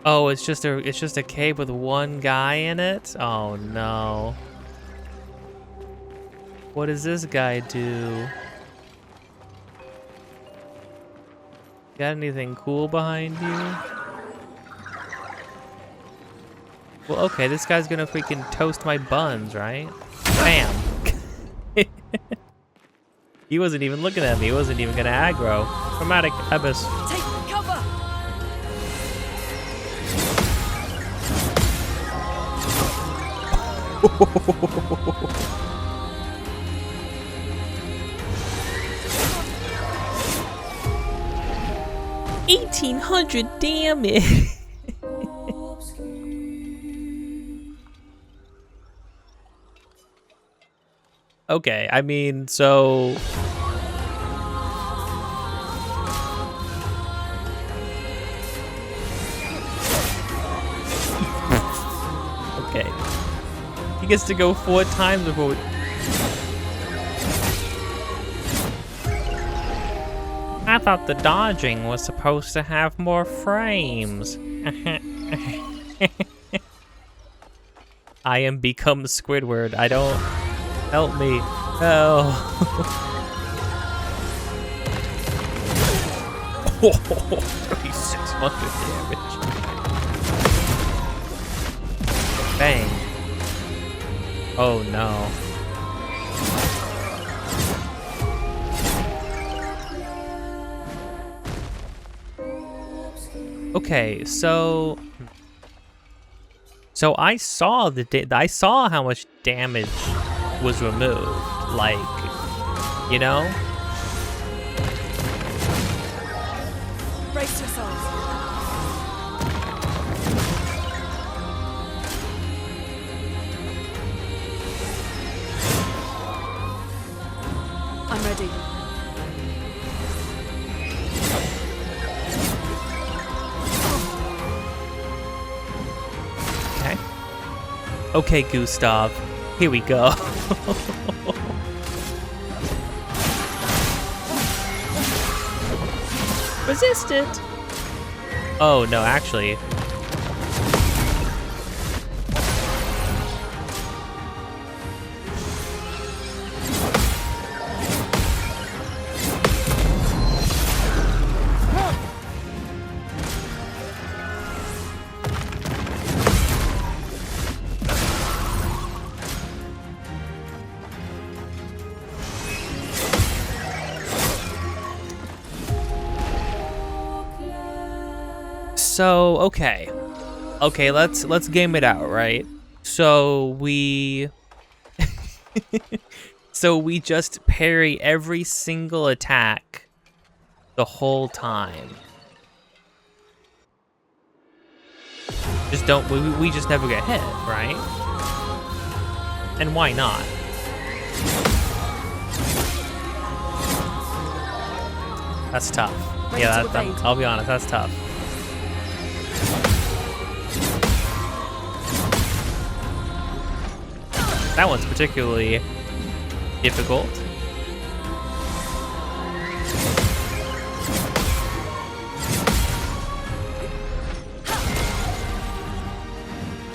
Oh, it's just a cave with one guy in it? Oh no. What does this guy do? Got anything cool behind you? Well, okay, this guy's gonna freaking toast my buns, right? Bam! He wasn't even looking at me. He wasn't even gonna aggro. Chromatic Abyss. Take cover! $1,800 damage. Okay, I mean, so okay. He gets to go 4 times before we... I thought the dodging was supposed to have more frames. I am become Squidward. I don't... Help me. Oh. 3,600 damage. Bang. Oh no. Okay, so I saw I saw how much damage was removed, like, you know? Brace yourselves. ready. Okay. Okay, Gustav. Here we go. Resist it. Oh, no, actually. So, okay. Okay, let's game it out, right? So we so we just parry every single attack the whole time. Just don't we just never get hit, right? And why not? That's tough. Yeah, I'll be honest, that's tough. That one's particularly difficult.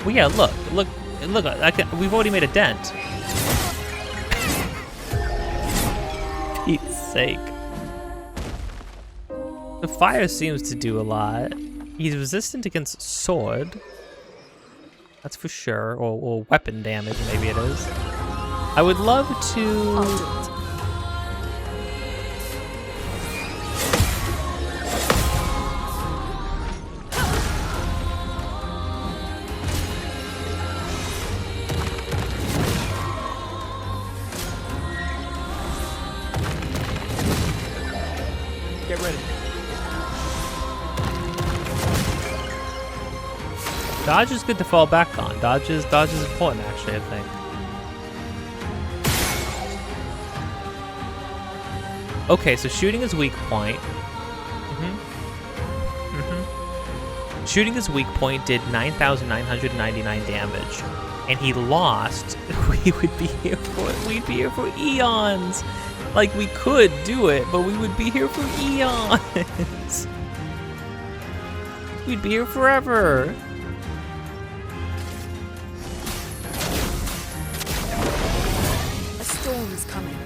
Well, yeah, look, we've already made a dent. Pete's sake. The fire seems to do a lot. He's resistant against sword. That's for sure, or weapon damage, maybe it is. I would love to... Get ready. Dodge is good to fall back on. Dodge is important, actually, I think. Okay, so shooting is weak point. Shooting his weak point did 9,999 damage, and he lost. We'd be here for eons. Like, we could do it, but we would be here for eons. We'd be here forever. A storm is coming.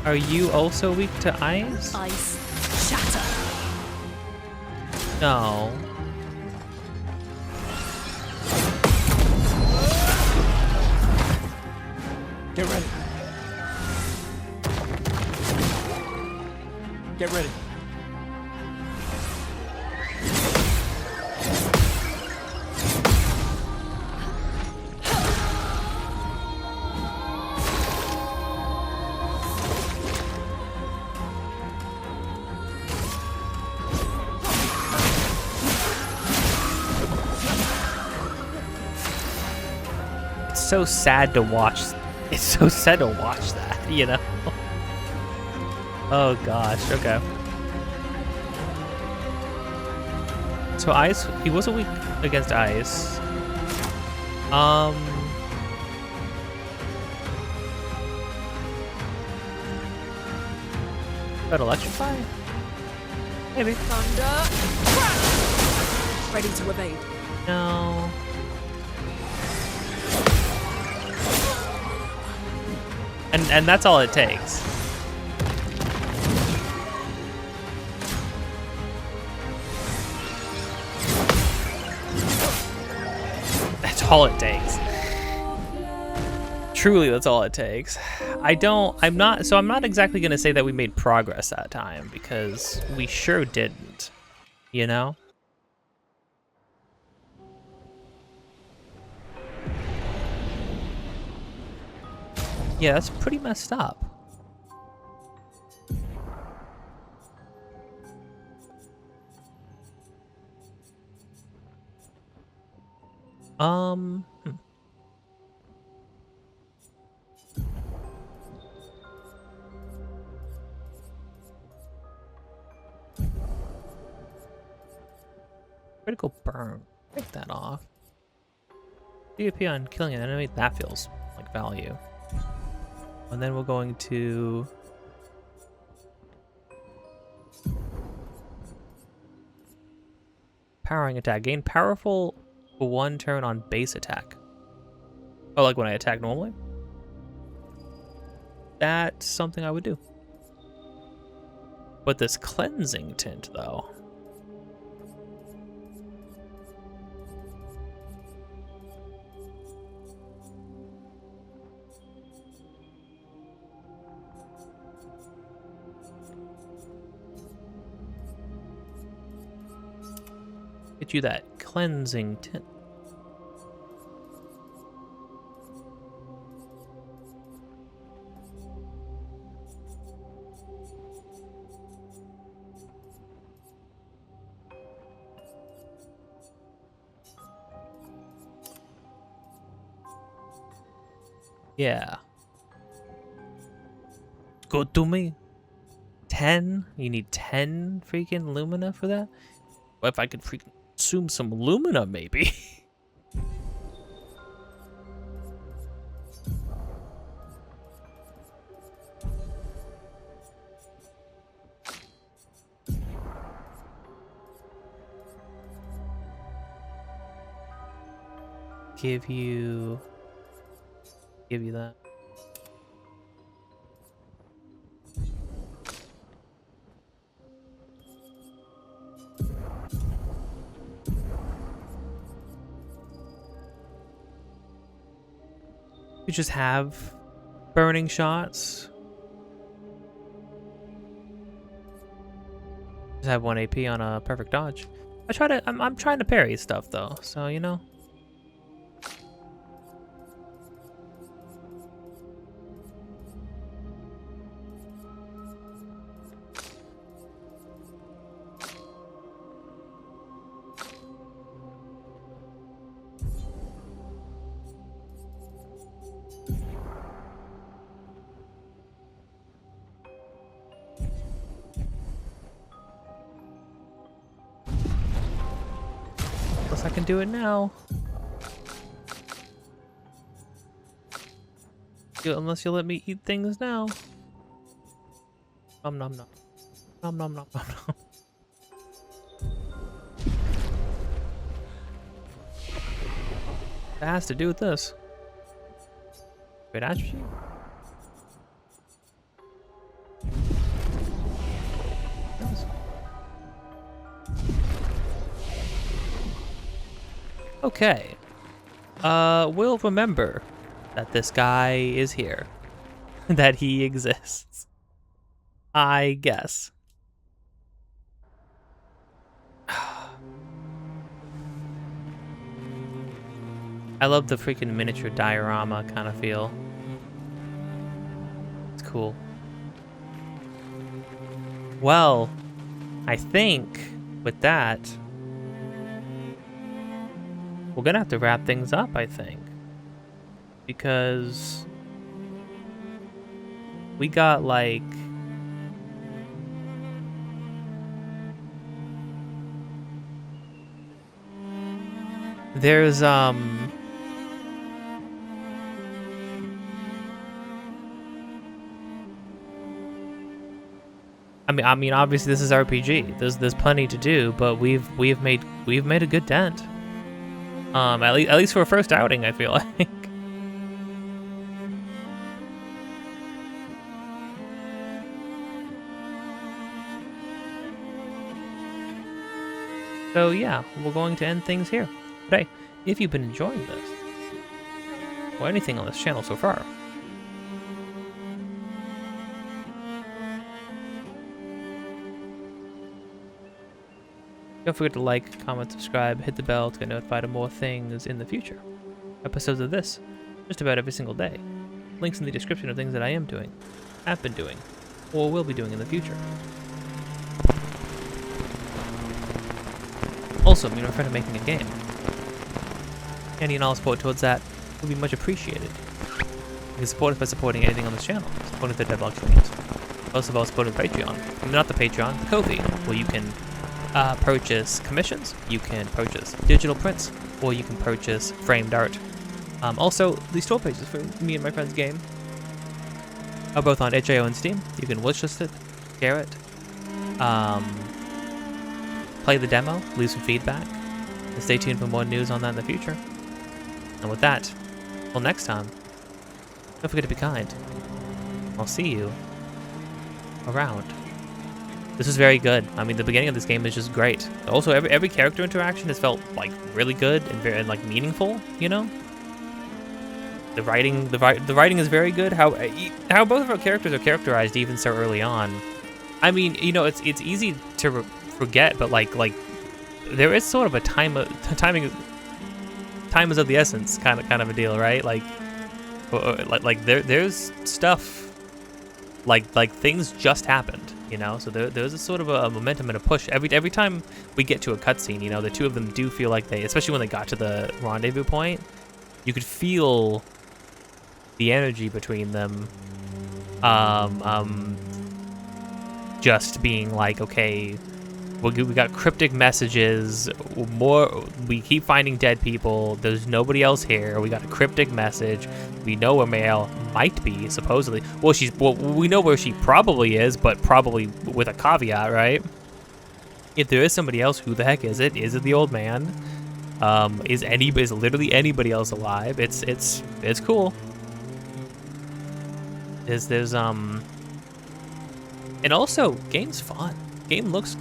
Are you also weak to ice? Ice shatter. No. Get ready. Get ready. It's so sad to watch. It's so sad to watch that, you know? Oh gosh, okay. So ice, he wasn't weak against ice. But electrify? Maybe. Thunder. Ready to evade. No. And that's all it takes. That's all it takes. Truly, that's all it takes. I'm not exactly gonna say that we made progress that time, because we sure didn't, you know? Yeah, that's pretty messed up. Critical burn. Take that off. DP on killing an enemy. That feels like value. And then we're going to... Powering attack. Gain powerful for 1 turn on base attack. Oh, like when I attack normally? That's something I would do. But this cleansing tint, though. Get you that cleansing tint. Yeah. Good to me. 10? You need 10 freaking Lumina for that? What if I could freaking consume some Lumina, maybe? Give you that. You just have burning shots. Just have 1 AP on a perfect dodge. I'm trying to parry stuff though, so you know. I can do it now. Unless you let me eat things now. Nom nom nom. Nom nom nom nom nom. That has to do with this. Great attribute. Okay. We'll remember that this guy is here. That he exists. I guess. I love the freaking miniature diorama kind of feel. It's cool. Well, I think with that, we're gonna have to wrap things up, I think. Because we got like... There's, I mean, obviously this is RPG. There's plenty to do, but we've made a good dent. At least for a first outing, I feel like. So yeah, we're going to end things here. But hey, if you've been enjoying this, or anything on this channel so far, don't forget to like, comment, subscribe, hit the bell to get notified of more things in the future. Episodes of this, just about every single day. Links in the description of things that I am doing, have been doing, or will be doing in the future. Also, me and my friend are making a game. Any and all support towards that would be much appreciated. You can support us by supporting anything on this channel, supporting the Deadlock streams. Most of all, supporting Patreon. And not the Patreon, the Ko-fi, where you can purchase commissions, you can purchase digital prints, or you can purchase framed art. Also, the store pages for me and my friend's game are both on itch.io and Steam. You can wishlist it, share it, play the demo, leave some feedback, and stay tuned for more news on that in the future. And with that, till next time, don't forget to be kind. I'll see you around. This is very good. I mean, the beginning of this game is just great. Also, every character interaction has felt like really good and very like meaningful. You know, the writing is very good. How both of our characters are characterized even so early on. I mean, you know, it's easy to forget, but like there is sort of a time is of the essence kind of a deal, right? Like there's stuff like things just happened, you know. So there's a sort of a momentum and a push every time we get to a cutscene. You know, the two of them do feel like especially when they got to the rendezvous point, you could feel the energy between them. Just being like, okay, we got cryptic messages. We keep finding dead people. There's nobody else here. We got a cryptic message. We know where Mael might be, supposedly. Well, we know where she probably is, but probably with a caveat, right? If there is somebody else, who the heck is it? Is it the old man? Is literally anybody else alive? It's cool. And also, game's fun. Game looks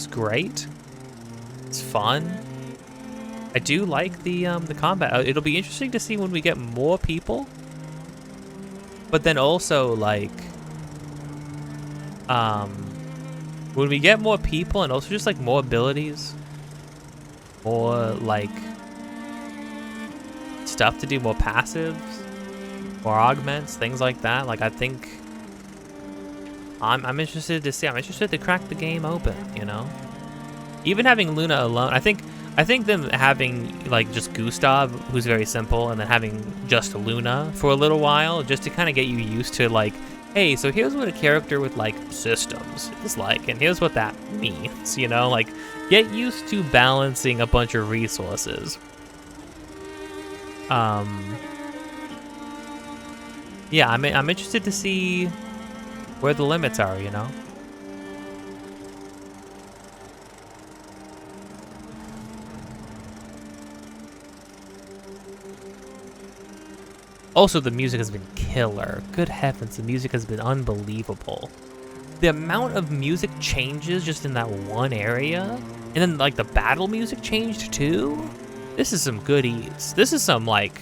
great. It's fun. I do like the combat. It'll be interesting to see when we get more people. But then also like when we get more people and also just like more abilities, more like stuff to do, more passives, more augments, things like that. Like I think I'm interested to see. I'm interested to crack the game open, you know? Even having Luna alone, I think them having like just Gustav, who's very simple, and then having just Luna for a little while, just to kind of get you used to like, hey, so here's what a character with like systems is like, and here's what that means, you know? Like, get used to balancing a bunch of resources. Yeah, I'm interested to see where the limits are, you know? Also, the music has been killer. Good heavens, the music has been unbelievable. The amount of music changes just in that one area, and then like the battle music changed too. This is some goodies. This is some like...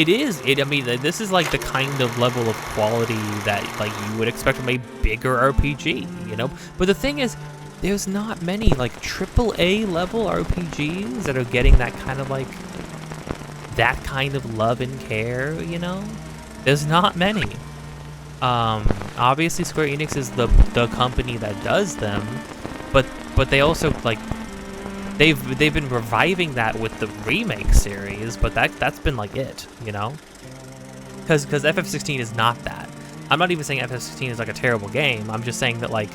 I mean, this is like the kind of level of quality that like you would expect from a bigger RPG, you know? But the thing is, there's not many like AAA level RPGs that are getting that kind of like, that kind of love and care, you know? There's not many. Obviously Square Enix is the company that does them, but they also like, they've been reviving that with the remake series, but that's been like it, you know? Because FF16 is not that. I'm not even saying FF16 is like a terrible game. I'm just saying that like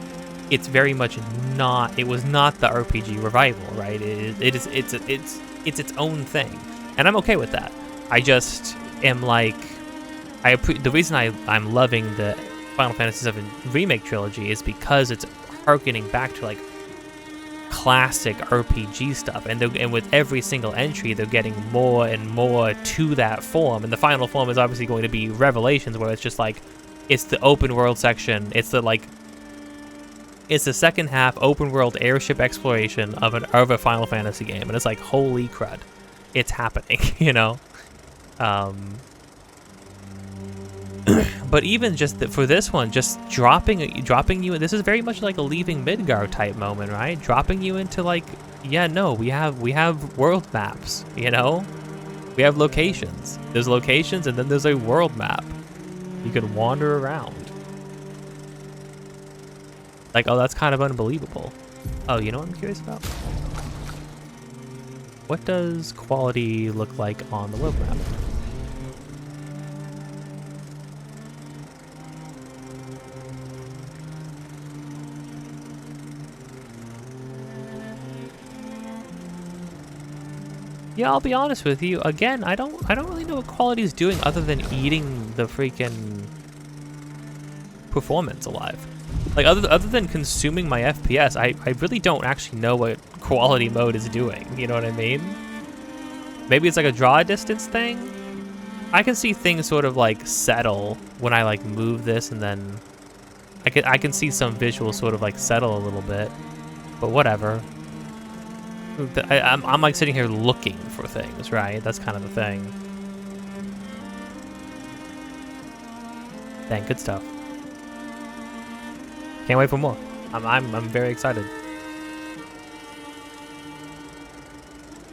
it's very much not. It was not the RPG revival, right? It's its own thing, and I'm okay with that. I just am like, the reason I'm loving the Final Fantasy VII Remake trilogy is because it's harkening back to like classic RPG stuff, and with every single entry they're getting more and more to that form, and the final form is obviously going to be Revelations, where it's just like, it's the open world section, it's the second half open world airship exploration of a Final Fantasy game, and it's like, holy crud, it's happening, you know? But even just for this one, just dropping you, this is very much like a Leaving Midgar type moment, right? Dropping you into like, yeah, no, we have world maps, you know? We have locations. There's locations, and then there's a world map. You can wander around. Like, oh, that's kind of unbelievable. Oh, you know what I'm curious about? What does quality look like on the world map? Yeah, I'll be honest with you. Again, I don't really know what quality's doing other than eating the freaking performance alive. Like other than consuming my FPS, I really don't actually know what quality mode is doing. You know what I mean? Maybe it's like a draw distance thing. I can see things sort of like settle when I like move this, and then I can see some visuals sort of like settle a little bit. But whatever. I'm like sitting here looking for things, right? That's kind of the thing. Dang, good stuff. Can't wait for more. I'm very excited.